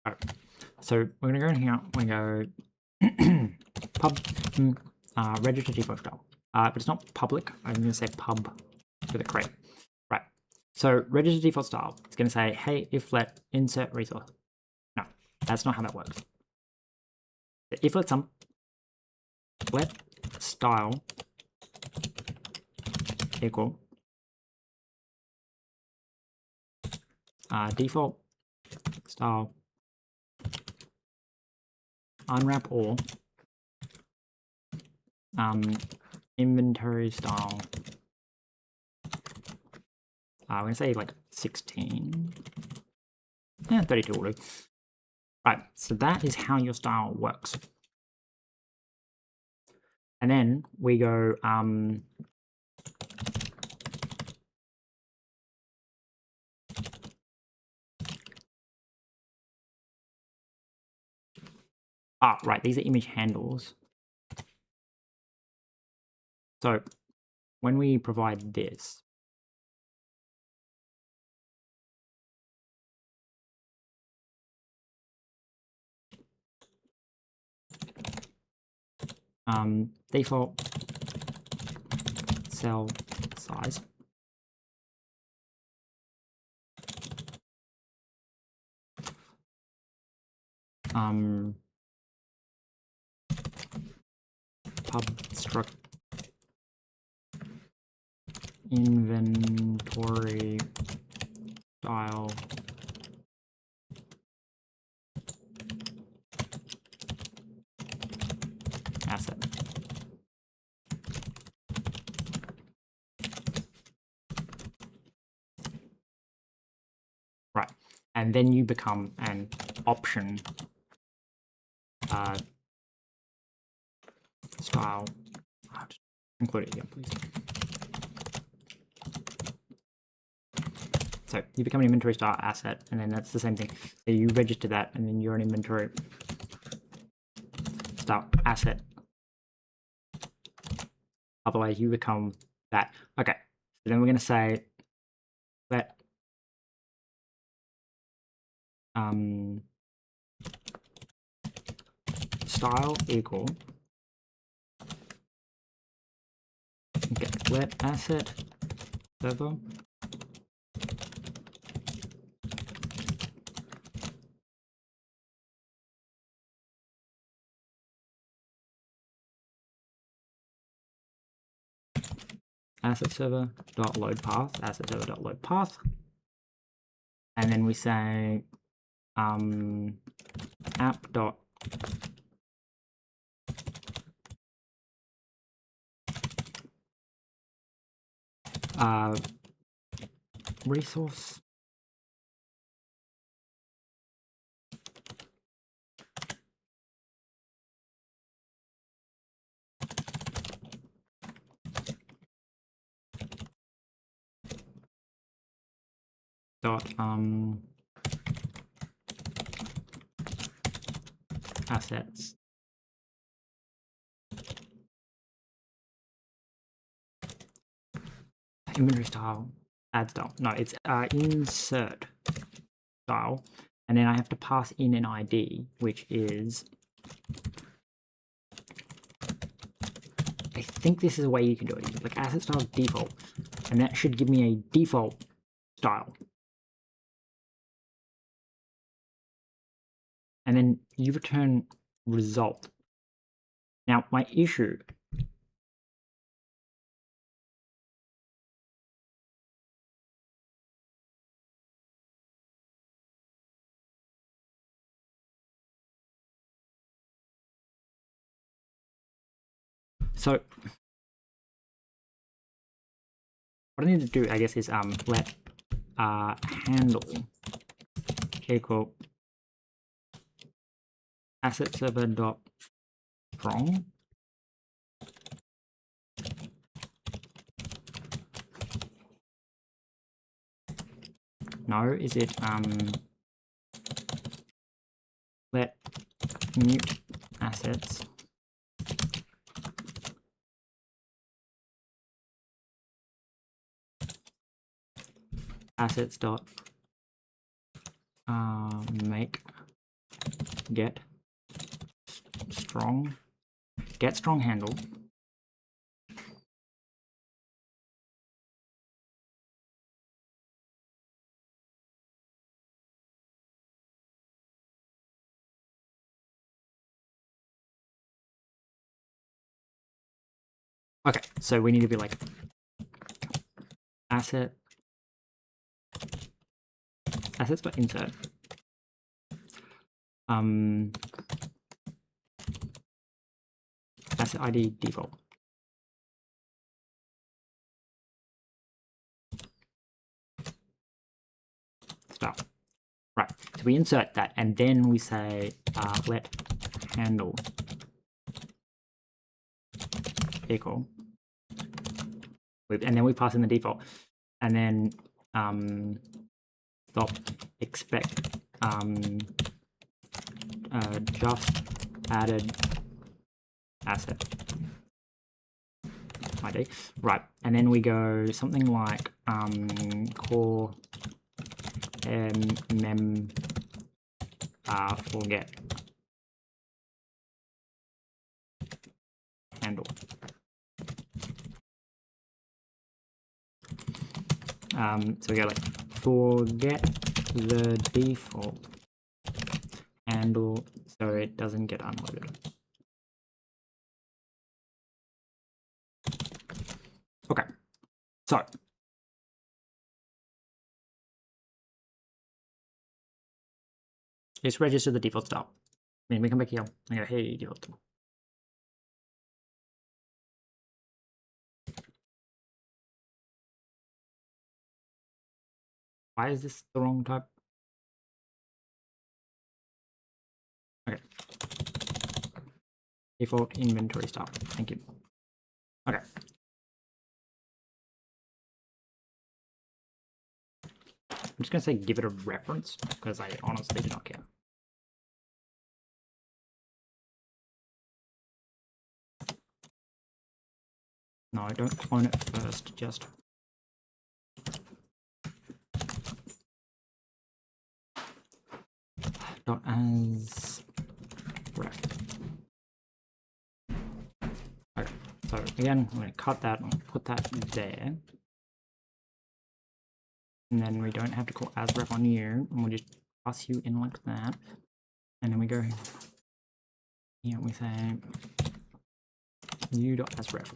Right. So we're going to go in here, we go pub register default style. But it's not public. I'm going to say pub with a crate. Right. So register default style. It's going to say, hey, if let insert resource. No, that's not how that works. If let some let style equal default style unwrap all inventory style. I'm going to say like 16. Yeah, 32 will do. Right, so that is how your style works. And then we go right, these are image handles. So when we provide this, default cell size, pub struct inventory style asset. Right, and then you become an option style. Just include it again, please. So you become an inventory style asset, and then that's the same thing. So you register that, and then you're an inventory style asset. Otherwise, you become that. Okay, so then we're going to say let style equal let asset server asset server dot load path, asset server dot load path, and then we say app dot resource dot assets inventory style add style. No, it's insert style, and then I have to pass in an ID, which is, I think this is a way you can do it. Like asset style default, and that should give me a default style. And then you return result. Now my issue so what I need to do, I guess, is let handle equal asset server dot strong no, is it let mute assets assets dot make get strong handle okay, so we need to be like assets dot insert asset ID default. Start. Right, so we insert that, and then we say let handle equal, and then we pass in the default, and then stop expect just added asset ID. Right, and then we go something like core mem forget handle. So we go like forget the default handle so it doesn't get unloaded. So let's register the default style. Then we come back here and go, hey, default. Why is this the wrong type? Okay. Default inventory style. Thank you. Okay. I'm just going to say give it a reference because I honestly do not care. No, don't clone it first, just dot as ref. Okay, so again, I'm going to cut that and put that there. And then we don't have to call as ref on you, and we'll just pass you in like that. And then we go here, we say new.asRef.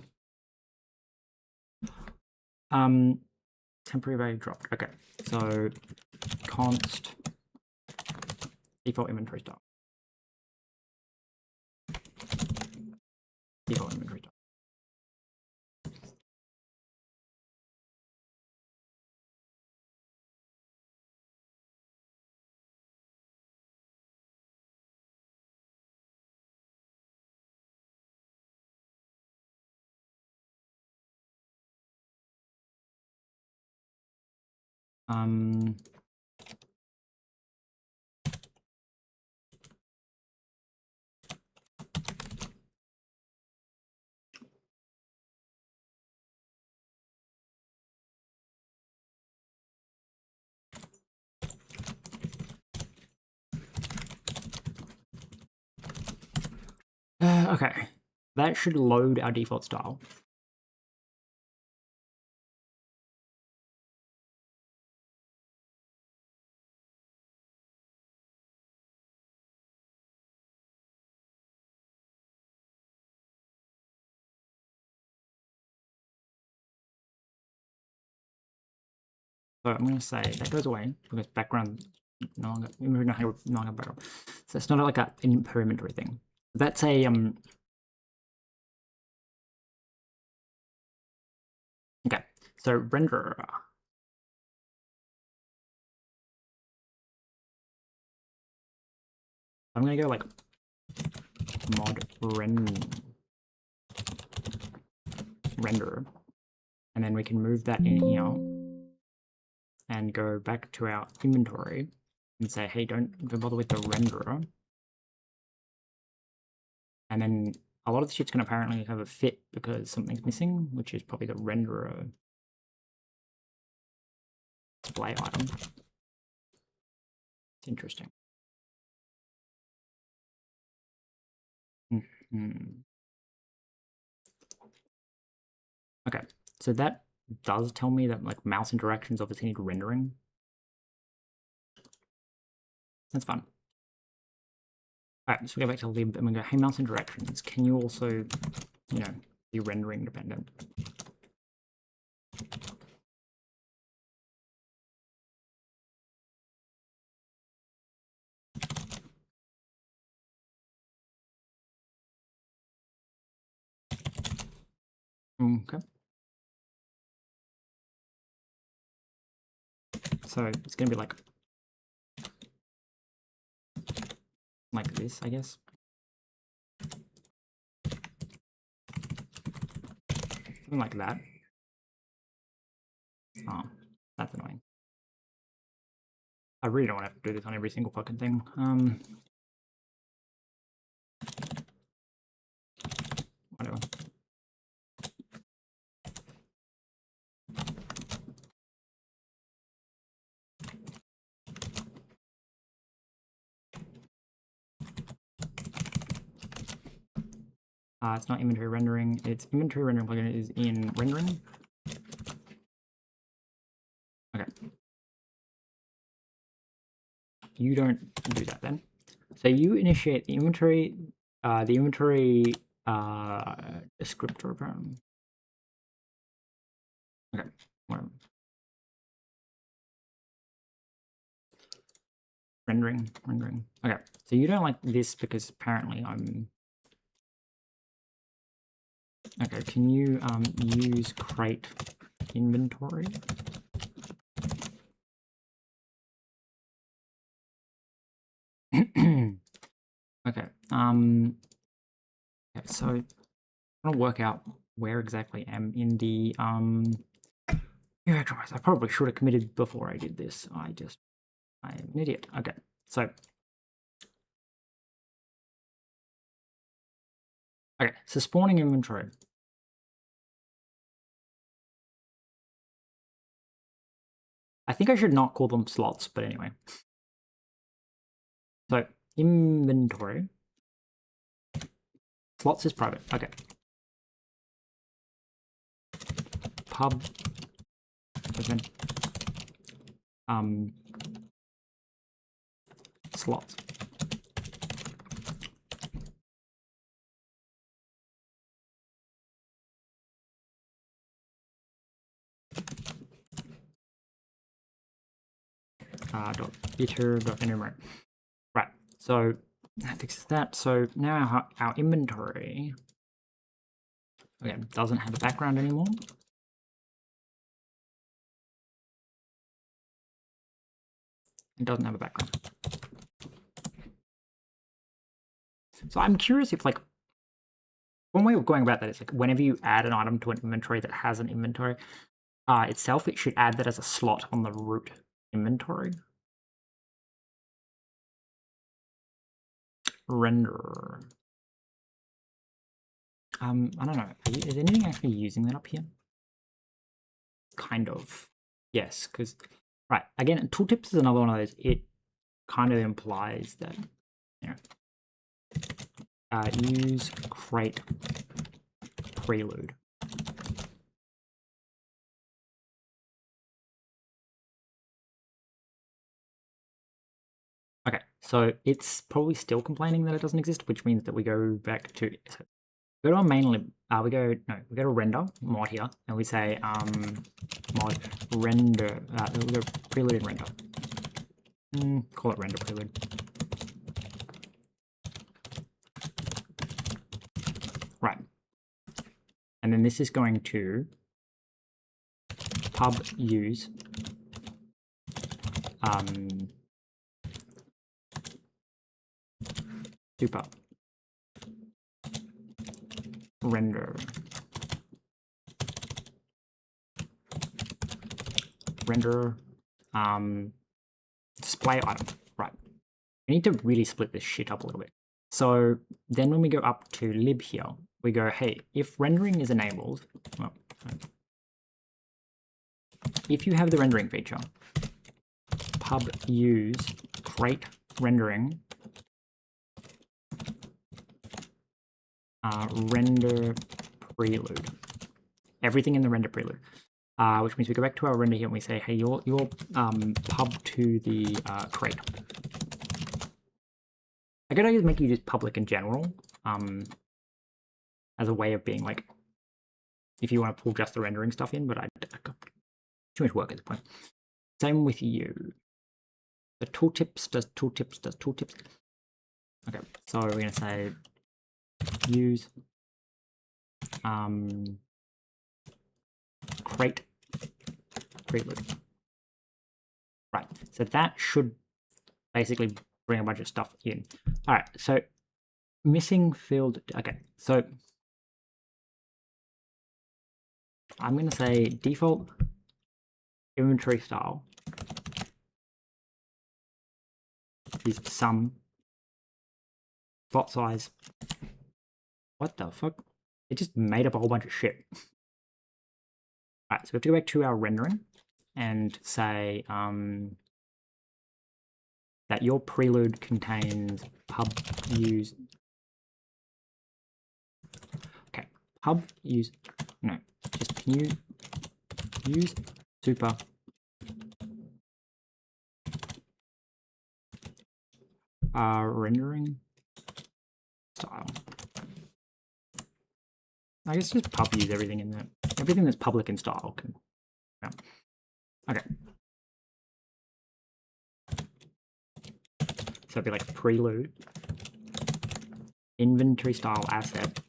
Temporary value dropped. Okay, so const default inventory style. Default inventory style. Okay, that should load our default style. So I'm going to say that goes away because background no longer background. So it's not like an per inventory thing. That's a Okay, so renderer. I'm gonna go like mod render, and then we can move that in here and go back to our inventory and say, hey, don't bother with the renderer. And then a lot of the shit's gonna apparently have a fit because something's missing, which is probably the renderer display item. It's interesting. Okay, so that does tell me that like mouse interactions obviously need rendering. That's fun. Alright, so we go back to lib and we go, hey, mouse interactions, can you also, you know, be rendering dependent? Okay. So it's gonna be like this, I guess. Something like that. Oh, that's annoying. I really don't want to have to do this on every single fucking thing. Whatever. It's not inventory rendering. It's inventory rendering plugin is in rendering. Okay. You don't do that then. So you initiate the inventory descriptor apparently. Okay, whatever. Rendering. Okay, so you don't like this because apparently I'm... Okay, can you use crate inventory? Okay, okay, so I'm gonna work out where exactly I'm in the I probably should have committed before I did this. I'm an idiot. Okay, so spawning inventory. I think I should not call them slots, but anyway. So inventory. Slots is private. Okay. Pub event slots. Dot iter dot enumerate. Right. So that fixes that. So now our inventory doesn't have a background anymore. It doesn't have a background. So I'm curious if, like, one way of going about that is, like, whenever you add an item to an inventory that has an inventory itself, it should add that as a slot on the root inventory. Render. I don't know. Is anything actually using that up here? Kind of. Yes, because right, again, tooltips is another one of those. It kind of implies that, you know, use crate prelude. Okay, so it's probably still complaining that it doesn't exist, which means that we go back to go to our main lib. We go to render mod here, and we say mod render. We go prelude and render. Call it render prelude. Right, and then this is going to pub use super render display item. Right, we need to really split this shit up a little bit. So then when we go up to lib here, we go, hey, if rendering is enabled, well, if you have the rendering feature, pub use crate rendering render prelude. Everything in the render prelude. Which means we go back to our render here and we say, hey, your pub to the crate. I could always make you just public in general, as a way of being like, if you want to pull just the rendering stuff in, but I got too much work at this point. Same with you. The tooltips does tooltips. Okay, so we're gonna say use crate prelude. Right, so that should basically bring a bunch of stuff in. All right, so missing field. Okay, so I'm going to say default inventory style is sum font size. What the fuck? It just made up a whole bunch of shit. All right, so we have to go back to our rendering and say that your prelude contains pub use. Okay, pub use. No, just can you use super rendering style. I guess just pub use everything in there. Everything that's public in style can Yeah. Okay. So it'd be like prelude, inventory style asset.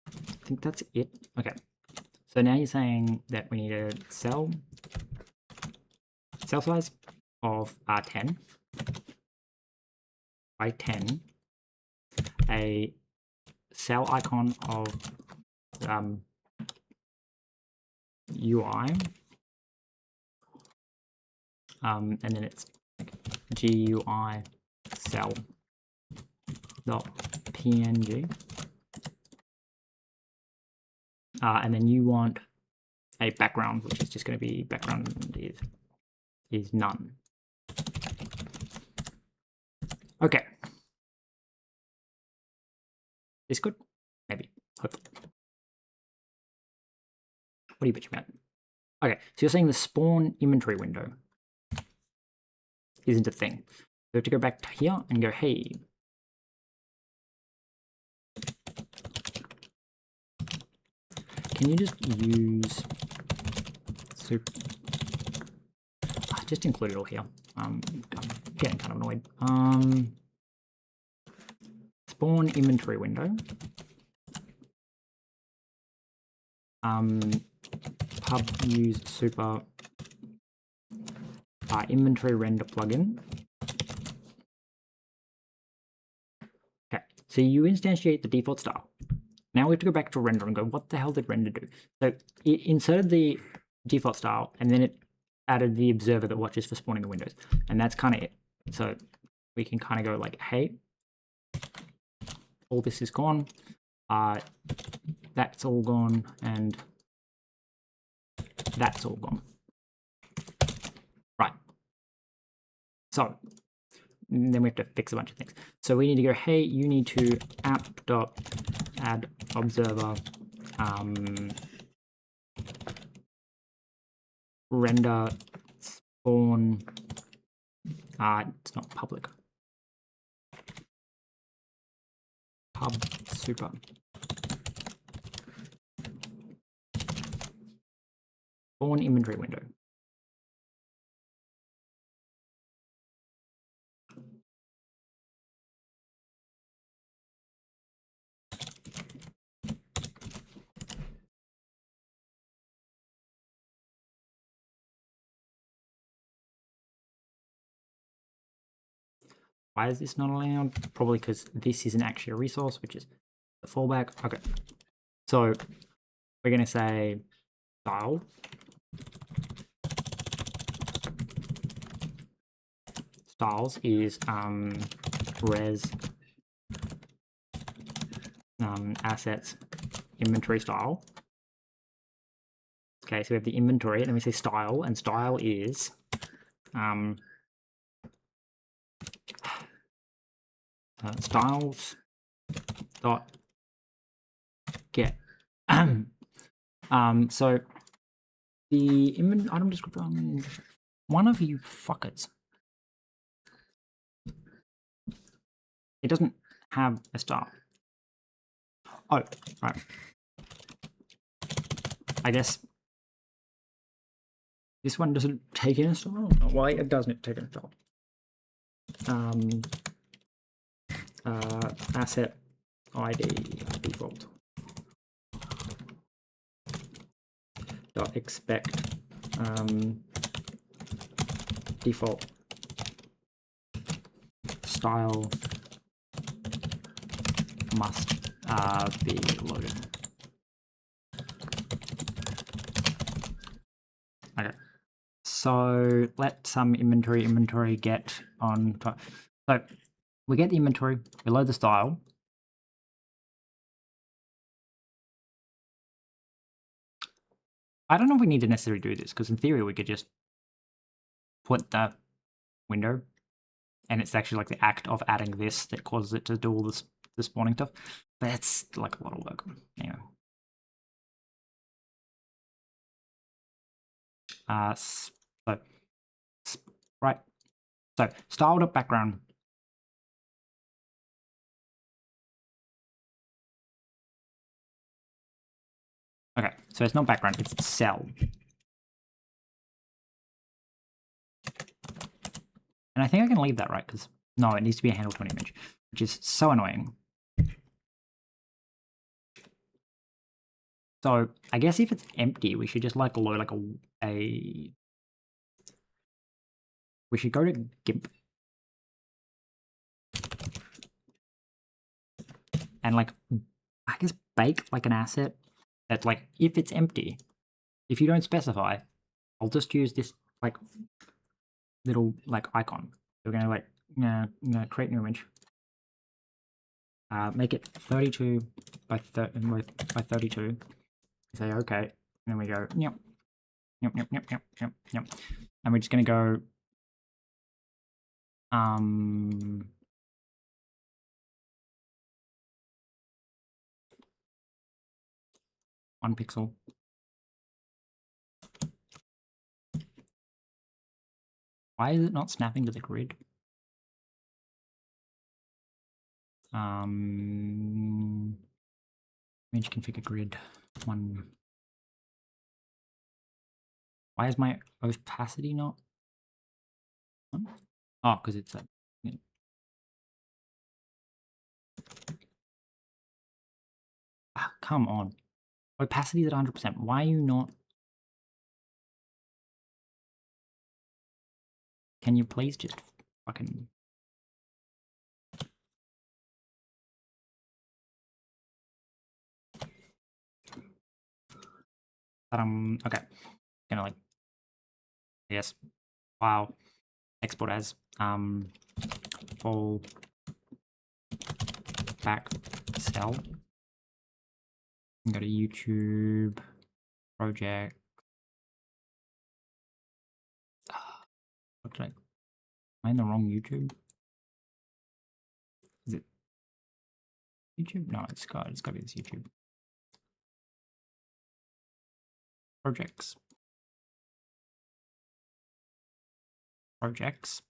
I think that's it. Okay. So now you're saying that we need a cell size of 10 by 10, a cell icon of UI, and then it's like GUI cell dot PNG, and then you want a background, which is just going to be background is none. Okay. This good? Maybe. Hopefully. What do you bitch about? Okay, so you're saying the spawn inventory window isn't a thing. So we have to go back to here and go, hey, can you just use super? Just include it all here. I'm getting kind of annoyed. Spawn inventory window. Pub use super inventory render plugin. Okay, so you instantiate the default style. Now we have to go back to render and go, what the hell did render do? So it inserted the default style and then it added the observer that watches for spawning the windows. And that's kind of it. So we can kind of go like, hey, all this is gone. That's all gone and that's all gone. Right. So then we have to fix a bunch of things. So we need to go, hey, you need to app.add observer render spawn. It's not public. Pub super. Spawn inventory window. Why is this not allowed? Probably because this isn't actually a resource, which is the fallback. Okay. So we're going to say style. Styles is res assets inventory style. Okay, so we have the inventory, then we say style, and style is styles dot get. So the item descriptor, one of you fuckers, it doesn't have a style. Oh, right. I guess this one doesn't take in a style. Why it doesn't take in a style? Asset ID default dot expect default style must be loaded. Okay, so let some inventory get on top. So we get the inventory, we load the style. I don't know if we need to necessarily do this, because in theory we could just put the window, and it's actually like the act of adding this that causes it to do all this the spawning stuff. But that's like a lot of work. Anyway. Right. So style.background. So it's not background, it's cell. And I think I can leave that, right? Because no, it needs to be a handle to an image, which is so annoying. So I guess if it's empty, we should just like load like a we should go to GIMP and like I guess bake like an asset that like if it's empty, if you don't specify, I'll just use this like little like icon. We're gonna like create new image. Make it 32 by 32. Say okay, and then we go yep, and we're just gonna go 1 pixel. Why is it not snapping to the grid? Image configure grid 1. Why is my opacity not? Oh, because it's a. Yeah. Come on. Opacity is at 100%. Why are you not? Can you please just fucking. Okay. Gonna like. Yes. File. Export as. Full. Back. Cell. Go to YouTube. Project. What did I? Am I in the wrong YouTube? Is it YouTube? No, it's got to be this YouTube. Projects. Projects.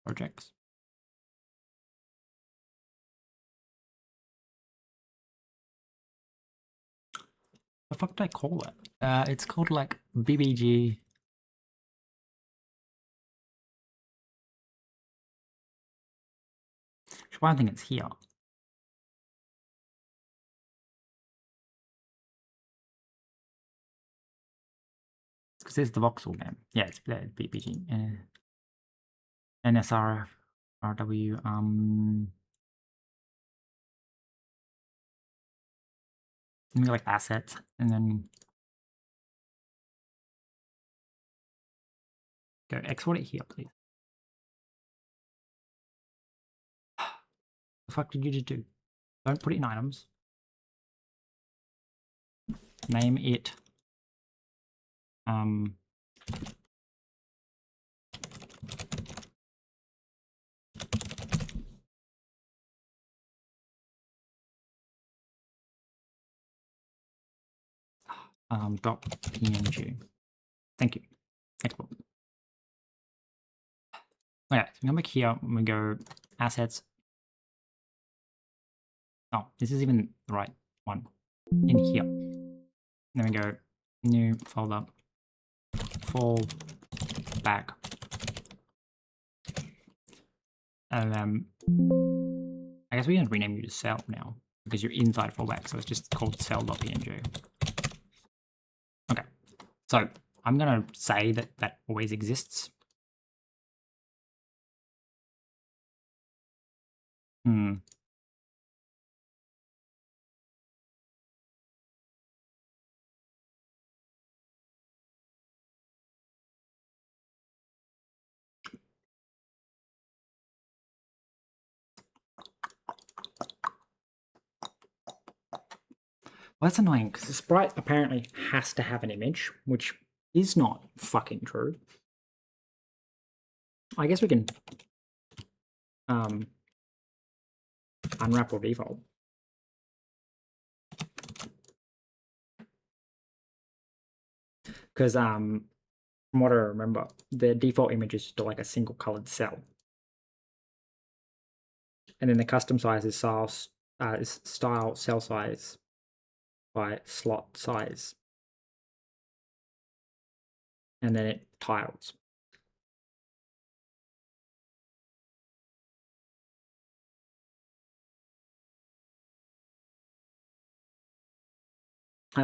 Projects. The fuck did I call it? It's called like BBG. Why I think it's here. It's because there's the voxel name. Yeah, it's BBG. NSR RW. Maybe like assets, and then go export it here, please. The fuck did you just do? Don't put it in items. Name it. .png. Thank you. Export. Okay, so we come back here and we go assets. Oh, this is even the right one. In here. Then we go new folder. Fall back. And I guess we can rename you to cell now because you're inside fallback, so it's just called cell.png. Okay, so I'm gonna say that that always exists. Well, that's annoying because the sprite apparently has to have an image, which is not fucking true. I guess we can unwrap or default. Because from what I remember, the default image is still like a single colored cell. and then the custom size is style cell size by slot size, and then it tiles.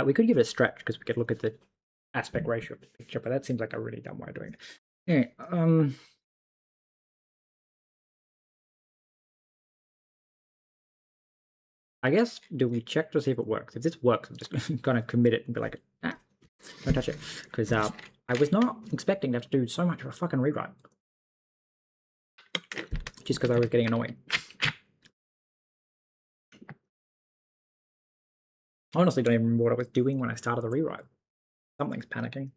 We could give it a stretch because we could look at the aspect ratio of the picture, but that seems like a really dumb way of doing it. Yeah, I guess, do we check to see if it works? If this works, I'm just gonna commit it and be like, don't touch it. Because I was not expecting to have to do so much of a fucking rewrite. Just because I was getting annoyed. I honestly don't even remember what I was doing when I started the rewrite. Something's panicking.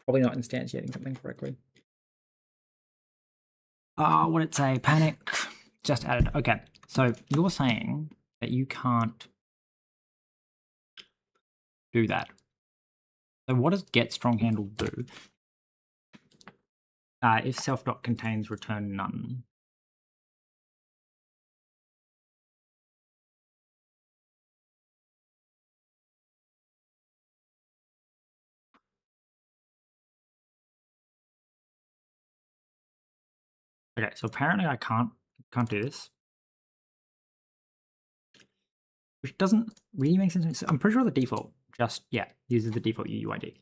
Probably not instantiating something correctly. What did it say? Panic. Just added. Okay, so you're saying that you can't do that. So what does get strong handle do? If self dot contains return none. Okay, so apparently I can't do this. Which doesn't really make sense. I'm pretty sure the default just, yeah, uses the default UUID.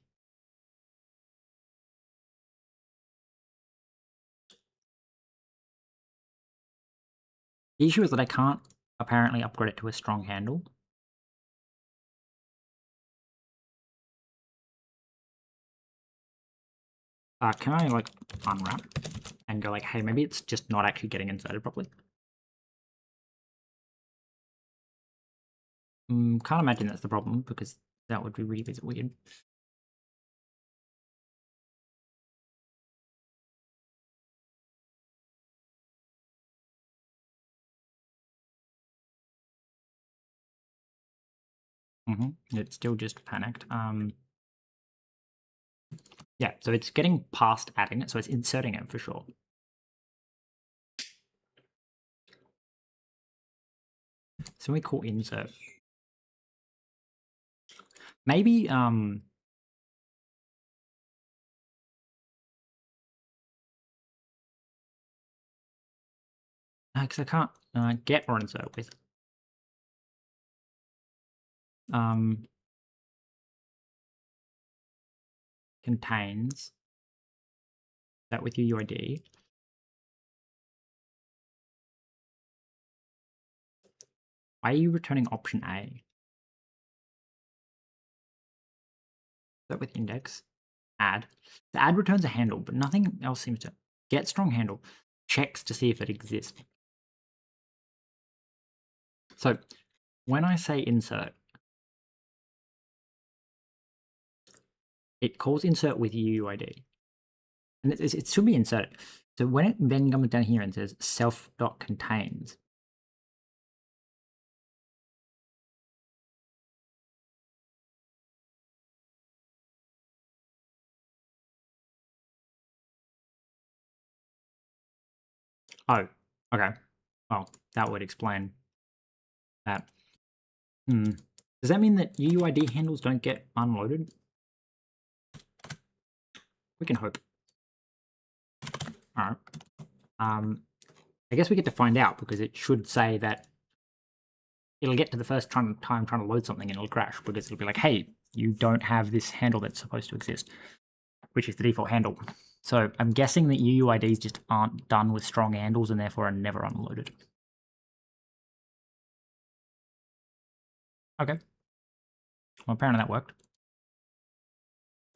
The issue is that I can't apparently upgrade it to a strong handle. Can I like unwrap and go like, hey, maybe it's just not actually getting inserted properly? Can't imagine that's the problem because that would be really weird. It's still just panicked. Yeah, so it's getting past adding it, so it's inserting it for sure. So we call insert. Maybe because I can't get or insert with contains that with your UID. Why are you returning option A? That with index, add. The add returns a handle, but nothing else seems to. Get strong handle checks to see if it exists. So when I say insert, it calls insert with UUID. And it should be inserted. So when it then comes down here and says self.contains, oh, okay. Well, that would explain that. Does that mean that UUID handles don't get unloaded? We can hope. All right. I guess we get to find out because it should say that it'll get to the first time trying to load something and it'll crash because it'll be like, hey, you don't have this handle that's supposed to exist, which is the default handle. So I'm guessing that UUIDs just aren't done with strong handles and therefore are never unloaded. Okay. Well, apparently that worked.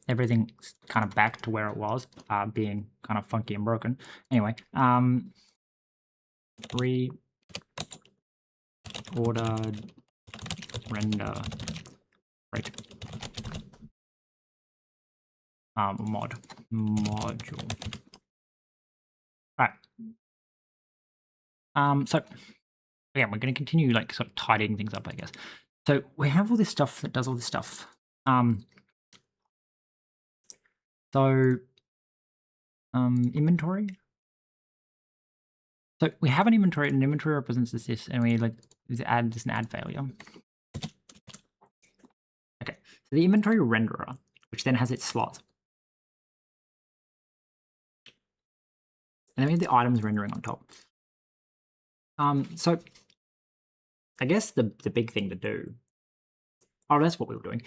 Everything's kind of back to where it was, being kind of funky and broken. Anyway, ordered render rate module. Right. So again, we're going to continue like sort of tidying things up, I guess. So we have all this stuff that does all this stuff. So inventory. So we have an inventory, and inventory represents this, and we like add this an add failure. Okay, so the inventory renderer, which then has its slots. And then we have the items rendering on top. So I guess the big thing to do. Oh, that's what we were doing.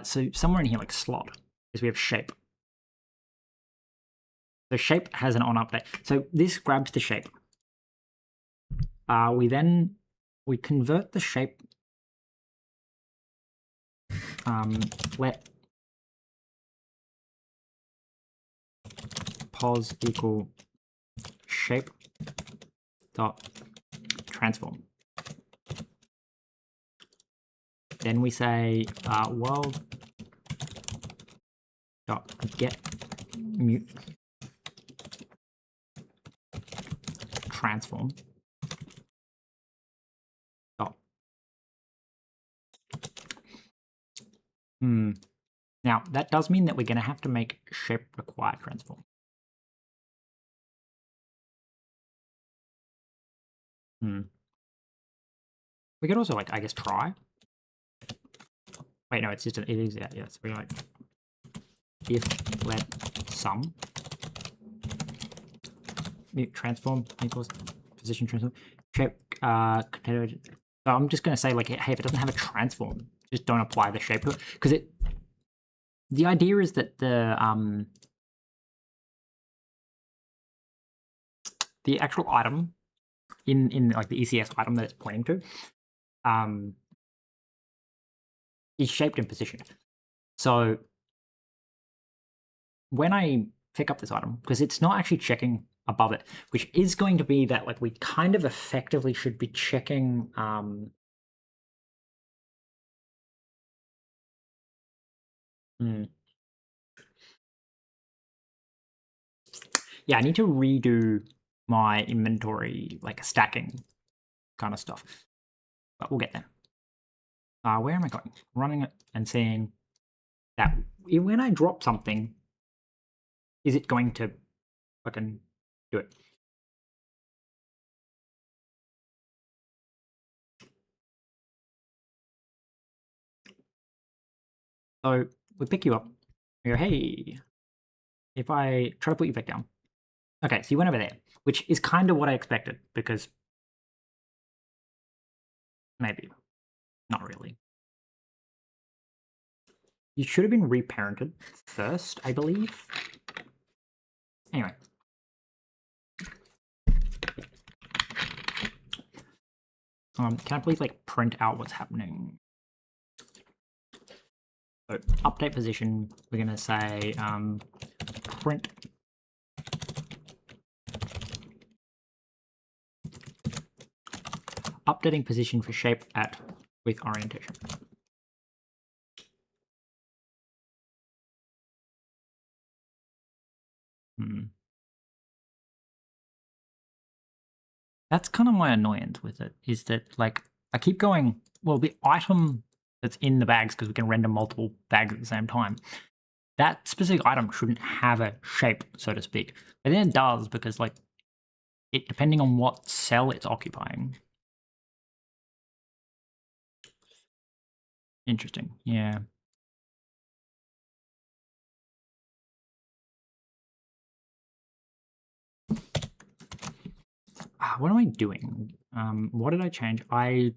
So somewhere in here, like slot, is we have shape. So shape has an on update. So this grabs the shape. We convert the shape. Let pos equal shape dot transform. Then we say world dot get mute transform dot. Now that does mean that we're going to have to make shape require transform. We could also, like, I guess, try. Wait, no, it's just it is that. Yes, we're like if let sum transform equals position transform shape container. So I'm just going to say, like, hey, if it doesn't have a transform, just don't apply the shape to it, because it. The idea is that the actual item in like the ECS item that it's pointing to is shaped in position. So when I pick up this item, because it's not actually checking above it, which is going to be that, like, we kind of effectively should be checking yeah, I need to redo my inventory, like stacking kind of stuff, but we'll get there. Where am I going? Running it and seeing that when I drop something, is it going to fucking do it? So we pick you up. We go, hey, if I try to put you back down. Okay, so you went over there, which is kind of what I expected, because maybe not really. You should have been reparented first, I believe. Anyway. Can I please, like, print out what's happening? So update position, we're going to say print updating position for shape at with orientation. That's kind of my annoyance with it, is that, like, I keep going, well, the item that's in the bags, because we can render multiple bags at the same time, that specific item shouldn't have a shape, so to speak. But then it does, because, like, it depending on what cell it's occupying. Interesting, yeah. What am I doing? What did I change? I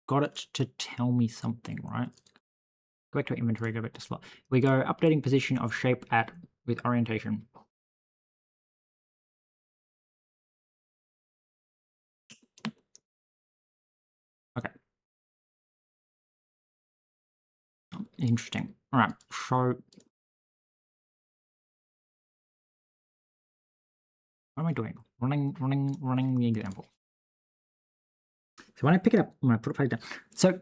got it to tell me something, right? Go back to inventory, go back to slot. We go updating position of shape at with orientation. Okay. Interesting. All right, so what am I doing? Running the example. So when I pick it up, I'm going to put it back down. So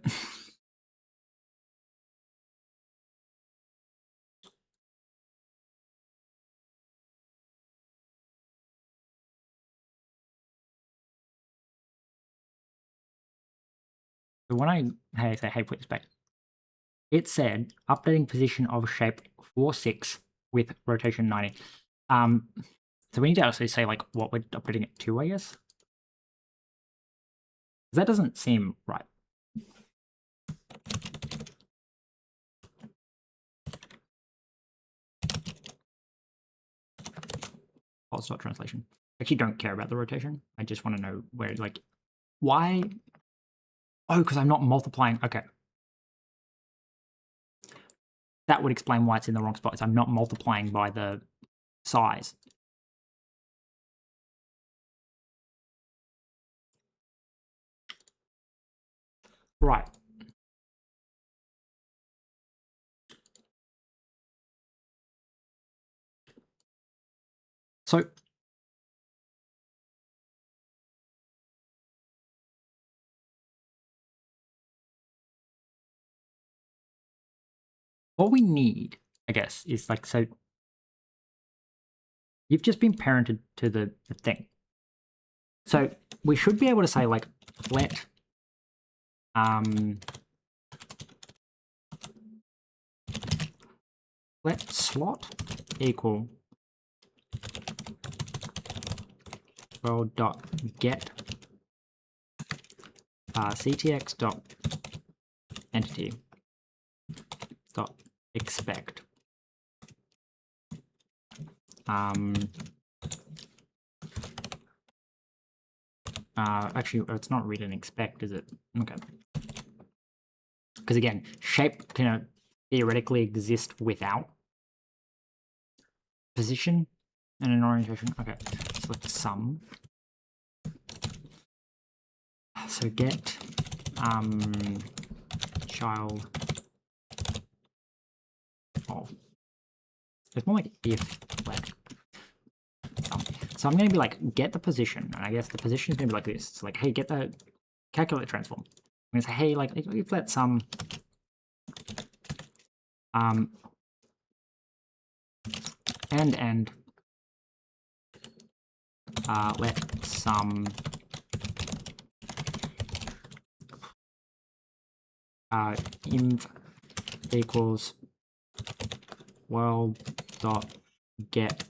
when I say, hey, put this back, it said updating position of shape 4-6 with rotation 90. So we need to actually say, like, what we're updating it to, I guess. That doesn't seem right. Translation. I actually don't care about the rotation. I just want to know where, like, why? Oh, because I'm not multiplying. Okay. That would explain why it's in the wrong spot. I'm not multiplying by the size. Right. So what we need, I guess, is like, so you've just been parented to the thing. So we should be able to say, like, let slot equal world dot get ctx dot entity dot expect actually it's not read and expect, is it? Okay, because again, shape can theoretically exist without position and an orientation. Okay, select sum. So get child of. It's more like if let sum. So I'm going to be like, get the position, and I guess the position is going to be like this. It's like, hey, get the calculate transform. I'm going to say, hey, like, if let sum and let sum inv equals world dot get.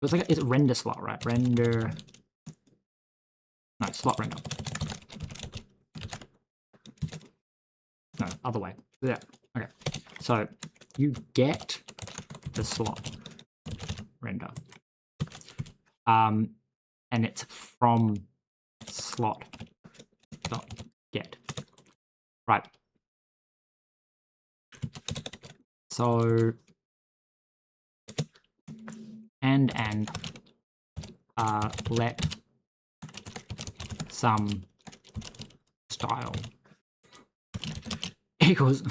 It's like, it's render slot, right? Render, no, slot render. No, other way. Yeah. Okay. So you get the slot render, and it's from slot dot get. Right. So and let some style equals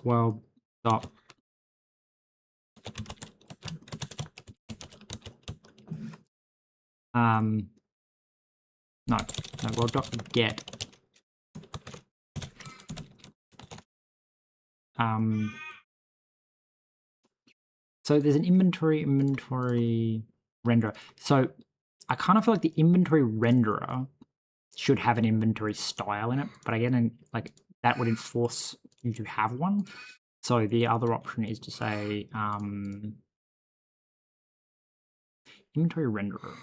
world dot no, world dot get so there's an inventory renderer. So I kind of feel like the inventory renderer should have an inventory style in it, but again, like, that would enforce you to have one. So the other option is to say inventory renderer.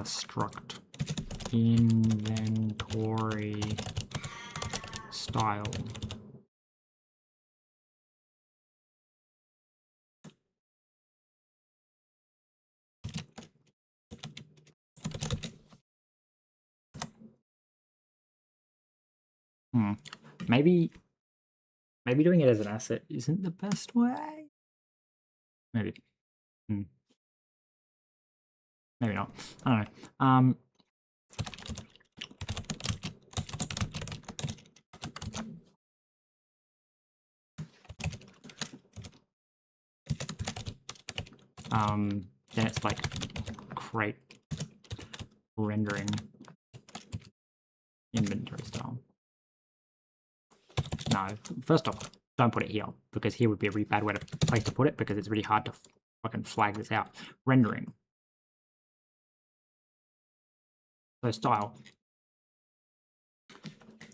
Struct inventory style. Maybe doing it as an asset isn't the best way. Maybe. Maybe not. I don't know. Then it's like create rendering inventory style. No, first off, don't put it here, because here would be a really bad place to put it, because it's really hard to fucking flag this out. Rendering. So style.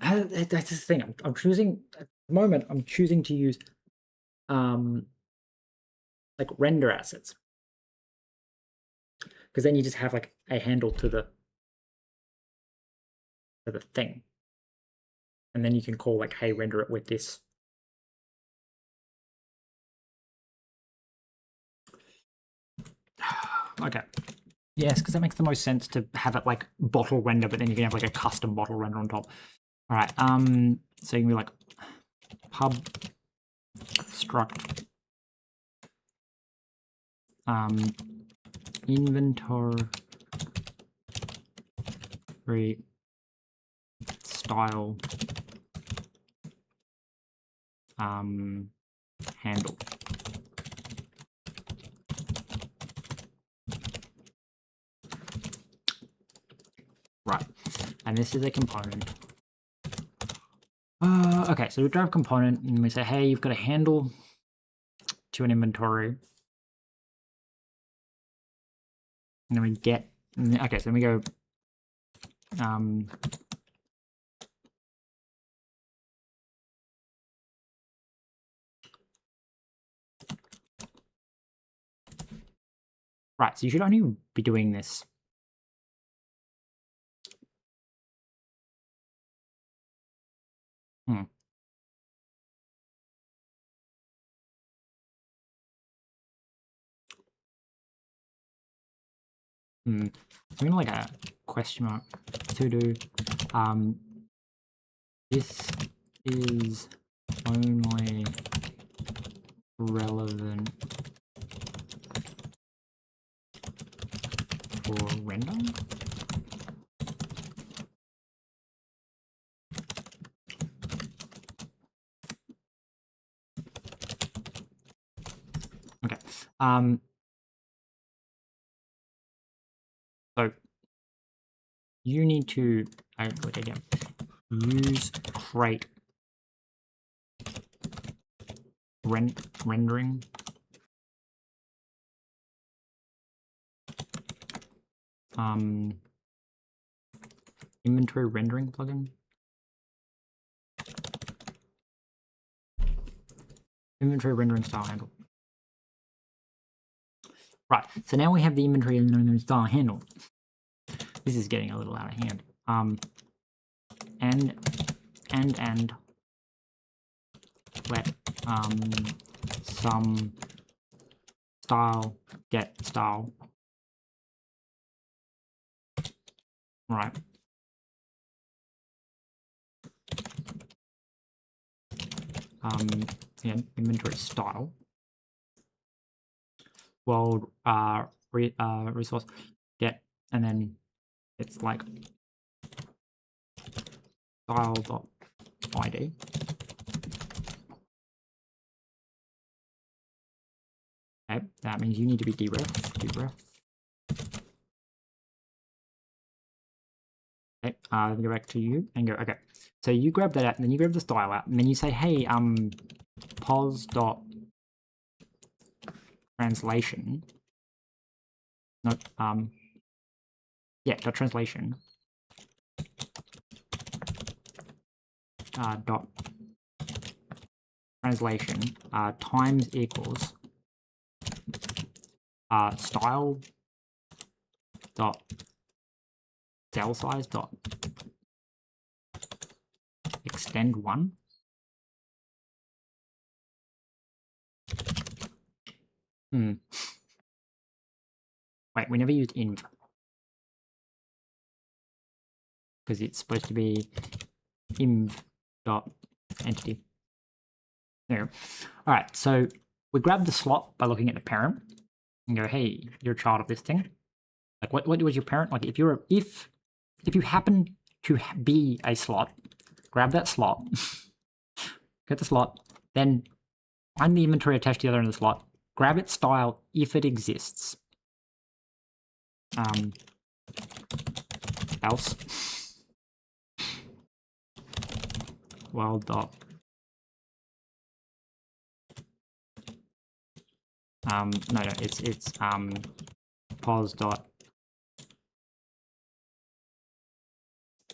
That's the thing. I'm choosing at the moment. I'm choosing to use like render assets, because then you just have like a handle to the thing, and then you can call like, hey, render it with this. Okay. Yes, because that makes the most sense to have it like bottle render, but then you can have like a custom bottle render on top. All right. So you can be like pub struct inventory style handle. Right, and this is a component. Okay, so we grab a component and we say, hey, you've got a handle to an inventory. And then we get, okay, so then we go, right, so you should only be doing this. I'm gonna like a question mark to do. This is only relevant for render. Okay. So you need to use crate rendering inventory rendering plugin. Inventory rendering style handle. Right, so now we have the inventory rendering style handle. This is getting a little out of hand. And let some style get style. Right. Again, inventory style. World resource get, and then it's like style.id. Okay, that means you need to be deref. Okay, go back to you and go, okay. So you grab that out, and then you grab the style out, and then you say, hey, pos.translation. Not dot translation. Dot translation times equals style dot cell size dot extend 1. Wait, we never used inv because it's supposed to be inv dot entity. There. All right, so we grab the slot by looking at the parent and go, hey, you're a child of this thing. Like, what was your parent? Like, if you happen to be a slot, grab that slot, get the slot, then find the inventory attached to the other end of the slot, grab its style if it exists. Else. Well, dot. No, it's pos dot.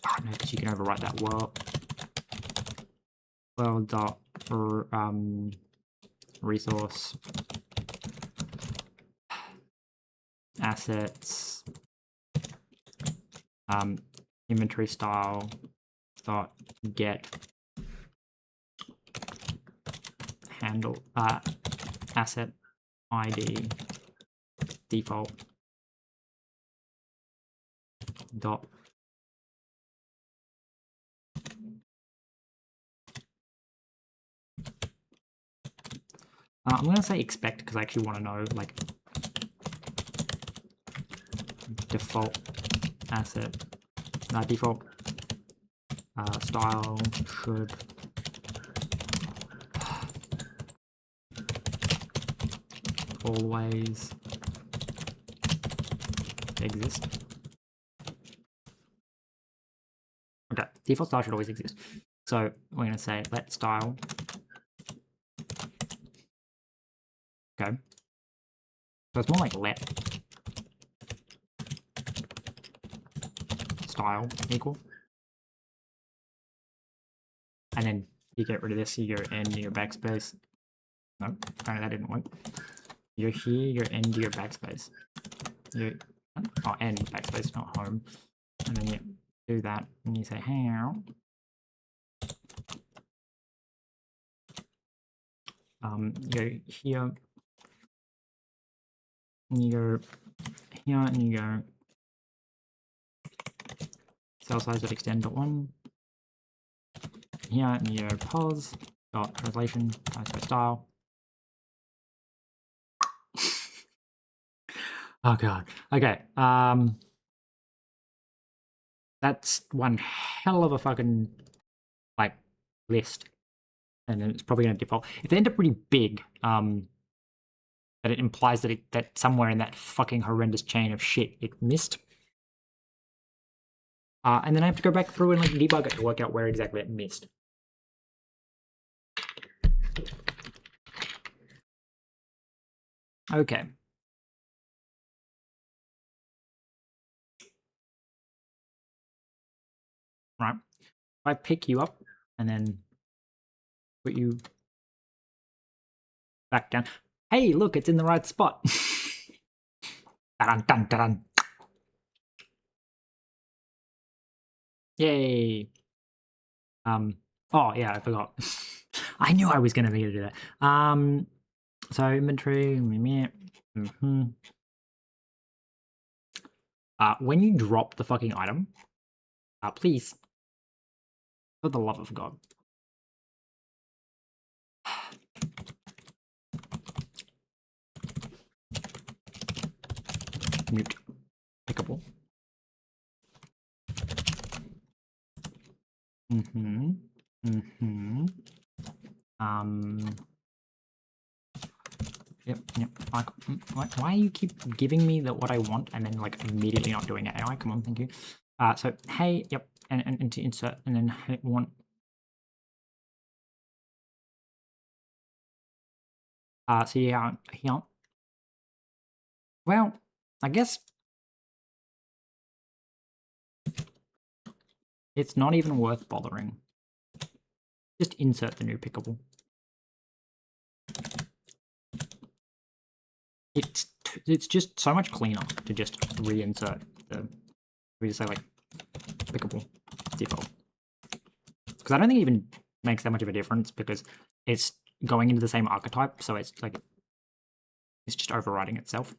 Oh, no, because you can overwrite that well. well dot resource assets inventory style dot get handle asset ID default dot I'm gonna say expect because I actually want to know like default asset default style should always exist. Okay, default style should always exist. So we're going to say let style. Okay. So it's more like let style equal. And then you get rid of this, you go end your backspace. No, apparently that didn't work. You're here, you're end your backspace. You end backspace, not home. And then you do that and you say how. You go here. And you go here and you go cell size dot extend dot one. Here and you go pause dot translation by style. Oh god. Okay. That's one hell of a fucking like list. And then it's probably gonna default. If they end up really big, that it implies that that somewhere in that fucking horrendous chain of shit it missed. And then I have to go back through and like debug it to work out where exactly it missed. Okay. Right. If I pick you up and then put you back down. Hey, look, it's in the right spot. Dun dun dun. Yay. Oh yeah, I forgot. I knew I was gonna be able to do that. So inventory. When you drop the fucking item, please, for the love of God. Mute. Pickable. Yep. Why you keep giving me what I want and then like immediately not doing it? AI, come on, thank you. So hey, yep, and to insert, and then want. So yeah, here. Well, I guess it's not even worth bothering. Just insert the new pickable. It's just so much cleaner to just reinsert the. We just say like pickable default, because I don't think it even makes that much of a difference because it's going into the same archetype, so it's like it's just overriding itself.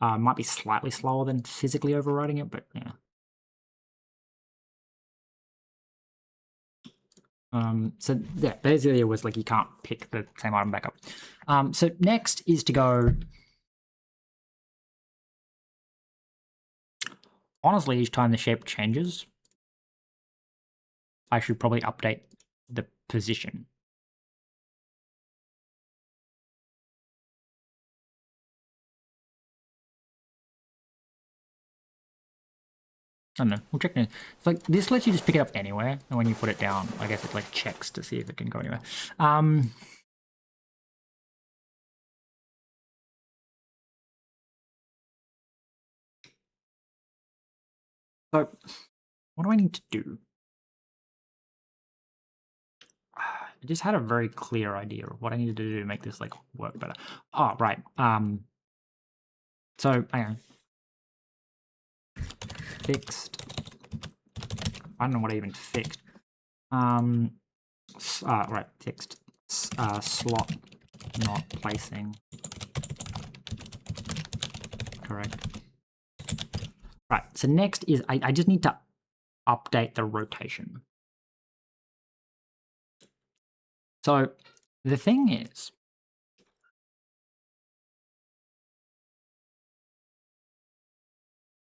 Might be slightly slower than physically overriding it, but yeah. So yeah, basically it was like you can't pick the same item back up. So next is to go. Honestly, each time the shape changes, I should probably update the position. I don't know. We'll check. It's like this lets you just pick it up anywhere, and when you put it down, I guess it like checks to see if it can go anywhere. So, what do I need to do? I just had a very clear idea of what I needed to do to make this like work better. Oh, right. So hang on. Fixed. I don't know what I even fixed. Right, fixed. Slot not placing. Correct. Right, so next is I just need to update the rotation. So the thing is,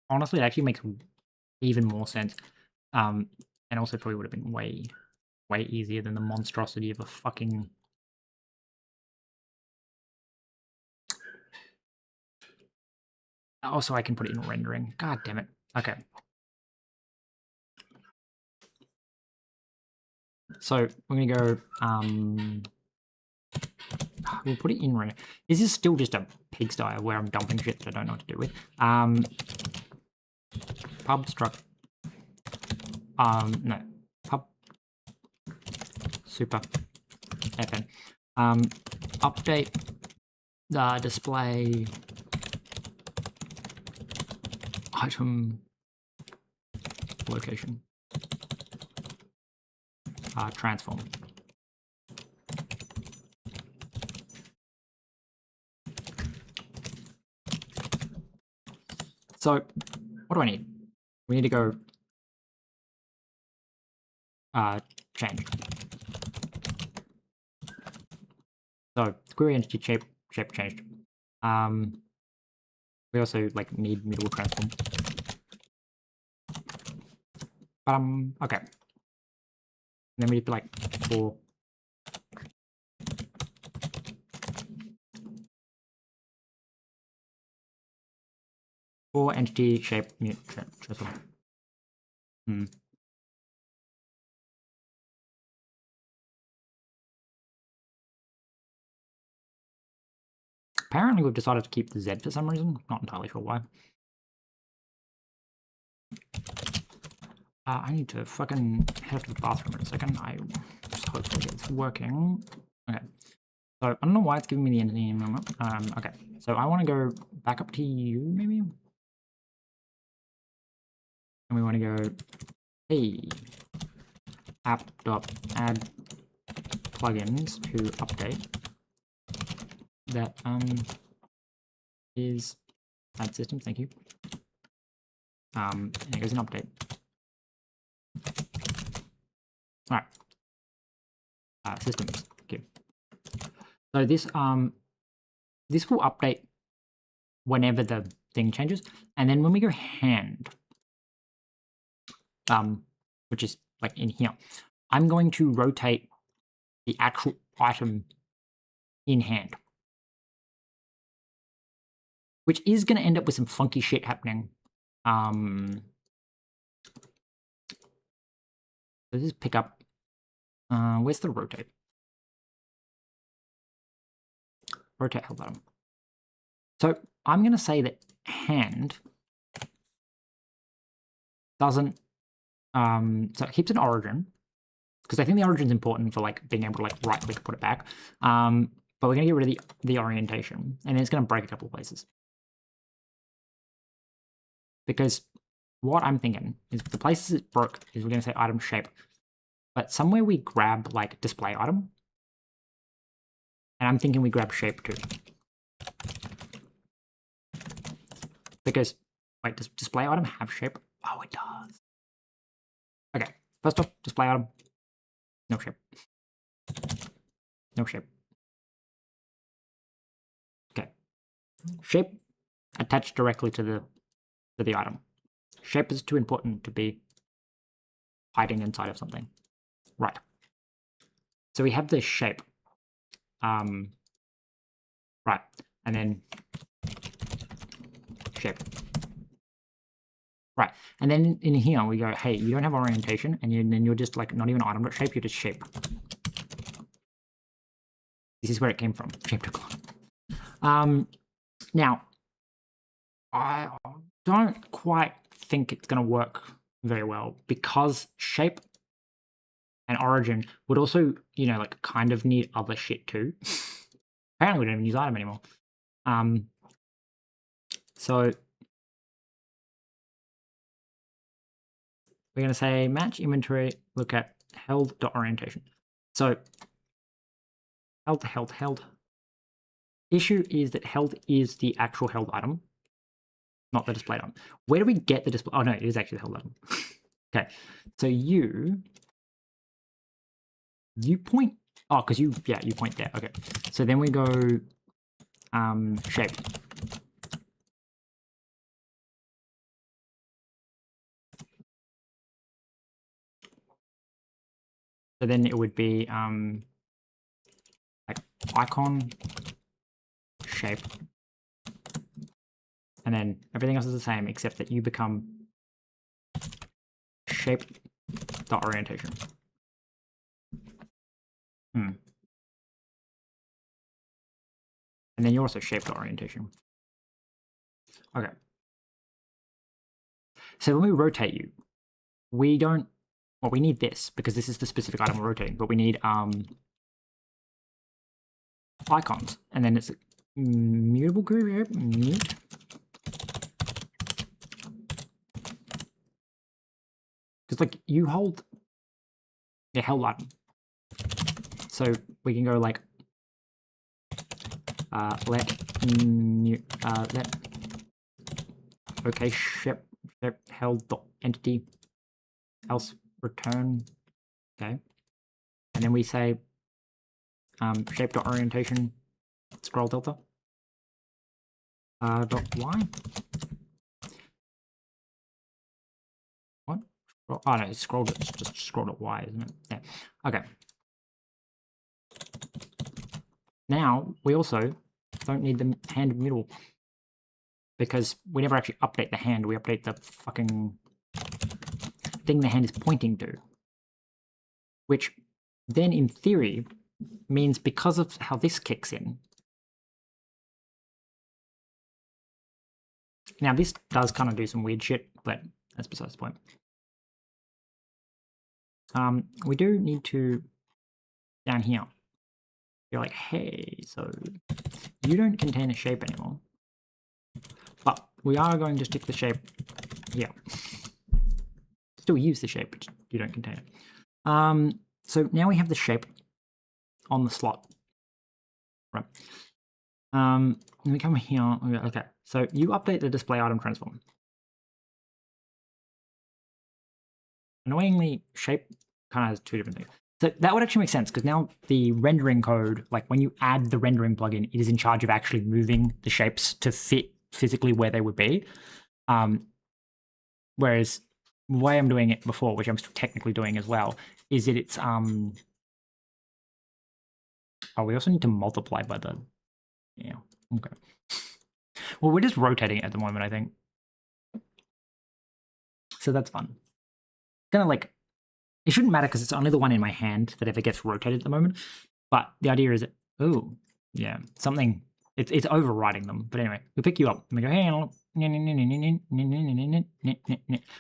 honestly, it actually makes even more sense. And also probably would have been way easier than the monstrosity of a fucking... Also, I can put it in rendering. God damn it. Okay. So we're going to go... we'll put it in render. This is still just a pigsty where I'm dumping shit that I don't know what to do with. Pub struct... no. Pub... Super... FN. Update the display... item... location. Transform. So, what do I need? We need to go change. So, query entity shape changed. We also like need middle transform. Okay. And then we need to like for entity shape mute transform. Apparently we've decided to keep the Z for some reason. Not entirely sure why. I need to fucking head off to the bathroom in a second. I just hopefully it's working. Okay. So I don't know why it's giving me the entity. Okay. So I want to go back up to you, maybe? And we want to go, hey, app.add plugins to update. That is add system, thank you. And here's an update. Alright. Systems, okay. So this this will update whenever the thing changes, and then when we go hand, which is like in here, I'm going to rotate the actual item in hand, which is going to end up with some funky shit happening. So this is pick up. Where's the rotate? Rotate hell bottom. So I'm going to say that hand doesn't. So it keeps an origin, because I think the origin is important for like being able to like right click put it back. But we're going to get rid of the orientation, and then it's going to break a couple of places. Because what I'm thinking is the places it broke is we're going to say item shape, but somewhere we grab like display item, and I'm thinking we grab shape too. Because, wait, does display item have shape? Oh, it does. Okay, first off, display item, no shape. No shape. Okay. Shape attached directly to the item. Shape is too important to be hiding inside of something. Right. So we have this shape. Right. And then shape. Right. And then in here we go, hey, you don't have orientation, and then you're just like not even item.shape, you're just shape. This is where it came from. Shape decline. Now, I don't quite think it's going to work very well, because shape and origin would also, you know, like kind of need other shit too. Apparently we don't even use item anymore. So we're going to say match inventory, look at held.orientation. So held. Issue is that held is the actual held item, not the displayed item. Where do we get the display? Oh no, it is actually the held item. Okay, so you point. Oh, because you point there. Okay, so then we go shape. So then it would be like icon shape, and then everything else is the same except that you become shape dot orientation. And then you're also shape dot orientation. Okay. So when we rotate you, we don't. Well, we need this because this is the specific item we're rotating, but we need icons, and then it's mutable group mute. Because like you hold the held item, so we can go like let okay shape held dot entity else return, okay, and then we say shape dot orientation scroll delta dot y. What? Oh no, it's scroll. It's just scroll dot y, isn't it? Yeah. Okay. Now we also don't need the hand middle because we never actually update the hand. We update the fucking thing the hand is pointing to, which then in theory means because of how this kicks in. Now this does kind of do some weird shit, but that's besides the point. We do need to down here. You're like, hey, so you don't contain a shape anymore, but we are going to stick the shape here. Still use the shape, but you don't contain it. So now we have the shape on the slot, right? Then we come here. Okay, so you update the display item transform. Annoyingly, shape kind of has two different things. So that would actually make sense because now the rendering code, like when you add the rendering plugin, it is in charge of actually moving the shapes to fit physically where they would be. Whereas the way I'm doing it before, which I'm still technically doing as well, is that it's oh, we also need to multiply by the okay. Well, we're just rotating it at the moment, I think. So that's fun. Kind of like it shouldn't matter because it's only the one in my hand that ever gets rotated at the moment. But the idea is that oh yeah, something it's overriding them. But anyway, we pick you up and we go, hey, I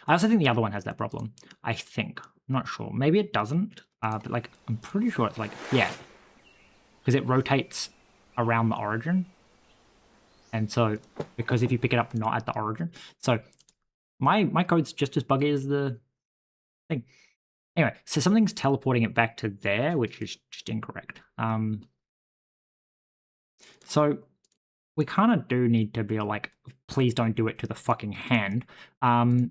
also think the other one has that problem. I think. I'm not sure. Maybe it doesn't. But like I'm pretty sure it's like, yeah. Because it rotates around the origin. And so because if you pick it up not at the origin. So my code's just as buggy as the thing. Anyway, so something's teleporting it back to there, which is just incorrect. So we kind of do need to be like, please don't do it to the fucking hand. So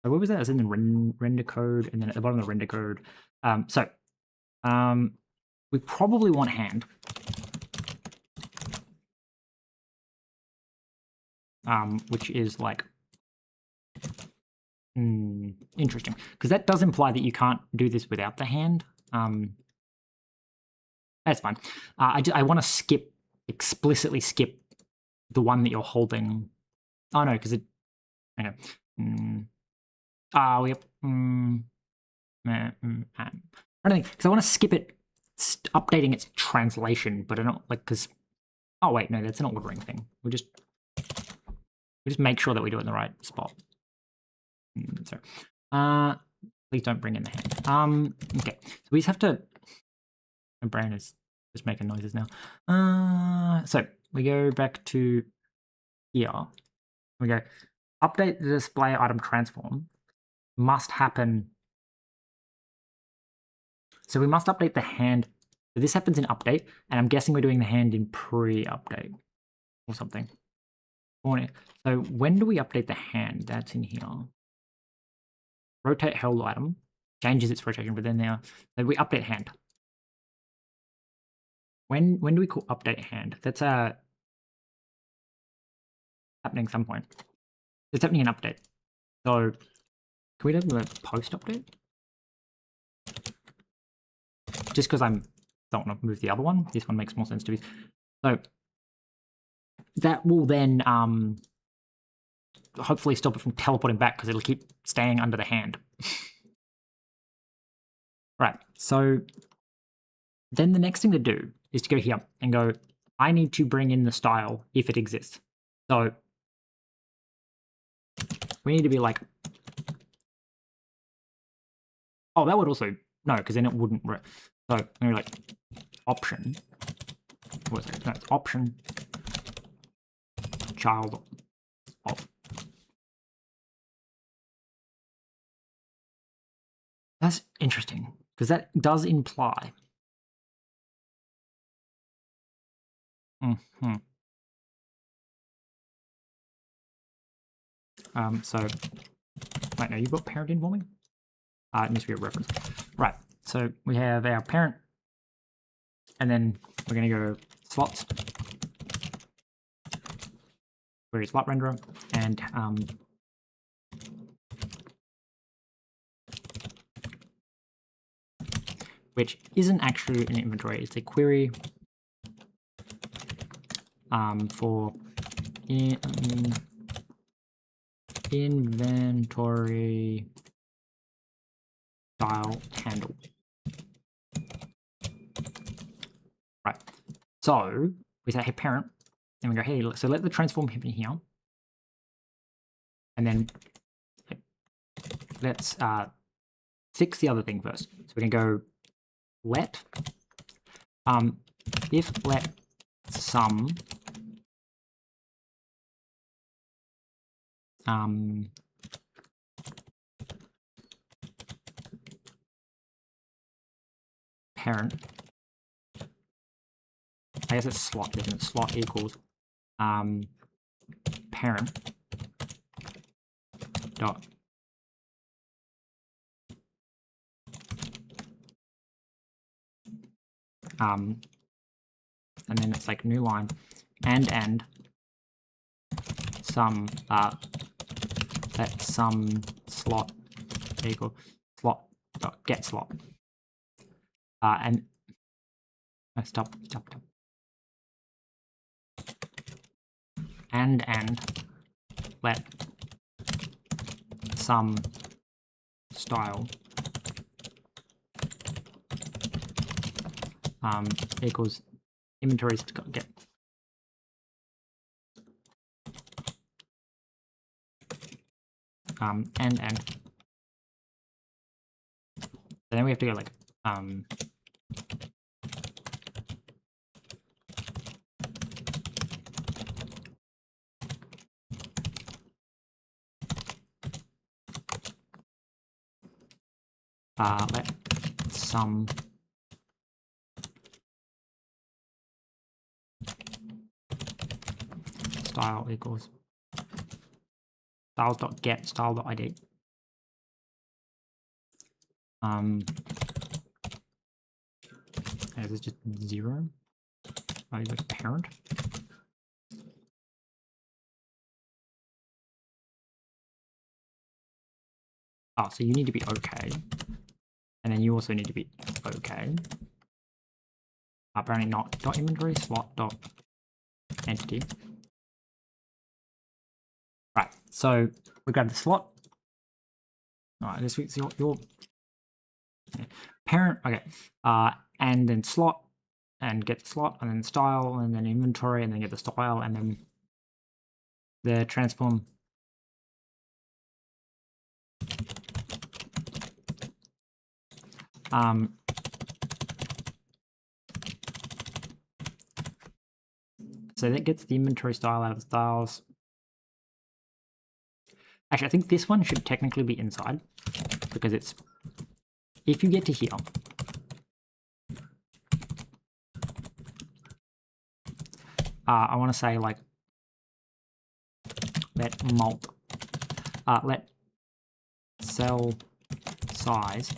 what was that? It was in the render code, and then at the bottom of the render code. We probably want hand. Which is like interesting because that does imply that you can't do this without the hand. That's fine. I want to explicitly skip the one that you're holding. Oh no, because it. Hang on. Yep. I don't think because I want to skip it, updating its translation, but I don't like because. Oh wait, no, that's an ordering thing. We just. We just make sure that we do it in the right spot. So, please don't bring in the hand. Okay, so we just have to. My brain is just making noises now. So we go back to here. We go update the display item transform. Must happen. So we must update the hand. So this happens in update, and I'm guessing we're doing the hand in pre-update or something. So when do we update the hand? That's in here. Rotate held item. Changes its rotation within there. So we update hand. When do we call update hand? That's happening some point. It's happening in update. So can we do the post update? Just because I don't want to move the other one. This one makes more sense to me. So that will then hopefully stop it from teleporting back because it'll keep staying under the hand. Right, so then the next thing to do is to go here and go, I need to bring in the style if it exists. So we need to be like, oh, that would also, no, because then it wouldn't. So we're like option, what's it? No, it's option child of. That's interesting because that does imply. So, wait, no, you've got parent in for me? It needs to be a reference. Right, so we have our parent, and then we're going to go slots, query slot renderer, and which isn't actually an inventory, it's a query for inventory style handle. Right. So we say, hey, parent, and we go, hey, so let the transform happen here. And then let's fix the other thing first. So we can go let if let sum parent, I guess it's slot, isn't it? Slot equals parent dot and then it's like new line and some let some slot equal slot dot get slot and stop and let some style equals inventories to get and so then we have to go like let some style equals styles.get style.id. This is just 0. Value like parent. Oh, so you need to be okay. And then you also need to be okay. Apparently not dot inventory, slot dot entity. Right, so we grab the slot. All right, this week's your parent, okay. And then slot and get the slot and then style and then inventory and then get the style and then the transform. So that gets the inventory style out of the styles. Actually, I think this one should technically be inside because it's, if you get to here, I want to say like let let cell size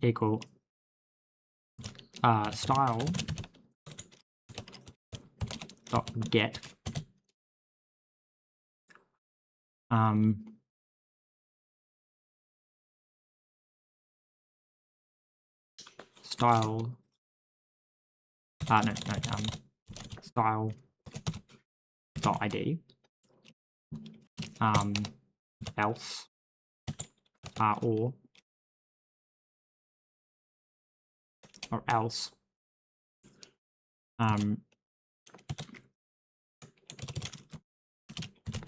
equal style dot get style style dot id else or else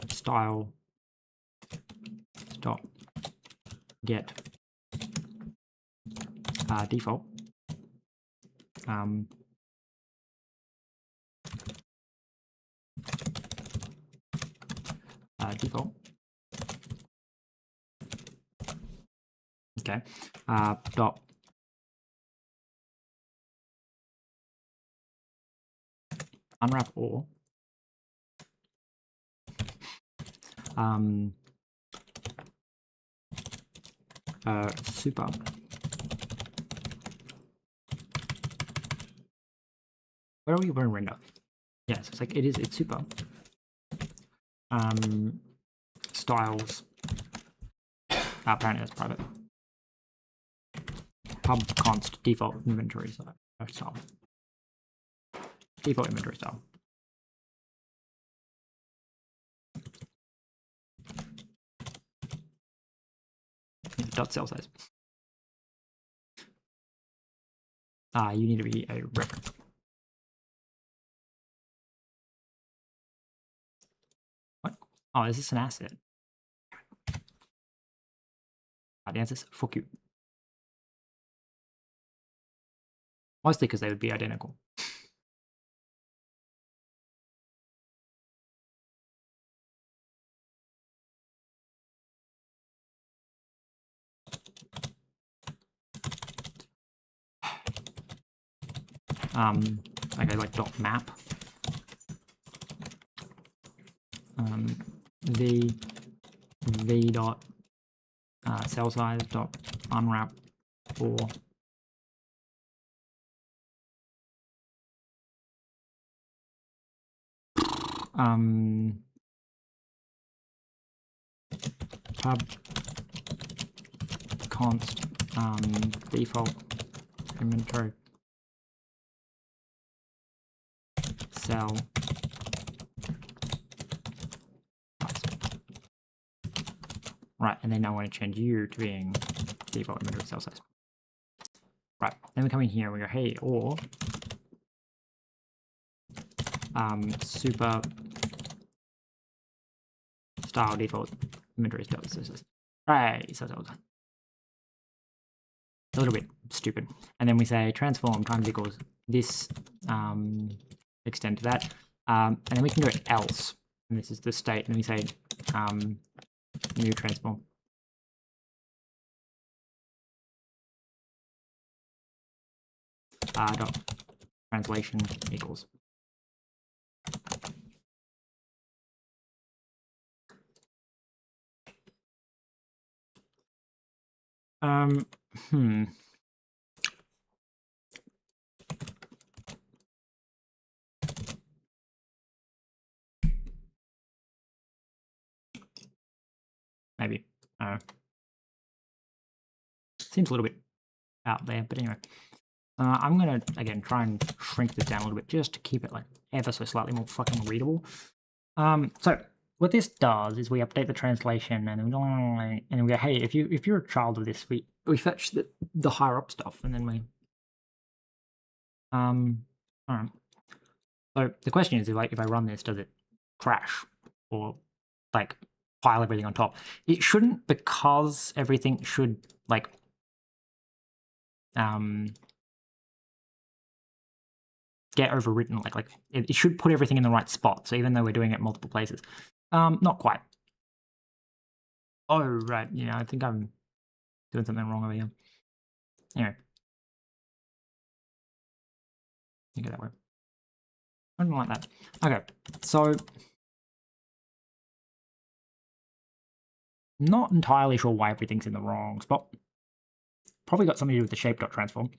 style dot get default default. Okay. Dot unwrap or super where are we wearing render? Yeah, so it's like it's super styles apparently that's private pub const default inventory style default inventory style. Dot cell size. You need to be a reference. What? Oh, is this an asset? The answer is fuck you. Mostly because they would be identical. Okay, like dot map v dot cell size dot unwrap or pub const default inventory cell right, and then I want to change you to being default inventory cell size. Right, then we come in here and we go, hey, or super style default inventory cell size. Right, so it's a little bit stupid. And then we say transform times equals this extend to that. And then we can go else. And this is the state. And we say new transform. Dot translation equals. Maybe. Seems a little bit out there, but anyway. I'm going to, again, try and shrink this down a little bit just to keep it like ever so slightly more fucking readable. So what this does is we update the translation and we go, hey, if you're a child of this, we fetch the higher up stuff and then we alright. So the question is, if I run this, does it crash? or like pile everything on top. It shouldn't, because everything should like get overwritten. Like it should put everything in the right spot. So even though we're doing it multiple places, not quite. Oh right, yeah, I think I'm doing something wrong over here. Anyway, think of that way. Something like that. Okay, so not entirely sure why everything's in the wrong spot. Probably got something to do with the shape.transform.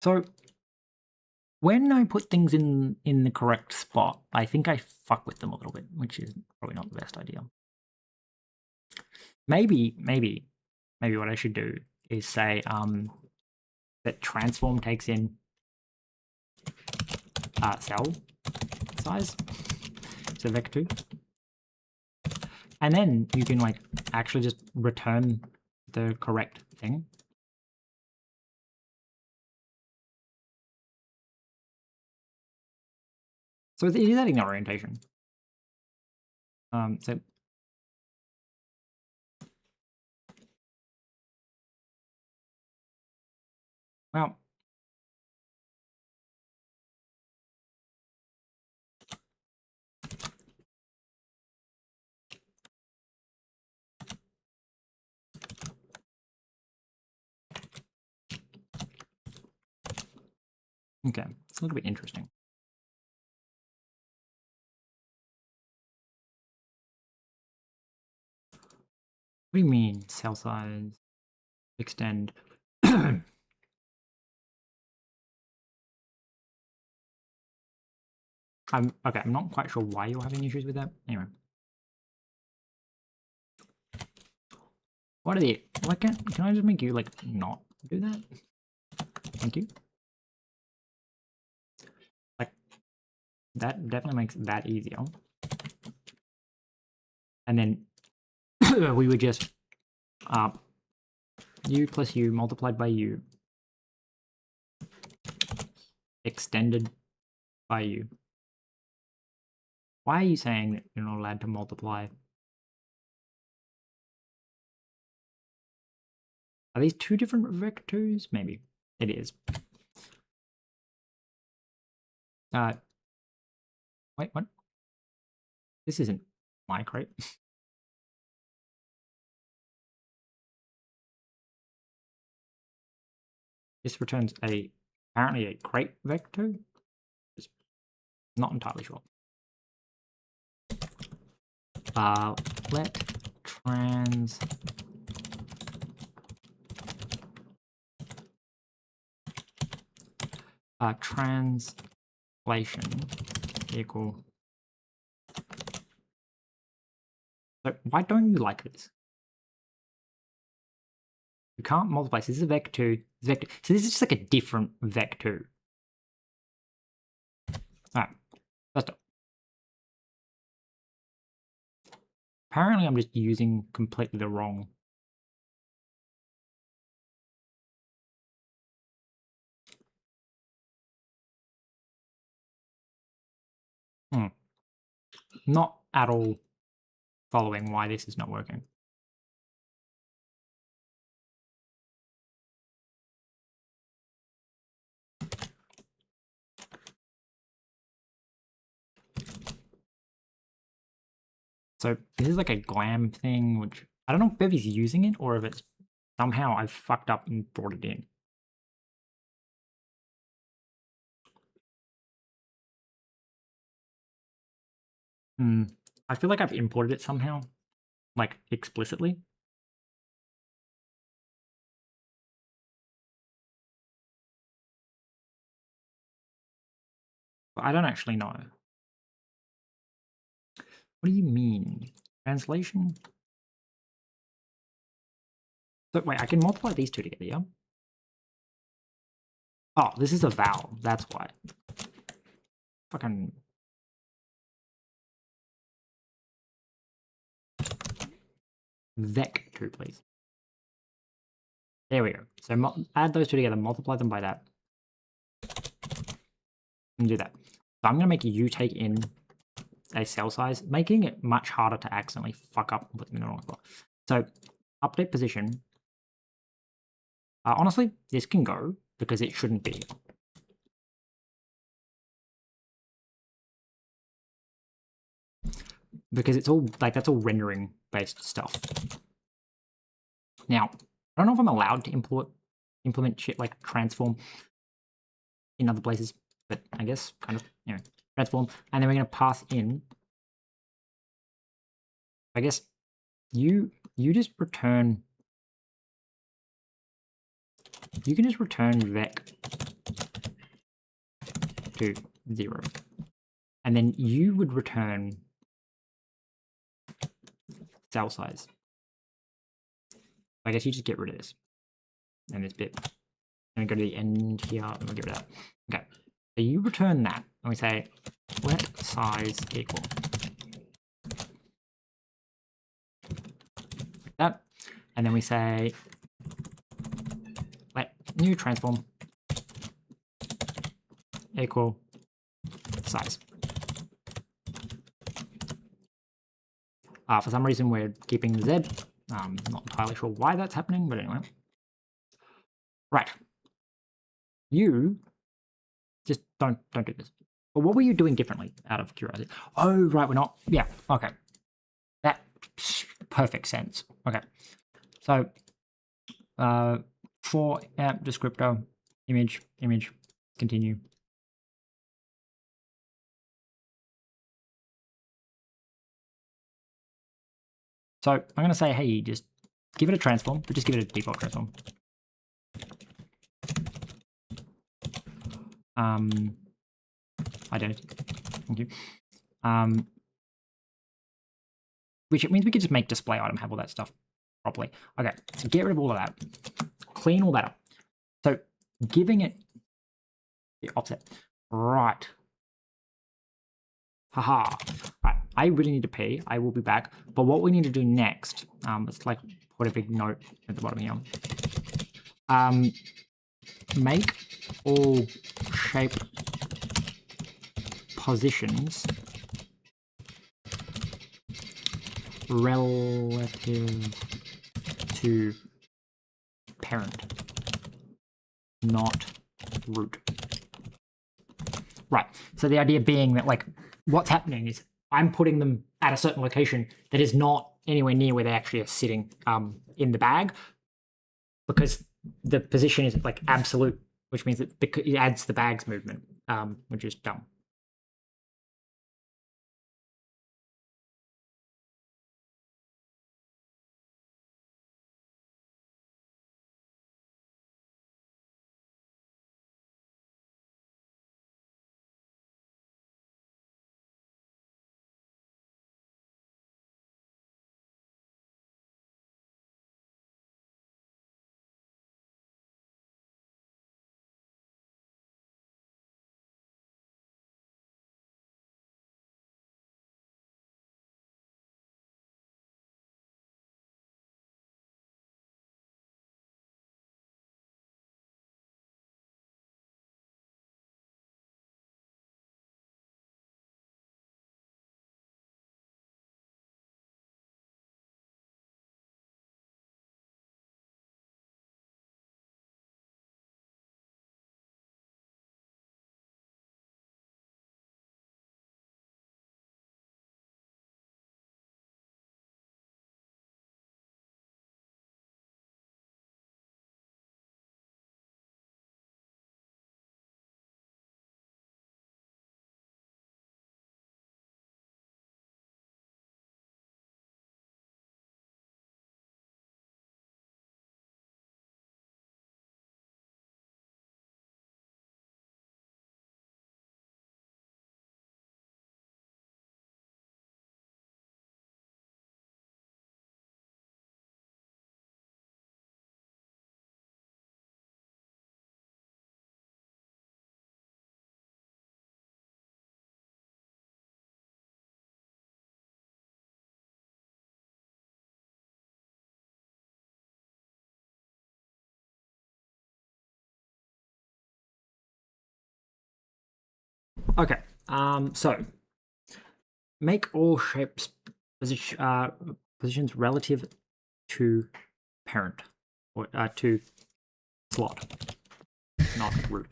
So when I put things in the correct spot, I think I fuck with them a little bit, which is probably not the best idea. Maybe what I should do is say that transform takes in cell size, so vec2, and then you can like actually just return the correct thing. So it is adding orientation. So well, okay, it's a little bit interesting. What do you mean cell size extend? I'm not quite sure why you're having issues with that. Anyway. What can I just make you like not do that? Thank you. Like that definitely makes that easier. And then we would just u plus u multiplied by u extended by u. Why are you saying that you're not allowed to multiply? Are these two different vectors? Maybe it is. Wait, what? This isn't my crate. This returns apparently a crate vector. Just not entirely sure. Let translation equal. So why don't you like this? You can't multiply. So this is a vector. So this is just like a different vector. All right, that's done. Apparently, I'm just using completely the wrong. Not at all following why this is not working. So this is like a glam thing, which I don't know if Bevy's using it or if it's somehow I've fucked up and brought it in. I feel like I've imported it somehow, like explicitly. But I don't actually know. What do you mean? Translation? So wait, I can multiply these two together, yeah? Oh, this is a vowel, that's why. Fucking... vec2, please. There we go. So add those two together, multiply them by that. and do that. So I'm going to make you take in a cell size, making it much harder to accidentally fuck up and put them in the wrong spot. So update position. Honestly, this can go because it shouldn't be. Because it's all like that's all rendering based stuff. Now, I don't know if I'm allowed to implement shit like transform in other places, but I guess kind of, you know, transform, and then we're going to pass in. I guess you just return. You can just return vec to 0, and then you would return cell size. I guess you just get rid of this and this bit. And we go to the end here and we'll get rid of that. Okay. So you return that and we say let size equal that. And then we say let new transform equal size. For some reason we're keeping the Z. Not entirely sure why that's happening, but anyway. Right. You just don't do this. But what were you doing differently out of curiosity? Oh, right, we're not. Yeah, okay. That perfect sense. Okay. So for amp descriptor, image, continue. So I'm going to say, hey, just give it a transform, but just give it a default transform. Identity. Thank you. Which it means we could just make display item have all that stuff properly. Okay, so get rid of all of that. Clean all that up. So giving it the offset. Right. Haha. Right. I really need to pee. I will be back. But what we need to do next, let's like put a big note at the bottom here. Make all shape positions relative to parent, not root. Right. So the idea being that like what's happening is I'm putting them at a certain location that is not anywhere near where they actually are sitting in the bag, because the position is like absolute, which means that it adds the bag's movement, which is dumb. Okay. So make all shapes positions relative to parent or to slot, not root.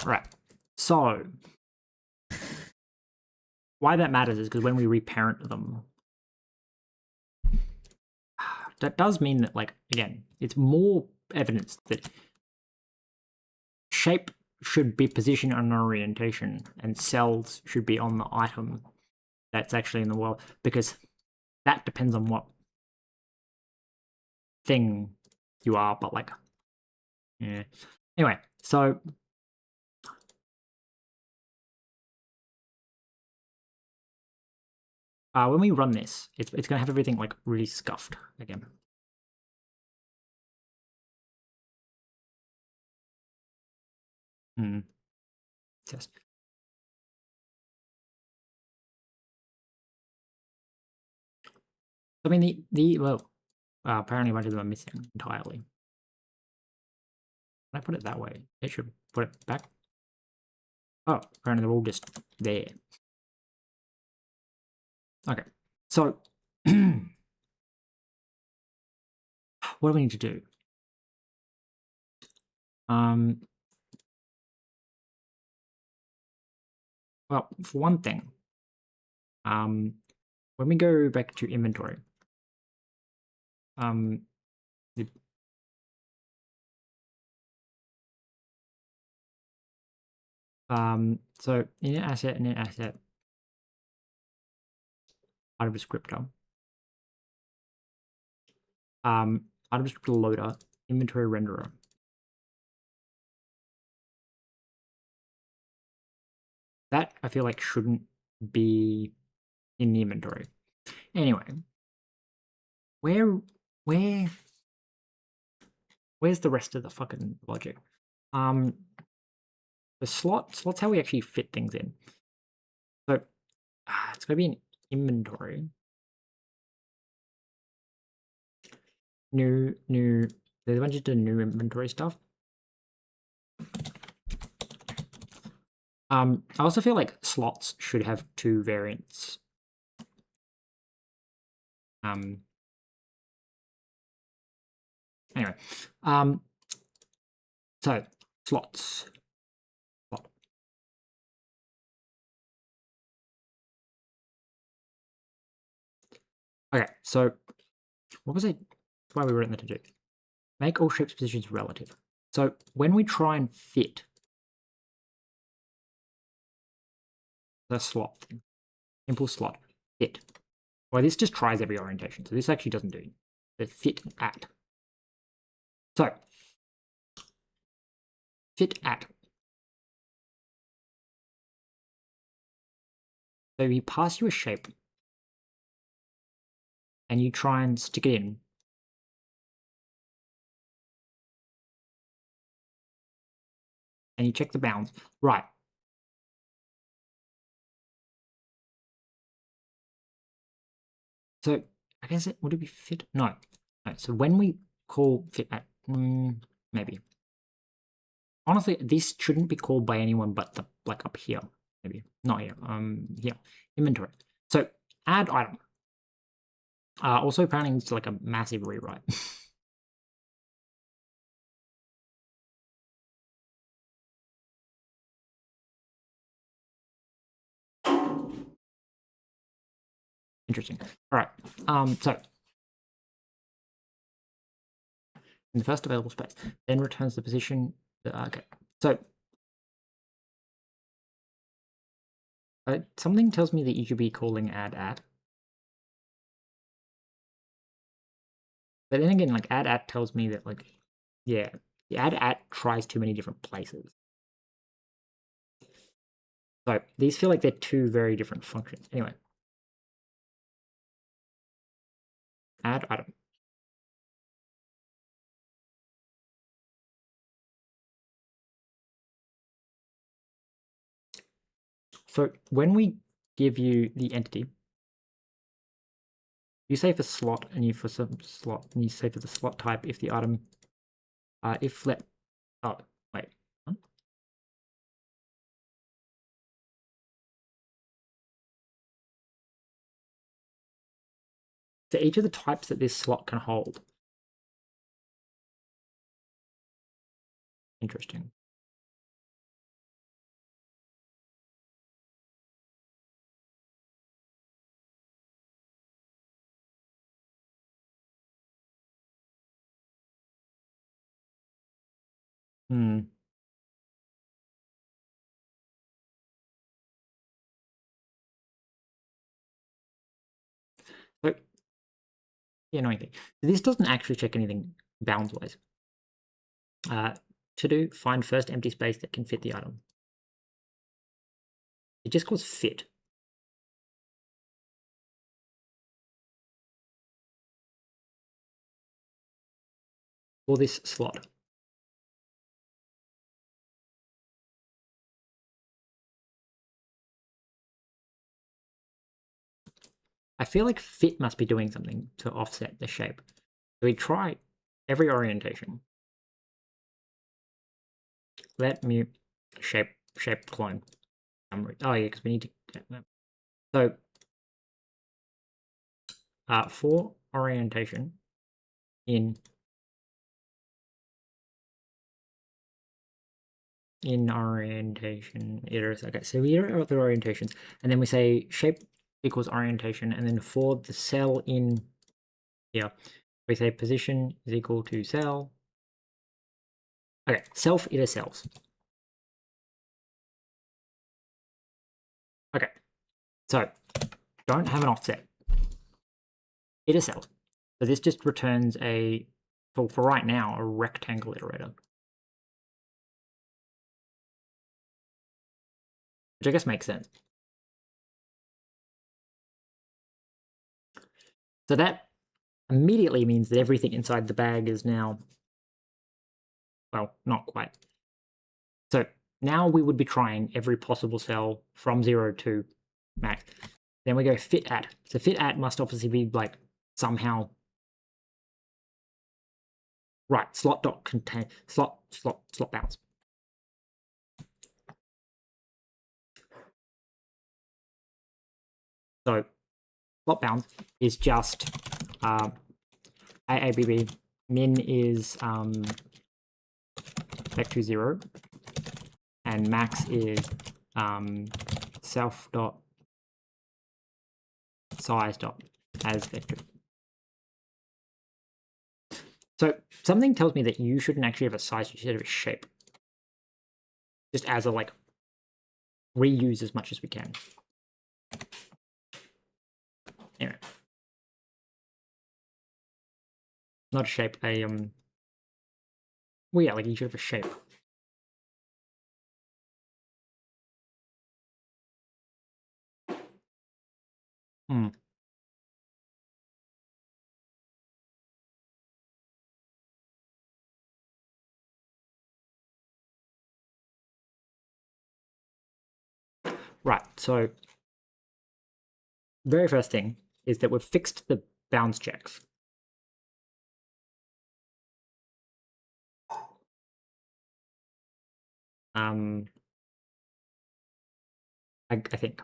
Right. So why that matters is because when we reparent them, that does mean that, like, again, it's more evidence that shape should be positioned on an orientation and cells should be on the item that's actually in the world, because that depends on what thing you are, but like, yeah. Anyway, so when we run this, it's going to have everything like really scuffed again. Test. I mean, well, apparently a bunch of them are missing entirely. When I put it that way, it should put it back. Oh, apparently they're all just there. Okay, so what do we need to do? Well, for one thing, when we go back to inventory, so init asset, item descriptor, item descriptor loader, inventory renderer. That I feel like shouldn't be in the inventory. Anyway, where's the rest of the fucking logic? The slots how we actually fit things in. So it's gonna be an inventory. New. There's a bunch of new inventory stuff. I also feel like slots should have two variants. Anyway, so slots. Slot. Okay, so what was it? Why we were in to do? Make all shapes positions relative. So when we try and fit the slot thing, simple slot, fit. Well, this just tries every orientation, so this actually doesn't do the fit at. So fit at. So we pass you a shape and you try and stick it in. And you check the bounds. Right. So I guess would it be fit? No. So when we call fit at, maybe. Honestly, this shouldn't be called by anyone but the like up here. Maybe not here. Here, inventory. So add item. Also apparently it's like a massive rewrite. Interesting. All right. So in the first available space, then returns the position. Okay. So something tells me that you should be calling add at. But then again, like add at tells me that, like, yeah, the add at tries too many different places. So these feel like they're two very different functions. Anyway, add item. So when we give you the entity, you say for slot and you for some slot, and you say for the slot type if the item, if let, oh wait, to each of the types that this slot can hold. Interesting. Hmm. So, the annoying thing. This doesn't actually check anything bounds-wise. To do, find first empty space that can fit the item. It just calls fit. For this slot. I feel like fit must be doing something to offset the shape. So we try every orientation. Let mute shape clone. Oh yeah, because we need to get that. So for orientation in orientation iterates. Okay, so we iterate the orientations, and then we say shape equals orientation, and then for the cell in here, we say position is equal to cell. Okay, self iter cells. Okay, so don't have an offset. Iter cell. So this just returns a, for right now, a rectangle iterator. Which I guess makes sense. So that immediately means that everything inside the bag is now, well, not quite. So now we would be trying every possible cell from 0 to max. Then we go fit at. So fit at must obviously be like somehow right. Slot dot contain slot bounds. So slot bound is just AABB. Min is vector 0, and max is self dot size dot as vector. So something tells me that you shouldn't actually have a size, you should have a shape. Just as a like reuse as much as we can. Anyway. Not a shape, a well yeah, like you should have a shape. Hmm. Right, so very first thing is that we've fixed the bounds checks. I think.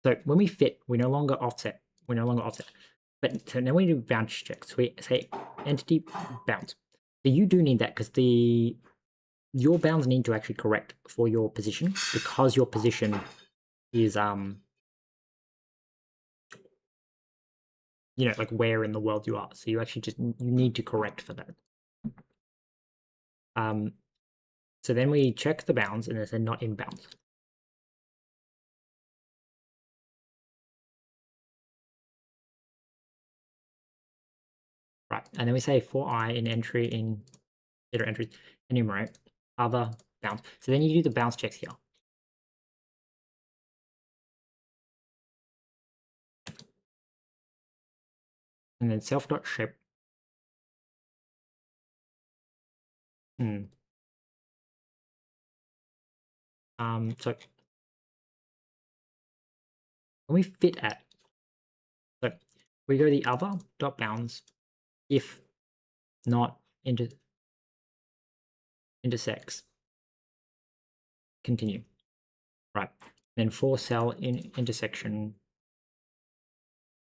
So when we fit, we no longer offset. But so now we do bounds checks. We say entity bounds. So you do need that because your bounds need to actually correct for your position, because your position is you know, like where in the world you are. So you actually just you need to correct for that. So then we check the bounds and they say not in bounds. Right, and then we say for I in entry in iter entries, enumerate other bounds. So then you do the bounds checks here. And then self.shape. So when we fit at, so we go the other dot bounds if not intersects. Continue. Right. Then for cell in intersection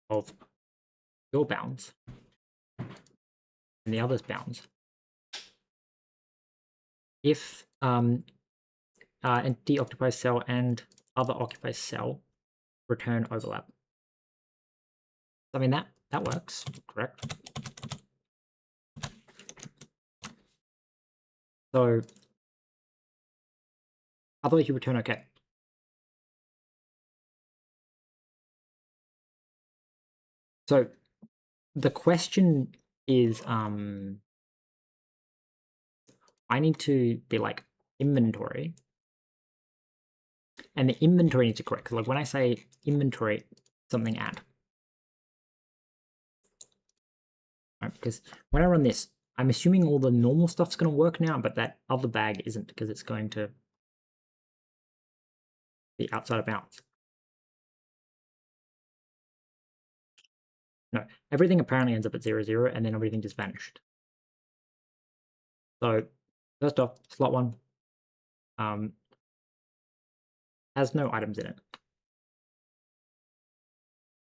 of your bounds and the other's bounds, if entity occupies cell and other occupies cell, return overlap. I mean, that works, correct? So otherwise you return okay. So the question is, I need to be like inventory, and the inventory needs to correct. Like when I say inventory something at, right, because when I run this, I'm assuming all the normal stuff's going to work now, but that other bag isn't because it's going to be outside of bounds. No, everything apparently ends up at 0, 0, and then everything just vanished. So first off, slot 1 has no items in it,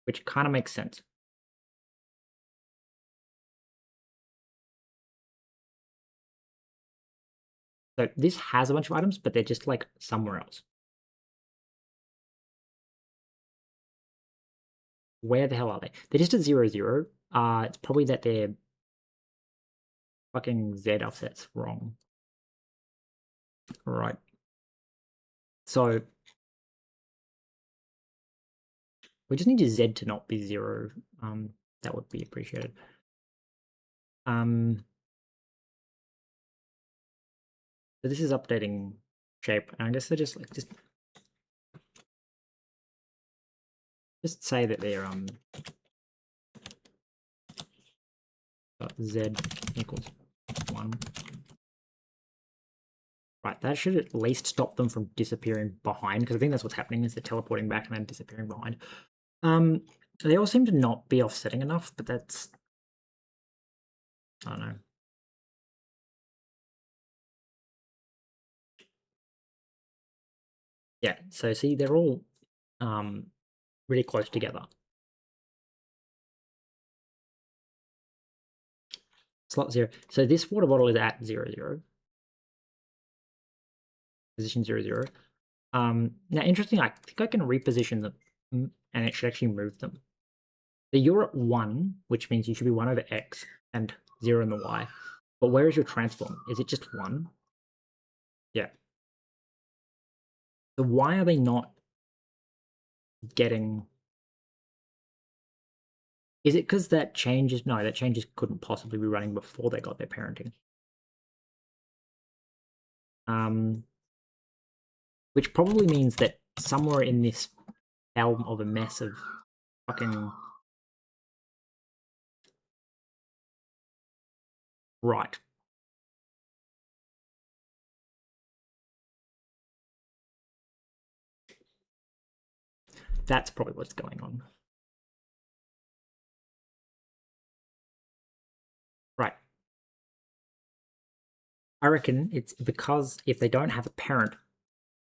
which kind of makes sense. So this has a bunch of items, but they're just like somewhere else. Where the hell are they? They're just at 0, 0. It's probably that their fucking Z offset's wrong. Right. So we just need your Z to not be 0. That would be appreciated. So this is updating shape, and I guess they're just like just say that they're Z equals 1. Right, that should at least stop them from disappearing behind, because I think that's what's happening, is they're teleporting back and then disappearing behind. They all seem to not be offsetting enough, but that's, I don't know. Yeah, so see, they're all really close together. Slot 0. So this water bottle is at 0, 0. Position 0, 0. Now, interesting, I think I can reposition them, and it should actually move them. So you're at 1, which means you should be 1 over x and 0 in the y. But where is your transform? Is it just 1? Yeah. So why are they not getting... Is it because that changes? No, that changes couldn't possibly be running before they got their parenting. Which probably means that somewhere in this realm of a mess of fucking... Right. That's probably what's going on. Right. I reckon it's because if they don't have a parent,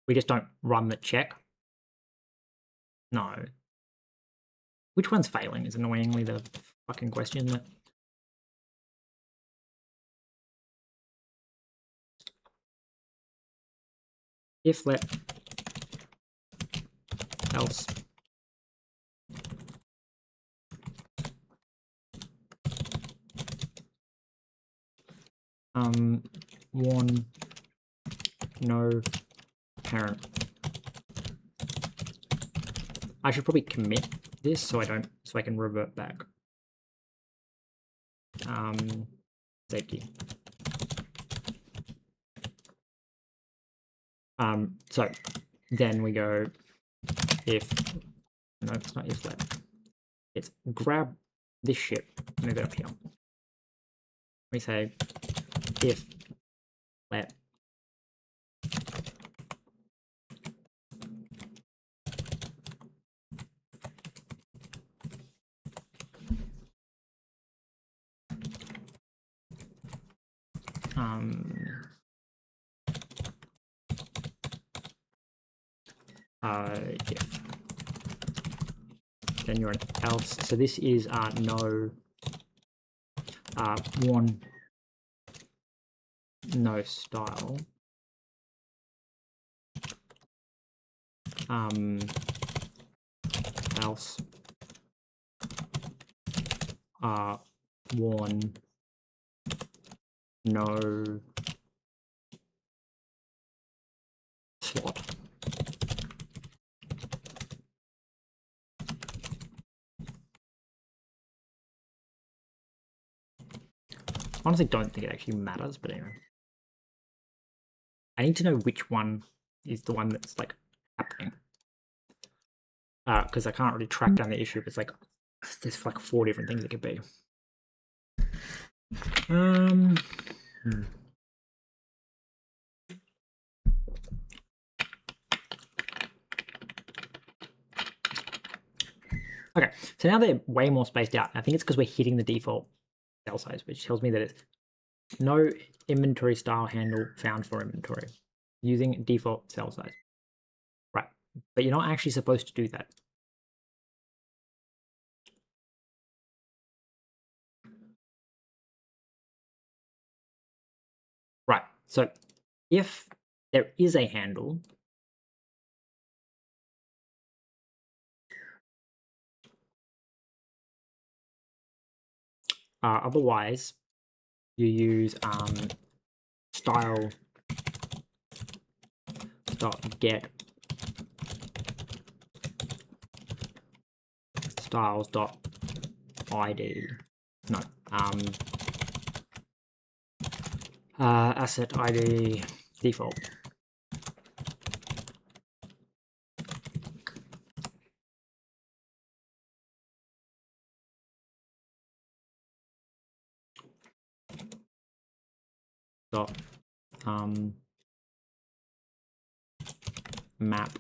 we just don't run the check. No. Which one's failing is annoyingly the fucking question, isn't it? If let else warn no parent. I should probably commit this so I can revert back. Safety. So then we go if, no, it's not if let. It's grab this shit, move it up here. We say if let if then you're an else. So this is no one no style. Else one no slot. Honestly, don't think it actually matters, but anyway. I need to know which one is the one that's like happening. Because I can't really track down the issue if it's like there's like 4 different things it could be. Okay, so now they're way more spaced out. I think it's because we're hitting the default cell size, which tells me that it's no inventory style handle found for inventory using default cell size. Right, but you're not actually supposed to do that. Right, so if there is a handle, otherwise you use style get styles dot id, no, asset id default. Dot map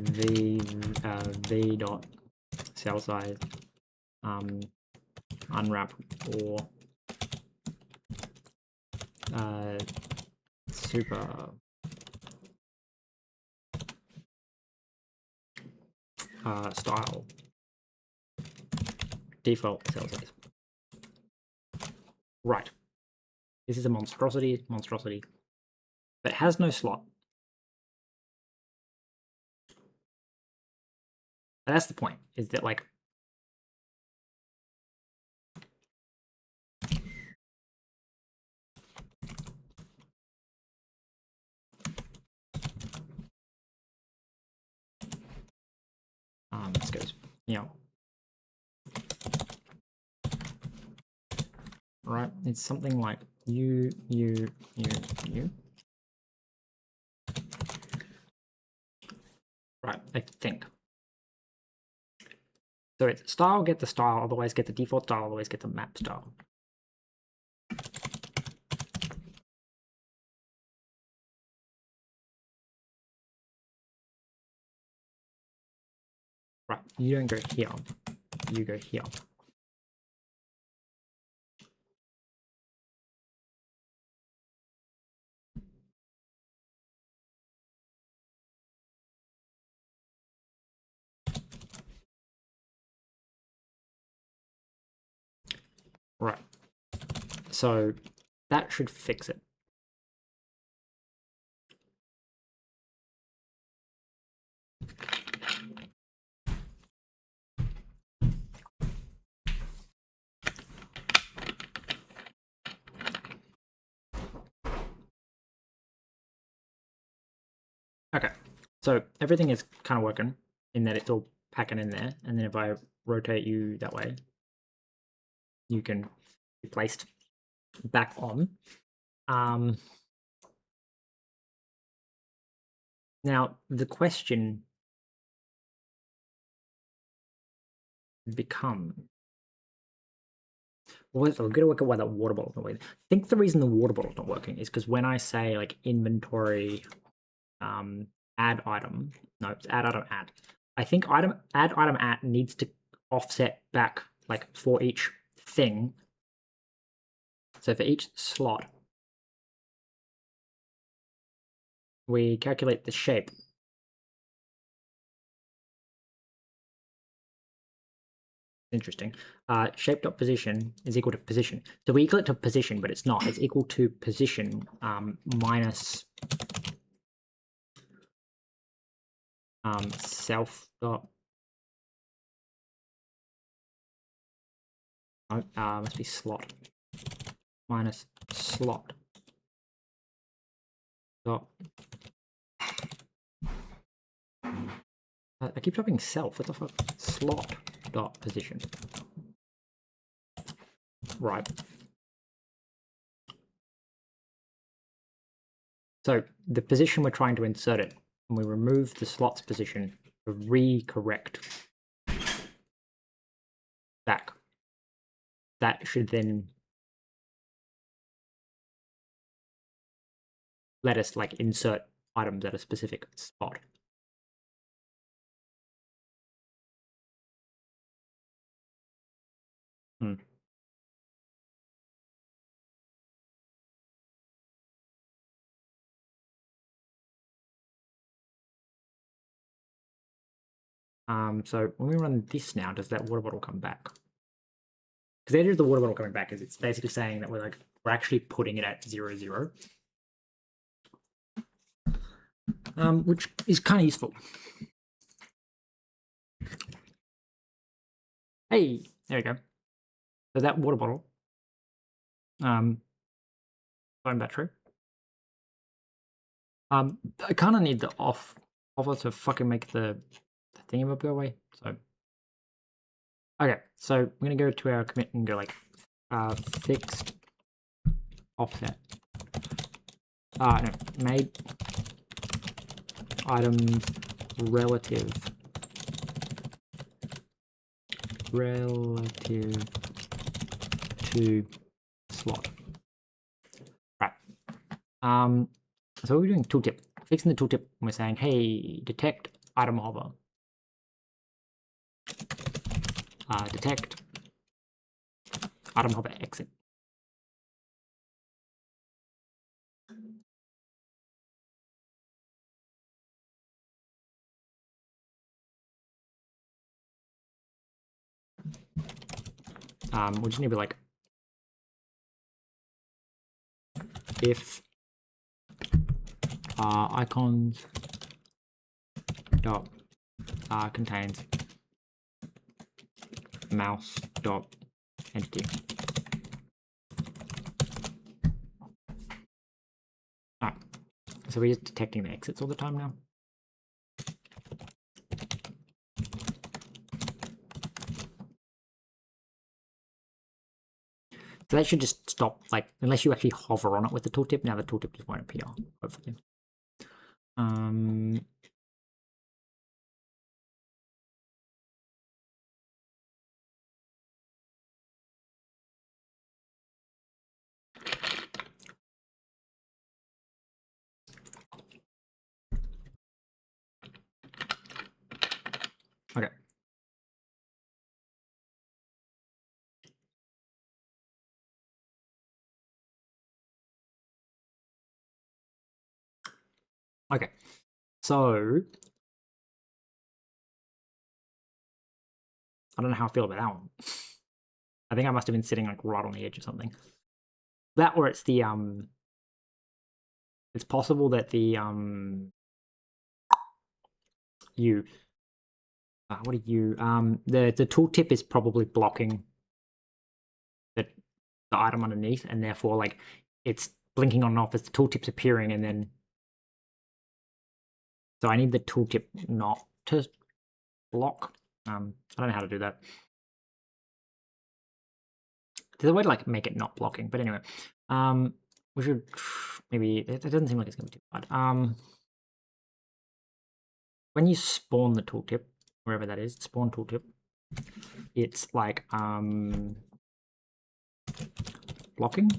v dot cell size unwrap or super style default cell size. Right. This is a monstrosity, but it has no slot. But that's the point, is that like this goes, right, it's something like you. Right, I think. So it's style, get the style, otherwise get the default style, otherwise get the map style. Right, you don't go here, you go here. Right, so that should fix it. Okay, so everything is kind of working in that it's all packing in there, and then if I rotate you that way, you can be placed back on. Now the question becomes, well, we're going to work out why that water bottle's not working. I think the reason the water bottle's not working is because when I say like inventory add item, no, it's add item add. I think add item add needs to offset back like for each thing. So for each slot, we calculate the shape Interesting. Shape.position is equal to position. So we equal it to position, but it's not. It's equal to position minus self dot. Must be slot minus slot dot. I keep typing self. What the fuck? Slot dot position. Right. So the position we're trying to insert it, and we remove the slot's position to re-correct back. That should then let us like insert items at a specific spot. So when we run this now, does that water bottle come back? Because the idea of the water bottle coming back is it's basically saying that we're actually putting it at 0, 0. Which is kind of useful. Hey, there we go. So that water bottle, phone battery. I kind of need the offer to fucking make the thingy go away. So okay, so we're gonna go to our commit and go like fixed offset. No, made items relative to slot. Right. So we're doing tooltip. Fixing the tooltip, we're saying, hey, detect item hover. Detect item hover exit. We just need to be like, if icons dot contains mouse dot entity. Alright, so we're just detecting the exits all the time now. So that should just stop, like, unless you actually hover on it with the tooltip. Now the tooltip just won't appear, hopefully. Okay. Okay, so I don't know how I feel about that one. I think I must have been sitting like right on the edge of something. That, or it's the it's possible that the what are you the tooltip is probably blocking the item underneath, and therefore like it's blinking on and off as the tooltip's appearing, and then so I need the tooltip not to block. I don't know how to do that. There's a way to like make it not blocking, but anyway, we should maybe it doesn't seem like it's gonna be too hard. When you spawn the tooltip, wherever that is, spawn tooltip, it's like blocking?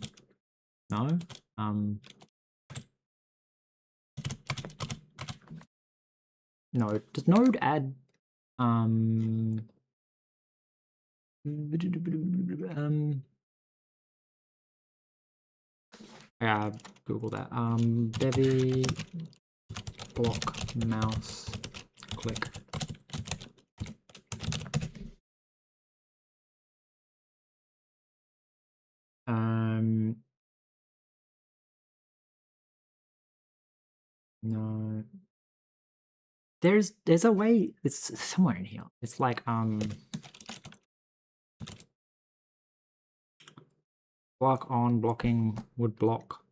No. No. Does node add Google that. Bevy block mouse click. No. There's a way. It's somewhere in here. It's like block on blocking would block.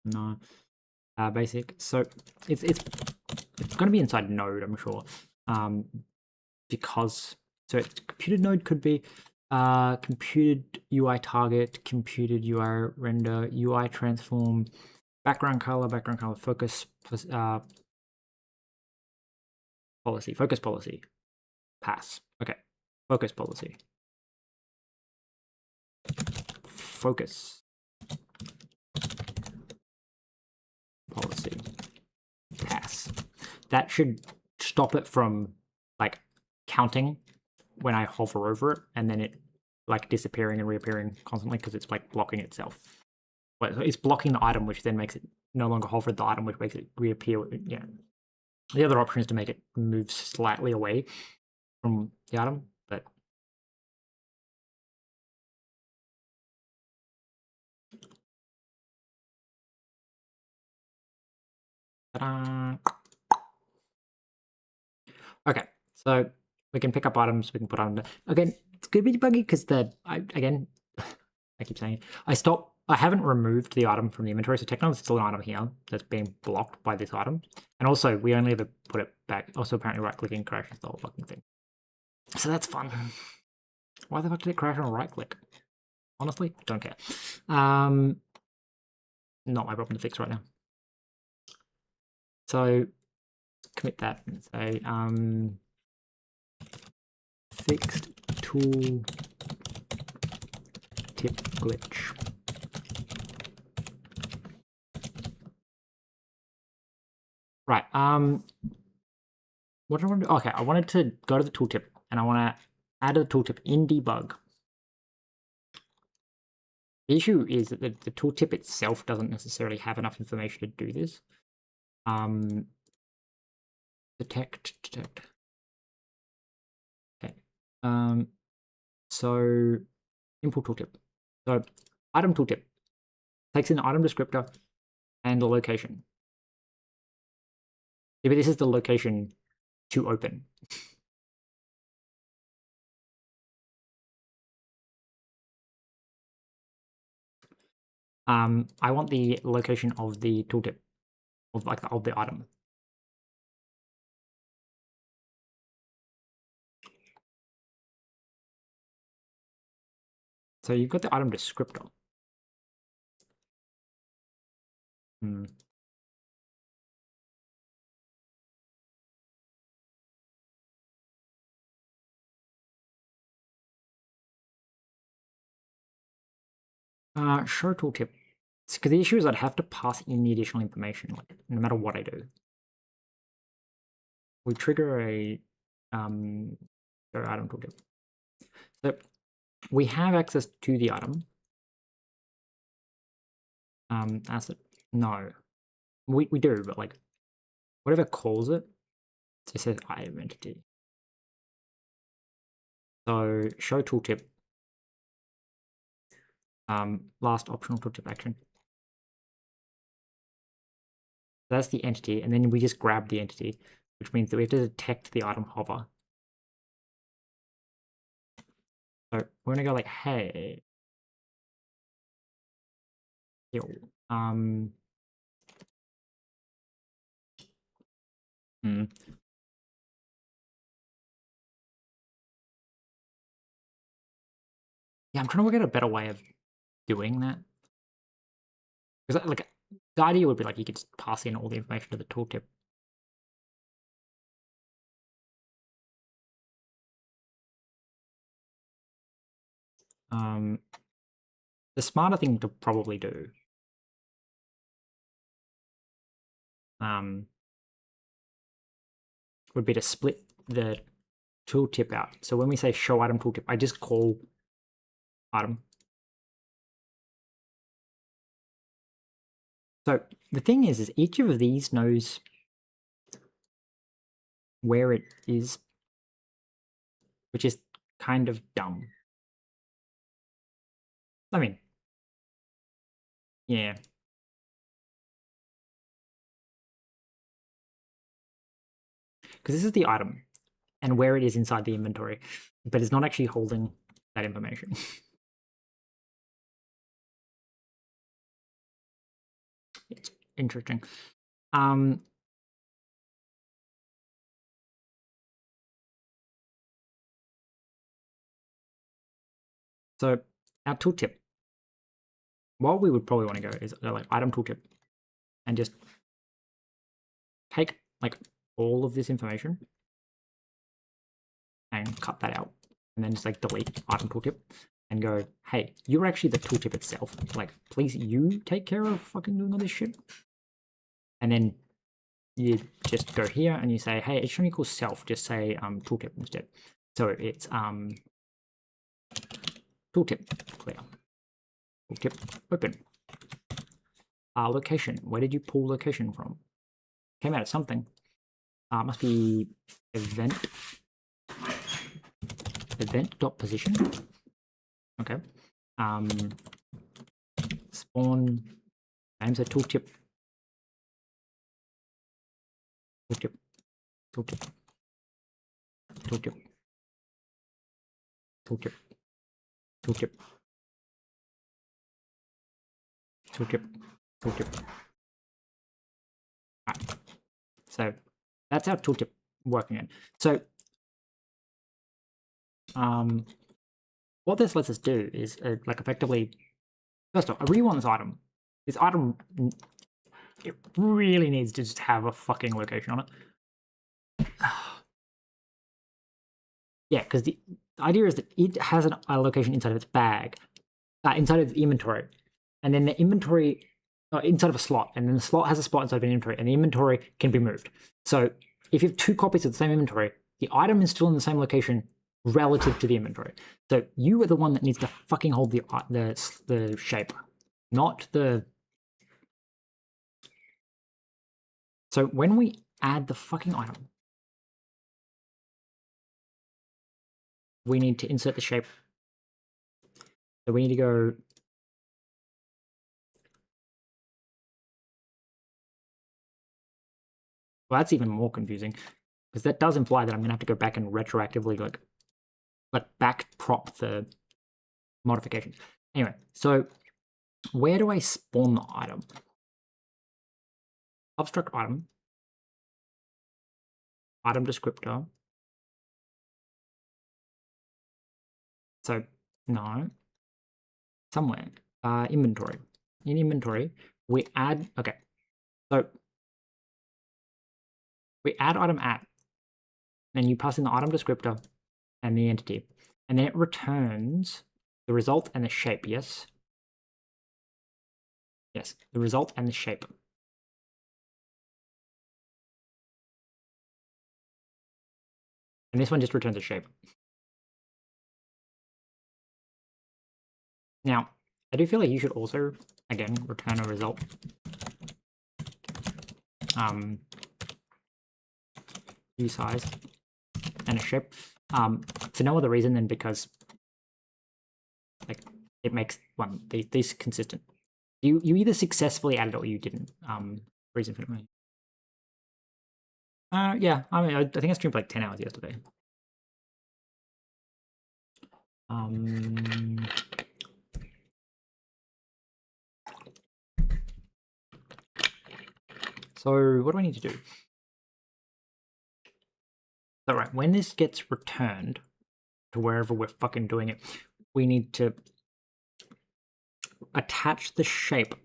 No. Basic. So it's going to be inside node, I'm sure. Because so it's computed node could be computed UI target, computed UI render, UI transform, background color, focus policy, focus policy, pass. Okay, focus policy, focus policy, pass. That should stop it from like counting when I hover over it, and then it like disappearing and reappearing constantly because it's like blocking itself. But it's blocking the item, which then makes it no longer hover the item, which makes it reappear. Yeah. The other option is to make it move slightly away from the item, but ta-da! Okay, so we can pick up items, we can put items. Again, it's gonna be buggy because I keep saying it. I haven't removed the item from the inventory, so technically it's still an item here that's being blocked by this item. And also, we only ever put it back. Also, apparently right-clicking crashes the whole fucking thing. So that's fun. Why the fuck did it crash on a right-click? Honestly, don't care. Not my problem to fix right now. So, commit that and say, fixed tool tip glitch. Right. What do I want to do? Okay, I wanted to go to the tooltip and I want to add a tooltip in debug. The issue is that the tooltip itself doesn't necessarily have enough information to do this. Detect. Okay. So import tooltip. So item tooltip takes in the item descriptor and the location. Yeah, but this is the location to open. I want the location of the tooltip, of the item. So you've got the item descriptor. Show tooltip. Because the issue is I'd have to pass in the additional information, like no matter what I do. We trigger a show item tooltip. So we have access to the item. Asset. No. We do, but like whatever calls it, it says item entity. So show tooltip. Last optional tooltip action. That's the entity, and then we just grab the entity, which means that we have to detect the item hover. So we're gonna go like, hey, yo, Yeah, I'm trying to work out a better way of doing that. Because like the idea would be like you could just pass in all the information to the tooltip. The smarter thing to probably do would be to split the tooltip out. So when we say show item tooltip, I just call item. So the thing is each of these knows where it is, which is kind of dumb. I mean, Yeah. Because this is the item and where it is inside the inventory, but it's not actually holding that information. It's interesting. So our tooltip, what we would probably want to go is like item tooltip and just take like all of this information and cut that out, and then just like delete item tooltip and go, hey, you're actually the tooltip itself. Like, please, you take care of fucking doing all this shit. And then you just go here and you say, hey, it shouldn't equal self. Just say tooltip instead. So it's tooltip clear. Tooltip open. Location. Where did you pull location from? Came out of something. Must be event.position. Okay. Spawn names a tooltip. Tooltip. Tooltip. Tooltip. Tooltip. Tooltip. Tooltip. Tooltip. Alright. So that's our tooltip working in. So what this lets us do is like effectively, first off, I really want this item. This item, it really needs to just have a fucking location on it. Yeah, because the idea is that it has a location inside of its bag, inside of its inventory, and then the inventory inside of a slot, and then the slot has a spot inside of an inventory, and the inventory can be moved. So if you have two copies of the same inventory, the item is still in the same location relative to the inventory. So you are the one that needs to fucking hold the shape, not the. So when we add the fucking item, we need to insert the shape. So we need to go. Well, that's even more confusing because that does imply that I'm gonna have to go back and retroactively like back prop the modifications. Anyway, so where do I spawn the item? Obstruct item. Item descriptor. So no. Somewhere. Inventory. In inventory, we add, okay. So we add item at, and you pass in the item descriptor and the entity. And then it returns the result and the shape, yes? Yes, the result and the shape. And this one just returns a shape. Now, I do feel like you should also, again, return a result. View size and a shape. For no other reason than because like it makes these consistent. You either successfully added or you didn't. Reason for me. Yeah, I mean I think I streamed for like 10 hours yesterday. So what do I need to do? So right, when this gets returned to wherever we're fucking doing it, we need to attach the shape.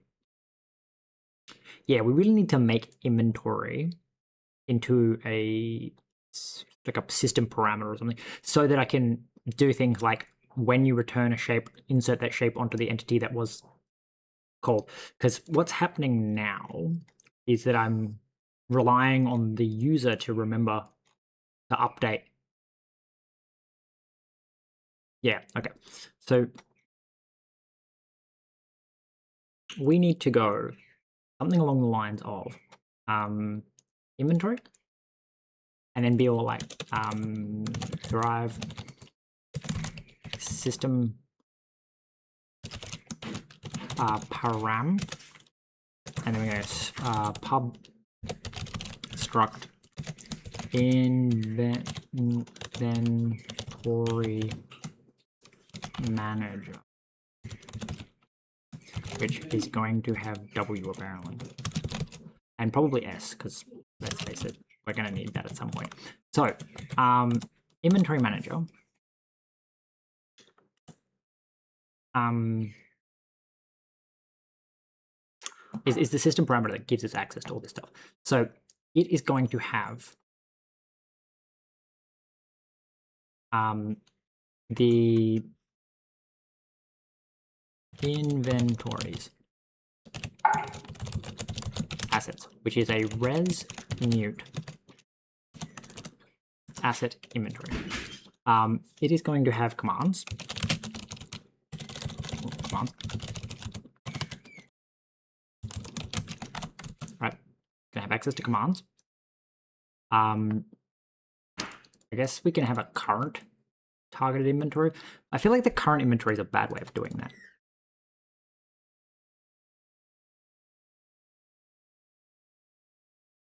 Yeah, we really need to make inventory into like a system parameter or something, so that I can do things like when you return a shape, insert that shape onto the entity that was called. Because what's happening now is that I'm relying on the user to remember to update. Yeah, okay. So we need to go something along the lines of inventory, and then be all like drive system param, and then we're going to pub struct inventory manager, which is going to have W apparently, and probably S, because let's face it, we're going to need that at some point. So, inventory manager. Is the system parameter that gives us access to all this stuff. So it is going to have the inventories assets, which is a res mute asset inventory. It is going to have commands. Right, can have access to commands. I guess we can have a current targeted inventory. I feel like the current inventory is a bad way of doing that.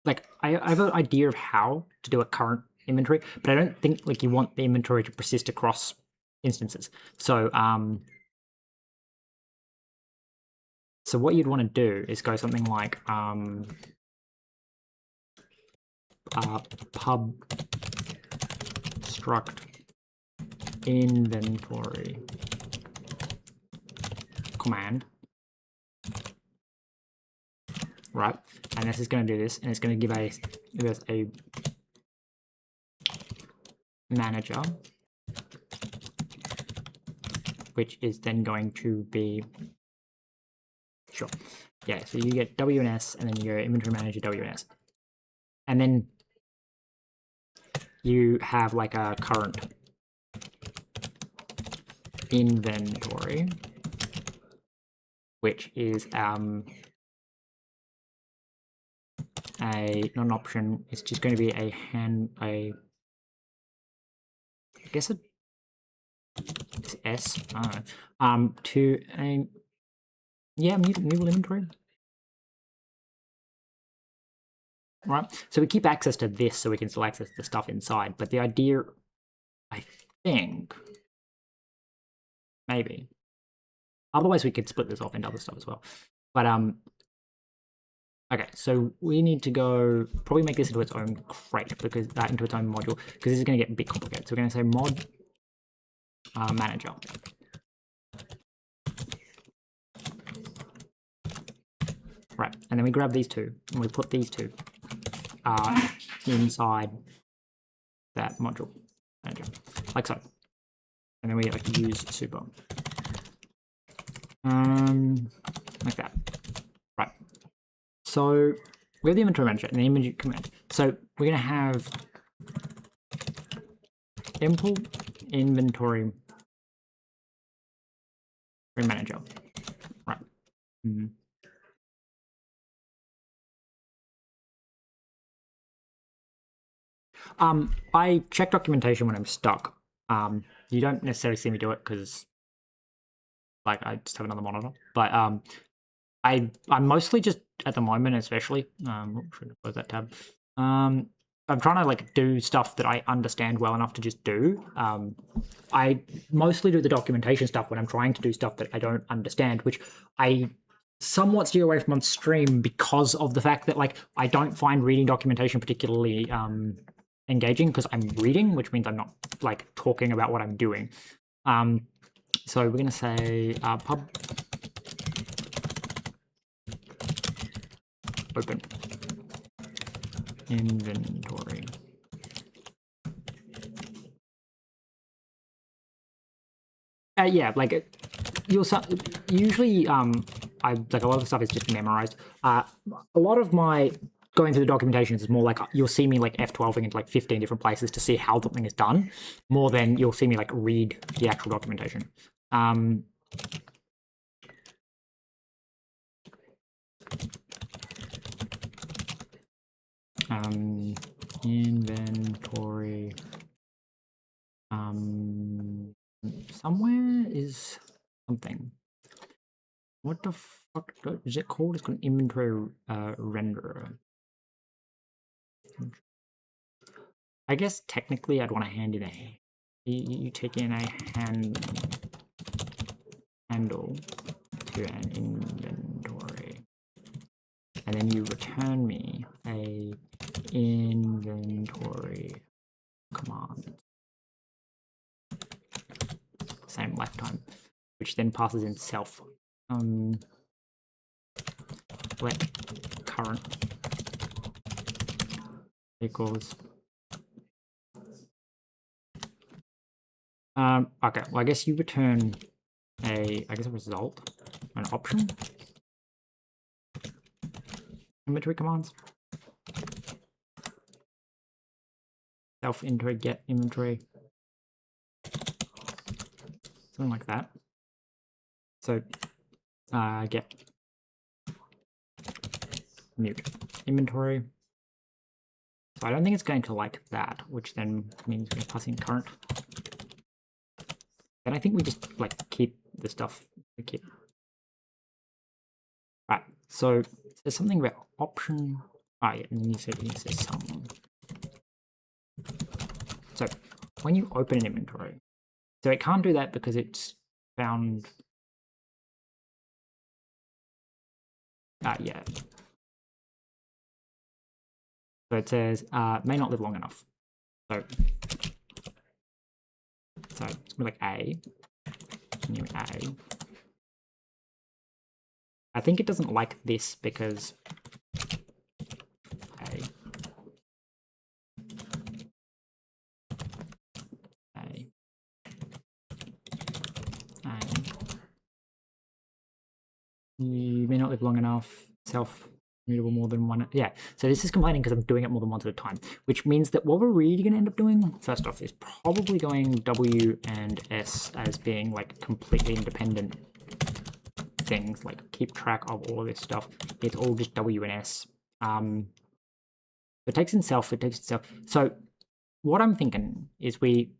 Like, I have an idea of how to do a current inventory, but I don't think like you want the inventory to persist across instances. So, so what you'd want to do is go something like pub struct inventory command, right? And this is going to do this, and it's going to give us a manager, which is then going to be sure. Yeah, so you get WNS, and then you go inventory manager WNS, and then you have like a current inventory, which is not an option. It's just going to be I guess it's S. I don't know. To a mutable inventory. Right, so we keep access to this so we can still access the stuff inside, but the idea, I think, maybe. Otherwise we could split this off into other stuff as well. But okay, so we need to go probably make this into its own crate, because into its own module, because this is going to get a bit complicated. So we're going to say mod manager. Right, and then we grab these two and we put these two inside that module manager, like so. And then we like use super. Like that. Right. So we have the inventory manager and the inventory command. So we're going to have impl inventory manager. Right. I check documentation when I'm stuck. You don't necessarily see me do it because, like, I just have another monitor. But I'm mostly just at the moment, especially. Should I close that tab? I'm trying to like do stuff that I understand well enough to just do. I mostly do the documentation stuff when I'm trying to do stuff that I don't understand, which I somewhat steer away from on stream because of the fact that like I don't find reading documentation particularly engaging because I'm reading, which means I'm not like talking about what I'm doing. So we're going to say pub open inventory. Yeah, like you'll usually I like a lot of the stuff is just memorized. A lot of my going through the documentations is more like you'll see me like F12ing into like 15 different places to see how something is done, more than you'll see me like read the actual documentation. Inventory. Somewhere is something. What the fuck is it called? It's got an inventory renderer. I guess technically I'd want to hand in a you take in a handle to an inventory, and then you return me a inventory command. Same lifetime, which then passes in self. Let current equals. Okay, well, I guess you return a result, an option. Inventory commands. Self inventory, get inventory. Something like that. So, get mute inventory. So I don't think it's going to like that, which then means we're passing current. Then I think we just like keep the stuff we keep. Right. So there's something about option. Ah, yeah, and then you say some. So when you open an inventory, so it can't do that because it's found. Yeah. So it says may not live long enough. So it's gonna be like A, new A. I think it doesn't like this because A. You may not live long enough. Self mutable more than one. Yeah, so this is complaining because I'm doing it more than once at a time, which means that what we're really going to end up doing, first off, is probably going W and S as being like completely independent things, like keep track of all of this stuff. It's all just W and S. It takes in self, it takes itself. So what I'm thinking is we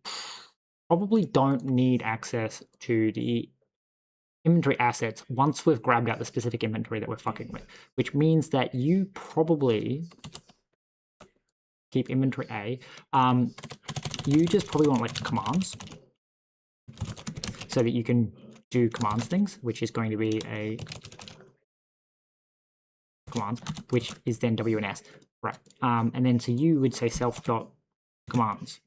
probably don't need access to the inventory assets once we've grabbed out the specific inventory that we're fucking with, which means that you probably keep inventory A. You just probably want like commands so that you can do commands things, which is going to be a commands, which is then W and S, right? And then so you would say self dot commands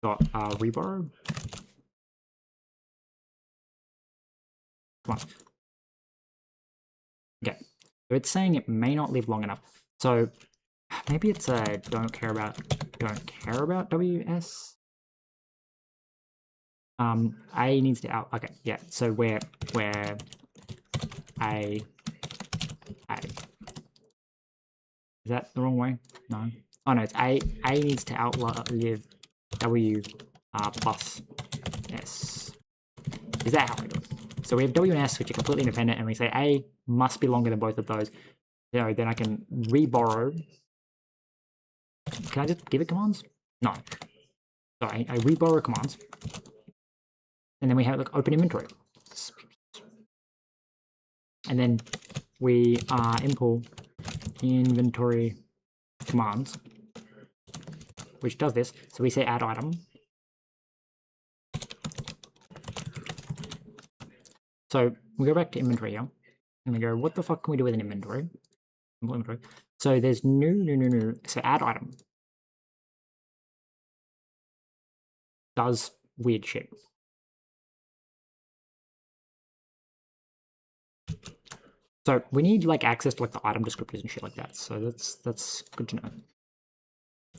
dot reborrow. Come on. Okay, so it's saying it may not live long enough. So maybe it's don't care about WS. A needs to out. Okay, yeah. So where A. Is that the wrong way? No. Oh no, it's A. A needs to outlive W plus S. Is that how I do it? So we have W and S, which are completely independent, and we say A must be longer than both of those. So then I can reborrow. Can I just give it commands? No. So I reborrow commands. And then we have like open inventory. And then we import inventory commands, which does this. So we say add item. So we go back to inventory here, and we go, what the fuck can we do with an inventory? So there's new. So add item does weird shit. So we need like access to like the item descriptors and shit like that. So that's good to know.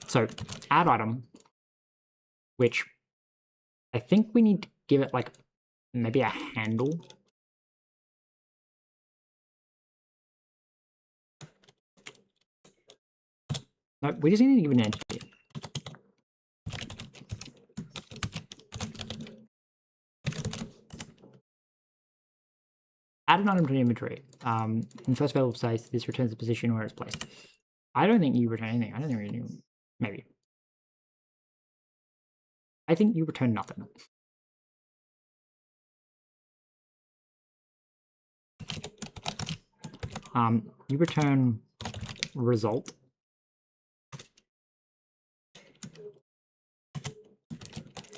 So add item, which I think we need to give it like maybe a handle. No, we just need to give it an entity. Add an item to the inventory. In first available state, this returns the position where it's placed. I don't think you return anything. I don't think you maybe. I think you return nothing. You return result.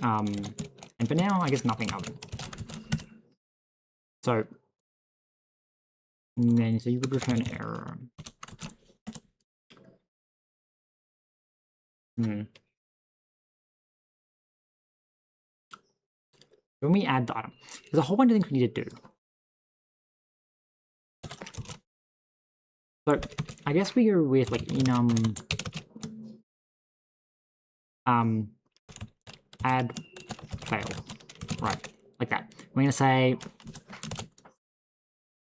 And for now, I guess nothing other. So, and then you would return error. When we add the item, there's a whole bunch of things we need to do. So I guess we go with like enum add fail, right? Like that. We're gonna say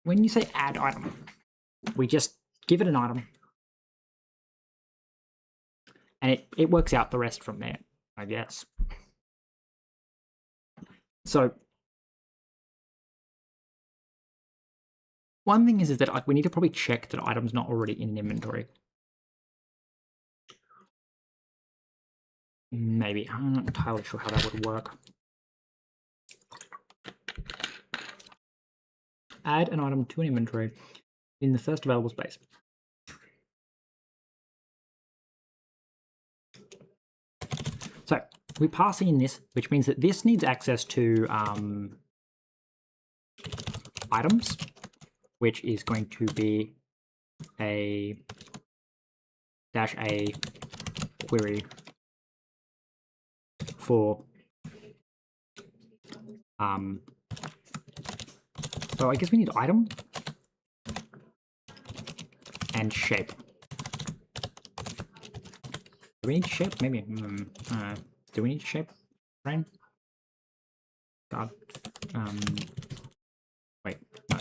when you say add item, we just give it an item, and it works out the rest from there, I guess. So one thing is that like we need to probably check that item's not already in an inventory. Maybe. I'm not entirely sure how that would work. Add an item to an inventory in the first available space. So we pass in this, which means that this needs access to items, which is going to be a -a query for so I guess we need item and shape. Do we need shape? Maybe. Do we need shape? Brain? God. Wait. No.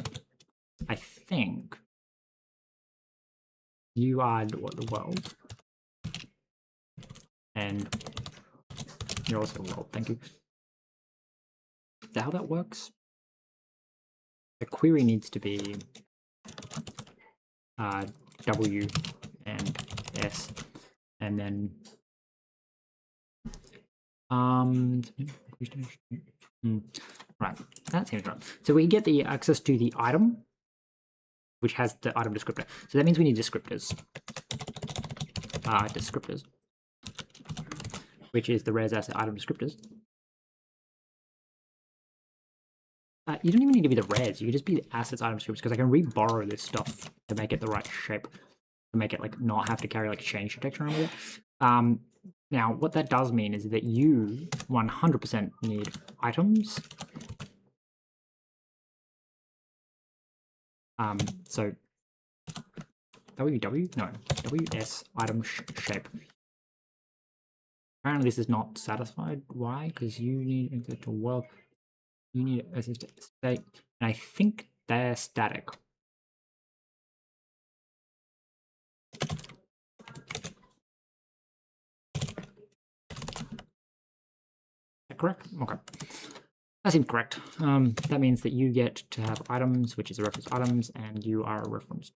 I think you are the world, and you're also the world. Thank you. Is that how that works? The query needs to be W and S, and then right, that seems right. So we get the access to the item, which has the item descriptor. So that means we need descriptors. Descriptors, which is the res asset item descriptors. You don't even need to be the res, you can just be the assets item descriptors, because I can re-borrow this stuff to make it the right shape, to make it like not have to carry like change detection around with it. Now, what that does mean is that you 100% need items. So WW? No, WS item shape. Apparently this is not satisfied. Why? Because you need to world. You need a state, and I think they're static. Correct? Okay. That seems correct. That means that you get to have items, which is a reference items, and you are a reference.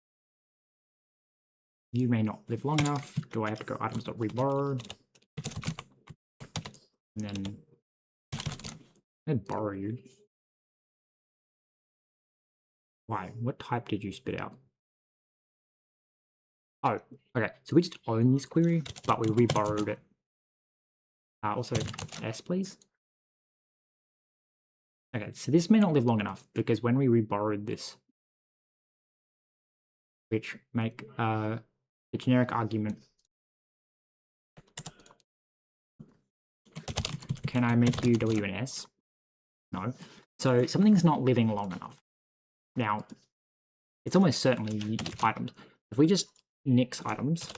You may not live long enough. Do I have to go items.reborrow? And then I borrow you. Why? What type did you spit out? Oh, okay. So we just own this query, but we reborrowed it. Also, S, please. Okay, so this may not live long enough, because when we reborrowed this, which make the generic argument, can I make you W and S? No. So something's not living long enough. Now, it's almost certainly items. If we just nix items,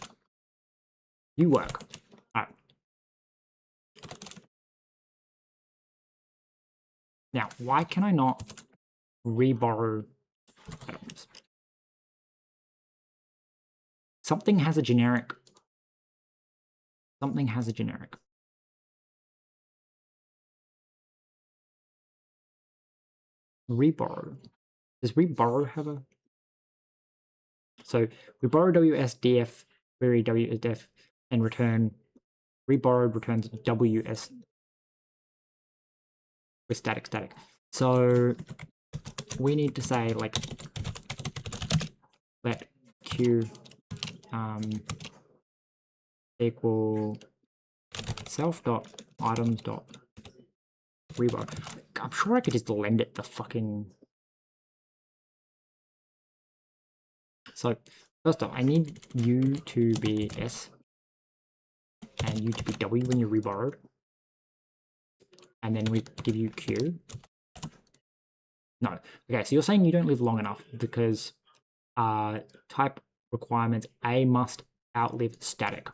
you work. All right. Now, why can I not reborrow items? Something has a generic. Something has a generic. Reborrow. Does reborrow have a? So we borrow WSDF, query WSDF, and return. Reborrowed returns WS with static. So we need to say like, let q equal self dot items dot reborrow. I'm sure I could just lend it the fucking. So first off, I need u to be s and u to be w when you're reborrowed, and then we give you q. No, okay. So you're saying you don't live long enough because type requirements a must outlive static.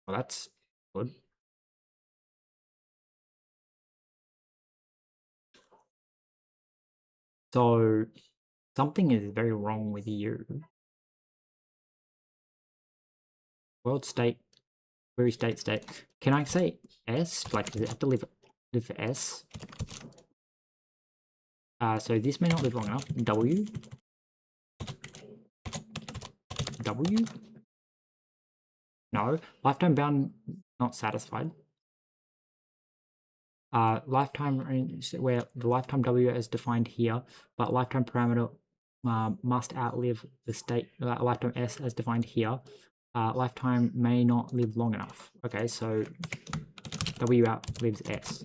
Well, that's good. So something is very wrong with you. World state, query state. Can I say s? Like, does it have to live for s? So this may not live long enough. W. No. Lifetime bound not satisfied. Lifetime range where the lifetime W is defined here, but lifetime parameter must outlive the state lifetime S as defined here. Lifetime may not live long enough. Okay, so W outlives S.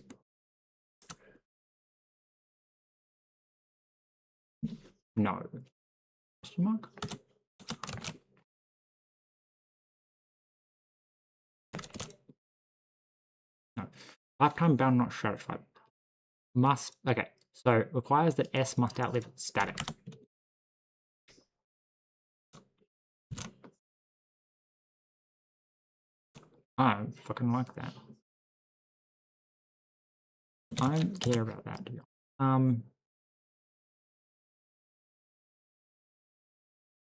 No. Question mark? No. Lifetime bound not satisfied. Must, okay, so requires that S must outlive static. I don't fucking like that. I don't care about that, to be honest.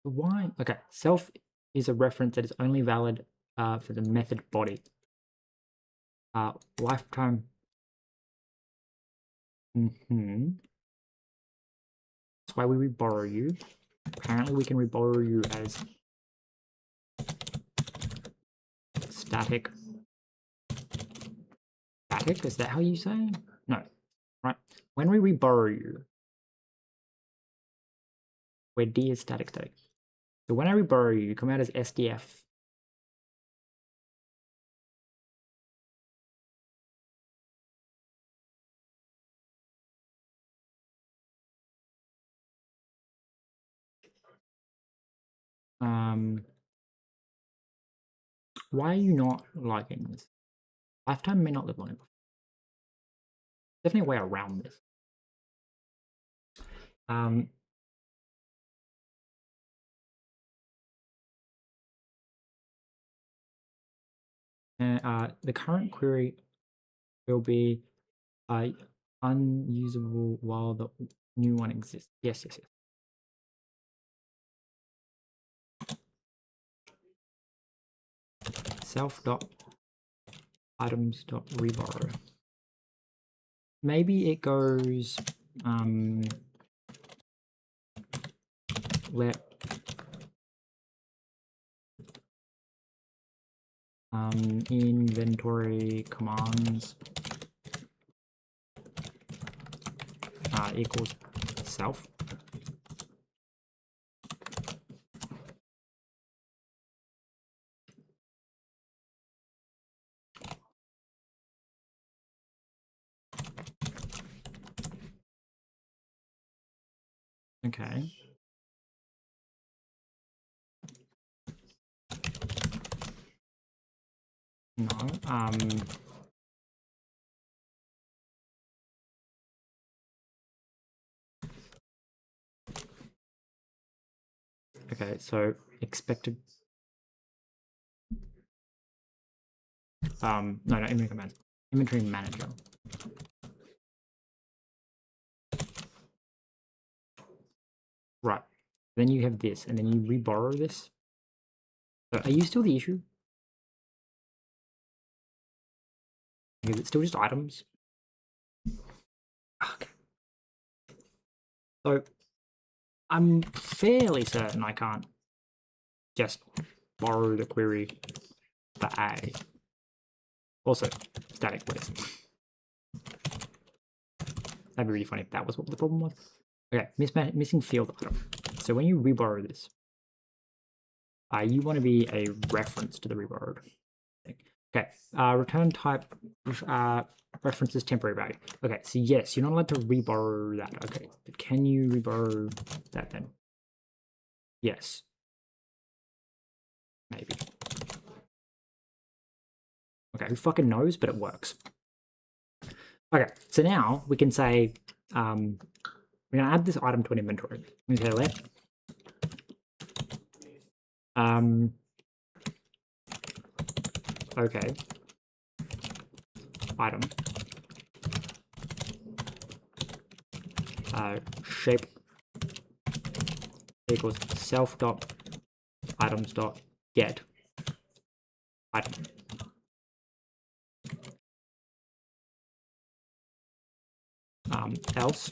Why? Okay, self is a reference that is only valid for the method body. Lifetime. That's why we reborrow you. Apparently we can reborrow you as static. Static? Is that how you say? No. Right. When we reborrow you, where D is static. So when I reborrow you, you come out as SDF. Why are you not liking this? Lifetime may not live long enough. Definitely a way around this. The current query will be unusable while the new one exists. Yes. Self dot items dot reborrow. Maybe it goes let inventory commands equals self. Okay. No. Okay, so expected. No, inventory command. Inventory manager. Right. Then you have this, and then you reborrow this. So are you still the issue? Is it still just items? Okay. So I'm fairly certain I can't just borrow the query for A. Also, static, please. That'd be really funny if that was what the problem was. Okay, missing field item. So when you reborrow this, you want to be a reference to the reborrowed thing. Okay, return type references temporary value. Okay, so yes, you're not allowed to reborrow that. Okay, but can you reborrow that then? Yes. Maybe. Okay, who fucking knows, but it works. Okay, so now we can say, we're going to add this item to an inventory. We say let okay, item, shape equals self dot items dot get item. Else.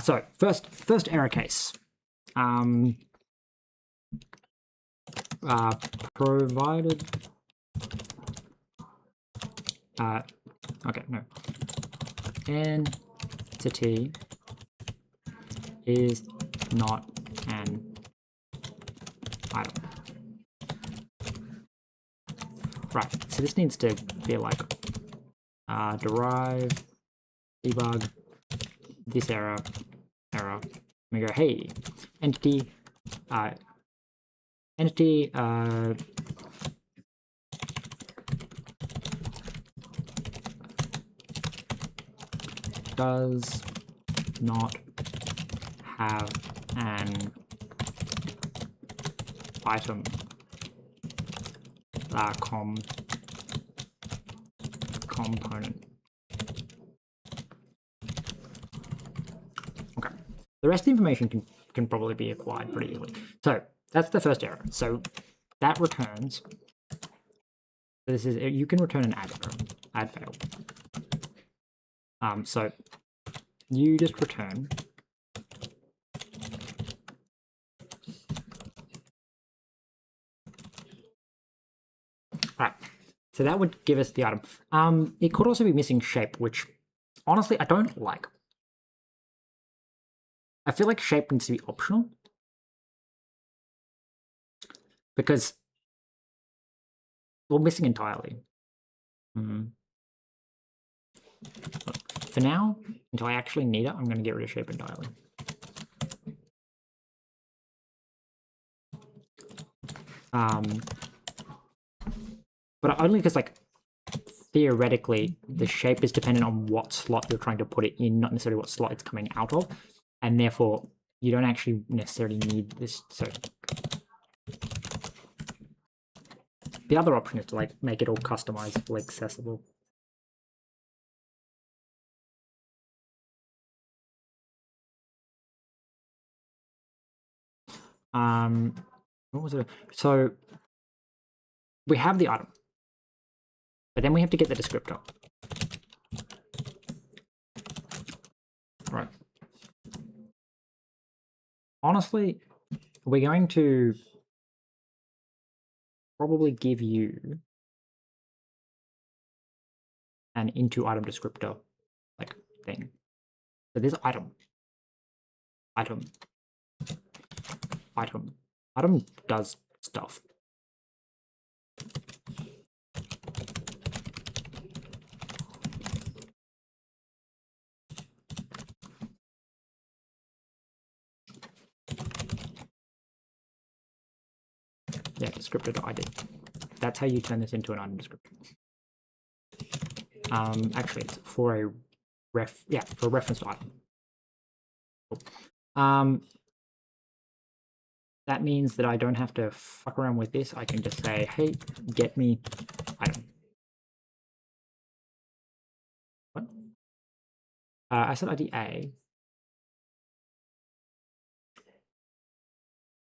So first error case. Provided. Okay, no. Entity is not an item. Right. So this needs to be like derive, debug, this error. We go, hey, entity does not have an item component. Okay, the rest of the information can probably be acquired pretty easily. So that's the first error. So that returns. This is, you can return an add error, add fail. So you just return right. So that would give us the item. It could also be missing shape, which honestly I don't like. I feel like shape needs to be optional because we're missing entirely. For now, until I actually need it, I'm going to get rid of shape entirely. But only because, like, theoretically, the shape is dependent on what slot you're trying to put it in, not necessarily what slot it's coming out of, and therefore you don't actually necessarily need this. So the other option is to like make it all customizable, accessible. What was it? So we have the item, but then we have to get the descriptor. Right. Honestly, we're going to probably give you an into item descriptor like thing. So this item does stuff. Yeah, descriptor.id. That's how you turn this into an item descriptor. Actually, it's for a for a reference to item. Cool. That means that I don't have to fuck around with this. I can just say, hey, get me item. What? I said ID A.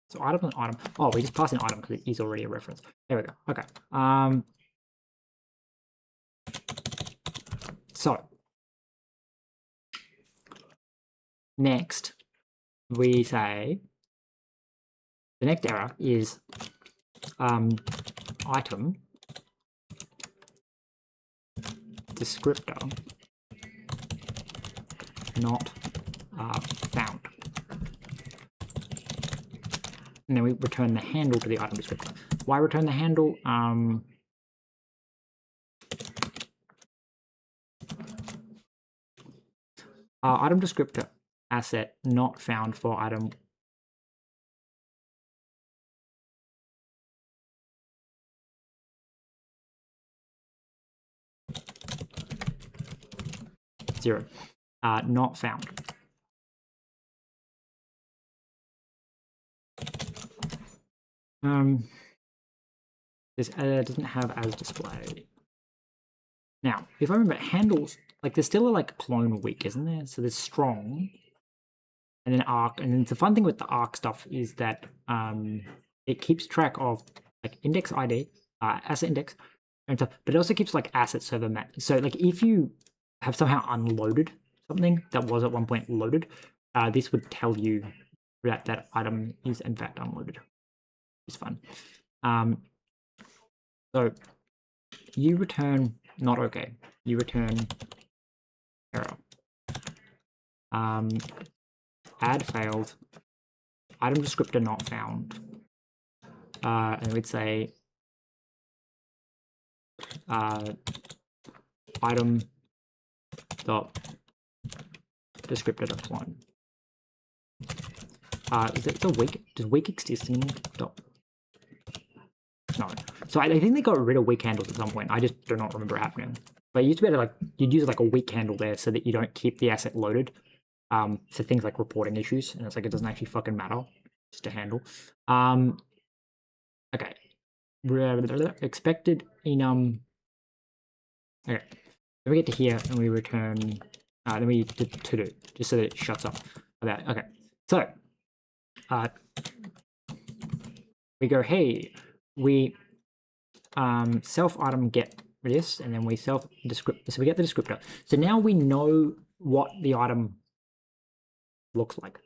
So item and item. Oh, we just pass an item because it is already a reference. There we go. Okay. So next we say the next error is item descriptor not found. And then we return the handle to the item descriptor. Why return the handle? Item descriptor asset not found for item. Zero. Not found. This doesn't have as display. Now, if I remember, handles, like there's still a like clone weak, isn't there? So there's strong, and then arc, and then the fun thing with the arc stuff is that it keeps track of like index ID, asset index, and stuff, but it also keeps like asset server map. So like if you have somehow unloaded something that was at one point loaded, this would tell you that that item is in fact unloaded. It's fun. So you return not okay. You return error. Add failed. Item descriptor not found. And we'd say item dot descriptor dot one. Is it the weak? Does weak exist in dot? No. So I think they got rid of weak handles at some point. I just do not remember it happening. But you used to be able to like you'd use like a weak handle there so that you don't keep the asset loaded. For things like reporting issues, and it's like it doesn't actually fucking matter. Just a handle. Okay. Expected enum. Okay. Then we get to here and we return. Then we do to do just so that it shuts up. About okay. So we go, hey, we self item get this, and then we self descript. So we get the descriptor. So now we know what the item looks like.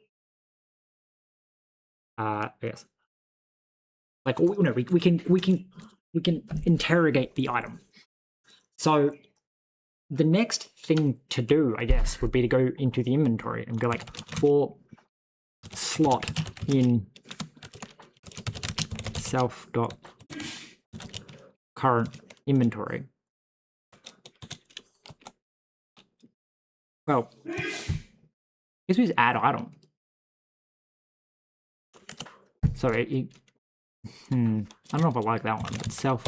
Yes. Like no, we can interrogate the item. So the next thing to do, I guess, would be to go into the inventory and go like for slot in self dot current inventory. Well, I guess we just add item. So I don't know if I like that one, but self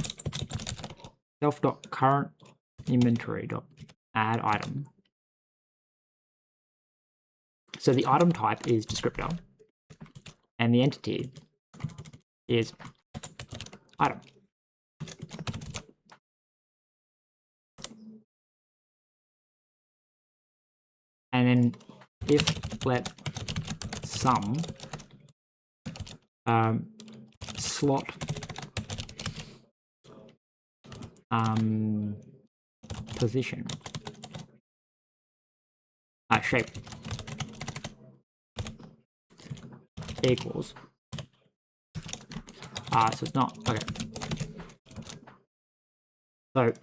dot current inventory dot add item. So the item type is descriptor, and the entity is item. And then if let sum slot position shape equals so it's not okay. So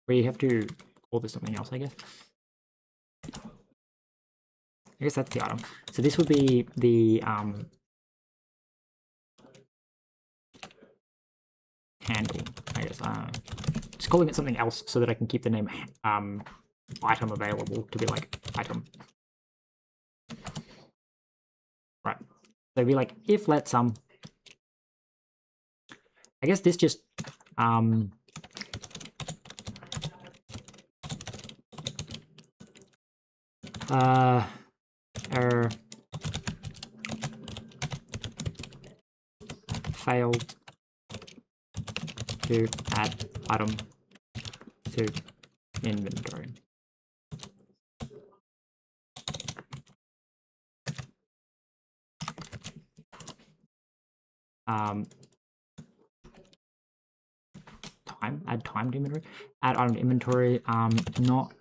we have to call this something else, I guess. I guess that's the item. So this would be the handle, I guess. Just calling it something else so that I can keep the name item available to be like item. Right. So it'd be like if let sum. I guess this just error failed to add item to inventory. Add time to inventory. Add item to inventory. Not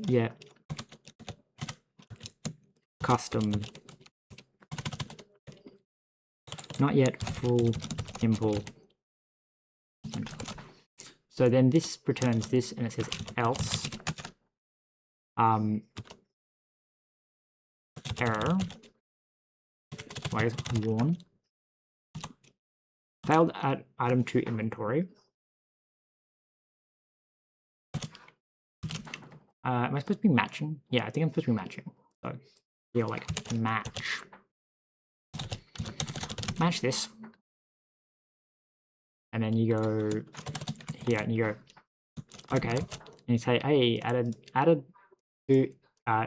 yet custom. Not yet full import. So then this returns this, and it says else Error. Well, I guess warn. Failed add item to inventory. Am I supposed to be matching? Yeah, I think I'm supposed to be matching. So, you're like, match. Match this. And then you go here and you go, okay. And you say, hey, added to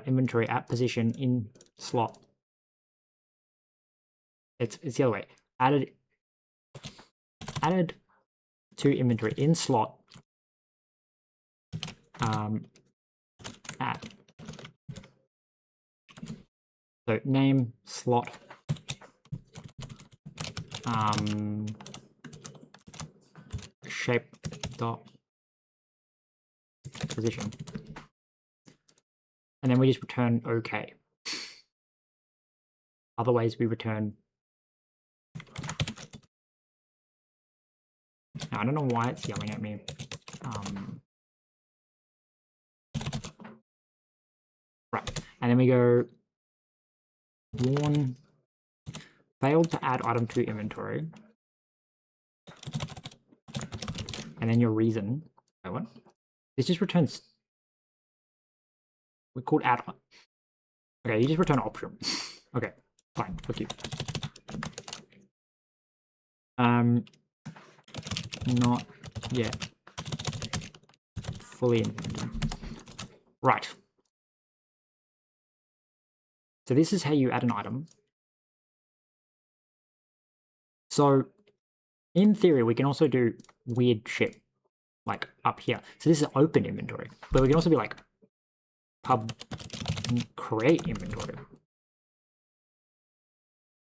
inventory at position in slot. It's the other way. Added to inventory in slot at. So name slot shape dot position, and then we just return OK. Otherwise we return. Now, I don't know why it's yelling at me. Right, and then we go warn failed to add item to inventory, and then your reason. Oh, what? This just returns. We called add. Okay, you just return option. Okay, fine. Fuck you. Not yet fully in. Right. So this is how you add an item. So in theory, we can also do weird shit like up here. So this is open inventory, but we can also be like pub create inventory.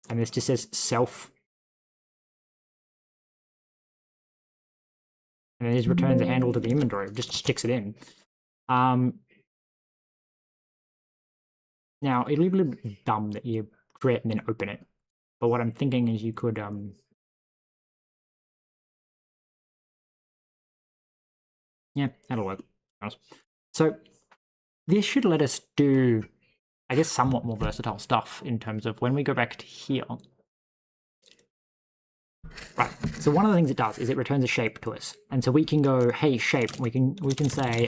And this just says self. And then it just returns a handle to the inventory, just sticks it in. Now, it'll be a little bit dumb that you create and then open it. But what I'm thinking is you could yeah, that'll work. So this should let us do, I guess, somewhat more versatile stuff in terms of when we go back to here. Right. So one of the things it does is it returns a shape to us, and so we can go, hey, shape. We can say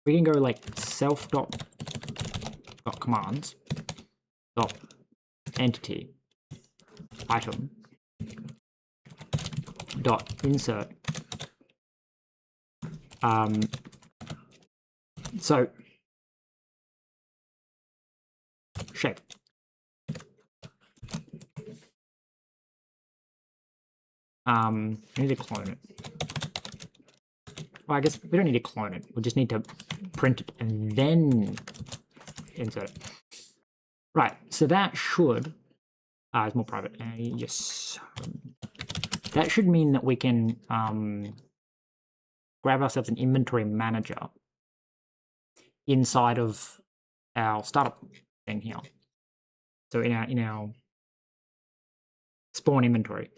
we can go like self dot commands dot entity item dot insert. So shape. I need to clone it. Well, I guess we don't need to clone it. We just need to print it and then insert it. Right, so that should... it's more private. Yes. That should mean that we can grab ourselves an inventory manager inside of our startup thing here. So in our spawn inventory,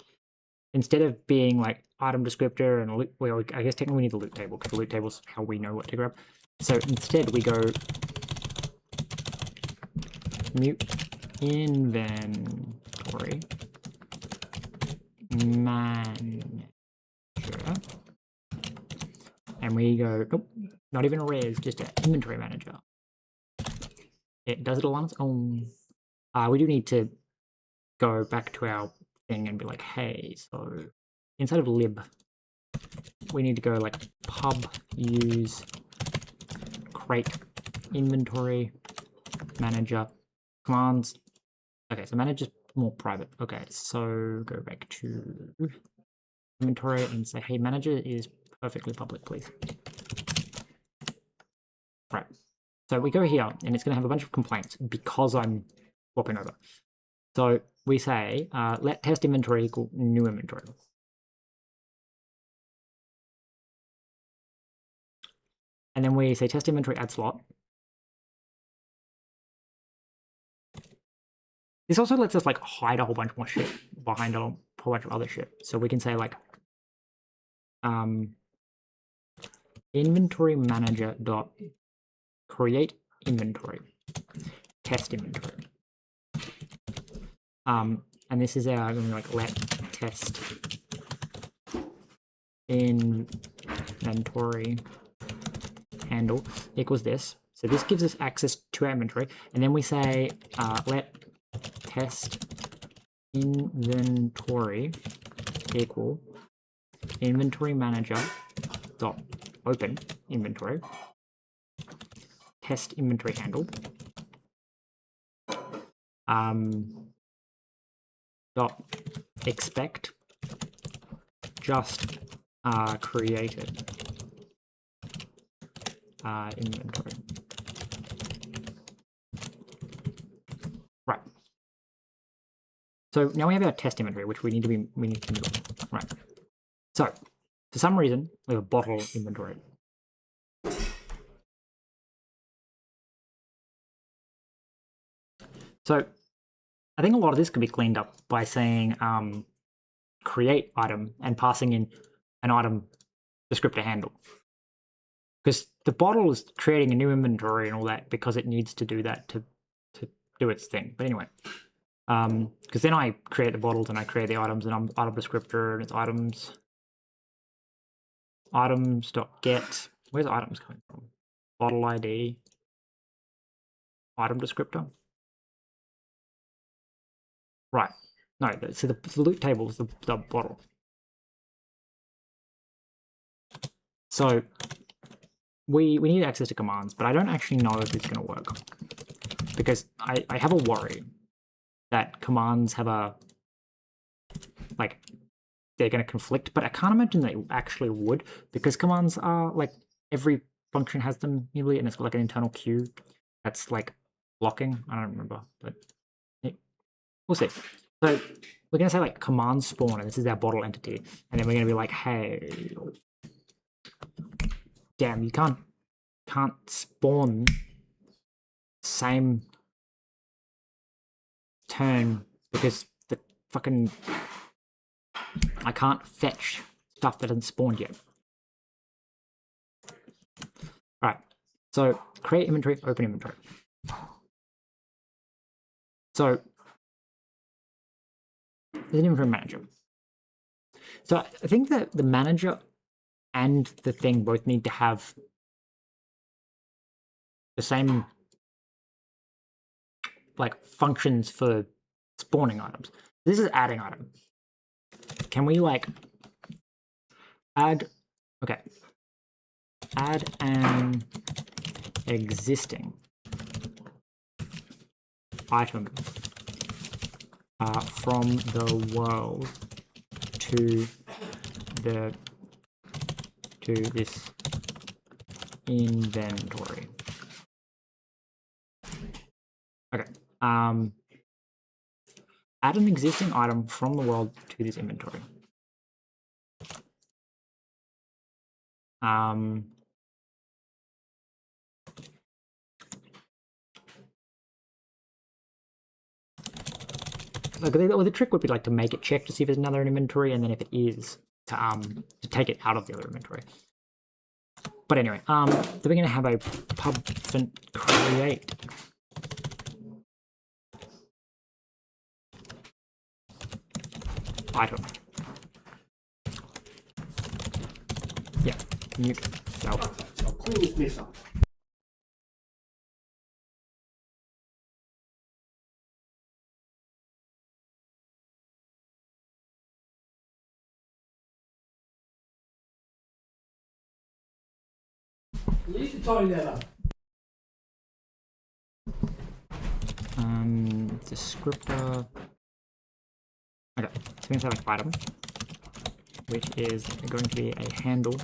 instead of being like item descriptor and loot, well, I guess technically we need the loot table because the loot table is how we know what to grab. So instead we go mute inventory manager, and we go, nope, not even a res, just an inventory manager. It does it all on its own. We do need to go back to our thing and be like, hey, so inside of lib, we need to go like pub use create inventory manager commands. Okay, so manager's more private. Okay, so go back to inventory and say, hey, manager is perfectly public, please. Right. So we go here and it's going to have a bunch of complaints because I'm swapping over. So we say, let test inventory equal new inventory. And then we say test inventory add slot. This also lets us like hide a whole bunch more shit behind a whole bunch of other shit. So we can say like inventory manager dot create inventory, test inventory. And this is our like let test inventory handle equals this. So this gives us access to our inventory, and then we say let test inventory equal inventory manager dot open inventory test inventory handle dot expect just created inventory. Right. So now we have our test inventory, which we need to do. Right. So for some reason we have a bottle inventory. So I think a lot of this could be cleaned up by saying create item and passing in an item descriptor handle. Because the bottle is creating a new inventory and all that because it needs to do that to do its thing. But anyway, because then I create the bottles and I create the items and I'm item descriptor and it's items.get. Where's items coming from? Bottle ID, item descriptor. Right. No, so the loot table is the bottle. So we need access to commands, but I don't actually know if it's going to work. Because I have a worry that commands have a, like, they're going to conflict, but I can't imagine they actually would, because commands are, like, every function has them usually, and it's got, like, an internal queue that's, like, blocking. I don't remember, but we'll see. So we're going to say, like, command spawn, and this is our bottle entity, and then we're going to be like, hey, damn, you can't spawn same turn because the fucking I can't fetch stuff that hasn't spawned yet. Alright, so create inventory, open inventory. So there's an inventory manager. So I think that the manager and the thing both need to have the same like functions for spawning items. This is adding item. Can we like add an existing item from the world to this inventory. Okay. Add an existing item from the world to this inventory. Like the trick would be like to make it check to see if there's another inventory, and then if it is, to take it out of the other inventory. But anyway, then we're gonna have a pub create item. Yeah, mute self. So clean this mess up. You need to tidy that up. Descriptor. Okay, so we're going to have an item, which is going to be a handle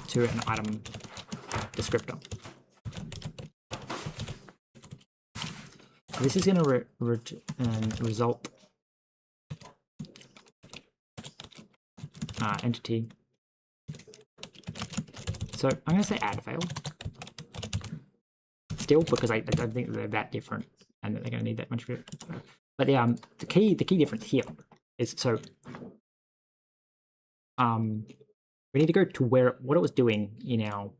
to an item descriptor. This is going to result entity. So I'm going to say add fail. Still, because I don't think they're that different, and that they're going to need that much of it. But the key difference here is, so we need to go to what it was doing in our.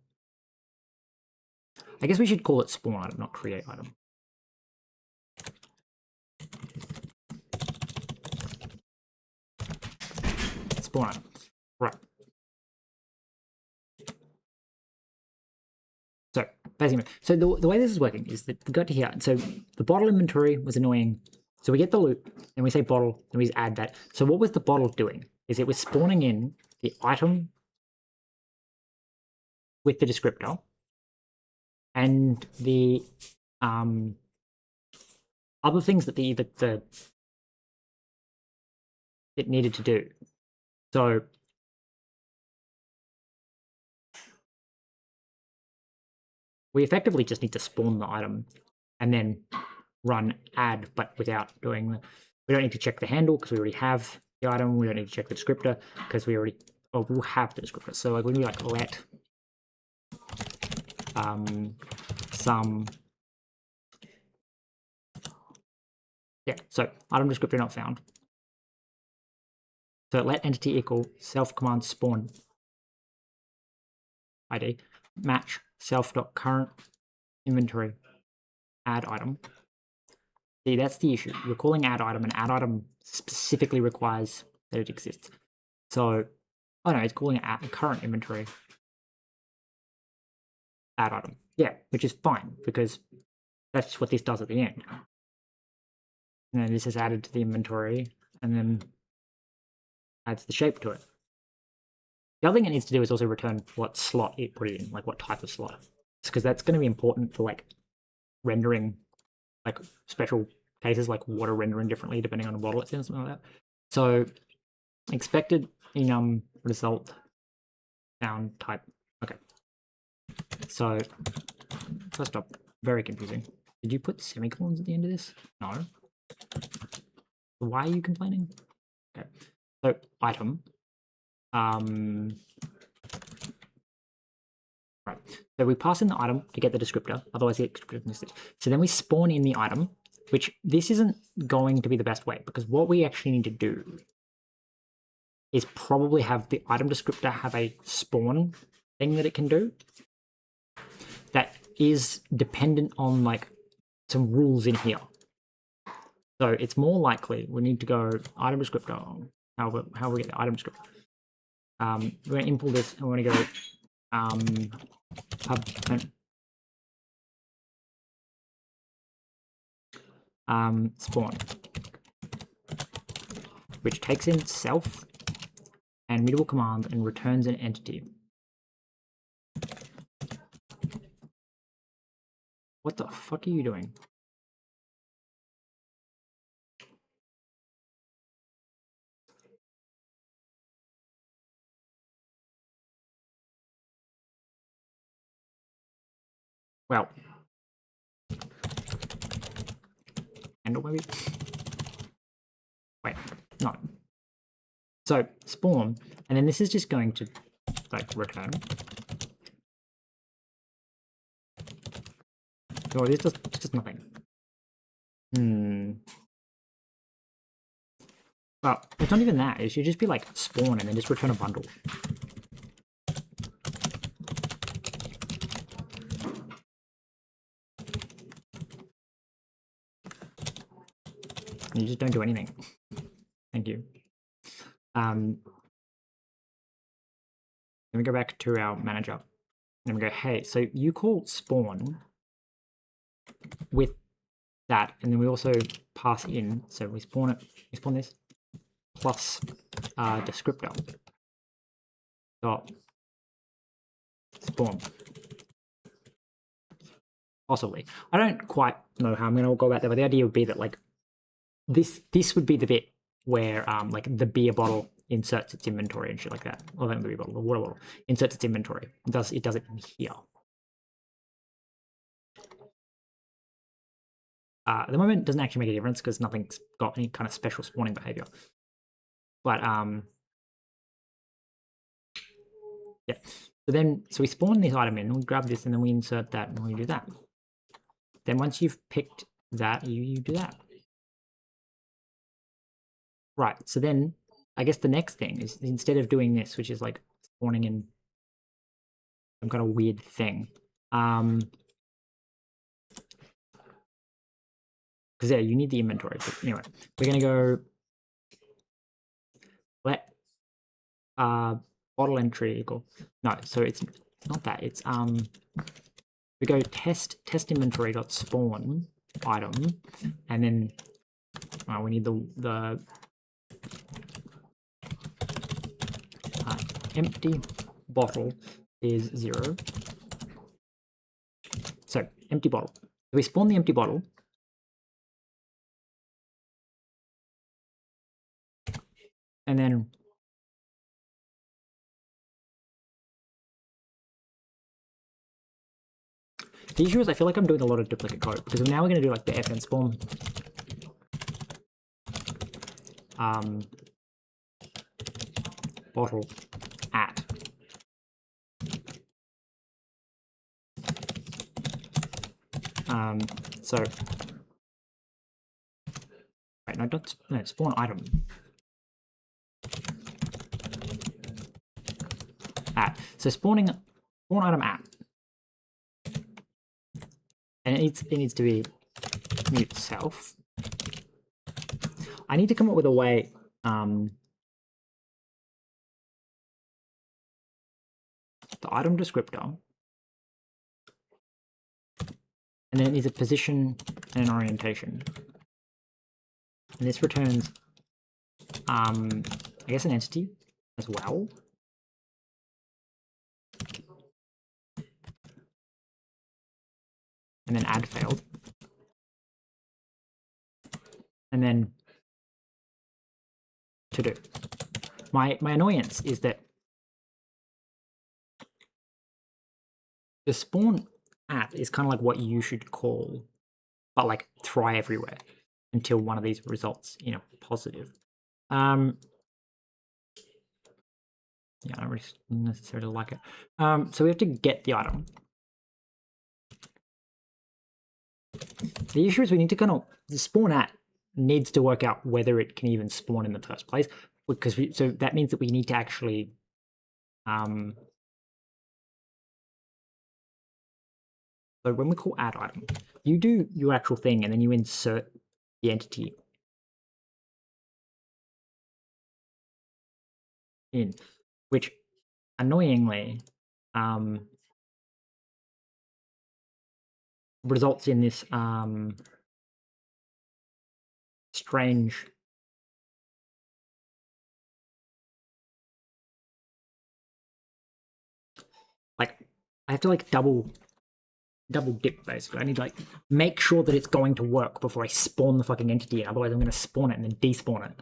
I guess we should call it spawn item, not create item. Spawn item. Right. So basically, the way this is working is that we got to here. So the bottle inventory was annoying. So we get the loot, and we say bottle, and we add that. So what was the bottle doing? Is it was spawning in the item with the descriptor and the other things that it needed to do. So we effectively just need to spawn the item and then run add, but without doing the. We don't need to check the handle because we already have the item. We don't need to check the descriptor because we already. Oh, we'll have the descriptor. So like when we like let some. Yeah. So item descriptor not found. So let entity equal self command spawn ID match self.current inventory add item. See, that's the issue. You're calling add item, and add item specifically requires that it exists. So, oh no, it's calling it current inventory add item. Yeah, which is fine because that's what this does at the end. And then this is added to the inventory, and then adds the shape to it. The other thing it needs to do is also return what slot it put it in, like what type of slot. Because that's going to be important for like rendering, like special cases like water rendering differently depending on the bottle it's in, something like that. So expected enum result found type. Okay. So first off, very confusing. Did you put semicolons at the end of this? No. Why are you complaining? Okay. So item. Right. So we pass in the item to get the descriptor, otherwise the descriptor is missed. So then we spawn in the item, which this isn't going to be the best way because what we actually need to do is probably have the item descriptor have a spawn thing that it can do that is dependent on like some rules in here. So it's more likely we need to go item descriptor, how we get the item descriptor. We're going to import this and we're going to go spawn, which takes in self and mutable command and returns an entity. What the fuck are you doing? Well, handle maybe? Wait, no. So spawn, and then this is just going to like return. Oh, it's just nothing. Well, it's not even that. It should just be like spawn and then just return a bundle. You just don't do anything. Thank you. Then we go back to our manager. And we go, hey, so you call spawn with that, and then we also pass in. So we spawn it. We spawn this plus descriptor dot spawn. Possibly. I don't quite know how I'm going to go about that, but the idea would be that like this would be the bit where like the beer bottle inserts its inventory and shit like that. Or not the beer bottle, the water bottle inserts its inventory. It does it in here. At the moment, it doesn't actually make a difference because nothing's got any kind of special spawning behavior. But yeah. So we spawn this item in, we grab this, and then we insert that, and we do that. Then once you've picked that, you do that. Right. So then I guess the next thing is instead of doing this, which is like spawning in some kind of weird thing, because yeah, you need the inventory. But anyway, we're gonna go let bottle entry equal so it's not that, it's we go test inventory dot spawn item, and then we need the empty bottle is 0. So empty bottle. So we spawn the empty bottle. And then the issue is I feel like I'm doing a lot of duplicate code, because now we're going to do like the fn spawn bottle at so wait, no, spawn item at, so spawn item at, and it needs to be mute self. I need to come up with a way the item descriptor, and then it needs a position and an orientation, and this returns I guess an entity as well. And then add failed. And then to do. My annoyance is that the spawn at is kind of like what you should call, but like try everywhere until one of these results in a positive. Yeah, I don't really necessarily like it. So we have to get the item. The issue is we need to the spawn at needs to work out whether it can even spawn in the first place, because so that means that we need to actually so when we call add item, you do your actual thing and then you insert the entity in, which annoyingly results in this strange like I have to like double dip basically. I need to like make sure that it's going to work before I spawn the fucking entity, otherwise I'm going to spawn it and then despawn it.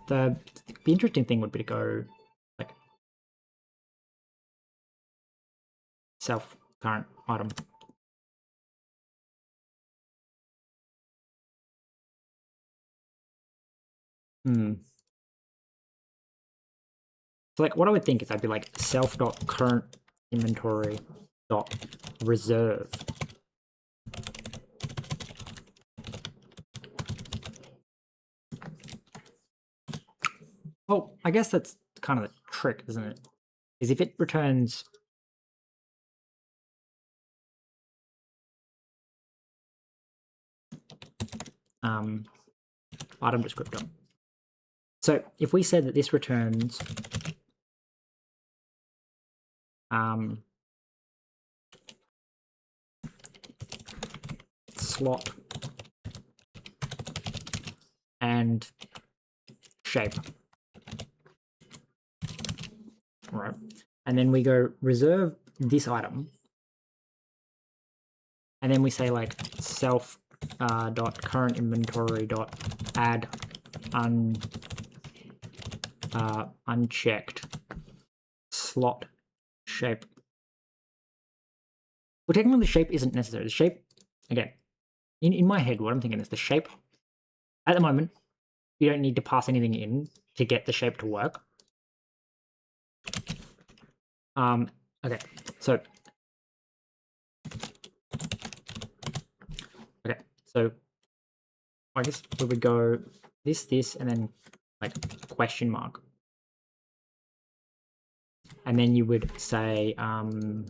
The interesting thing would be to go like self current item. So like what I would think is I'd be like self.current inventory dot reserve. Well, I guess that's kind of the trick, isn't it? Is if it returns item descriptor. So if we said that this returns slot and shape, right? And then we go reserve this item, and then we say like self dot current inventory dot add unchecked slot shape. Well, technically the shape isn't necessary. The shape, again, in my head, what I'm thinking is the shape, at the moment, you don't need to pass anything in to get the shape to work. Okay, so So I guess we would go this, and then like question mark. And then you would say, so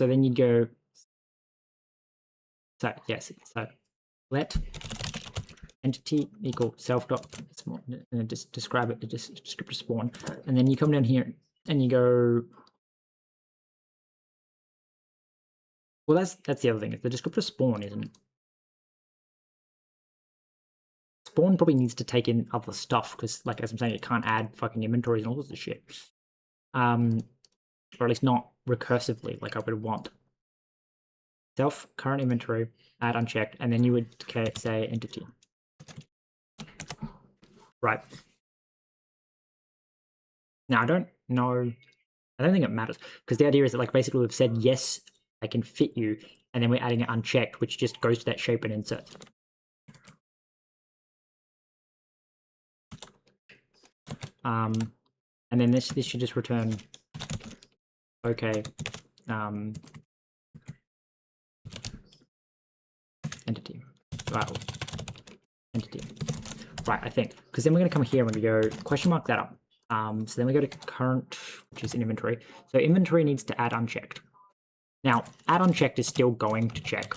then you'd go, so yes, so let entity equal self dot spawn, and just describe it, just descriptor spawn, and then you come down here and you go, well, that's the other thing, is the descriptor spawn isn't, spawn probably needs to take in other stuff, because like as I'm saying, it can't add fucking inventories and all sorts of shit. Or at least not recursively like I would want. Self current inventory, add unchecked, and then you would say entity. Right. Now I don't think it matters, because the idea is that like basically we've said yes, I can fit you, and then we're adding it unchecked, which just goes to that shape and inserts. And then this should just return okay, entity. Wow. Entity. Right, I think. Because then we're going to come here and we go question mark that up. So then we go to current, which is in inventory. So inventory needs to add unchecked. Now, add unchecked is still going to check.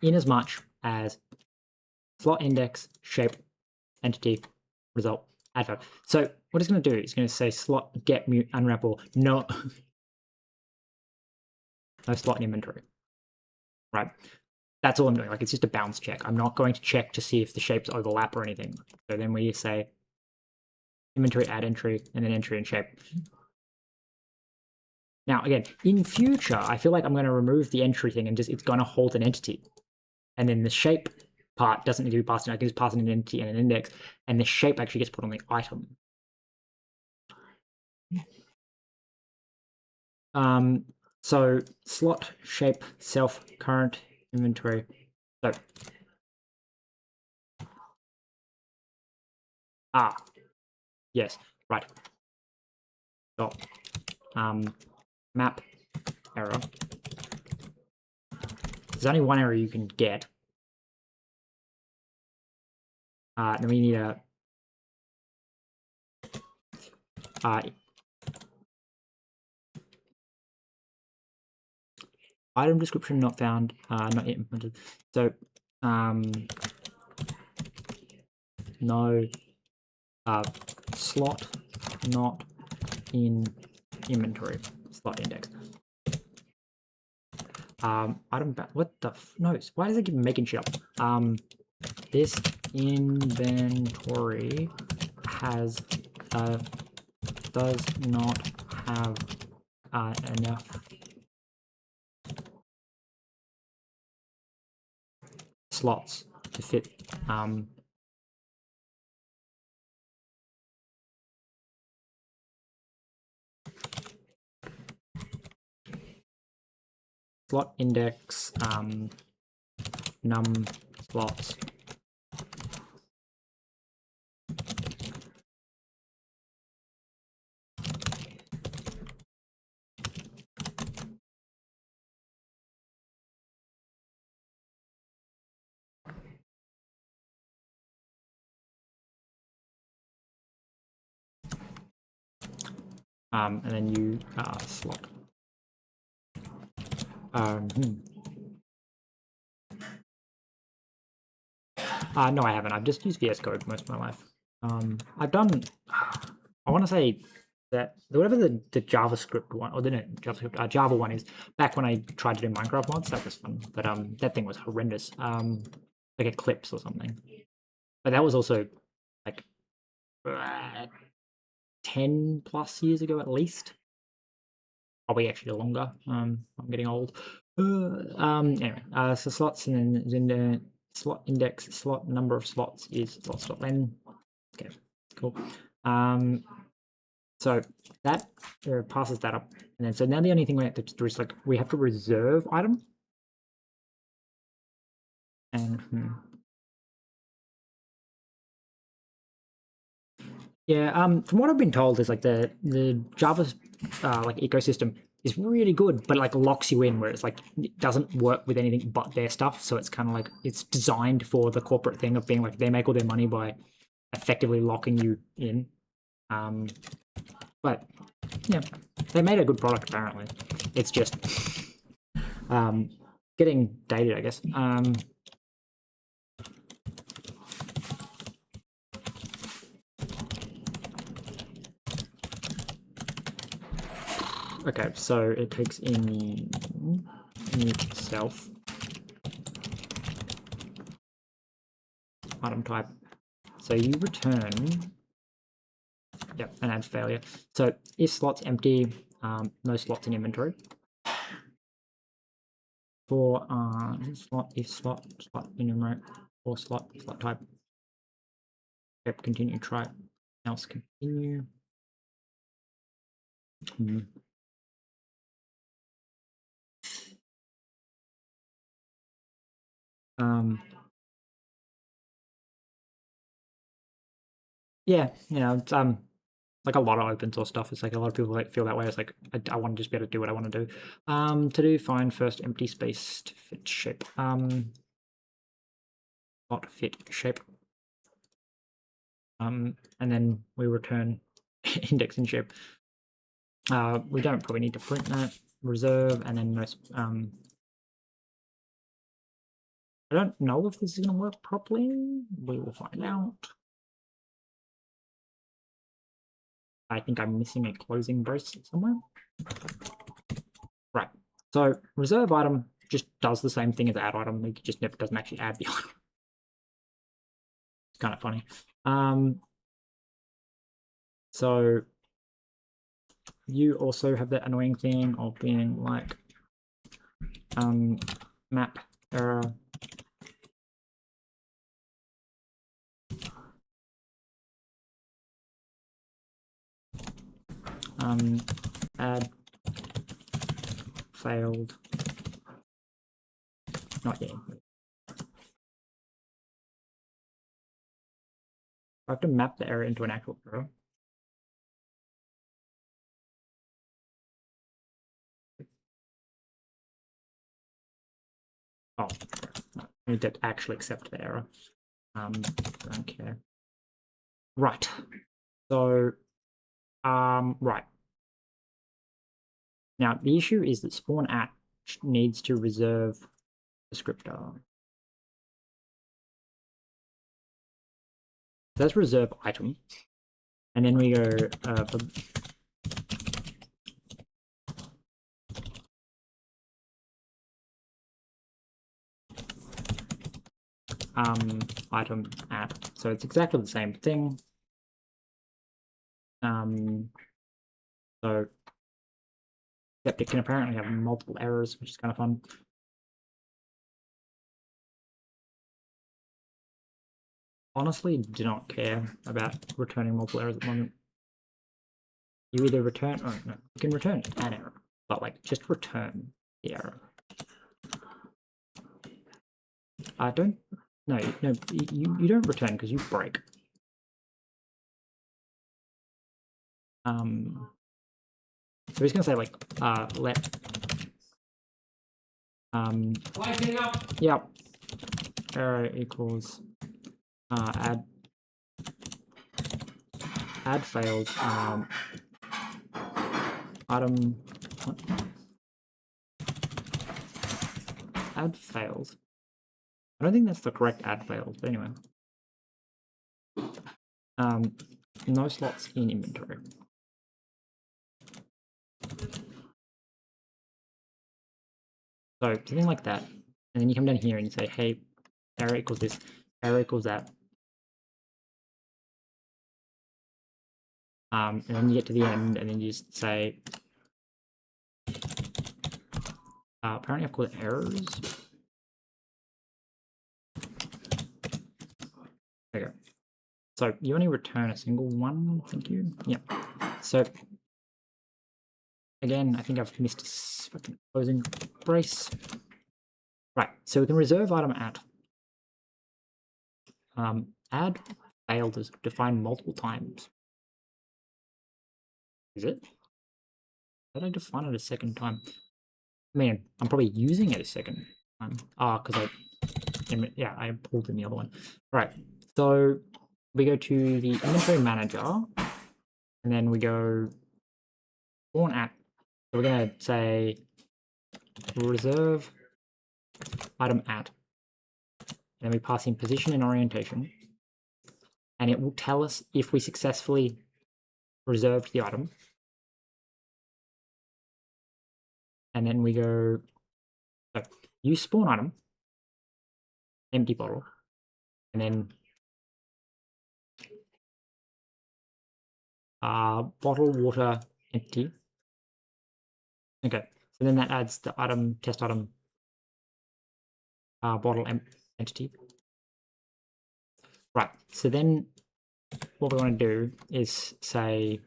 In as much as slot index, shape, entity, result, adverb. So what it's going to do is going to say slot get mute unwrap or no slot in inventory. Right. That's all I'm doing. Like it's just a bounce check. I'm not going to check to see if the shapes overlap or anything. So then we say inventory, add entry, and then entry and shape. Now again, in future, I feel like I'm going to remove the entry thing and just it's going to hold an entity. And then the shape part doesn't need to be passed in. I can just pass in an entity and an index, and the shape actually gets put on the item. So slot, shape, self, current, inventory. So yes, right. Stop. Map error. There's only one error you can get. Then we need a item description not found, not yet implemented. So no slot not in inventory, slot index. Item what the no, why does it keep making shit up? This inventory has does not have enough slots to fit slot index num slots. And then you slot. No, I haven't. I've just used VS Code most of my life. I've done. I want to say that whatever the JavaScript one, or the no, JavaScript Java one is. Back when I tried to do Minecraft mods, that was fun, but that thing was horrendous. Like Eclipse or something. But that was also like 10 plus years ago at least. Probably actually longer. I'm getting old. Anyway, so slots and then the slot index, slot number of slots is slots.len. Okay, cool. So that passes that up, and then so now the only thing we have to do is like we have to reserve item, and Yeah, from what I've been told is like the Java like ecosystem is really good, but like locks you in where it's like it doesn't work with anything but their stuff. So it's kind of like it's designed for the corporate thing of being like they make all their money by effectively locking you in. But yeah, they made a good product apparently. It's just getting dated, I guess. Okay, so it takes in itself item type. So you return, yep, and add failure. So if slot's empty, no slots in inventory. For slot, if slot enumerate, or slot type. Yep, continue, try, else continue. Yeah, it's like a lot of open source stuff. It's like a lot of people like feel that way. It's like I want to just be able to do what I want to do. To do find first empty space to fit shape. Not fit shape. And then we return index and shape. We don't probably need to print that. Reserve and then I don't know if this is going to work properly. We will find out. I think I'm missing a closing brace somewhere. Right. So reserve item just does the same thing as add item. It just never doesn't actually add the item. It's kind of funny. So you also have that annoying thing of being like map error. Add failed. Not yet. I have to map the error into an actual error. Oh, no, I need to actually accept the error. Don't care. Right. So, right. Now, the issue is that spawn at needs to reserve descriptor. That's reserve item. And then we go item at. So it's exactly the same thing. So except it can apparently have multiple errors, which is kind of fun. Honestly, do not care about returning multiple errors at the moment. You either return, oh no, you can return an error, but like just return the error. No, you don't return because you break. So he's gonna say like let yep, error equals add failed item add failed. I don't think that's the correct add failed, but anyway. No slots in inventory. So something like that. And then you come down here and you say, hey, error equals this, error equals that. And then you get to the end and then you just say, apparently I've called it errors. There you go. So you only return a single one, thank you. Yep. So again, I think I've missed a fucking closing brace. Right, so we can reserve item at. Add failed is defined multiple times. Is it? How did I define it a second time? I mean, I'm probably using it a second time. Because I pulled in the other one. Right. So we go to the inventory manager, and then we go spawn at. So we're gonna say reserve item at, and then we pass in position and orientation, and it will tell us if we successfully reserved the item. And then we go use spawn item, empty bottle, and then bottle water empty. Okay, so then that adds the item test item bottle entity. Right, so then what we want to do is say,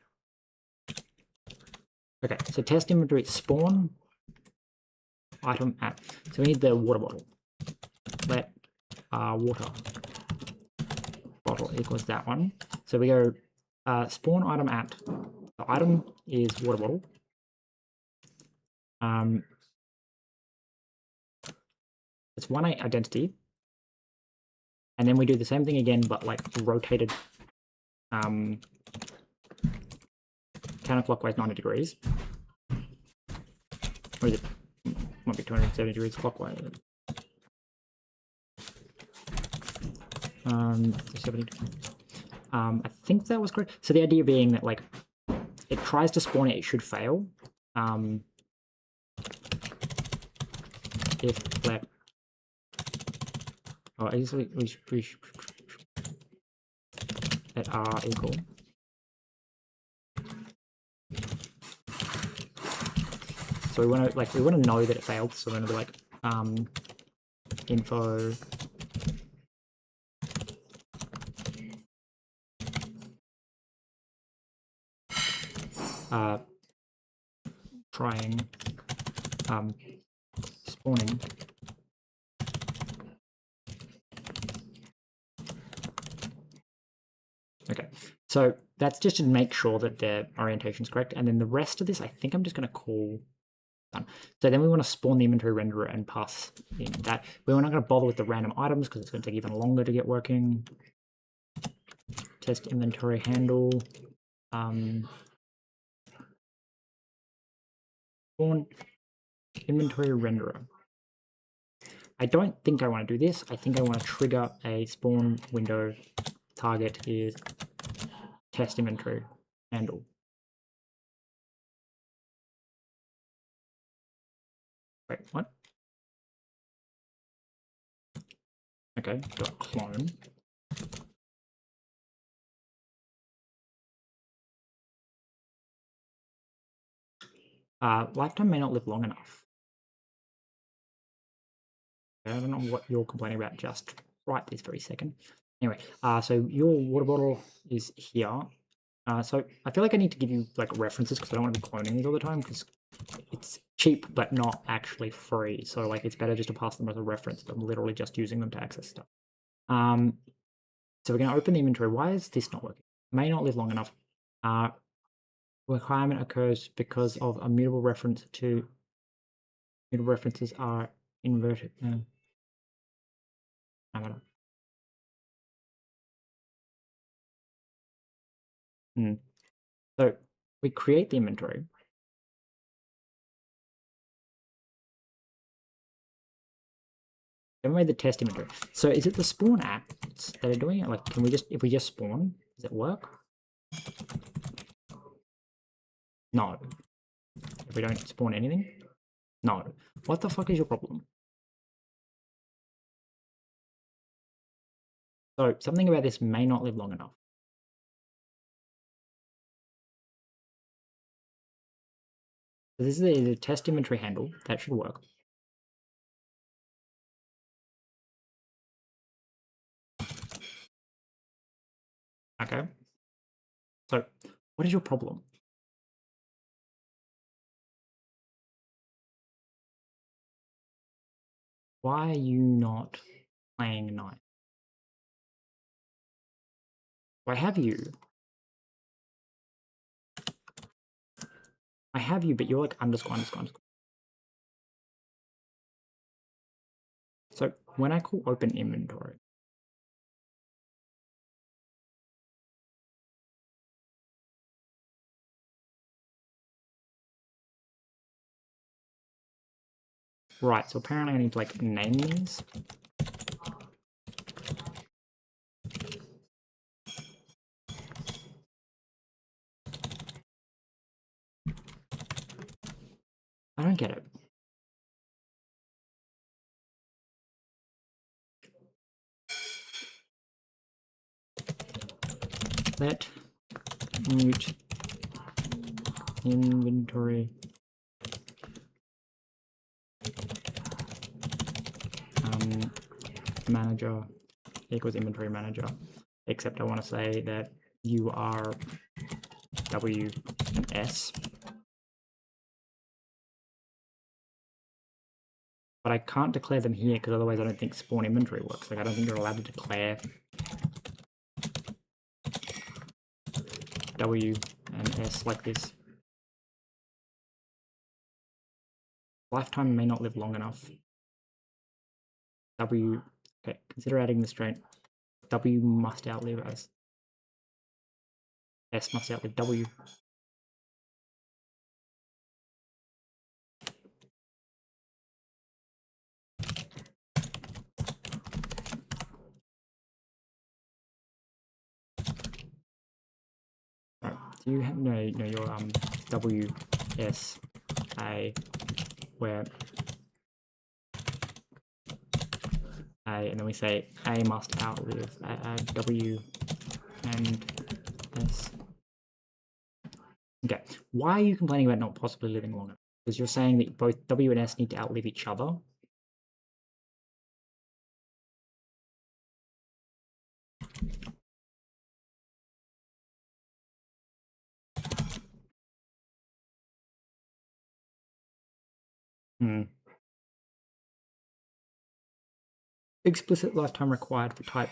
okay, so test inventory spawn item at. So we need the water bottle. Let water bottle equals that one. So we go spawn item at. The item is water bottle. It's 1.8 identity. And then we do the same thing again, but like rotated counterclockwise 90 degrees. Or is it? Might be 270 degrees clockwise. 70. I think that was correct. So the idea being that like it tries to spawn it should fail. If let I guess we let r equal. So we want to know that it failed. So we're gonna be like info trying spawning okay, so that's just to make sure that the orientation is correct, and then the rest of this I think I'm just going to call done. So then we want to spawn the inventory renderer and pass in that. We're not going to bother with the random items because it's going to take even longer to get working. Test inventory handle. Spawn inventory renderer. I don't think I want to do this. I think I want to trigger a spawn window. Target is test inventory handle. Wait, what? Okay, dot clone. Lifetime may not live long enough. I don't know what you're complaining about just right this very second. Anyway, so your water bottle is here. So I feel like I need to give you like references because I don't want to be cloning these all the time because it's cheap but not actually free. So like it's better just to pass them as a reference. I'm literally just using them to access stuff. So we're going to open the inventory. Why is this not working? May not live long enough. Requirement occurs because of a mutable reference to mutable references are inverted. So we create the inventory. Then we made the test inventory. So is it the spawn apps that are doing it? Like, can we just, if we just spawn, does it work? No. If we don't spawn anything? No. What the fuck is your problem? So something about this may not live long enough. So this is the test inventory handle. That should work. Okay. So what is your problem? Why are you not playing nice? Why have you? I have you, but you're like underscore, underscore, underscore. So when I call open inventory, right, so apparently I need to like name these. I don't get it. Let mute inventory manager equals inventory manager, except I want to say that you are W and S. But I can't declare them here because otherwise I don't think spawn inventory works. Like I don't think you're allowed to declare W and S like this. Lifetime may not live long enough. W, okay, consider adding the strain. W must outlive as. S must outlive W. Right, do you have, no, your W, S, A, where A, and then we say A must outlive W and S. Okay, why are you complaining about not possibly living longer? Because you're saying that both W and S need to outlive each other. Explicit lifetime required for type.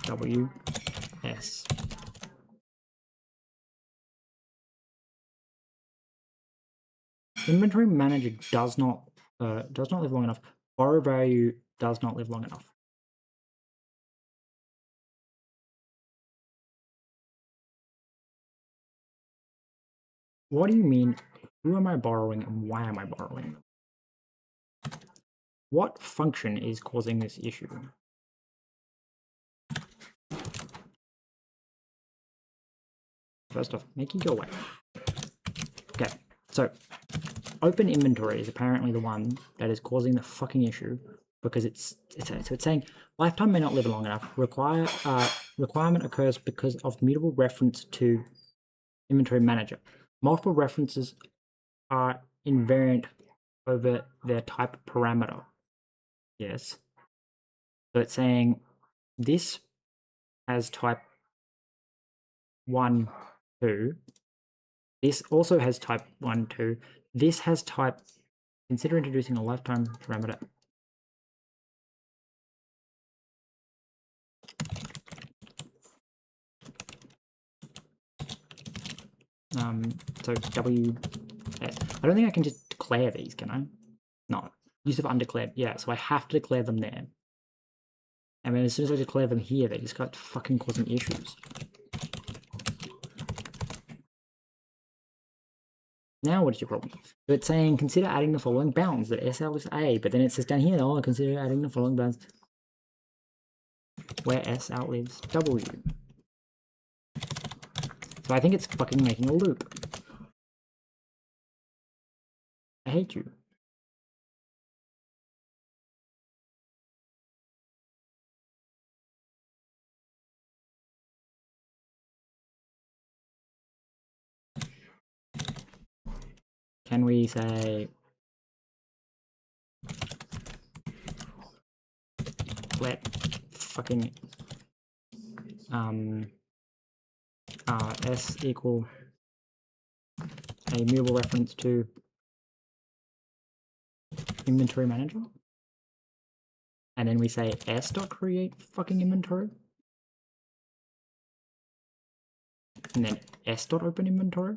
W, S. Inventory manager does not live long enough. Borrow value does not live long enough. What do you mean? Who am I borrowing and why am I borrowing? What function is causing this issue? First off, make you go away. Okay, so open inventory is apparently the one that is causing the fucking issue because it's saying lifetime may not live long enough. Requirement occurs because of mutable reference to inventory manager. Multiple references are invariant over their type parameter. Yes. So it's saying this has type 1, 2. This also has type 1, 2. This has type, consider introducing a lifetime parameter. So W, S. I don't think I can just declare these, can I? No. Use of undeclared. Yeah, so I have to declare them there. And then as soon as I declare them here, they just got fucking causing issues. Now what is your problem? So it's saying consider adding the following bounds that S outlives A, but then it says down here, oh, consider adding the following bounds where S outlives W. So I think it's fucking making a loop. I hate you. Can we say let fucking S equal a mutable reference to inventory manager? and then we say s.create fucking inventory, and then s.open inventory.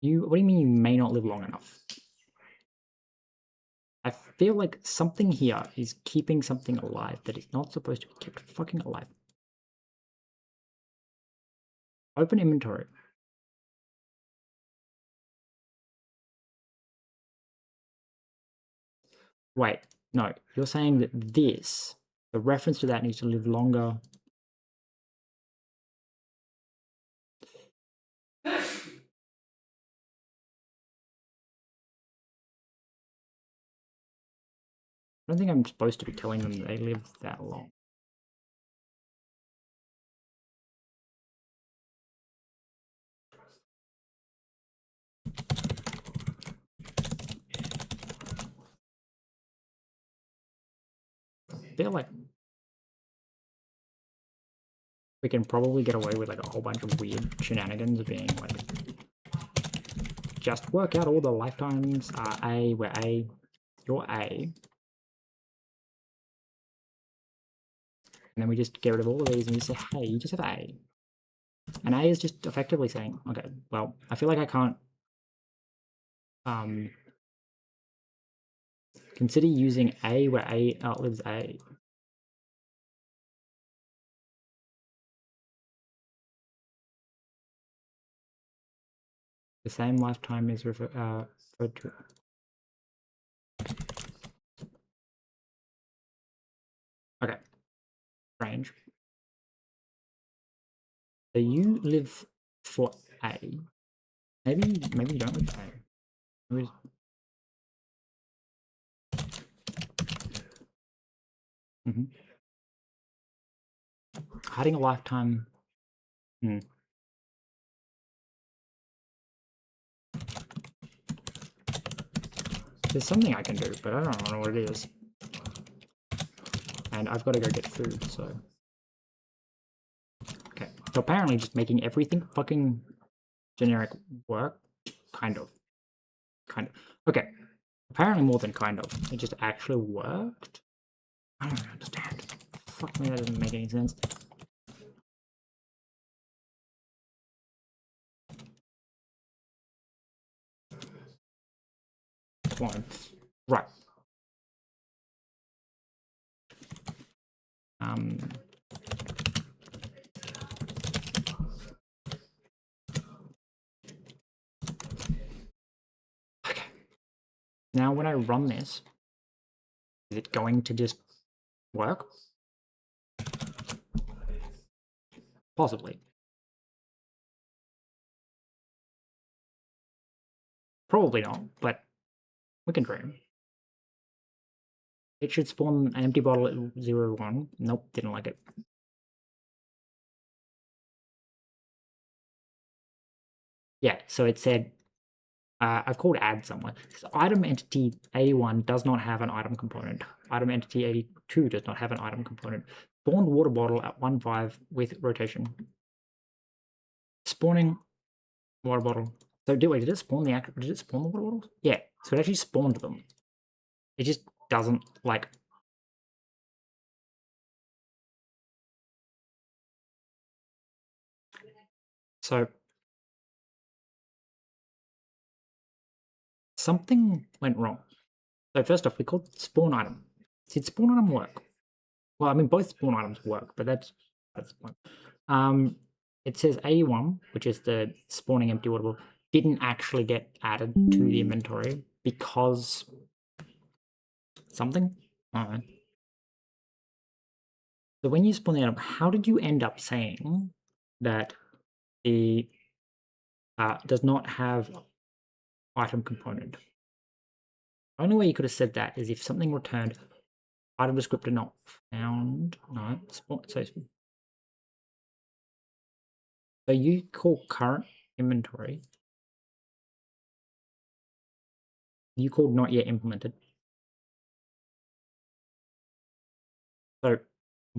What do you mean you may not live long enough? I feel like something here is keeping something alive that is not supposed to be kept fucking alive. Open inventory. Wait, no, you're saying that this, the reference to that needs to live longer. I don't think I'm supposed to be telling them they live that long. I feel like we can probably get away with like a whole bunch of weird shenanigans of being like, just work out all the lifetimes are A, where A, you're A. And then we just get rid of all of these and we say, hey, you just have A. And A is just effectively saying, okay, well, I feel like I can't consider using A where A outlives A. The same lifetime is referred to. Okay, range. So you live for A. Maybe you don't live for A. Maybe hiding a lifetime. There's something I can do, but I don't know what it is. And I've got to go get food, so. Okay, so apparently just making everything fucking generic work, kind of. Okay, apparently more than kind of. It just actually worked? I don't understand. Fuck me, that doesn't make any sense. Fine. Right. Okay. Now when I run this, is it going to just work? Possibly. Probably not, but we can dream. It should spawn an empty bottle at 0, 1. Nope, didn't like it. Yeah, so it said, I've called add somewhere. Item entity 81 does not have an item component. Item entity 82 does not have an item component. Spawned water bottle at 1.5 with rotation. Spawning water bottle. So did it spawn the water bottles? Yeah, so it actually spawned them. It just doesn't like. So something went wrong. So first off, we called spawn item. Did spawn item work? Well, I mean, both spawn items work, but that's the point. It says 81, which is the spawning empty water bottle, didn't actually get added to the inventory because something. I don't know. So when you spawn the item, how did you end up saying that the does not have item component? The only way you could have said that is if something returned item descriptor not found. No, so you call current inventory. You called not yet implemented. So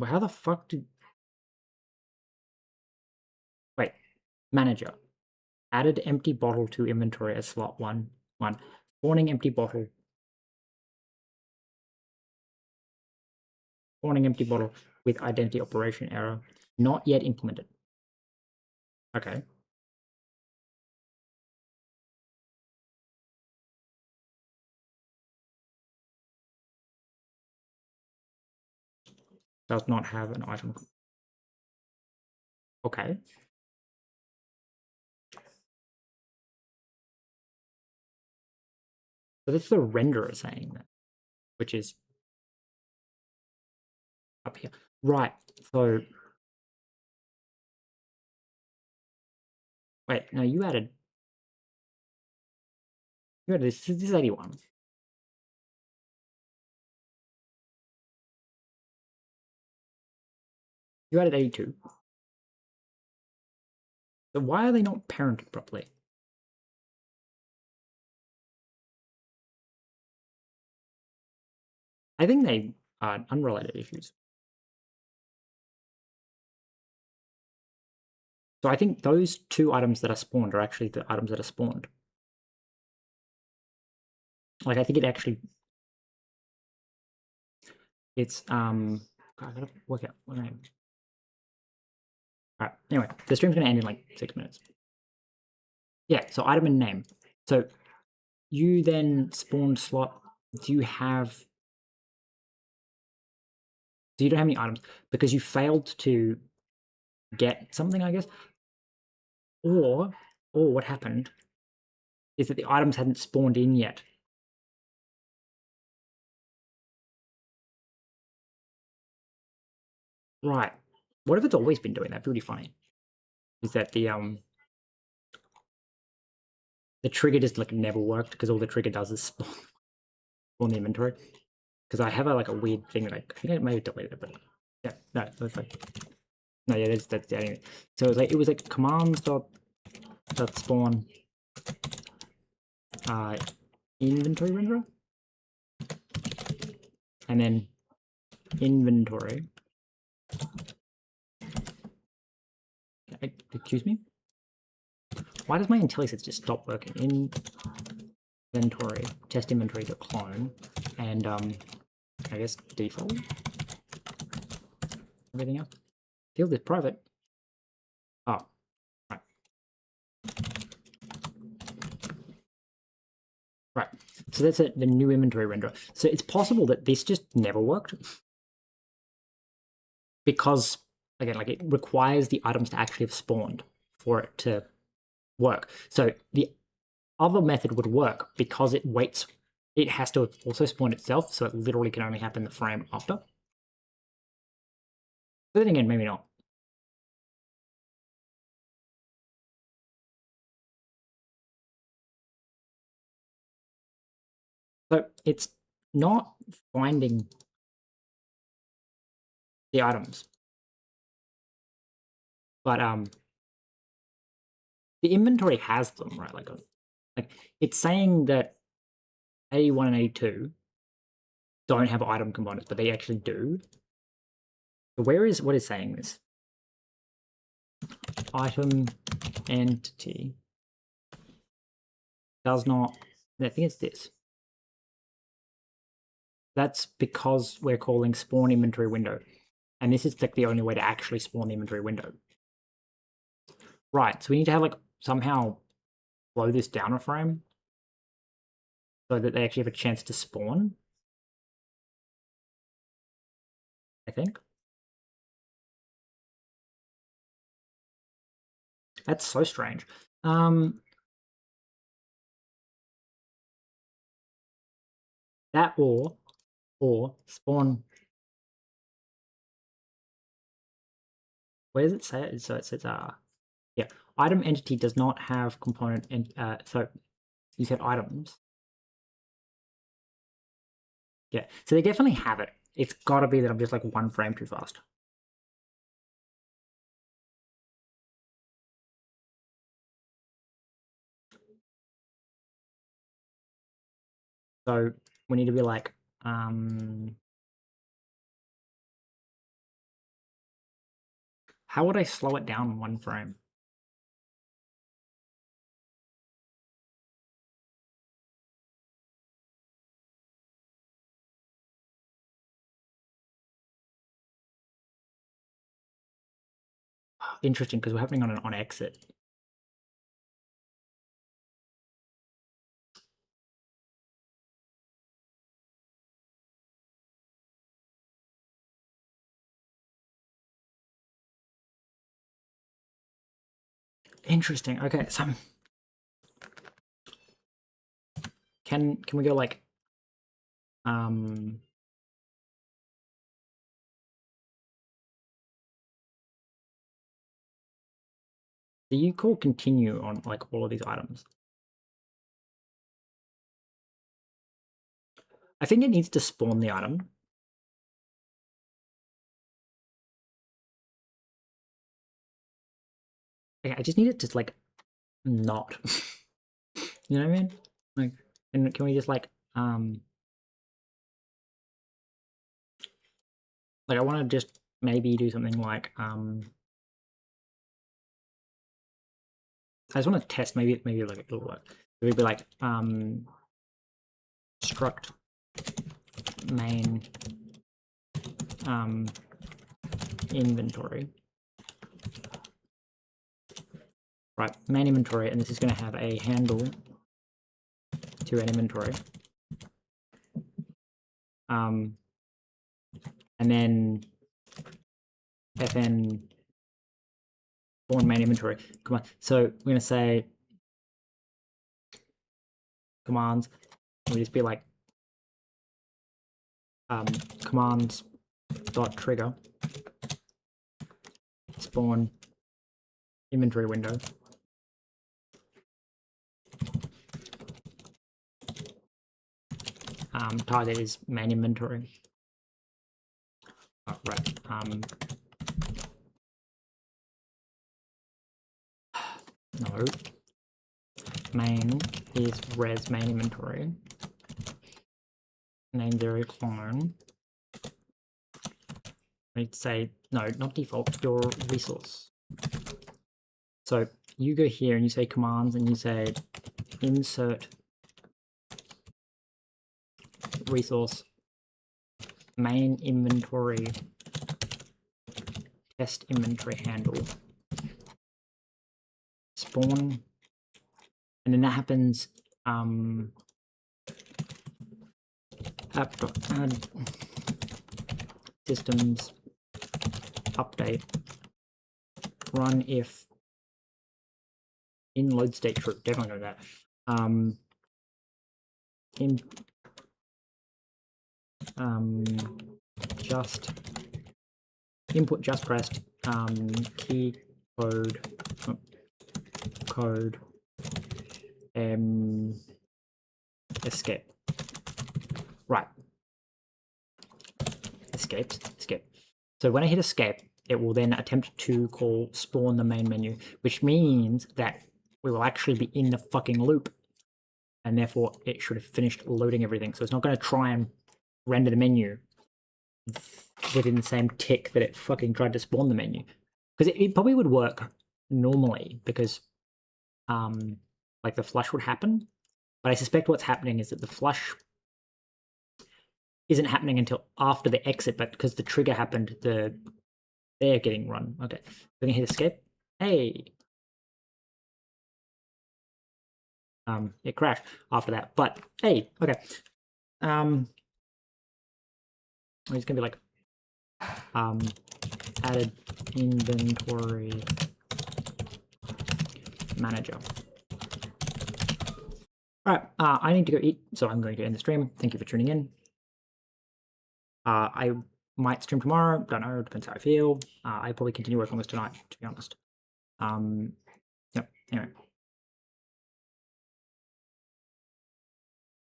how the fuck did? Wait, manager added empty bottle to inventory as slot 1. Spawning empty bottle. spawning empty bottle with identity operation error. Not yet implemented. Okay. Does not have an item. Okay. So that's the renderer saying that, which is up here. Right. So wait, no, you added this is 81. You added 82. So why are they not parented properly? I think they are unrelated issues. So I think those two items that are spawned are actually the items that are spawned. Like I think it actually it's God, I gotta work out what name. Alright, anyway, the stream's gonna end in like 6 minutes. Yeah, so item and name. So you then spawned slot. Do you don't have any items because you failed to get something, I guess. Or what happened is that the items hadn't spawned in yet. Right. What if it's always been doing that? That'd be really funny. Is that the trigger just like never worked because all the trigger does is spawn the inventory. Because I have a weird thing that I think I may have deleted it, but yeah, no, that's like no, yeah, that's the anyway. So it was like commands dot spawn inventory renderer, and then inventory. Excuse me. Why does my IntelliSense just stop working? Inventory, test inventory to clone, and I guess default. Everything else. Field is private. Oh, right. Right. So that's the new inventory renderer. So it's possible that this just never worked because again, like it requires the items to actually have spawned for it to work. So the other method would work because it waits. It has to also spawn itself, so it literally can only happen the frame after. But then again, maybe not. So it's not finding the items, but the inventory has them, right? Like it's saying that 81 and 82 don't have item components, but they actually do. So what is saying this? Item entity does not. I think it's this. That's because we're calling spawn inventory window, and this is like the only way to actually spawn the inventory window. Right. So we need to have somehow slow this down a frame so that they actually have a chance to spawn. I think. That's so strange. That or spawn. Where does it say it? So it says yeah, item entity does not have component so you said items. Yeah, so they definitely have it. It's gotta be that I'm just like one frame too fast. So we need to be like, how would I slow it down one frame? Interesting, because we're happening on exit. Interesting. Okay, so can we go like do you call continue on like all of these items? I think it needs to spawn the item. Okay, I just need it to like not. You know what I mean? Like, can we just like I want to just maybe do something like I just want to test maybe like it'll work. It would be like struct main inventory. Right, main inventory, and this is going to have a handle to an inventory. And then fn spawn main inventory. Come on. So we're going to say commands. We just be like commands dot trigger spawn inventory window. Target is main inventory. Oh, right. No. Main is res main inventory. Name zero clone. I need to say no, not default, your resource. So you go here and you say commands and you say insert resource main inventory test inventory handle spawn, and then that happens app.add systems update run if in load state true, definitely know that. In just input just pressed key code escape. Right. Escape. So when I hit escape, it will then attempt to call spawn the main menu, which means that we will actually be in the fucking loop, and therefore it should have finished loading everything. So it's not going to try and render the menu within the same tick that it fucking tried to spawn the menu, because it probably would work normally because like the flush would happen, but I suspect what's happening is that the flush isn't happening until after the exit, but because the trigger happened, they're getting run. Okay, we're gonna hit escape. Hey, it crashed after that, but hey, okay. It's gonna be like added inventory manager. All right, I need to go eat, so I'm going to end the stream. Thank you for tuning in. I might stream tomorrow, don't know, depends how I feel. I probably continue working on this tonight, to be honest. Yep, anyway.